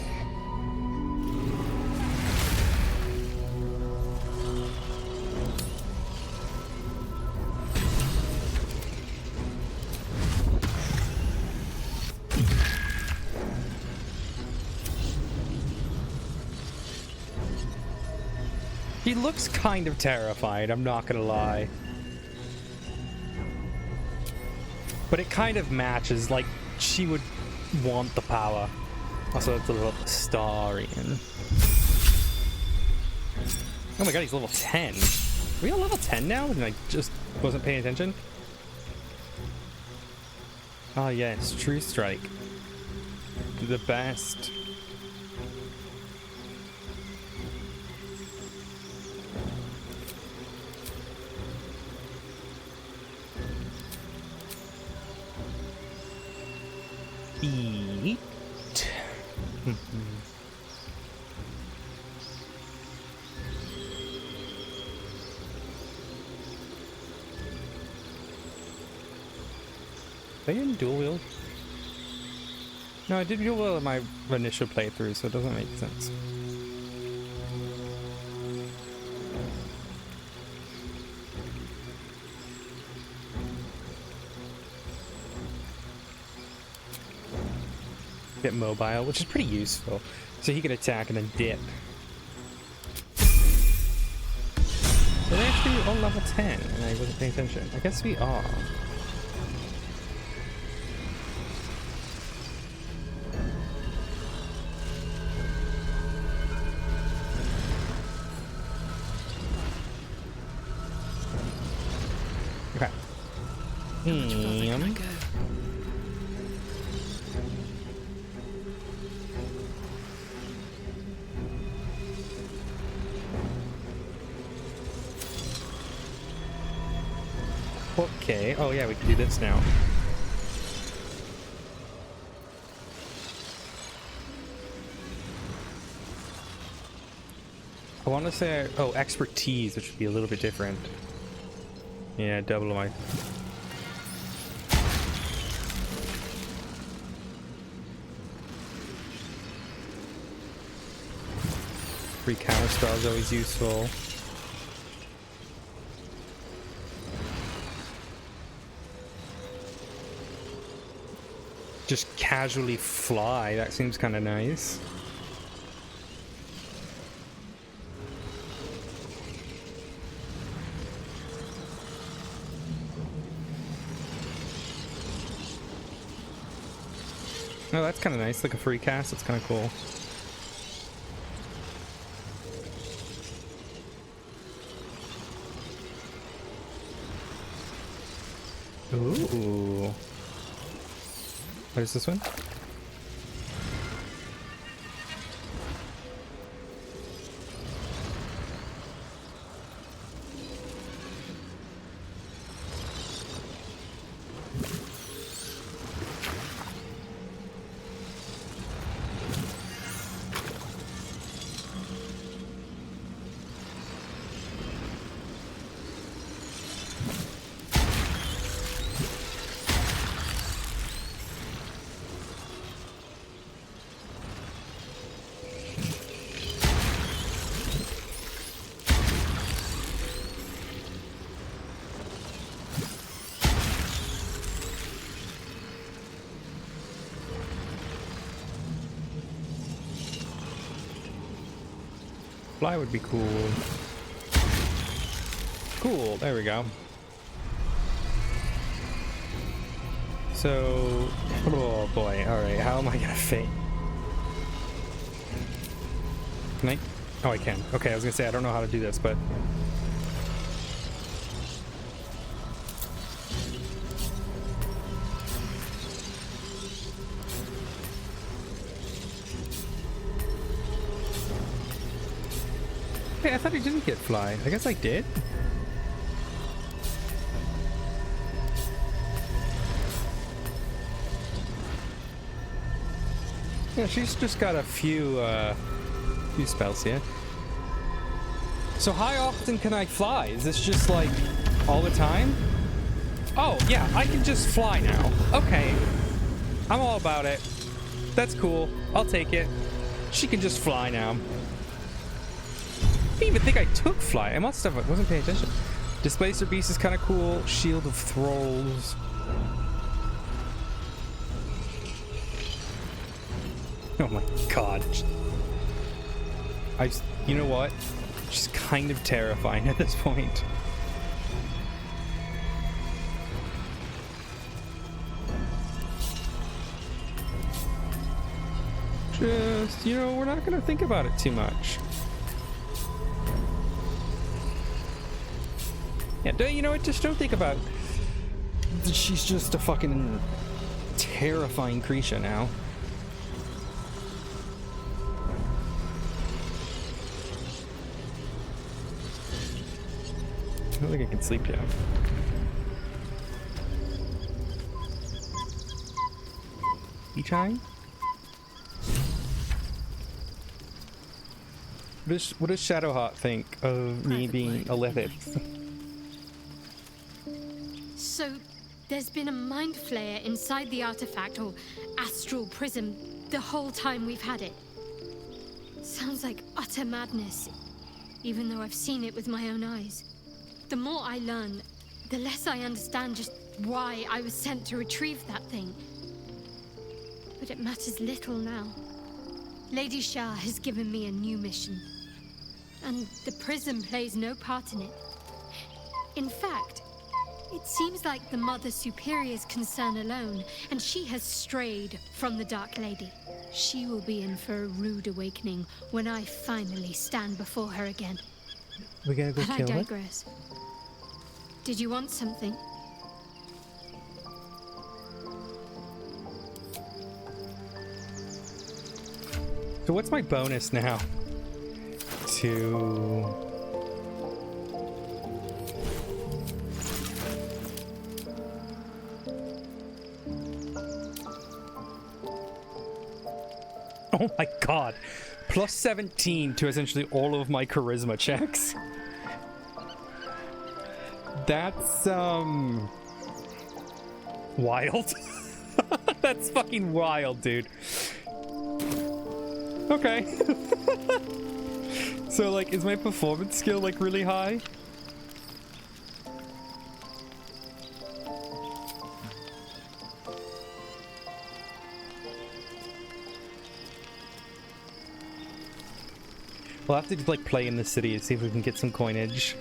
He looks kind of terrified, I'm not gonna lie. But it kind of matches, like, she would want the power. Also, it's a little star in. Oh my god, he's level 10. Are we on level 10 now? And I just wasn't paying attention? Oh yes, True Strike. The best. Eat. Are you in dual wield? No, I did dual wield in my initial playthrough, so it doesn't make sense. Get mobile, which is pretty useful. So he can attack and then dip. We're actually on level 10 and I wasn't paying attention. I guess we are. Okay. Okay, oh yeah, we can do this now. I want to say, oh, expertise, which would be a little bit different. Yeah, double my... Free counter spell is always useful. Just casually fly, that seems kind of nice. Oh, that's kind of nice, like a free cast, that's kind of cool. Ooh. What is this one? Fly would be cool. Cool, there we go. So, oh boy, alright, how am I gonna fit? Can I? Oh, I can. Okay, I was gonna say, I don't know how to do this, but... Hey, I thought I didn't get fly. I guess I did. Yeah, she's just got a few spells here. So how often can I fly? Is this just like all the time? Oh, yeah, I can just fly now. Okay. I'm all about it. That's cool. I'll take it. She can just fly now. I didn't even think I took fly. I must have. I wasn't paying attention. Displacer Beast is kind of cool. Shield of Thralls. Oh my god. You know what? which is kind of terrifying at this point. Just, you know, we're not gonna think about it too much. Yeah, you know what? Just don't think about it. She's just a fucking terrifying creature now. I don't think I can sleep yet. You trying? What does Shadowheart think of me being a leopard? So, there's been a mind flayer inside the artifact, or astral prism, the whole time we've had it. Sounds like utter madness, even though I've seen it with my own eyes. The more I learn, the less I understand just why I was sent to retrieve that thing. But it matters little now. Lady Shah has given me a new mission, and the prism plays no part in it. In fact, it seems like the Mother Superior's concern alone, and she has strayed from the Dark Lady. She will be in for a rude awakening when I finally stand before her again. We gotta go But kill I her? digress. Did you want something? So what's my bonus now? To... Oh my god. Plus 17 to essentially all of my charisma checks. That's, wild. That's fucking wild, dude. Okay. So, like, is my performance skill, like, really high? We'll have to, like, play in the city and see if we can get some coinage.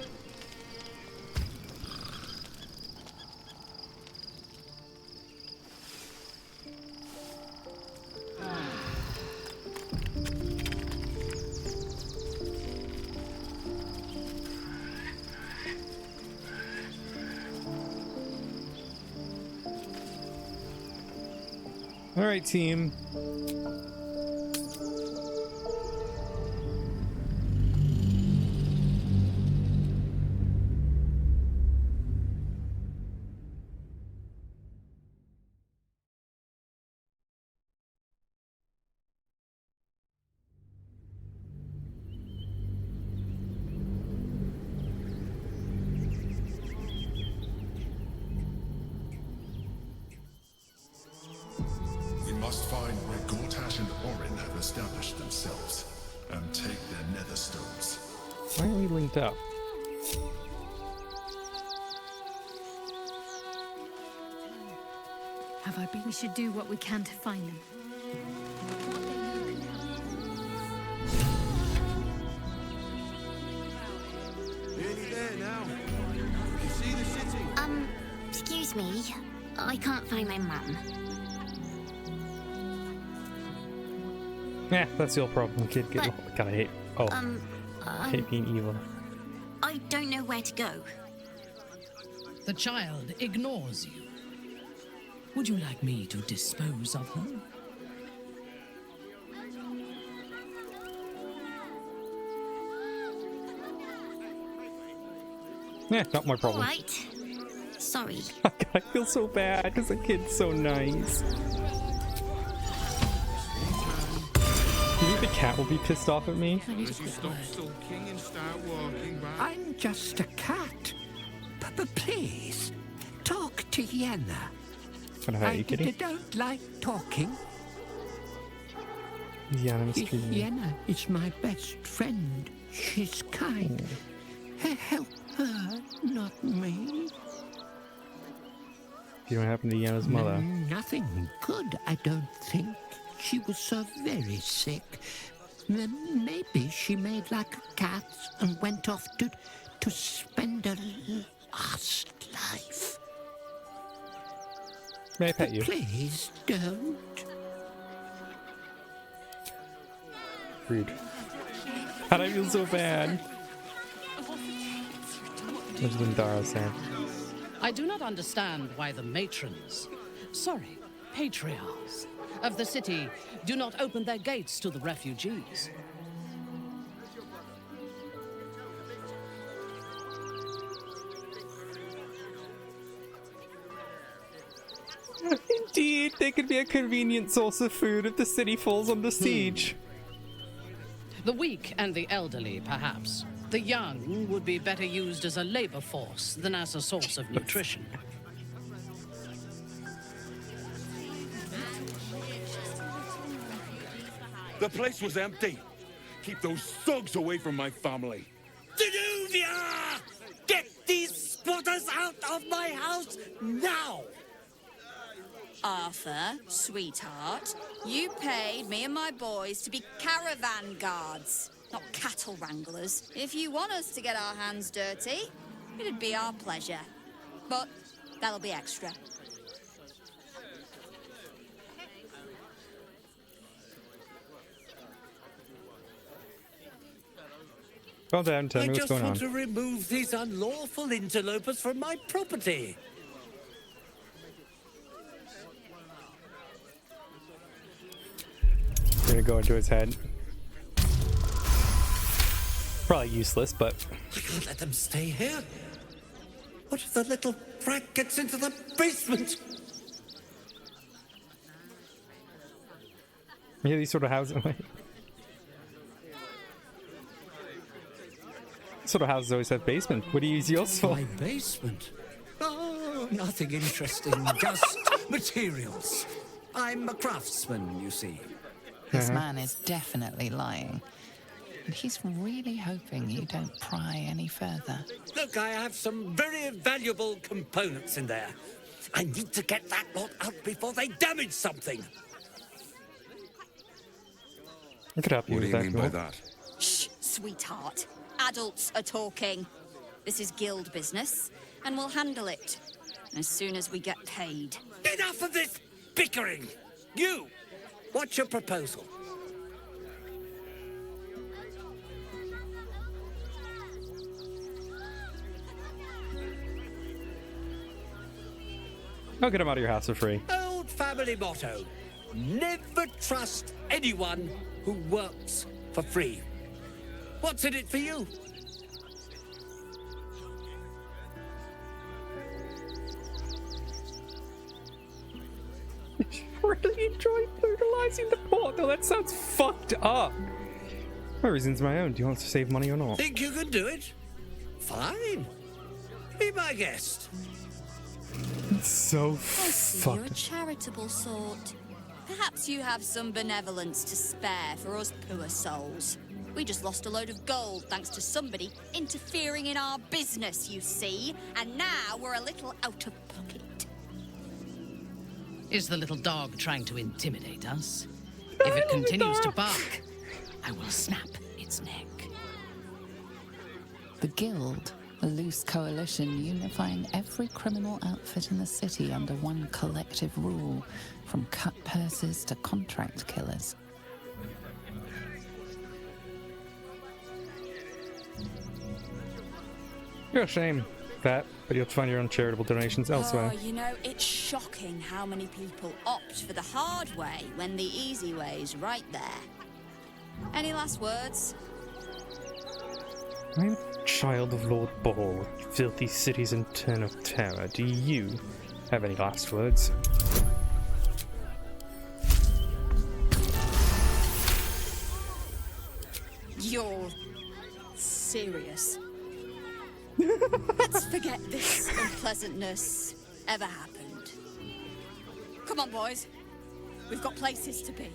All right, team. We must find where Gortash and Orin have established themselves and take their nether stones. Why aren't we linked up? Have I been? We should do what we can to find them. Nearly there now. You see the city? Excuse me. I can't find my mum. Yeah, that's your problem, kid. Gotta hate. Oh, hate being evil. I don't know where to go. The child ignores you. Would you like me to dispose of her? Yeah, not my problem. All right. Sorry. I feel so bad because the kid's so nice. You think the cat will be pissed off at me? I'm just a cat. But please, talk to Yenna. Are you kidding? Don't like talking. Yeah, I'm streaming. Yenna is my best friend. She's kind. Help her, not me. You know what happened to Yenna's mother? Nothing good, I don't think. She was so very sick. Then maybe she made like a cat and went off to spend her last life. May I pet you? Please don't. Rude. How'd I feel so bad? What's Lindara saying? I do not understand why the matrons, sorry, patriarchs of the city do not open their gates to the refugees. Indeed, they could be a convenient source of food if the city falls under siege. The weak and the elderly, perhaps. The young would be better used as a labor force than as a source of nutrition. The place was empty. Keep those thugs away from my family. Danuvia! Get these spotters out of my house now! Arthur, sweetheart, you paid me and my boys to be caravan guards, not cattle wranglers. If you want us to get our hands dirty, it'd be our pleasure. But that'll be extra. Well done, tell me what's going on. I just want to remove these unlawful interlopers from my property. Gonna go into his head. Probably useless, but I can't let them stay here. What if the little brat gets into the basement? yeah, these sort of houses. Sort of houses always have basement. What do you use yours for? My basement? Oh, nothing interesting. Just materials. I'm a craftsman, you see. This man is definitely lying. And he's really hoping you don't pry any further. Look, I have some very valuable components in there. I need to get that lot out before they damage something. I could help you What do with you that. mean by that? Shh, sweetheart. Adults are talking. This is guild business, and we'll handle it as soon as we get paid. Enough of this bickering! You! What's your proposal? I'll get him out of your house for free. Old family motto. Never trust anyone who works for free. What's in it for you? Really enjoy brutalizing the poor, though. That sounds fucked up. My reason's my own. Do you want to save money or not? Think you can do it? Fine. Be my guest. It's so I see you're a fucked. charitable sort. Perhaps you have some benevolence to spare for us poor souls. We just lost a load of gold thanks to somebody interfering in our business, you see. And now we're a little out of pocket. Is the little dog trying to intimidate us? If it continues to bark, I will snap its neck. The Guild, a loose coalition unifying every criminal outfit in the city under one collective rule, from cut purses to contract killers. You're a shame that, but you'll find your own charitable donations elsewhere. Oh, you know, it's shocking how many people opt for the hard way when the easy way's right there. Any last words? I'm a child of Lord Ball, filthy city's internal terror. Do you have any last words? You're serious. Let's forget this unpleasantness ever happened. Come on, boys. We've got places to be.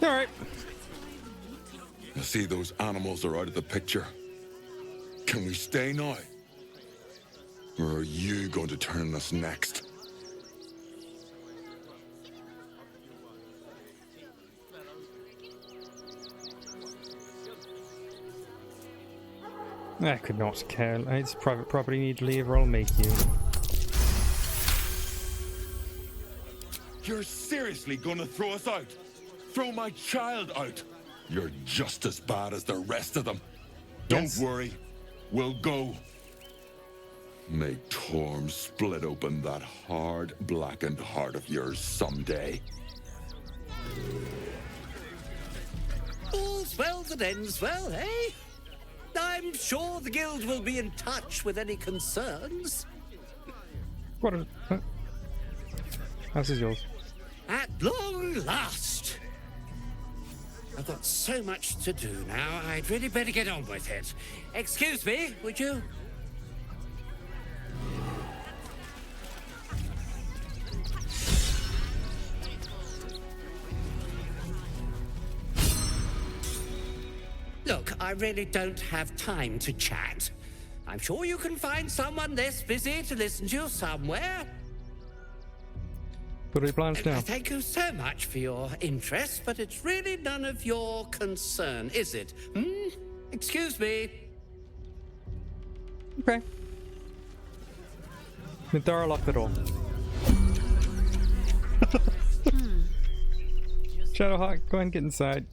All right. You see, those animals are out of the picture. Can we stay now? Or are you going to turn us next? I could not care. It's private property, you need to leave or I'll make you. You're seriously gonna throw us out? Throw my child out? You're just as bad as the rest of them. Yes. Don't worry, we'll go. May Torm split open that hard, blackened heart of yours someday. All's well that ends well, eh? I'm sure the guild will be in touch with any concerns. What a... House is yours. At long last! I've got so much to do now, I'd really better get on with it. Excuse me, would you? Look, I really don't have time to chat. I'm sure you can find someone less busy to listen to you somewhere. What are your plans now? Thank you so much for your interest, but it's really none of your concern, is it? Hmm? Excuse me. Okay. Minthara, lock the door. Shadowhawk, go ahead and get inside.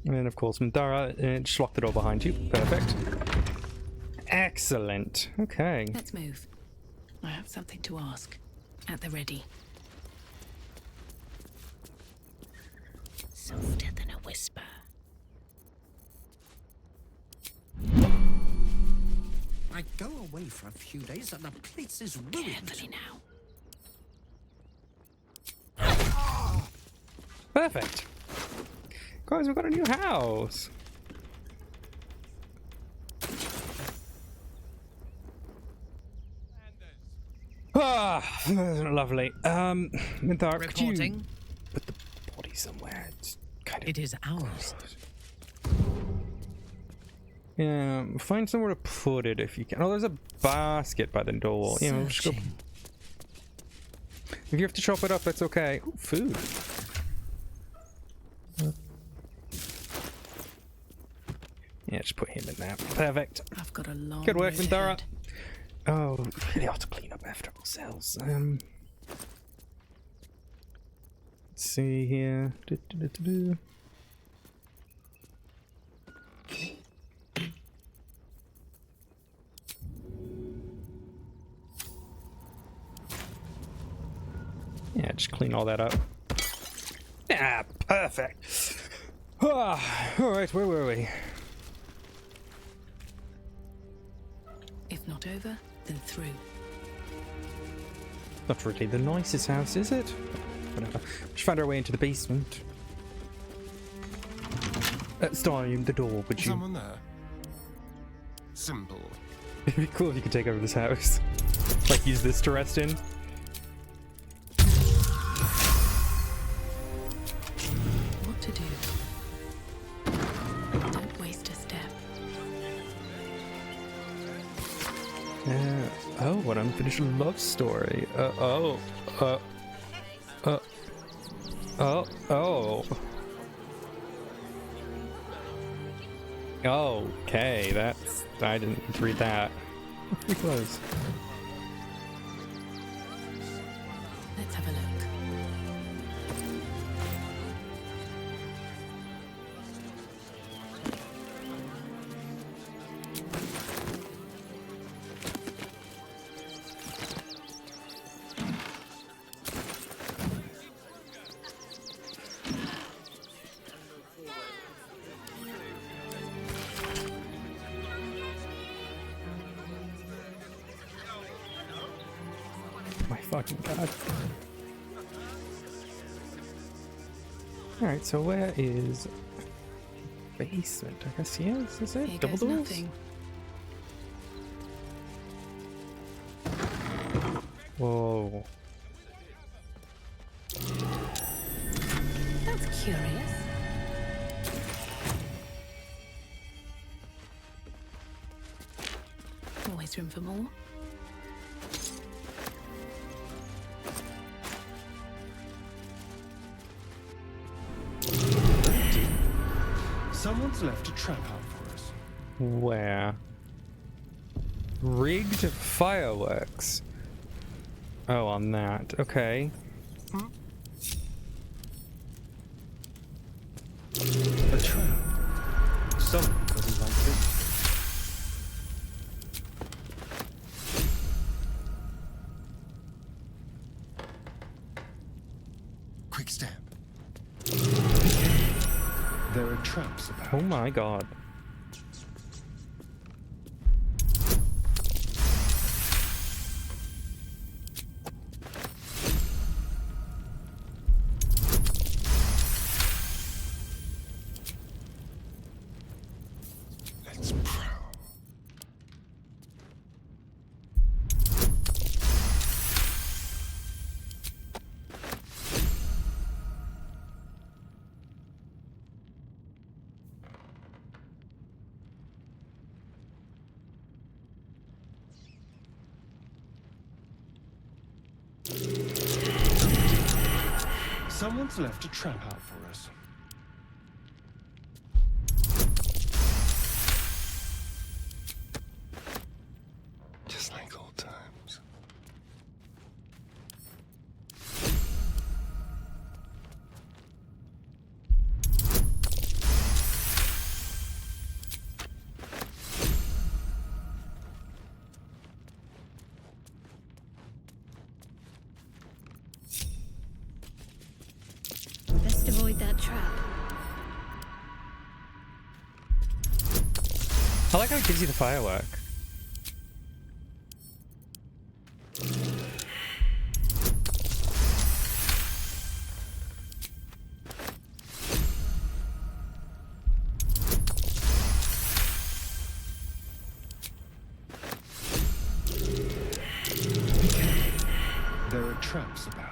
And then, of course, Minthara, just lock the door behind you. Perfect. Excellent. Okay. Let's move. I have something to ask. At the ready. Softer than a whisper. I go away for a few days and the place is ruined. Carefully now. Perfect. Guys, we've got a new house. Ah, lovely. Minthara, could you put the body somewhere? It's kind of... It is ours. Yeah, find somewhere to put it if you can. Oh, there's a basket by the door. You know, just go... If you have to chop it up, that's okay. Ooh, food. Yeah, just put him in there. Perfect. I've got a long Good work, road Minthara. ahead. Oh, we really ought to clean up after ourselves. Let's see here. Yeah, just clean all that up. Yeah, perfect. Ah, all right, where were we? If not over, then through. Not really the nicest house, is it? Whatever. Just found our way into the basement. Starring the door, would you? Someone there? Simple. It'd be cool if you could take over this house. Like, use this to rest in. What to do? Don't waste a step. Oh, an unfinished love story. Oh. Okay, that's... I didn't read that. Pretty close. Let's have a look. My fucking god. Alright, so where is basement? I guess yes, is it? Here Double goes doors? nothing. Whoa. That's curious. Always room for more. Someone's left a trap out for us. Where? Rigged fireworks. Oh, on that. Okay. A trap. Someone doesn't like this. Quick step. There are traps about. Oh my god. Let's prowl. Someone's left a trap out for us. Just like old times. Best avoid that trap. I like how it gives you the firework. There are traps about.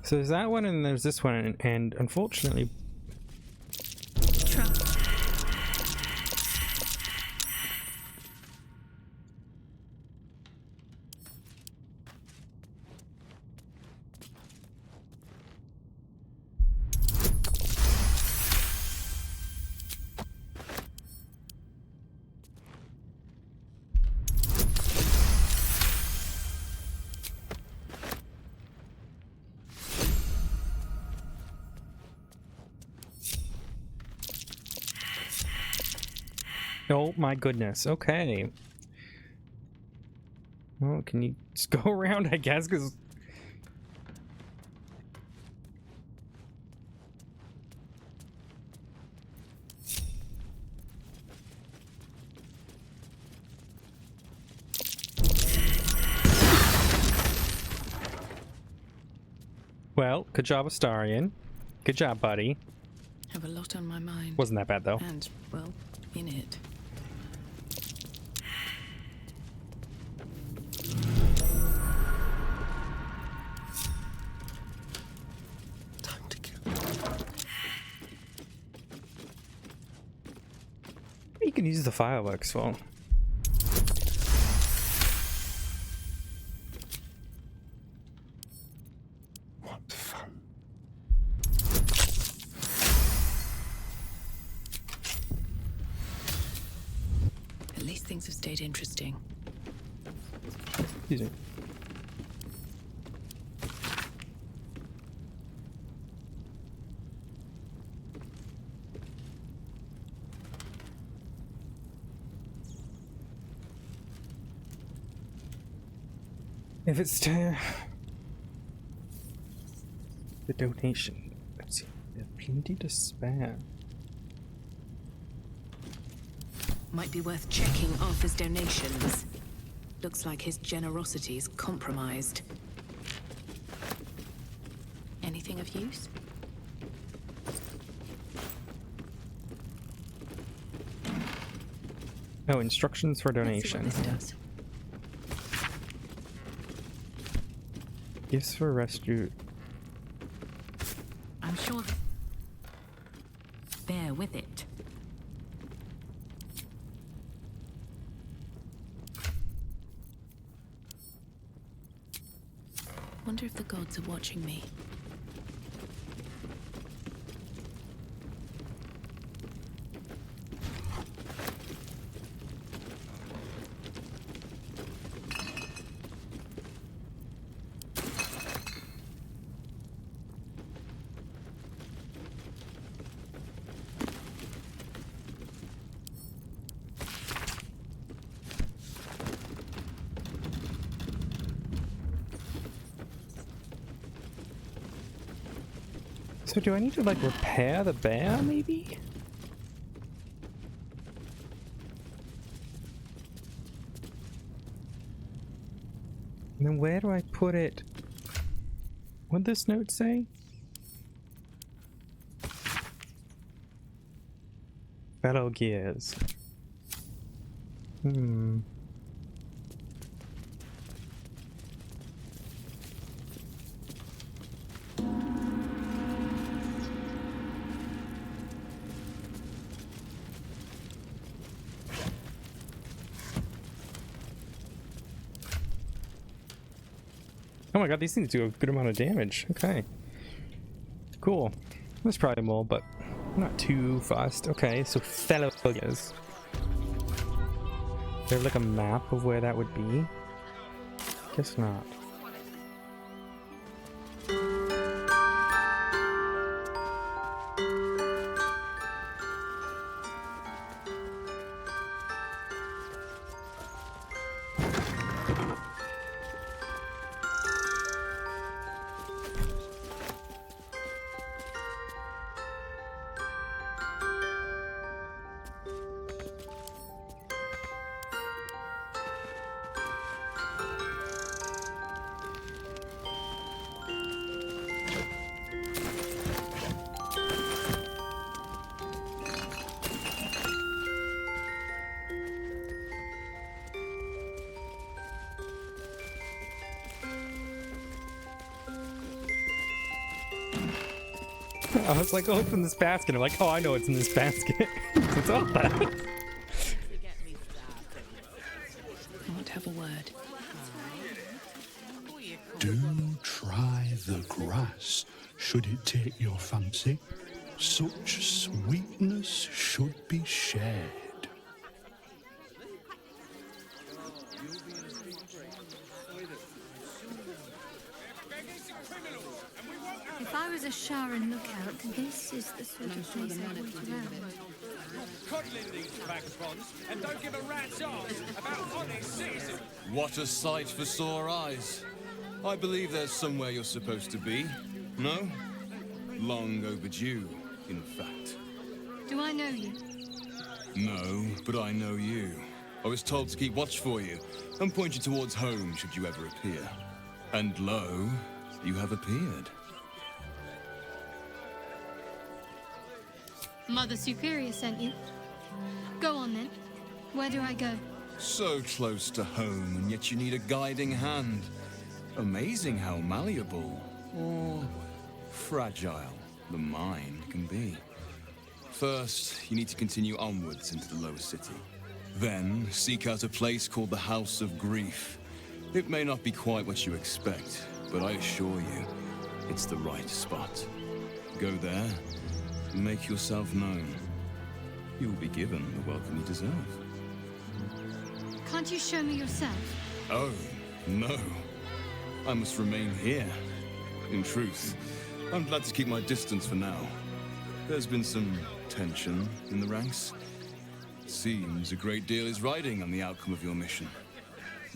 So there's that one and there's this one, and unfortunately... Trap. Oh my goodness, okay. Well, can you just go around, I guess, because... Well, good job, Astarion. Good job, buddy. Have a lot on my mind. Wasn't that bad, though. And, well, in it. Time to kill. You can use the fireworks for. What fun. At least things have stayed interesting. Excuse me. If it's to the donation, let's see, we have plenty to spare. Might be worth checking Arthur's donations. Looks like his generosity's compromised. Anything of use? Oh, instructions for Let's see what donation. this does. Gifts for rescue. I'm sure that... Bear with it. Wonder if the gods are watching me. So do I need to like repair the bear maybe? And then where do I put it? What'd this note say? Fellow gears. Oh my god, these things do a good amount of damage. Okay. Cool. That's probably more, but not too fast. Okay, so fellow gears. Is there like a map of where that would be? Guess not. I was like, oh, it's in this basket. I'm like, oh, I know it's in this basket. It's all that. I want to have a word. Do try the grass, should it take your fancy. Such sweetness should be shared. If I was a Sharon lookout, this is the sort of place I'd wait around. Coddling these vagabonds and don't give a rat's arse about honest citizens. What a sight for sore eyes. I believe there's somewhere you're supposed to be. No? Long overdue, in fact. Do I know you? No, but I know you. I was told to keep watch for you and point you towards home should you ever appear. And lo, you have appeared. Mother Superior sent you. Go on then. Where do I go? So close to home, and yet you need a guiding hand. Amazing how malleable, or fragile, the mind can be. First, you need to continue onwards into the lower city. Then, seek out a place called the House of Grief. It may not be quite what you expect, but I assure you, it's the right spot. Go there, make yourself known. You will be given the welcome you deserve. Can't you show me yourself? Oh, no. I must remain here. In truth, I'm glad to keep my distance for now. There's been some tension in the ranks. Seems a great deal is riding on the outcome of your mission.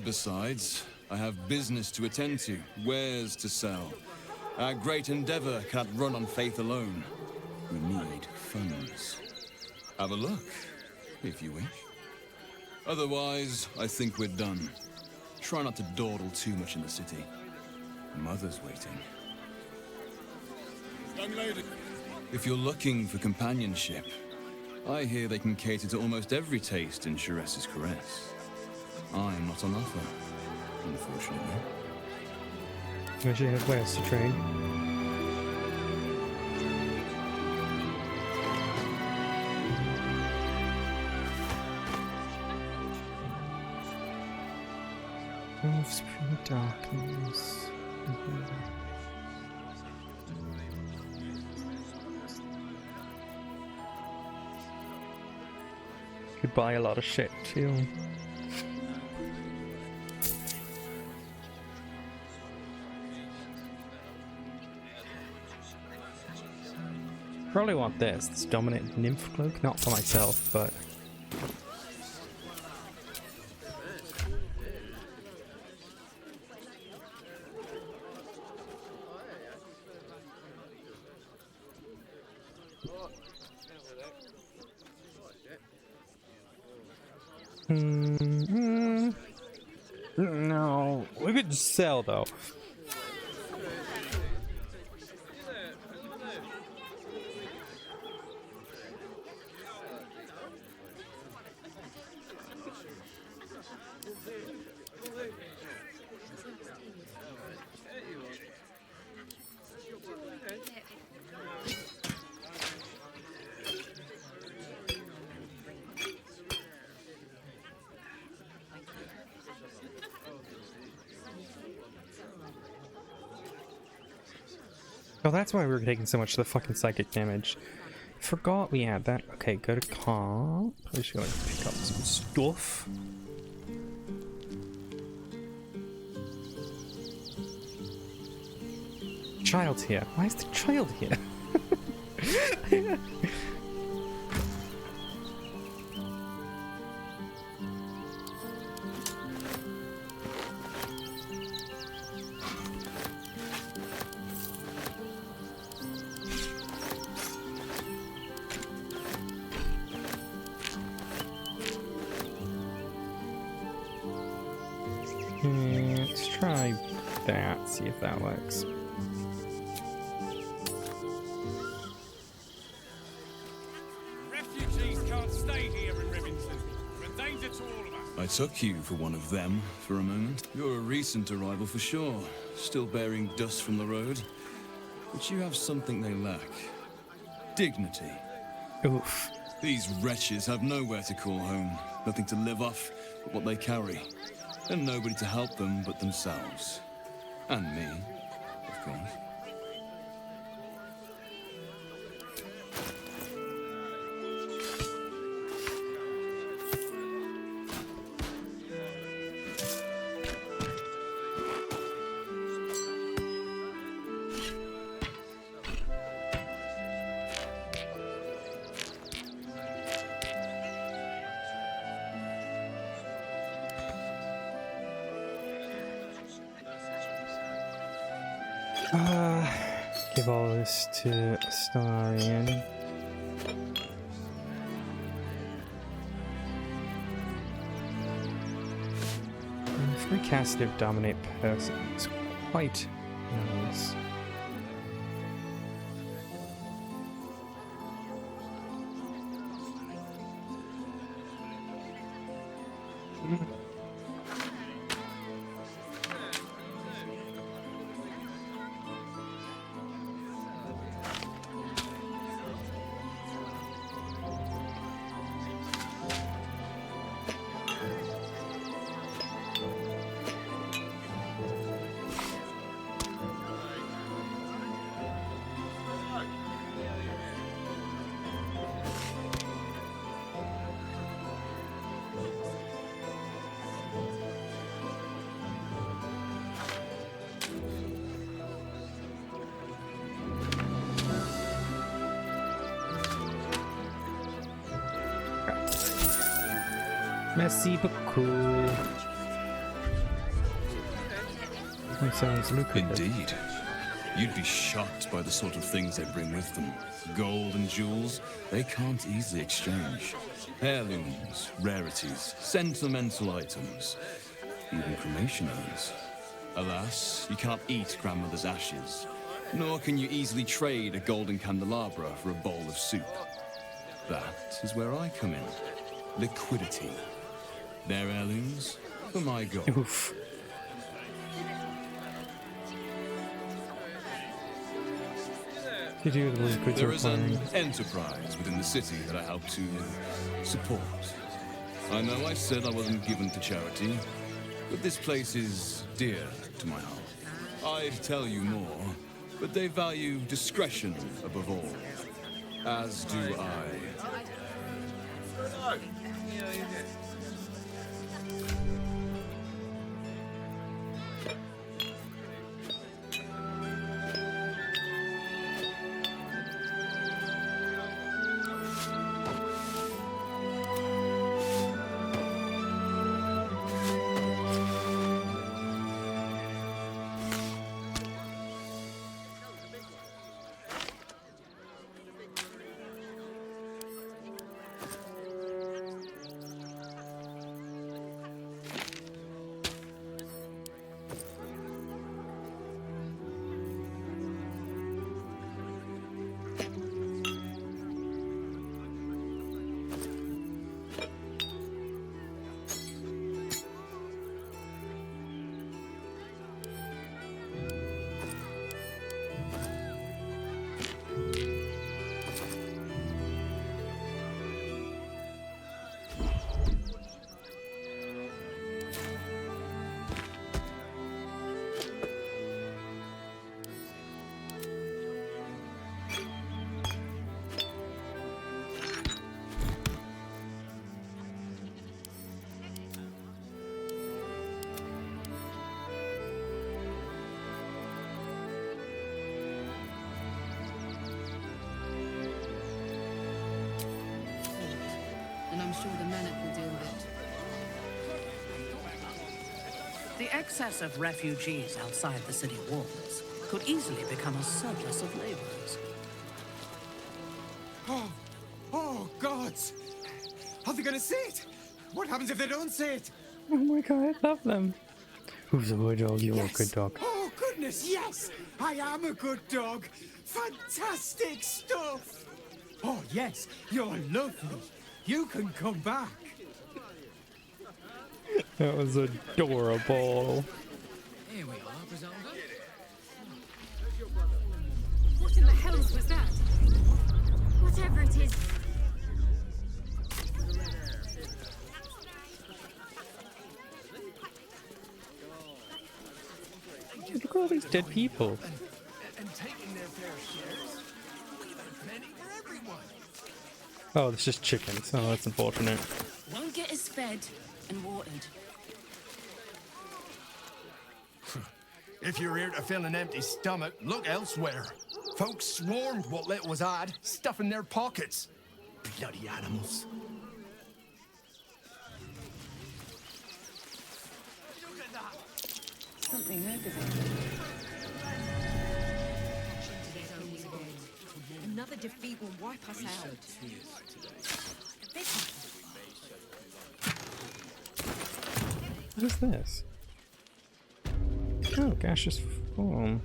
Besides, I have business to attend to, wares to sell. Our great endeavor cannot run on faith alone. We need funds. Have a look, if you wish. Otherwise, I think we're done. Try not to dawdle too much in the city. Mother's waiting. Young lady. If you're looking for companionship, I hear they can cater to almost every taste in Sharess's caress. I'm not on offer, unfortunately. Where's your head west to train? Of spring darkness. Could buy a lot of shit too. Probably want this dominant nymph cloak, not for myself, but no, we could just sell though. Oh, that's why we were taking so much of the fucking psychic damage. Forgot we had that. Okay, go to comp. We should go like pick up some stuff. Child's here. Why is the child here? Let's try that, see if that works. Refugees can't stay here in Rivington. We're a danger to all of us. I took you for one of them for a moment. You're a recent arrival for sure, still bearing dust from the road. But you have something they lack. Dignity. Oof. These wretches have nowhere to call home, nothing to live off but what they carry. And nobody to help them but themselves. And me, of course. Give all this to Stellarian. Free cast of Dominate Person is quite nice. Merci beaucoup. Indeed. You'd be shocked by the sort of things they bring with them. Gold and jewels, they can't easily exchange. Heirlooms, rarities, sentimental items, even cremation urns. Alas, you can't eat grandmother's ashes, nor can you easily trade a golden candelabra for a bowl of soup. That is where I come in. Liquidity. Their heirlooms for my gold. Oof. There is an enterprise within the city that I help to support. I know I said I wasn't given to charity, but this place is dear to my heart. I'd tell you more, but they value discretion above all, as do I. And I'm sure the Menet will deal with it. The excess of refugees outside the city walls could easily become a surplus of laborers. Oh, gods! Are they gonna see it? What happens if they don't see it? Oh my god, I love them. Who's a good dog? You're a good dog. Oh, goodness, yes! I am a good dog. Fantastic stuff! Oh, yes, you're lovely. You can come back. That was adorable. Here we are, Griselda. What in the hells was that? Whatever it is. Look at all these dead people. And taking their fair shares. We've had plenty for everyone. Oh, it's just chickens. Oh, that's unfortunate. Won't get us fed and watered. If you're here to fill an empty stomach, look elsewhere. Folks swarmed what little was had, stuffing their pockets. Bloody animals. Something over Another defeat will wipe us out. What is this? Oh, gaseous form.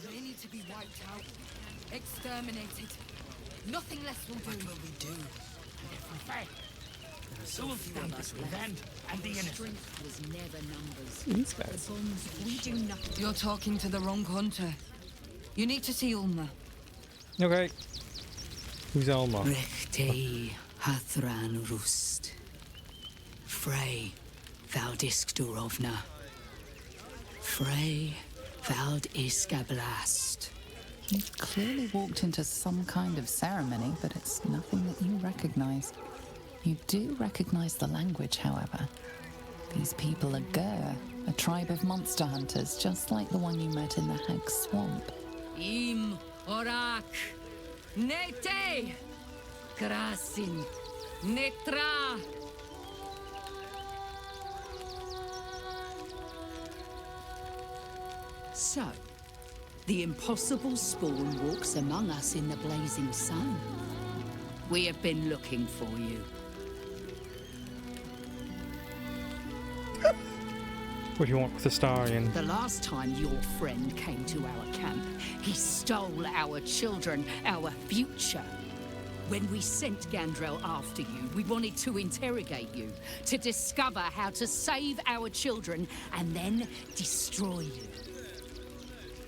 They need to be wiped out, exterminated. Nothing less will do. What will we do? And if we fail, who will stand us with them and the innocent? Strength was never numbers. These guys. The bonds we do nothing. You're talking to the wrong hunter. You need to see Ulma. Okay. Who's Elma? Rechte Hathran Roost. Frey Valdisk Durovna. Frey Vald Iskablast. You've clearly walked into some kind of ceremony, but it's nothing that you recognize. You do recognize the language, however. These people are Gur, a tribe of monster hunters, just like the one you met in the Hag Swamp. Im Orak. Nete. Krasin. Netra. So, the impossible spawn walks among us in the blazing sun. We have been looking for you. What do you want with the Starian? The last time your friend came to our camp, he stole our children, our future. When we sent Gandrel after you, we wanted to interrogate you, to discover how to save our children, and then destroy you.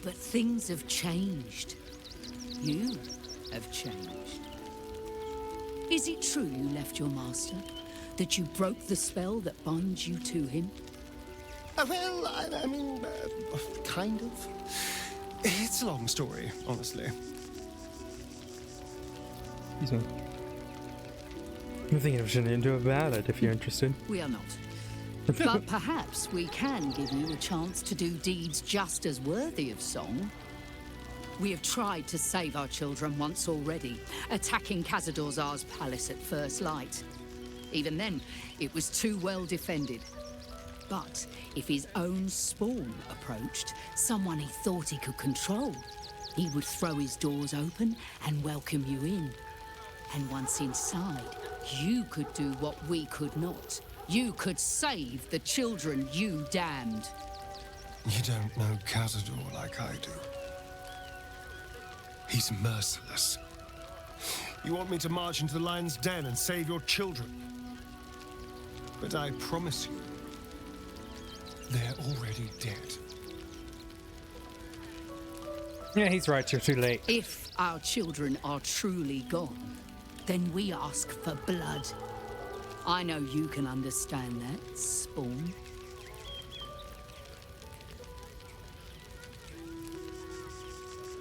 But things have changed. You have changed. Is it true you left your master? That you broke the spell that binds you to him? Well, I mean, kind of. It's a long story, honestly. Excuse me. I'm thinking of turning into a ballad if you're interested. We are not. But perhaps we can give you a chance to do deeds just as worthy of song. We have tried to save our children once already, attacking Khazad-dûr's palace at first light. Even then, it was too well defended. But if his own spawn approached, someone he thought he could control, he would throw his doors open and welcome you in. And once inside, you could do what we could not. You could save the children you damned. You don't know Khazad-dûr like I do. He's merciless. You want me to march into the lion's den and save your children? But I promise you, they're already dead. Yeah, he's right. You're too late. If our children are truly gone, then we ask for blood. I know you can understand that, Spawn.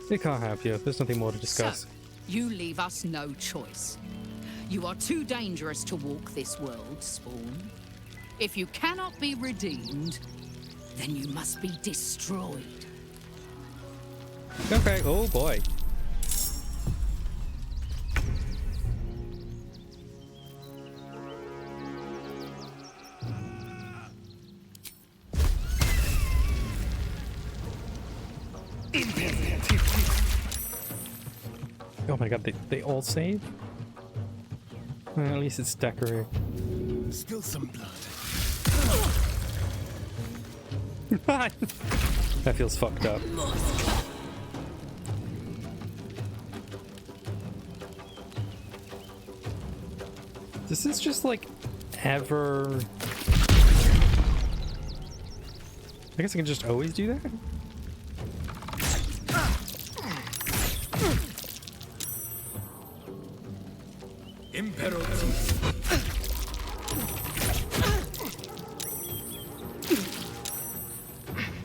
We can't have you. There's nothing more to discuss. So, you leave us no choice. You are too dangerous to walk this world, Spawn. If you cannot be redeemed, then you must be destroyed. Okay, oh boy. Oh my god, they all save? Well, at least it's decorated. Spill some blood. That feels fucked up. This is just like ever. I guess I can just always do that?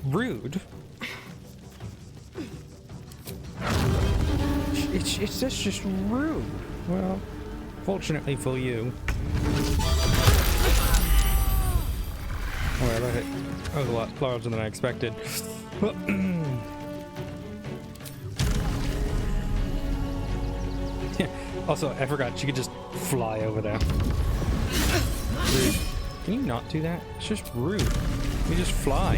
Rude. It's just rude. Well, fortunately for you. Oh, that hit. That was a lot larger than I expected. Also, I forgot she could just fly over there. Rude. Can you not do that? It's just rude. You just fly.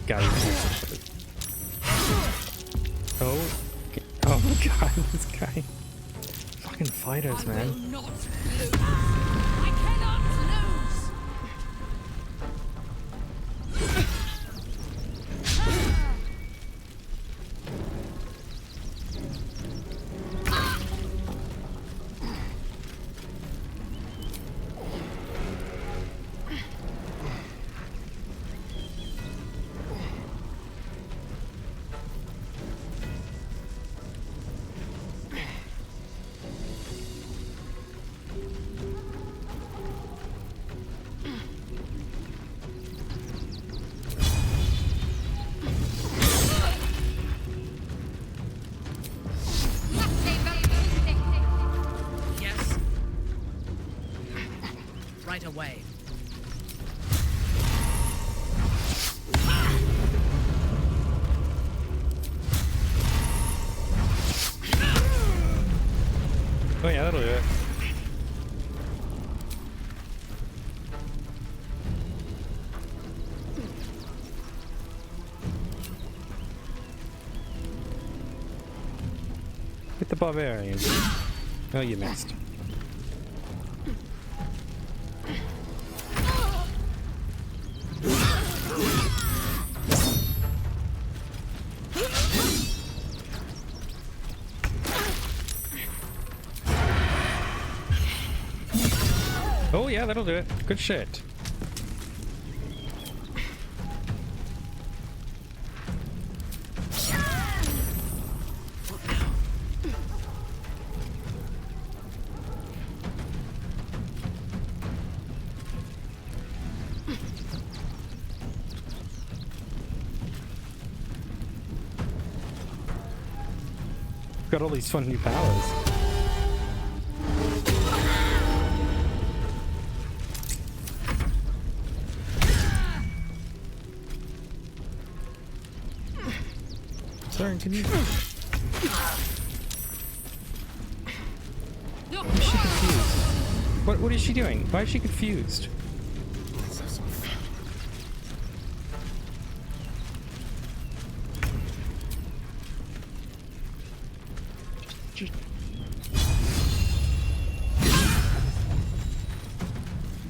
Got it. Oh my god, this guy. Fucking fighters, man. Right away. Oh yeah, that'll do it. Hit the barbarian. Oh, you missed. Oh yeah, that'll do it. Good shit. Got all these fun new powers. Sorry, can you? Is she confused? What is she doing? Why is she confused?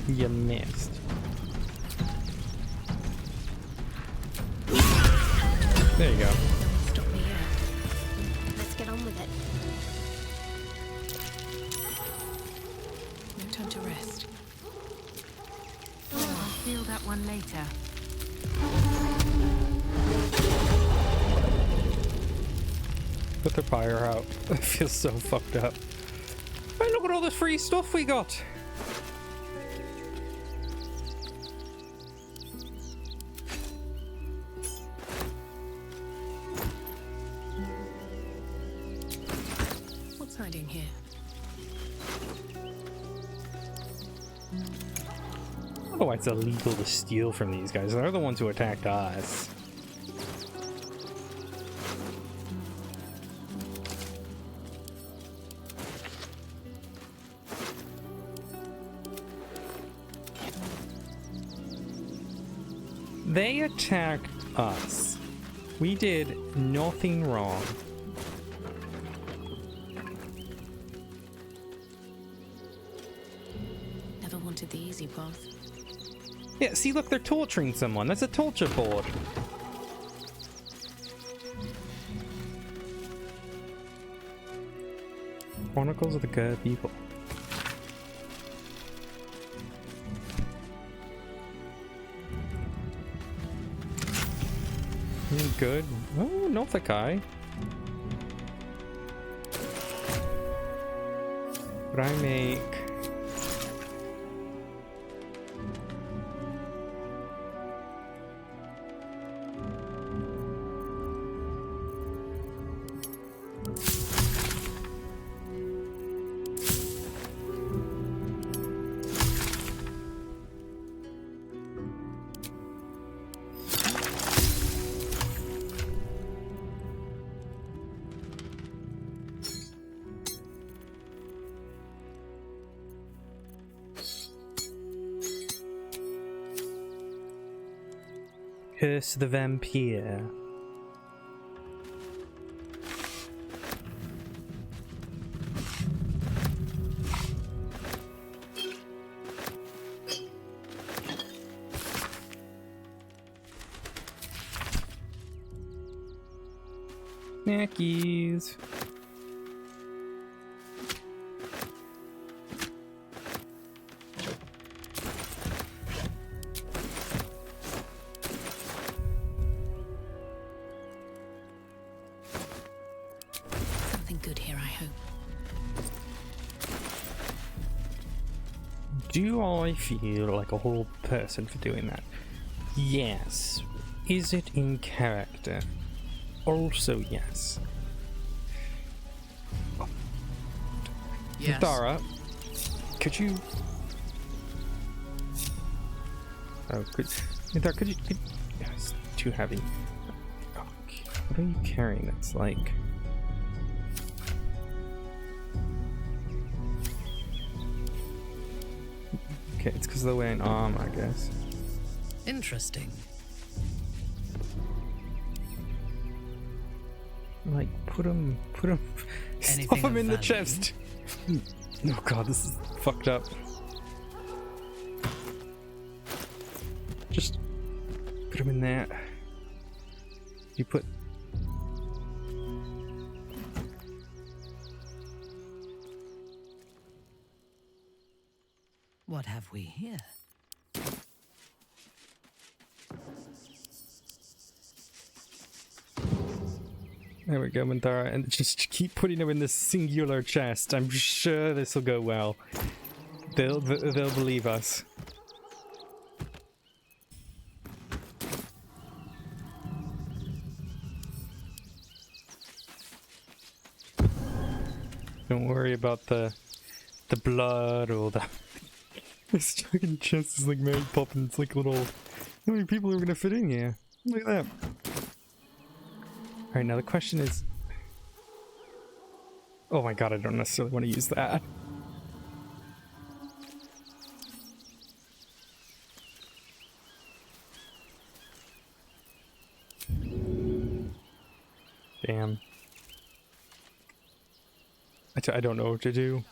You missed. There you go. Stop me here. Let's get on with it. No time to rest. I'll feel that one later. Put the fire out. I feel so fucked up. Hey, look at all this free stuff we got. What's hiding here? I don't know why it's illegal to steal from these guys. They're the ones who attacked us. They attacked us. We did nothing wrong. Never wanted the easy path. Yeah, see, look, they're torturing someone. That's a torture board. Chronicles of the Good People. Good. Oh, Nothakai. But I make... Curse the Vampire. Snackies. Something good here, I hope. Do I feel like a whole person for doing that? Yes. Is it in character? Also, yes. Yes. Dara, could you... Oh, could you... It's too heavy. Okay. What are you carrying that's like... Okay, it's because of the way an arm, I guess. Interesting. Like, put him, stuff him in the chest. Oh god, this is fucked up. Just put him in there. You put... What have we here? There we go, Mandara, and just keep putting him in this singular chest. I'm sure this will go well. They'll believe us. Don't worry about the blood or the... This fucking chest is like Mary Poppins, like little... How many people are gonna fit in here? Look at that. Alright, now the question is... Oh my god, I don't necessarily want to use that. Damn. I don't know what to do.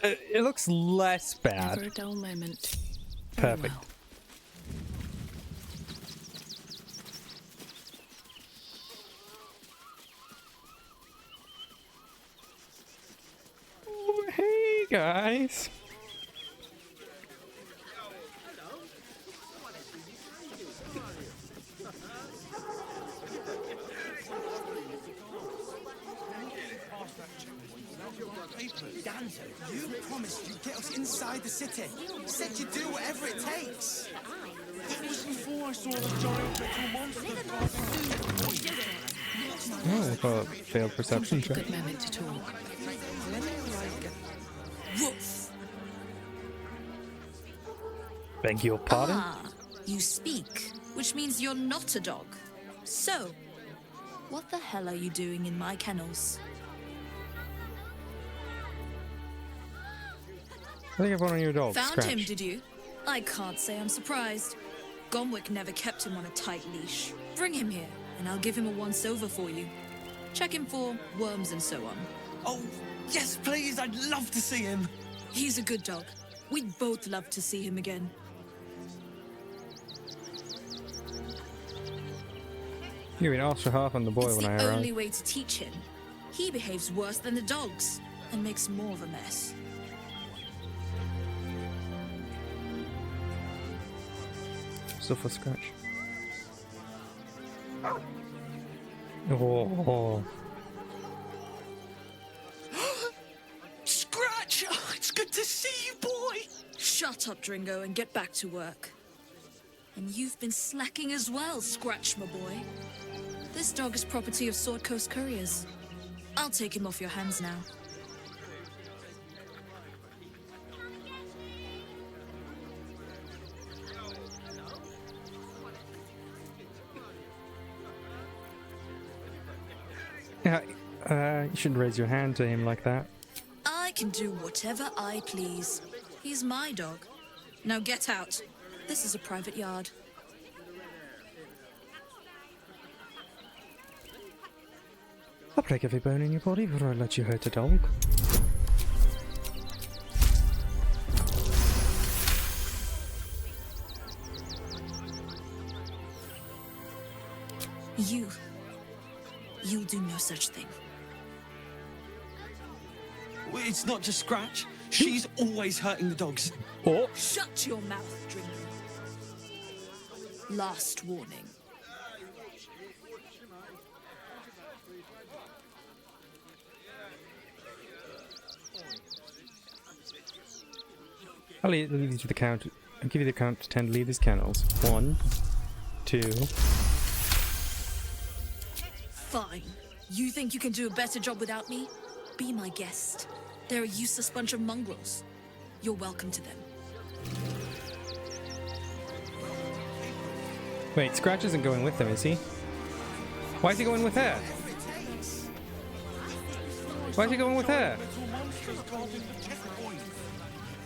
It looks less bad. Never a dull moment. Perfect. Oh, hey guys. Danzo, you promised you'd get us inside the city. You said you'd do whatever it takes. It was before I saw the giant metal monster. Oh, well, failed perception check. Good moment to talk. Woof. Beg your pardon? Ah, you speak, which means you're not a dog. So, what the hell are you doing in my kennels? I think I've one on your dog. Found Scratch. him, did you? I can't say I'm surprised. Gomwick never kept him on a tight leash. Bring him here, and I'll give him a once-over for you. Check him for worms and so on. Oh, yes, please. I'd love to see him. He's a good dog. We'd both love to see him again. You mean ask for half on the boy It's when I the arrive. only way to teach him. He behaves worse than the dogs, and makes more of a mess. Still for Scratch. Oh. Scratch! Oh, it's good to see you, boy! Shut up, Dringo, and get back to work. And you've been slacking as well, Scratch, my boy. This dog is property of Sword Coast Couriers. I'll take him off your hands now. Yeah, you shouldn't raise your hand to him like that. I can do whatever I please. He's my dog. Now get out. This is a private yard. I'll break every bone in your body before I let you hurt a dog. You'll do no such thing. It's not just Scratch. She's always hurting the dogs. Oh. Shut your mouth, Dringo. Last warning. I'll lead you to the count. I'll give you the count to 10 to leave these kennels. 1, 2. Fine. You think you can do a better job without me? Be my guest. They're a useless bunch of mongrels. You're welcome to them. Wait, Scratch isn't going with them, is he? Why is he going with her? Why is he going with her?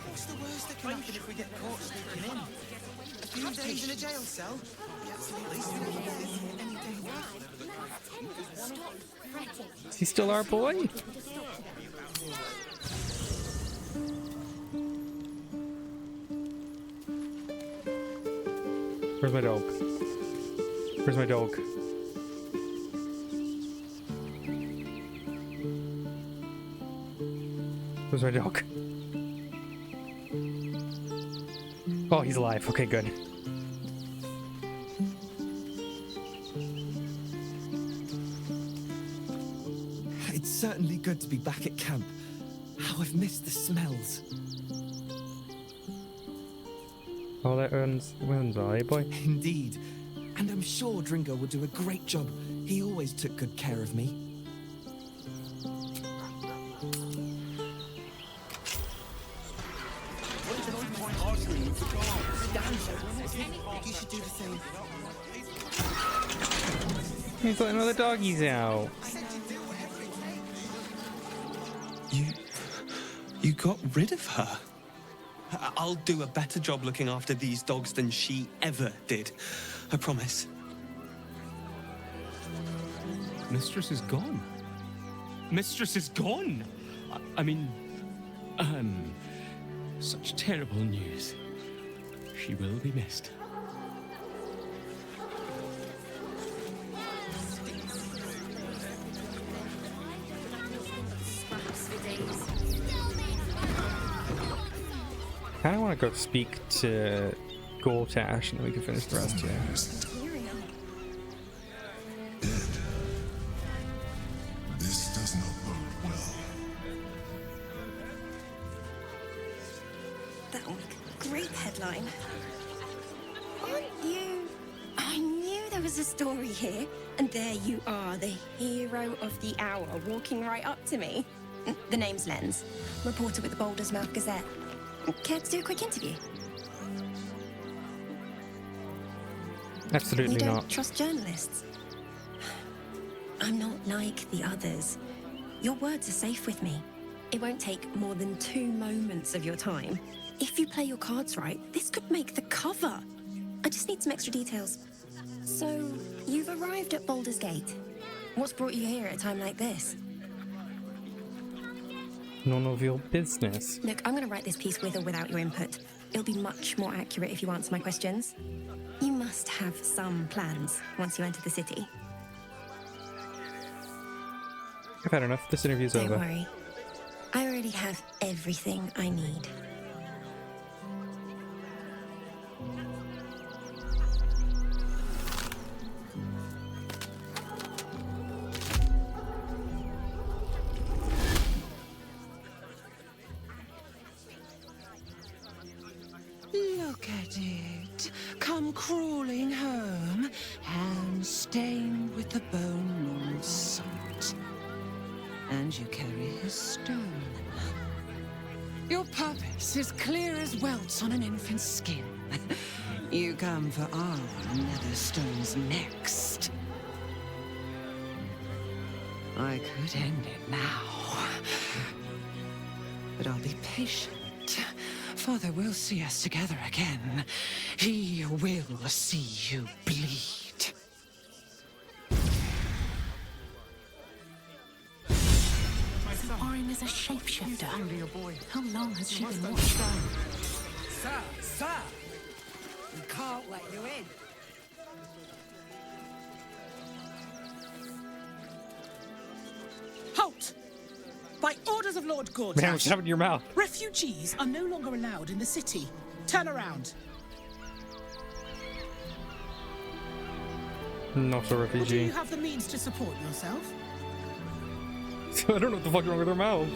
What's the worst that thinking if we get caught sneaking in. A few days in a jail cell. The absolute least we can do is any day now. Is he still our boy? Where's my dog? Where's my dog? Where's my dog? Oh, he's alive. Okay, good. It's certainly good to be back at camp. How I've missed the smells. Oh, that wounds are, eh, boy? Indeed. And I'm sure Dringo will do a great job. He always took good care of me. You should do the same. He's letting all the doggies out. You got rid of her? I'll do a better job looking after these dogs than she ever did. I promise. Mistress is gone. Mistress is gone! I mean, such terrible news. She will be missed. I kind of want to go speak to Gortash and then we can finish the rest here. This does not bode well. That would make a great headline. Aren't you? I knew there was a story here, and there you are, the hero of the hour, walking right up to me. The name's Lens, reporter with the Boulders Mouth Gazette. Care to do a quick interview? Absolutely you don't not. trust journalists? I'm not like the others. Your words are safe with me. It won't take more than 2 moments of your time. If you play your cards right, this could make the cover. I just need some extra details. So, you've arrived at Baldur's Gate. What's brought you here at a time like this? None of your business. Look, I'm going to write this piece with or without your input. It'll be much more accurate if you answer my questions. You must have some plans once you enter the city. I've had enough. This interview's Don't over. worry. I already have everything I need. Look at it. Come crawling home, hand stained with the bone lord's salt. And you carry his stone. Your purpose is clear as welts on an infant's skin. You come for our netherstones next. I could end it now. But I'll be patient. Father will see us together again. He will see you bleed. Orin is a shapeshifter. How long has she been watched? Sir! We can't let you in. Halt! By orders of Lord Gortash, Man, what's happening to your mouth? refugees are no longer allowed in the city. Turn around. Not a Or do refugee. you have the means to support yourself? I don't know what the fuck's wrong with her mouth.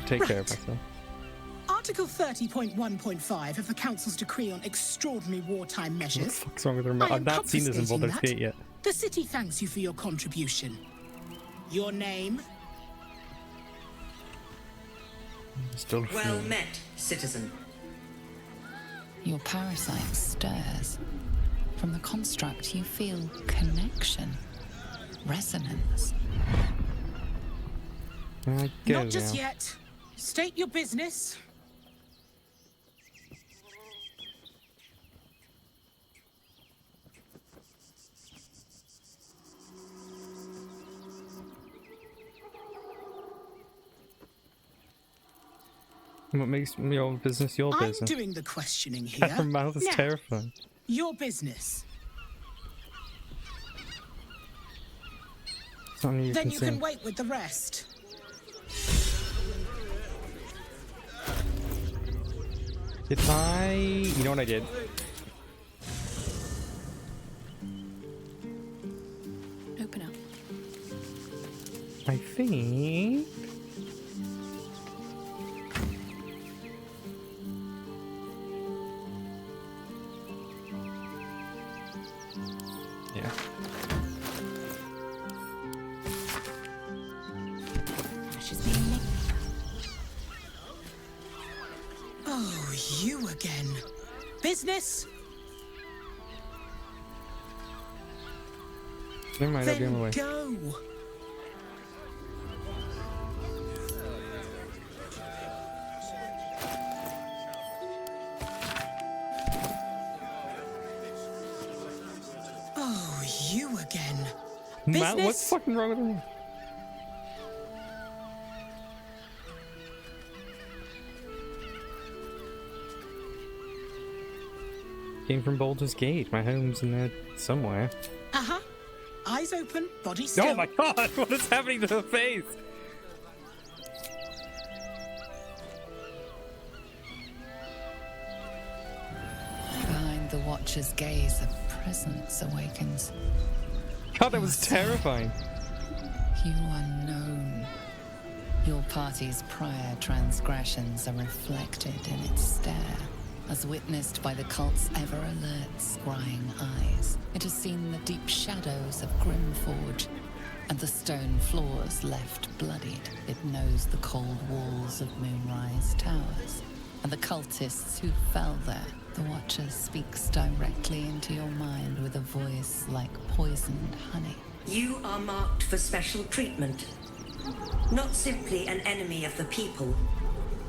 Take care of myself. Article 30.1.5 of the Council's Decree on Extraordinary Wartime What the Measures. fuck's wrong with her I mouth? am I've not seen this in confiscating Baldur's that. Gate yet. The city thanks you for your contribution. Your name? Still Well met, citizen. Your parasite stirs. From the construct, you feel connection, resonance. I go Not just now. yet. State your business. What makes your business your I'm business? doing the questioning here. Her mouth is Now, terrifying. your business. Something you Then can you say. can wait with the rest. Did I? You know what I did? Open up. I think. Yeah. Oh, you again. Business? Never mind, I'll be on the way. Go. Oh, you again. Matt, Business? what's fucking wrong with her? Came from Baldur's Gate. My home's in there somewhere. Uh-huh. Eyes open, body still. Oh my god, what is happening to her face? Behind the Watcher's gaze, a presence awakens. God, that was terrifying. You are known. Your party's prior transgressions are reflected in its stare, as witnessed by the cult's ever-alert, scrying eyes. It has seen the deep shadows of Grimforge, and the stone floors left bloodied. It knows the cold walls of Moonrise Towers, and the cultists who fell there. The Watcher speaks directly into your mind with a voice like poisoned honey. You are marked for special treatment. Not simply an enemy of the people,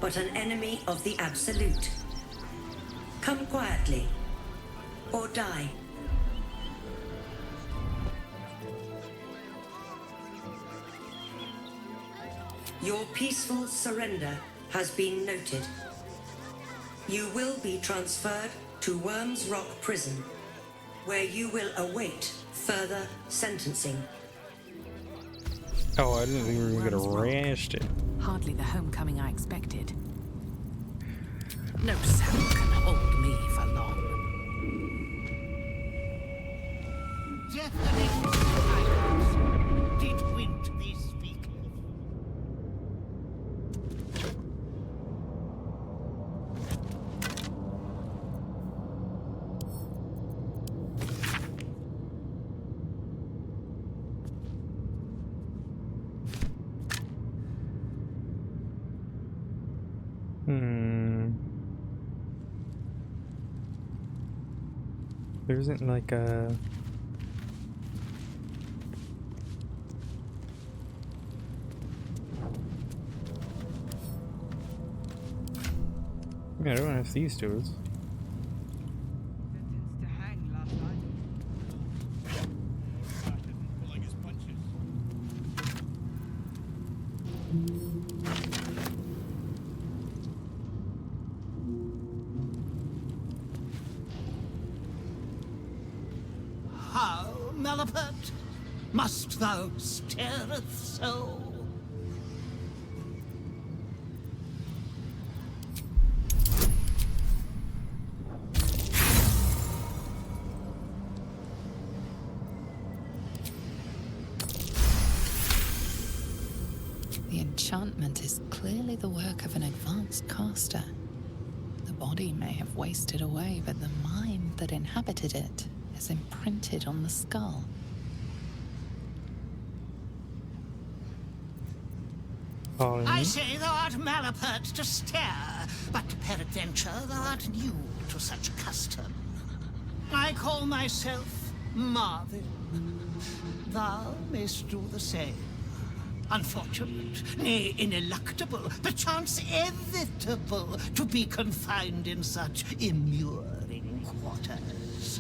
but an enemy of the Absolute. Come quietly, or die. Your peaceful surrender has been noted. You will be transferred to Worms Rock Prison, where you will await further sentencing. Oh, I didn't think we were gonna rash it. Hardly the homecoming I expected. No sound can hold me for long. Did Wint be speaking? There isn't like a... Yeah, I don't have these doors. How, Malapert? Must thou stareth so? The enchantment is clearly the work of an advanced caster. The body may have wasted away, but the mind that inhabited it is imprinted on the skull. I say thou art Malapert to stare, but peradventure thou art new to such custom. I call myself Marvin. Thou mayst do the same. Unfortunate, nay, ineluctable, perchance inevitable, to be confined in such immuring quarters.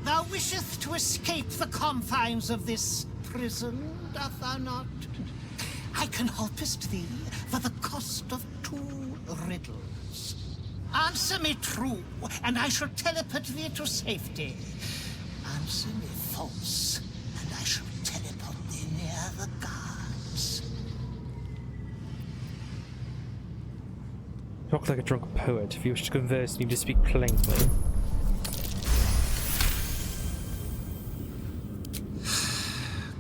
Thou wishest to escape the confines of this prison, doth thou not? I can helpest thee for the cost of 2 riddles. Answer me true, and I shall teleport thee to safety. Answer me false, and I shall teleport thee near the guards. Talk like a drunk poet. If you wish to converse, you need to speak plainly.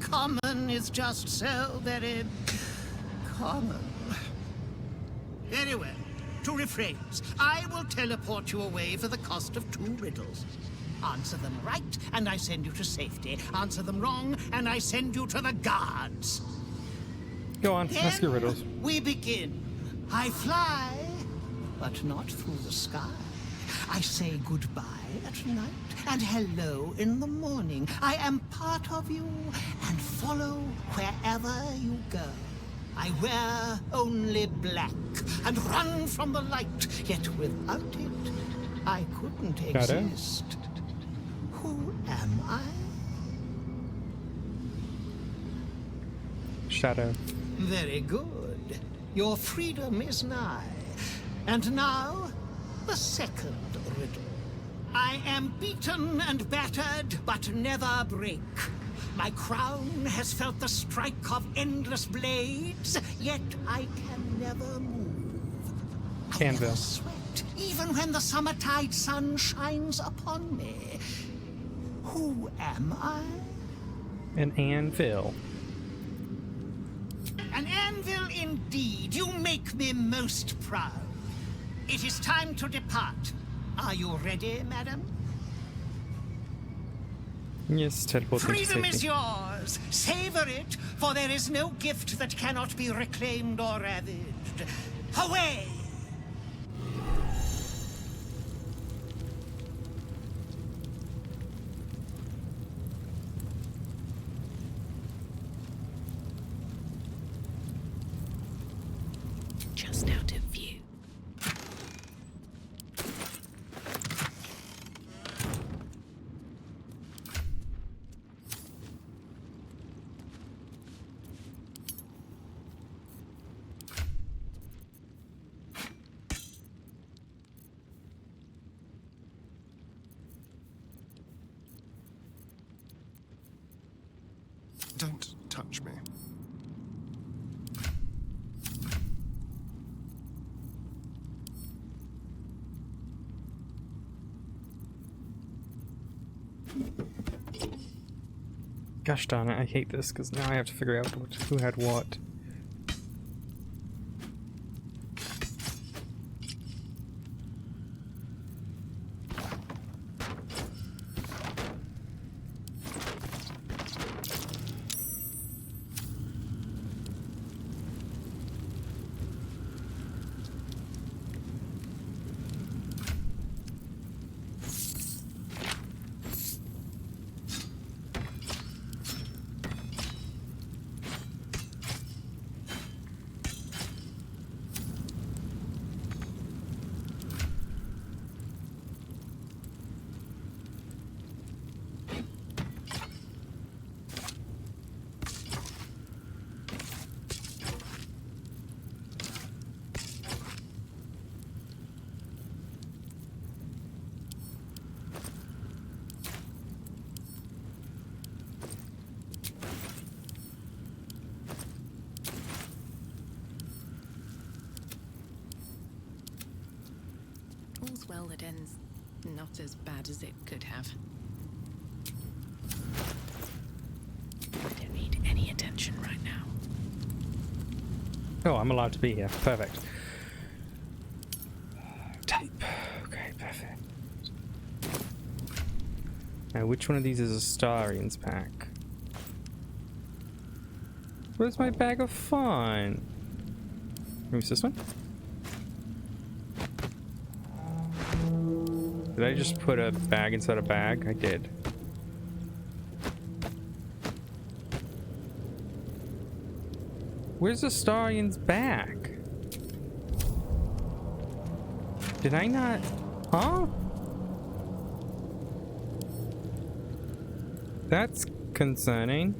Common is just so very common. Very well. To rephrase, I will teleport you away for the cost of 2 riddles. Answer them right, and I send you to safety. Answer them wrong, and I send you to the guards. Go on, ask your riddles. We begin. I fly, but not through the sky. I say goodbye at night and hello in the morning. I am part of you and follow wherever you go. I wear only black and run from the light, yet without it, I couldn't exist. Who am I? Shadow. Very good. Your freedom is nigh. And now, the second riddle. I am beaten and battered, but never break. My crown has felt the strike of endless blades, yet I can never move. I never sweat, even when the summertide sun shines upon me. Who am I? An anvil. An anvil indeed. You make me most proud. It is time to depart. Are you ready, madam? Yes, teleport to Freedom safety. is yours. Savor it, for there is no gift that cannot be reclaimed or ravaged. Away! Just out of view. Don't touch me. Gosh darn it, I hate this because now I have to figure out who had what. All's well that ends not as bad as it could have. I don't need any attention right now. Oh, I'm allowed to be here. Perfect. Type. Okay, perfect. Now, which one of these is a Starian's pack? Where's my bag of fun? Maybe it's this one? Did I just put a bag inside a bag? I did. Where's the Astarion's back? Did I not... Huh? That's concerning.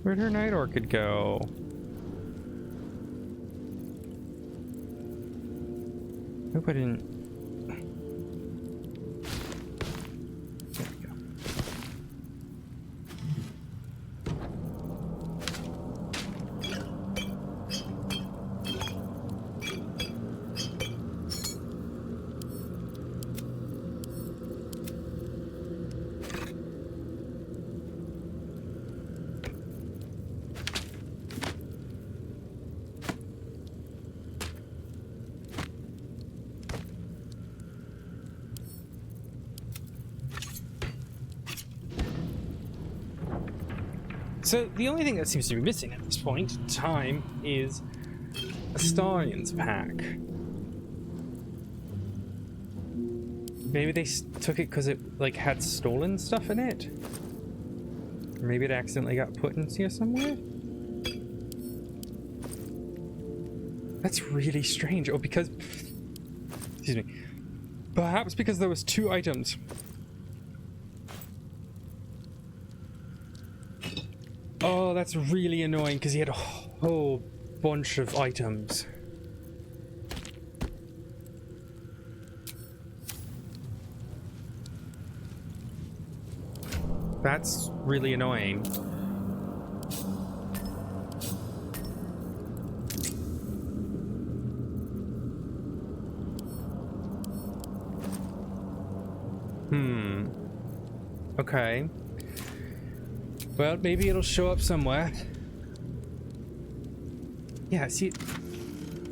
Where'd her night orchid go? Hope I didn't. There we go. So the only thing that seems to be missing at this point in time is Astarion's pack. Maybe they took it because it like had stolen stuff in it? Or maybe it accidentally got put in here somewhere? That's really strange. Oh, because... Excuse me. Perhaps because there was 2 items. Oh, that's really annoying because he had a whole bunch of items. That's really annoying. Okay. Well, maybe it'll show up somewhere. Yeah, see...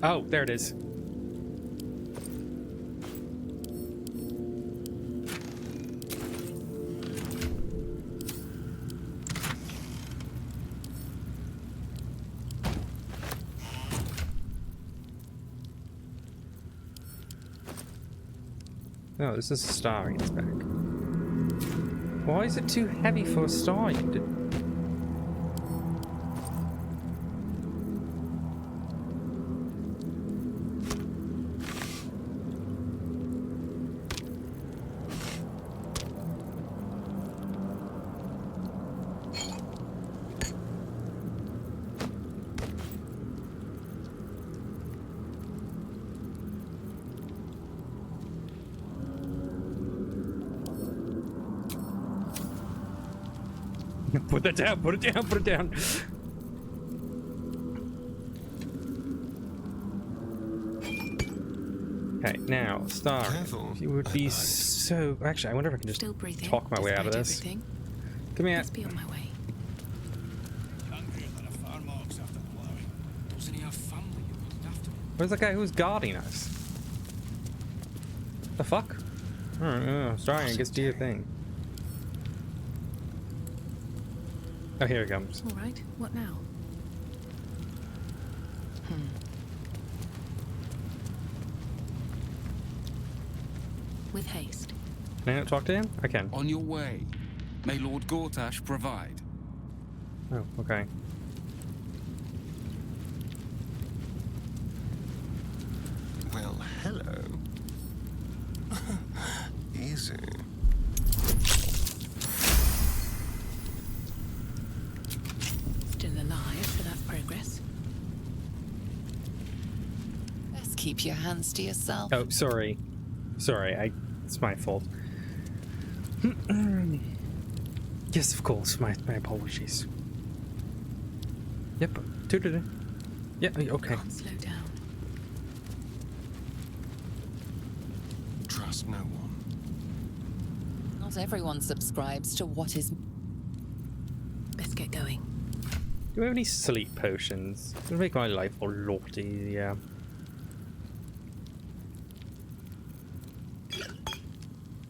Oh, there it is. No, this is a Astarion's back. Why is it too heavy for a Astarion? Put that down, put it down, put it down. Okay, now, Star, if you would be so... Actually, I wonder if I can just talk my way out of this. Come here. Be on my way. Where's the guy who's guarding us? The fuck? Oh, sorry, I guess do your thing. Oh, here it comes. All right, what now? With haste. Can I not talk to him? I can. On your way. May Lord Gortash provide. Oh, okay. Well, hello. Easy. Still alive, so that's progress. Best keep your hands to yourself. Oh, sorry. Sorry, it's my fault. Yes, of course. My apologies. Yep. Yeah, okay. Slow down. trust no one. Not everyone subscribes to what is... Let's get going. Do we have any sleep potions? It'll make my life a lot easier.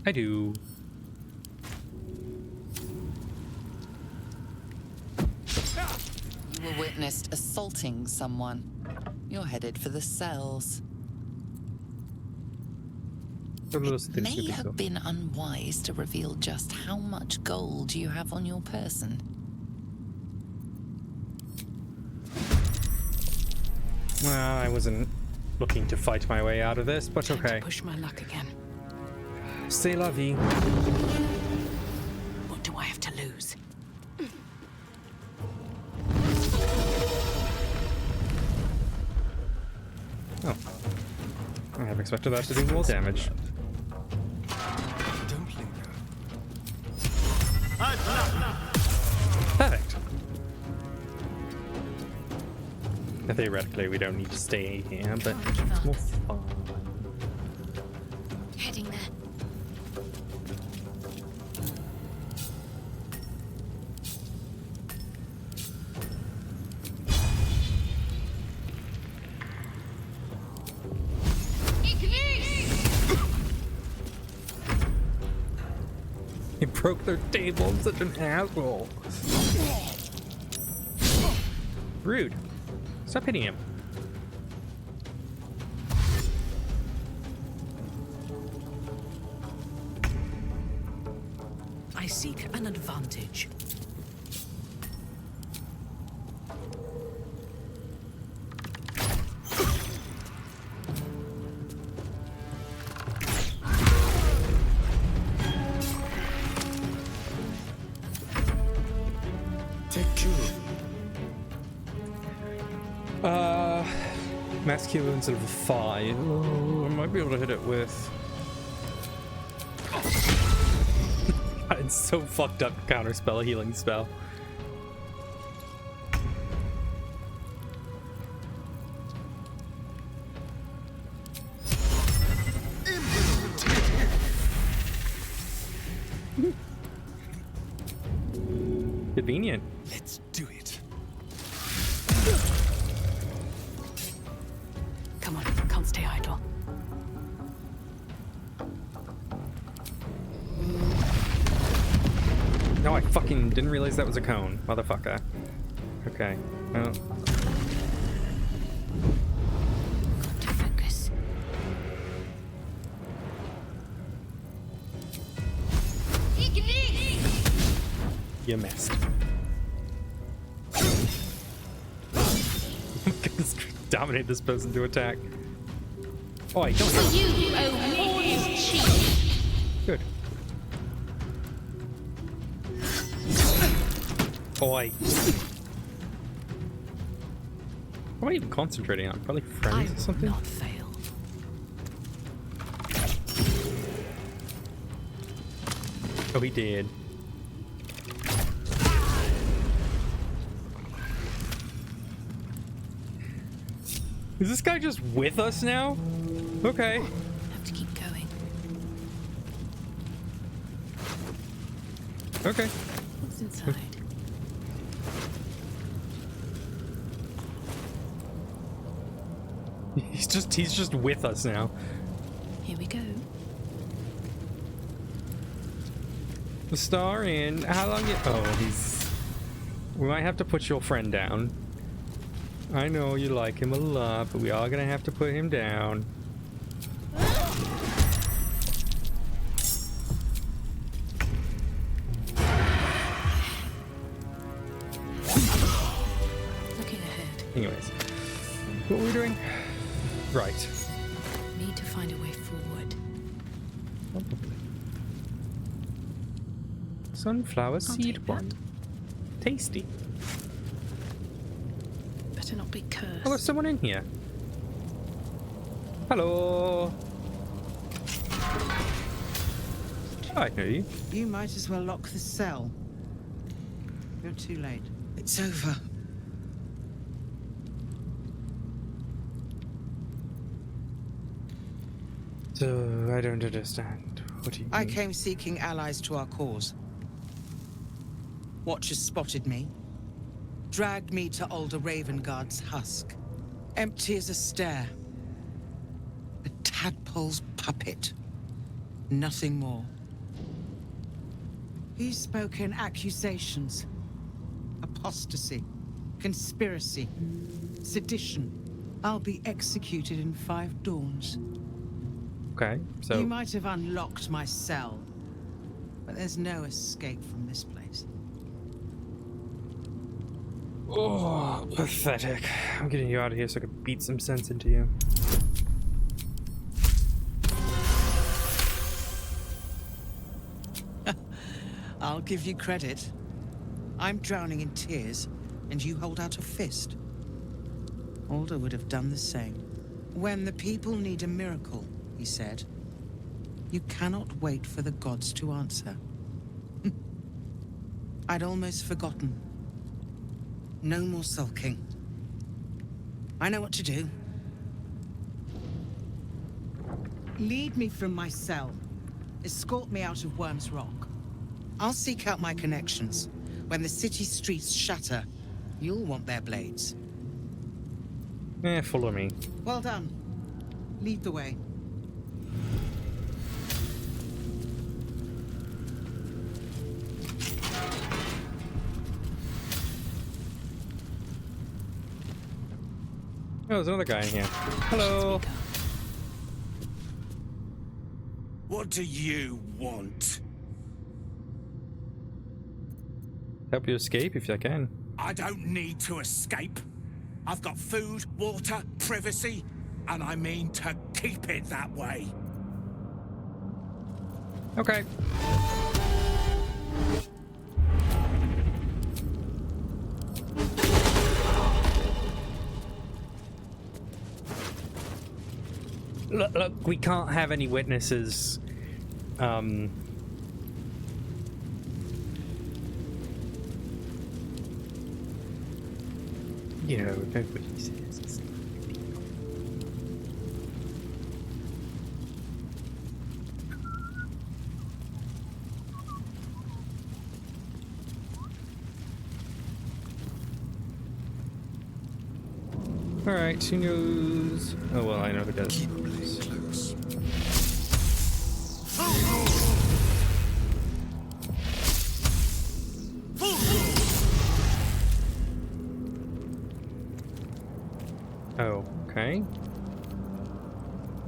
I do. You were witnessed assaulting someone. You're headed for the cells. It may have been unwise to reveal just how much gold you have on your person. Well, I wasn't looking to fight my way out of this, but okay. Push my luck again. C'est la vie. What do I have to lose? Oh. I have expected that to do more damage. Don't linger. Perfect. Now, theoretically, we don't need to stay here, but it's more fun. Heading there. He broke their table. I'm such an asshole. Rude. Stop hitting him. I seek an advantage. Max Q wounds of 5. Oh, I might be able to hit it with. It's so fucked up. Counter spell, healing spell. Convenient. Let's do it. Come on, can't stay idle. No, I fucking didn't realize that was a cone. Motherfucker. Okay. Well. Got to focus. You missed. I'm gonna dominate this person to attack. Oh, I don't have. You owe me cheap. Good. Oi. What am I even concentrating on? Probably friends or something? Not fail. Oh, he did. Is this guy just with us now? Okay. Have to keep going. Okay. What's inside? He's just with us now. Here we go. The star in. How long you? Oh, he's. We might have to put your friend down. I know you like him a lot, but we are gonna have to put him down. Looking ahead. Anyways, what were we doing? Right. Need to find a way forward. Sunflower I'll seed take one. Tasty. Better not be cursed. Oh, there's someone in here. Hello. I know you. You might as well lock the cell. You're too late. It's over. So, I don't understand. What do you I mean? came seeking allies to our cause. Watchers spotted me, dragged me to Alder Ravenguard's husk. Empty as a stare. A tadpole's puppet. Nothing more. He's spoken accusations. Apostasy. Conspiracy. Sedition. I'll be executed in 5 dawns. Okay, so... You might have unlocked my cell, but there's no escape from this place. Oh, pathetic. I'm getting you out of here so I can beat some sense into you. I'll give you credit. I'm drowning in tears, and you hold out a fist. Alder would have done the same. When the people need a miracle, he said, you cannot wait for the gods to answer. I'd almost forgotten. No more sulking. I know what to do. Lead me from my cell. Escort me out of Worm's Rock. I'll seek out my connections. When the city streets shatter, you'll want their blades. Follow me. Well done. Lead the way. Oh, there's another guy in here. Hello. What do you want? Help you escape if I can. I don't need to escape. I've got food, water, privacy, and I mean to keep it that way. Okay. Look, we can't have any witnesses. You know, nobody says. Alright, who knows? Oh, well, I know who does. Keep playing close. Oh, okay.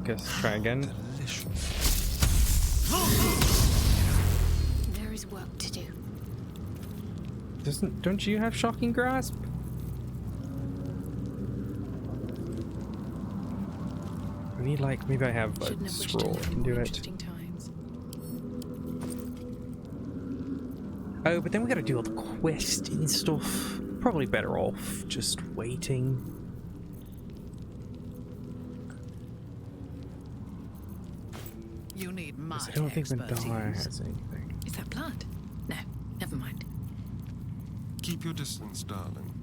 Guess try again. There is work to do. Don't you have shocking grasp? I need maybe I have a scroll. I can do it. Oh, but then we gotta do all the quest and stuff. Probably better off just waiting. You need my I don't think expertise. Mandara has anything. Is that blood? No, never mind. Keep your distance, darling.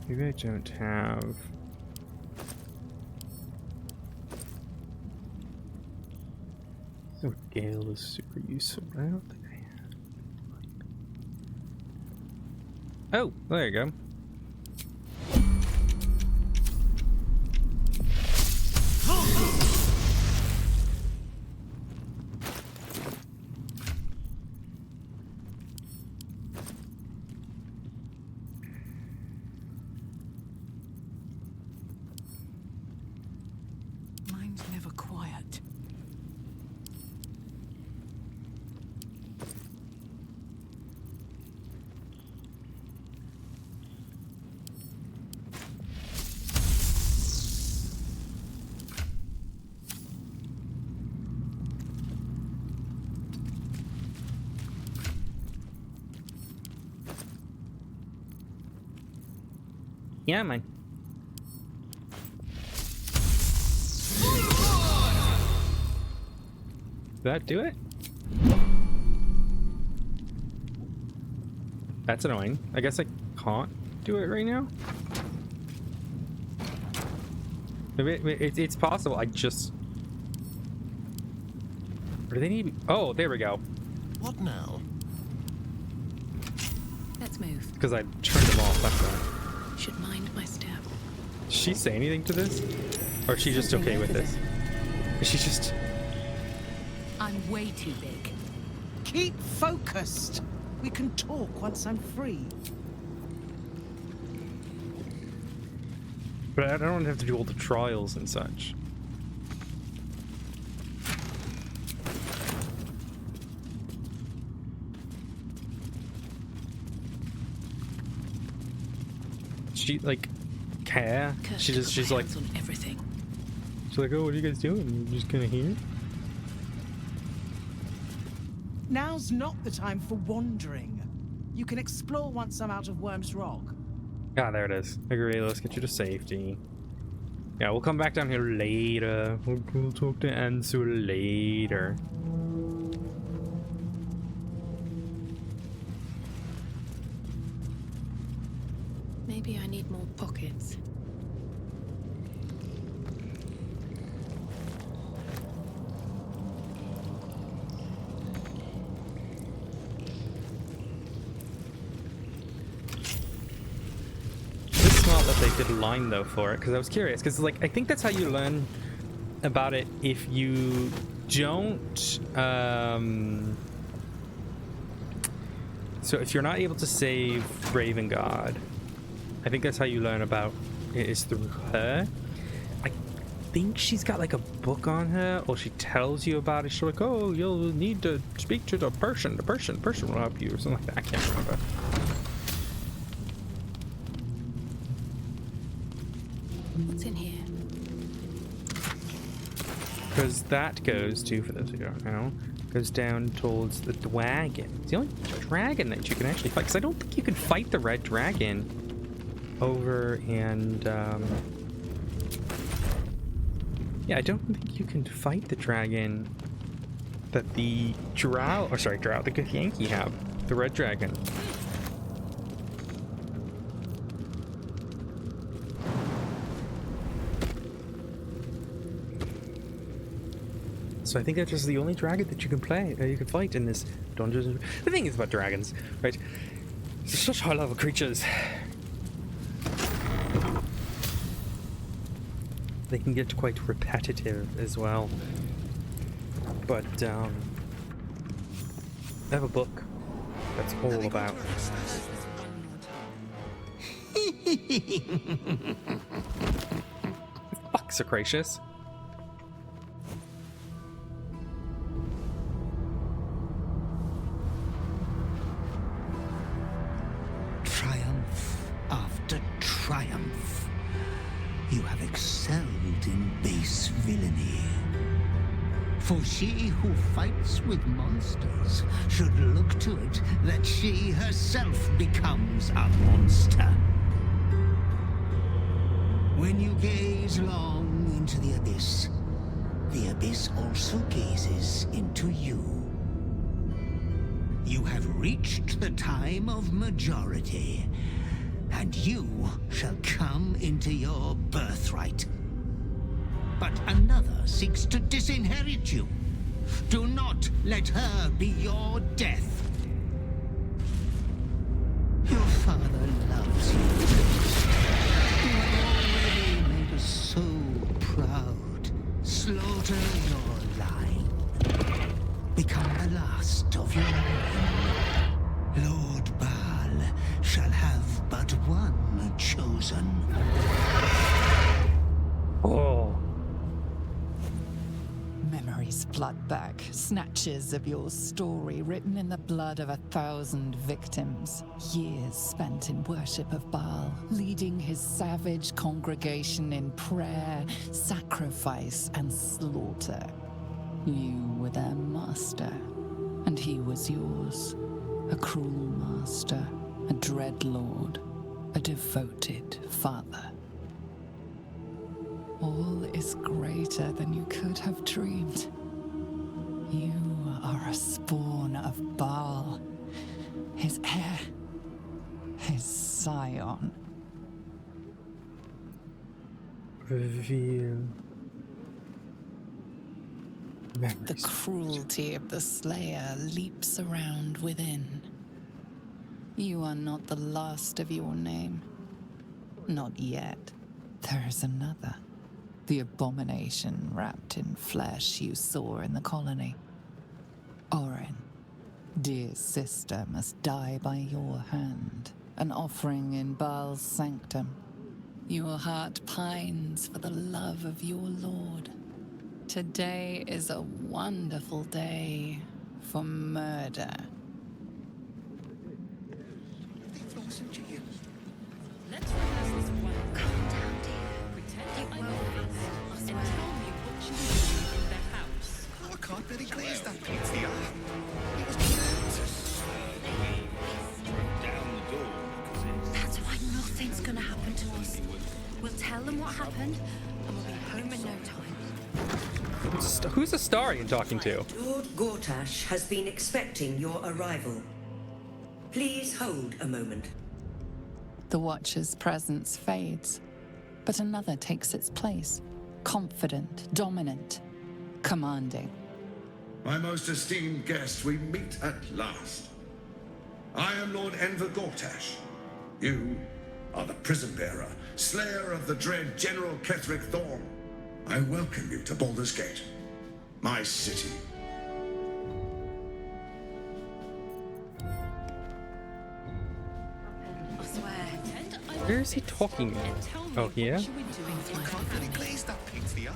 Maybe I don't have. So Gale is super useful. I don't think I have. Oh, there you go. Mine's never quiet. Yeah, man. Did that do it? That's annoying. I guess I can't do it right now. It's possible. I just... Or do they need... Oh, there we go. What now? Let's move. Because I turned them off, that's why. Should mind my step. Does she say anything to this? Or is she just okay with this? Is she just... I'm way too big. Keep focused. We can talk once I'm free. But I don't have to do all the trials and such. She like care. She's like on everything. She's like, oh, what are you guys doing? You just kind of here? Now's not the time for wandering. You can explore once I'm out of Worm's Rock. Ah, there it is. Agree, let's get you to safety. Yeah, we'll come back down here later. We'll talk to Ansu later. Maybe I need more pockets. They did a line though for it, because I was curious, because like I think that's how you learn about it if you don't so if you're not able to save Ravengard, I think that's how you learn about it, is through her. I think she's got like a book on her, or she tells you about it. She's like, oh, you'll need to speak to the person will help you, or something like that. I can't remember. What's in here? Because that goes to, for those who don't know, goes down towards the dragon. It's the only dragon that you can actually fight. Because I don't think you can fight the red dragon over and, yeah, I don't think you can fight the dragon that the Drow, or sorry, Drow, the Githyanki have. The red dragon. So I think that's just the only dragon that you can play, you can fight in this Dungeons. The thing is about dragons, right? They're such high-level creatures. They can get quite repetitive as well. But I have a book that's all about. Fuck, Socratius. Triumph. You have excelled in base villainy. For she who fights with monsters should look to it that she herself becomes a monster. When you gaze long into the abyss also gazes into you. You have reached the time of majority, and you shall come into your birthright. But another seeks to disinherit you. Do not let her be your death. Your father loves you. You have already made us so proud. Slaughter your line. Become the last of your own. Lord Baal shall have but one chosen. Oh. Memories flood back, snatches of your story written in the blood of 1,000 victims. Years spent in worship of Baal, leading his savage congregation in prayer, sacrifice, and slaughter. You were their master, and he was yours. A cruel master, a dread lord, a devoted father. All is greater than you could have dreamed. You are a spawn of Baal, his heir, his scion. Reveal. The cruelty of the Slayer leaps around within. You are not the last of your name. Not yet. There is another. The abomination wrapped in flesh you saw in the colony. Orin, dear sister, must die by your hand, an offering in Baal's sanctum. Your heart pines for the love of your lord. Today is a wonderful day for murder. Let's rehearse this one. Calm down, dear. Pretend I'm and tell me what you do in the house. Oh, I can't really glaze that pizza. That's why nothing's gonna happen to us. We'll tell them what happened, and we'll be home in no time. Who's Astarion talking to? Lord Gortash has been expecting your arrival. Please hold a moment. The Watcher's presence fades, but another takes its place. Confident, dominant, commanding. My most esteemed guest, we meet at last. I am Lord Enver Gortash. You are the prison bearer, slayer of the dread General Ketheric Thorn. I welcome you to Baldur's Gate, my city. I swear. Where is he talking? Oh, here? I can't really glaze that pizza.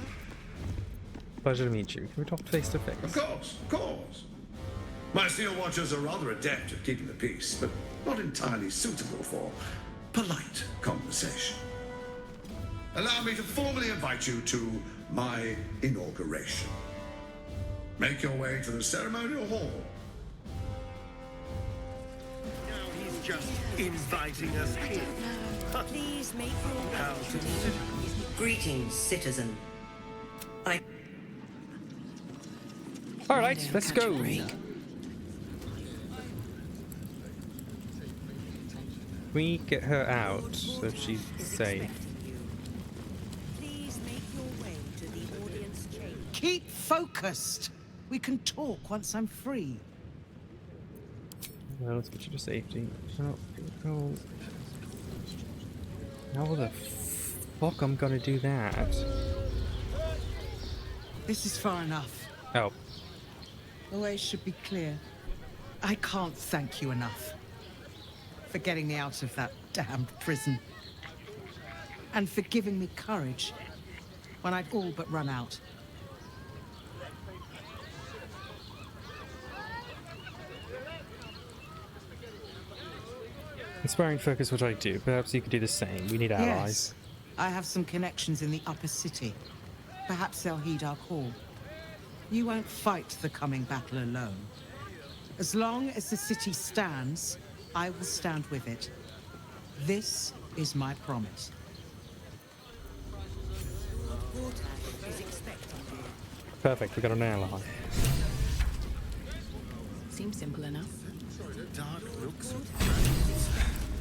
Pleasure to meet you. Can we talk face to face? Of course, of course. My Steel Watchers are rather adept at keeping the peace, but not entirely suitable for polite conversation. Allow me to formally invite you to my inauguration. Make your way to the ceremonial hall. Now he's just inviting us in. Please make your How to Greetings, citizen. All right, let's go. We get her out so she's safe. Please make your way to the audience chamber. Keep focused. We can talk once I'm free. Well, let's get you to safety. Oh. How the fuck I'm gonna do that? This is far enough. Oh. The way should be clear. I can't thank you enough for getting me out of that damned prison. And for giving me courage when I'd all but run out. Inspiring focus, what I do. Perhaps you could do the same. We need allies. Yes, I have some connections in the upper city. Perhaps they'll heed our call. You won't fight the coming battle alone. As long as the city stands, I will stand with it. This is my promise. Perfect, we got an ally. Seems simple enough. Dark looks.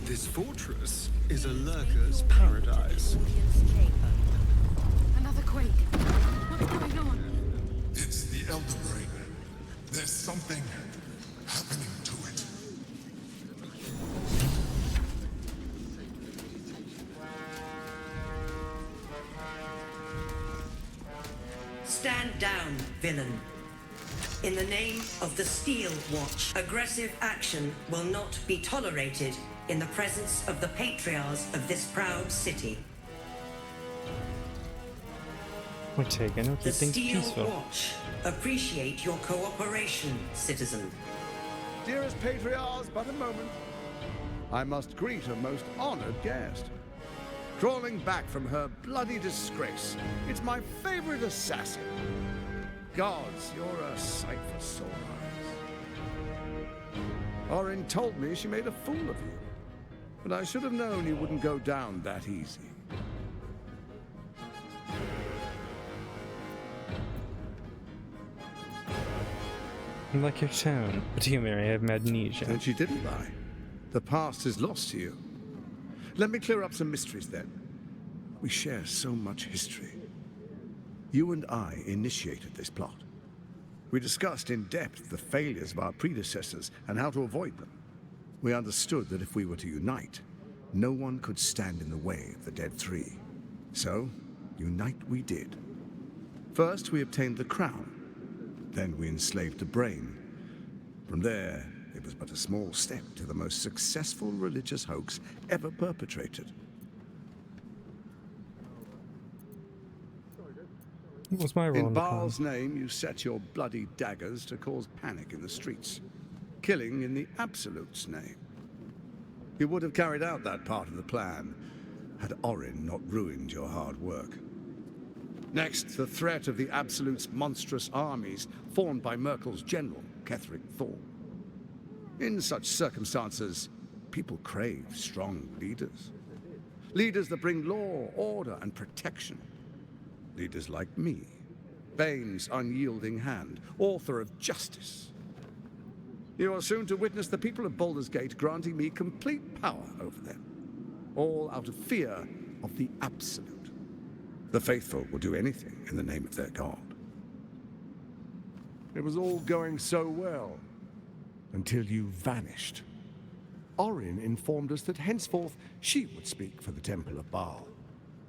This fortress is a lurker's paradise. Another quake. What's going on? It's the Elder Brain. There's something happening to it. Stand down, villain. In the name of the Steel Watch, aggressive action will not be tolerated in the presence of the patriarchs of this proud city. We're taking, we'll The keep things Steel peaceful. Watch appreciate your cooperation, citizen. Dearest patriarchs, but a moment. I must greet a most honored guest. Crawling back from her bloody disgrace, it's my favorite assassin. Gods, you're a sight for sore eyes. Orin told me she made a fool of you, but I should have known you wouldn't go down that easy. Like your tone. But you, Mary, have amnesia. Then she didn't lie. The past is lost to you. Let me clear up some mysteries then. We share so much history. You and I initiated this plot. We discussed in depth the failures of our predecessors and how to avoid them. We understood that if we were to unite, no one could stand in the way of the Dead Three. So, unite we did. First, we obtained the crown. Then we enslaved the brain. From there, it was but a small step to the most successful religious hoax ever perpetrated. What was my role in In the plan? Baal's name, you set your bloody daggers to cause panic in the streets, killing in the Absolute's name. You would have carried out that part of the plan had Orin not ruined your hard work. Next, the threat of the Absolute's monstrous armies formed by Merkel's general, Ketheric Thorn. In such circumstances, people crave strong leaders. Leaders that bring law, order, and protection. Leaders like me, Bane's unyielding hand, author of justice. You are soon to witness the people of Baldur's Gate granting me complete power over them, all out of fear of the Absolute. The faithful will do anything in the name of their god. It was all going so well, until you vanished. Orin informed us that henceforth she would speak for the Temple of Baal,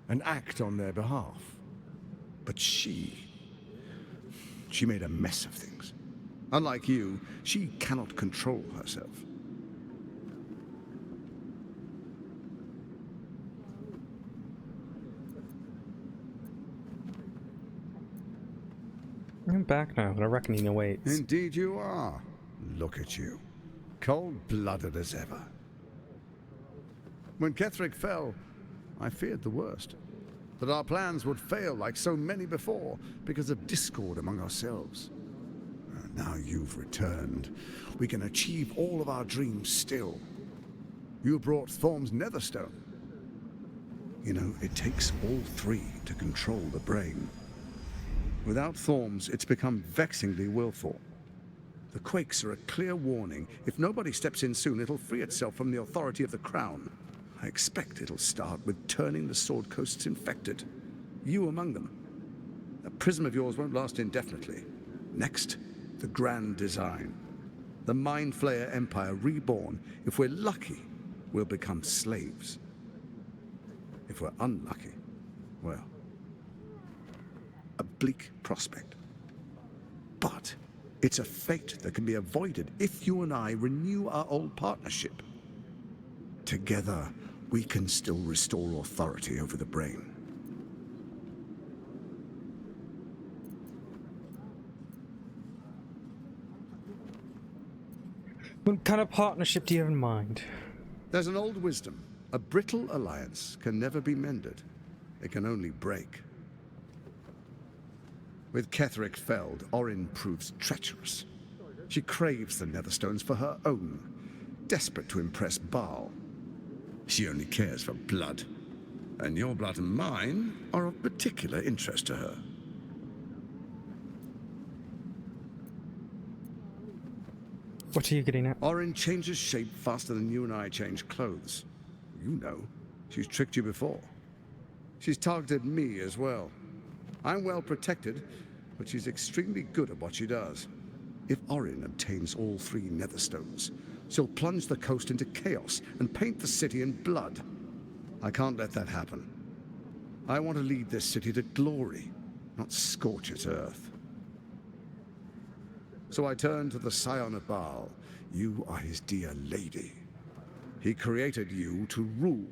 and act on their behalf. But she made a mess of things. Unlike you, she cannot control herself. I'm back now, but a reckoning awaits. Indeed you are. Look at you. Cold-blooded as ever. When Ketheric fell, I feared the worst. That our plans would fail like so many before because of discord among ourselves. Now you've returned. We can achieve all of our dreams still. You brought Thorm's Netherstone. You know, it takes all three to control the brain. Without Thorm's, it's become vexingly willful. The quakes are a clear warning. If nobody steps in soon, it'll free itself from the authority of the Crown. I expect it'll start with turning the Sword Coasts infected. You among them. That prism of yours won't last indefinitely. Next, the grand design. The Mind Flayer Empire reborn. If we're lucky, we'll become slaves. If we're unlucky, well, a bleak prospect. But it's a fate that can be avoided if you and I renew our old partnership. Together, we can still restore authority over the brain. What kind of partnership do you have in mind? There's an old wisdom. A brittle alliance can never be mended. It can only break. With Ketheric felled, Orin proves treacherous. She craves the Netherstones for her own, desperate to impress Baal. She only cares for blood, and your blood and mine are of particular interest to her. What are you getting at? Orin changes shape faster than you and I change clothes. You know, she's tricked you before. She's targeted me as well. I'm well protected, but she's extremely good at what she does. If Orin obtains all three Netherstones, she'll plunge the coast into chaos and paint the city in blood. I can't let that happen. I want to lead this city to glory, not scorch its earth. So I turn to the Scion of Baal. You are his dear lady. He created you to rule.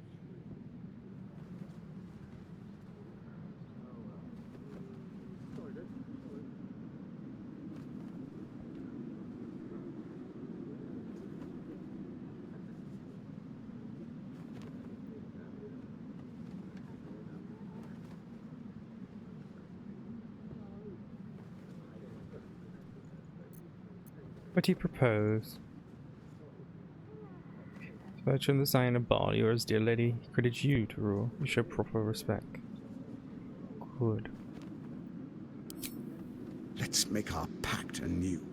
What do you propose? Virtue in the Scion of Baal, yours, dear lady, he created you to rule. You show proper respect. Good. Let's make our pact anew.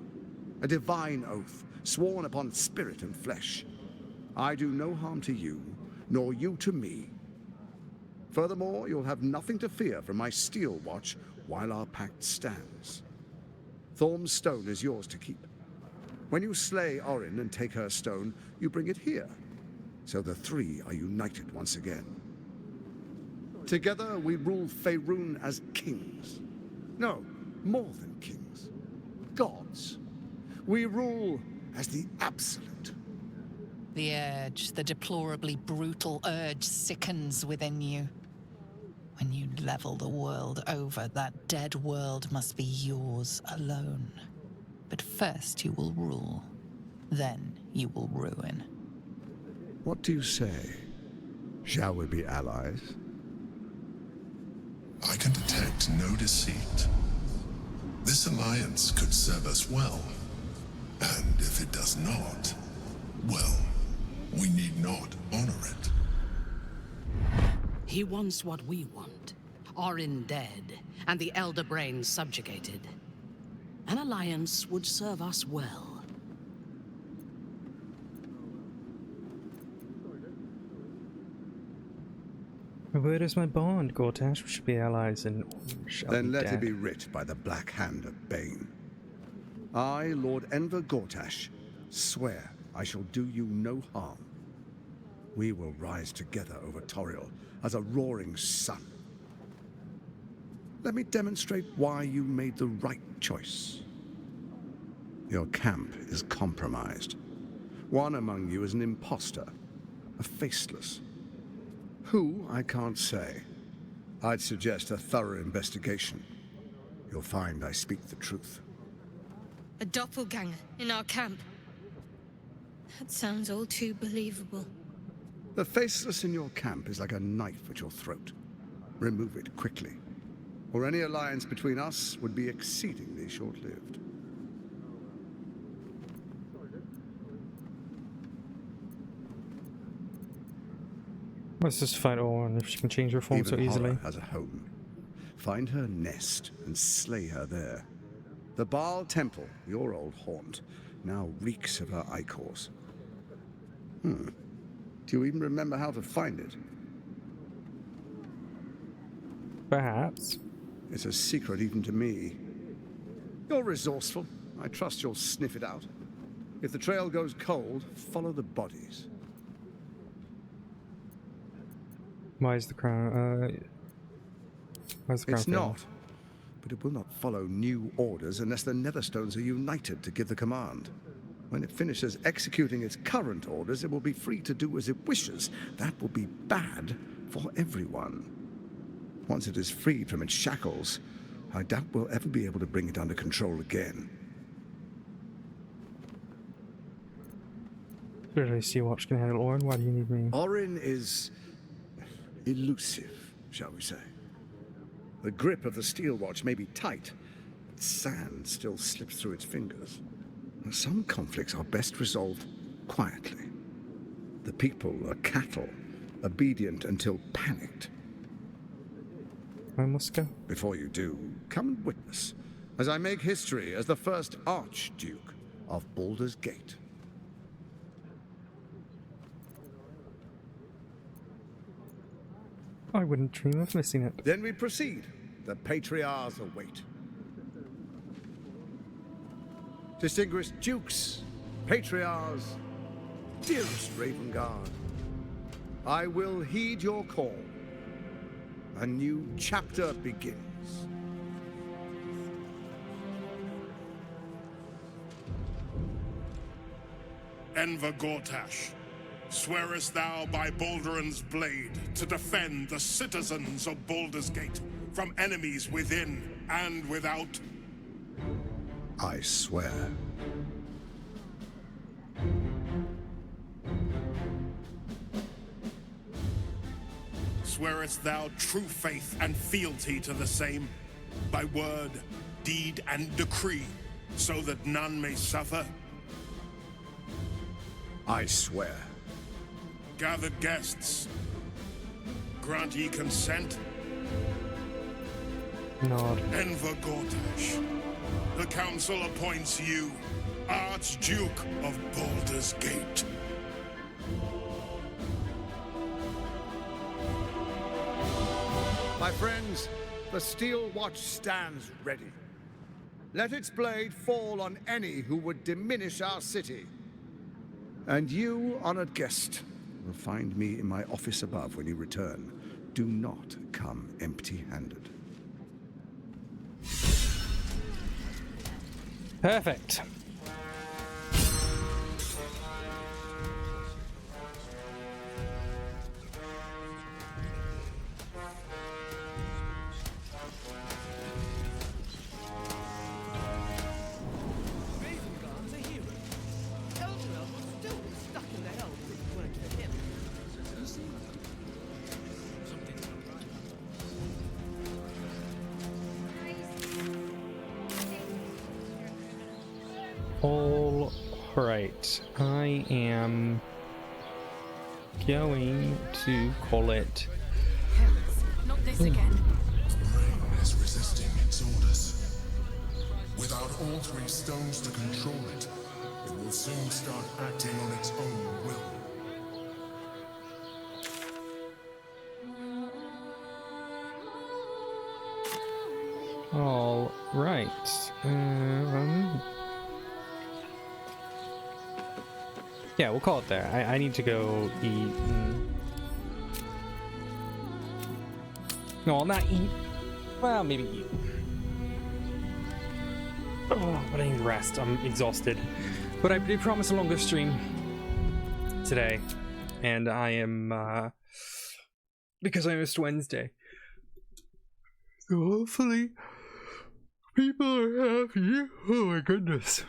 a divine oath, sworn upon spirit and flesh. I do no harm to you, nor you to me. Furthermore, you'll have nothing to fear from my steel watch while our pact stands. Thorm's stone is yours to keep. When you slay Orin and take her stone, you bring it here, so the three are united once again. Together we rule Faerun as kings. No, more than kings. Gods. We rule as the absolute. The urge, the deplorably brutal urge, sickens within you. When you level the world over, that dead world must be yours alone. But first you will rule. Then you will ruin. What do you say? Shall we be allies? I can detect no deceit. This alliance could serve us well. And if it does not, well, we need not honor it. He wants what we want. Orin dead, and the Elder Brain subjugated. An alliance would serve us well. Where is my bond, Gortash? We should be allies and shall Then be let dead. it be writ by the black hand of Bane. I, Lord Enver Gortash, swear I shall do you no harm. We will rise together over Toriel as a roaring sun. Let me demonstrate why you made the right choice. Your camp is compromised. One among you is an imposter, a faceless. Who, I can't say. I'd suggest a thorough investigation. You'll find I speak the truth. A doppelganger in our camp. That sounds all too believable. The faceless in your camp is like a knife at your throat. Remove it quickly, or any alliance between us would be exceedingly short-lived. Let's just fight Orin if she can change her form Even so easily. Horror has a home. Find her nest and slay her there. The Baal Temple, your old haunt, now reeks of her ichors. Do you even remember how to find it? Perhaps. It's a secret even to me. You're resourceful. I trust you'll sniff it out. If the trail goes cold, follow the bodies. Why is the crown? Why's the crown It's failing? not. But it will not follow new orders unless the Netherstones are united to give the command. When it finishes executing its current orders, it will be free to do as it wishes. That will be bad for everyone. Once it is freed from its shackles, I doubt we'll ever be able to bring it under control again. Clearly, Sea Watch can handle Orin. Why do you need me? Orin is elusive, shall we say. The grip of the steel watch may be tight, but sand still slips through its fingers. Some conflicts are best resolved quietly. The people are cattle, obedient until panicked. I must go. Before you do, come and witness, as I make history as the first Archduke of Baldur's Gate. I wouldn't dream of missing it. Then we proceed. The Patriarchs await. Distinguished Dukes, Patriarchs, dearest Raven Guard, I will heed your call. A new chapter begins. Enver Gortash, swearest thou by Balduran's blade to defend the citizens of Baldur's Gate from enemies within and without? I swear. Swearest thou true faith and fealty to the same, by word, deed, and decree, so that none may suffer? I swear. Gathered guests, grant ye consent? Nod. Enver Gortash, the council appoints you Archduke of Baldur's Gate. My friends, the Steel Watch stands ready. Let its blade fall on any who would diminish our city. And you, honored guest, will find me in my office above when you return. Do not come empty-handed. Perfect. All right, I am going to call it. Not this again. Rain is resisting its orders. Without all three stones to control it, it will soon start acting on its own will. All right. Yeah, we'll call it there. I need to go eat. No, I'll not eat. Well, maybe eat. Oh, but I need rest. I'm exhausted. But I did promise a longer stream today, and I am because I missed Wednesday. So hopefully people are happy. Oh my goodness.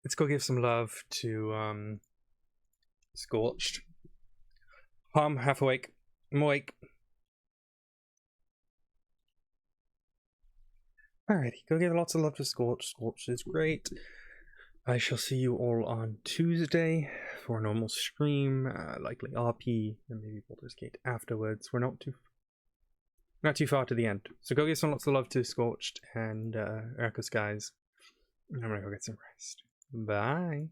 Let's go give some love to Scorched. I'm half awake. I'm awake. Alrighty, go give lots of love to Scorched. Scorched is great. I shall see you all on Tuesday for a normal stream, likely RP, and maybe Baldur's Gate afterwards. We're not too far to the end. So go give some lots of love to Scorched and Echo Skies. I'm gonna go get some rest. Bye.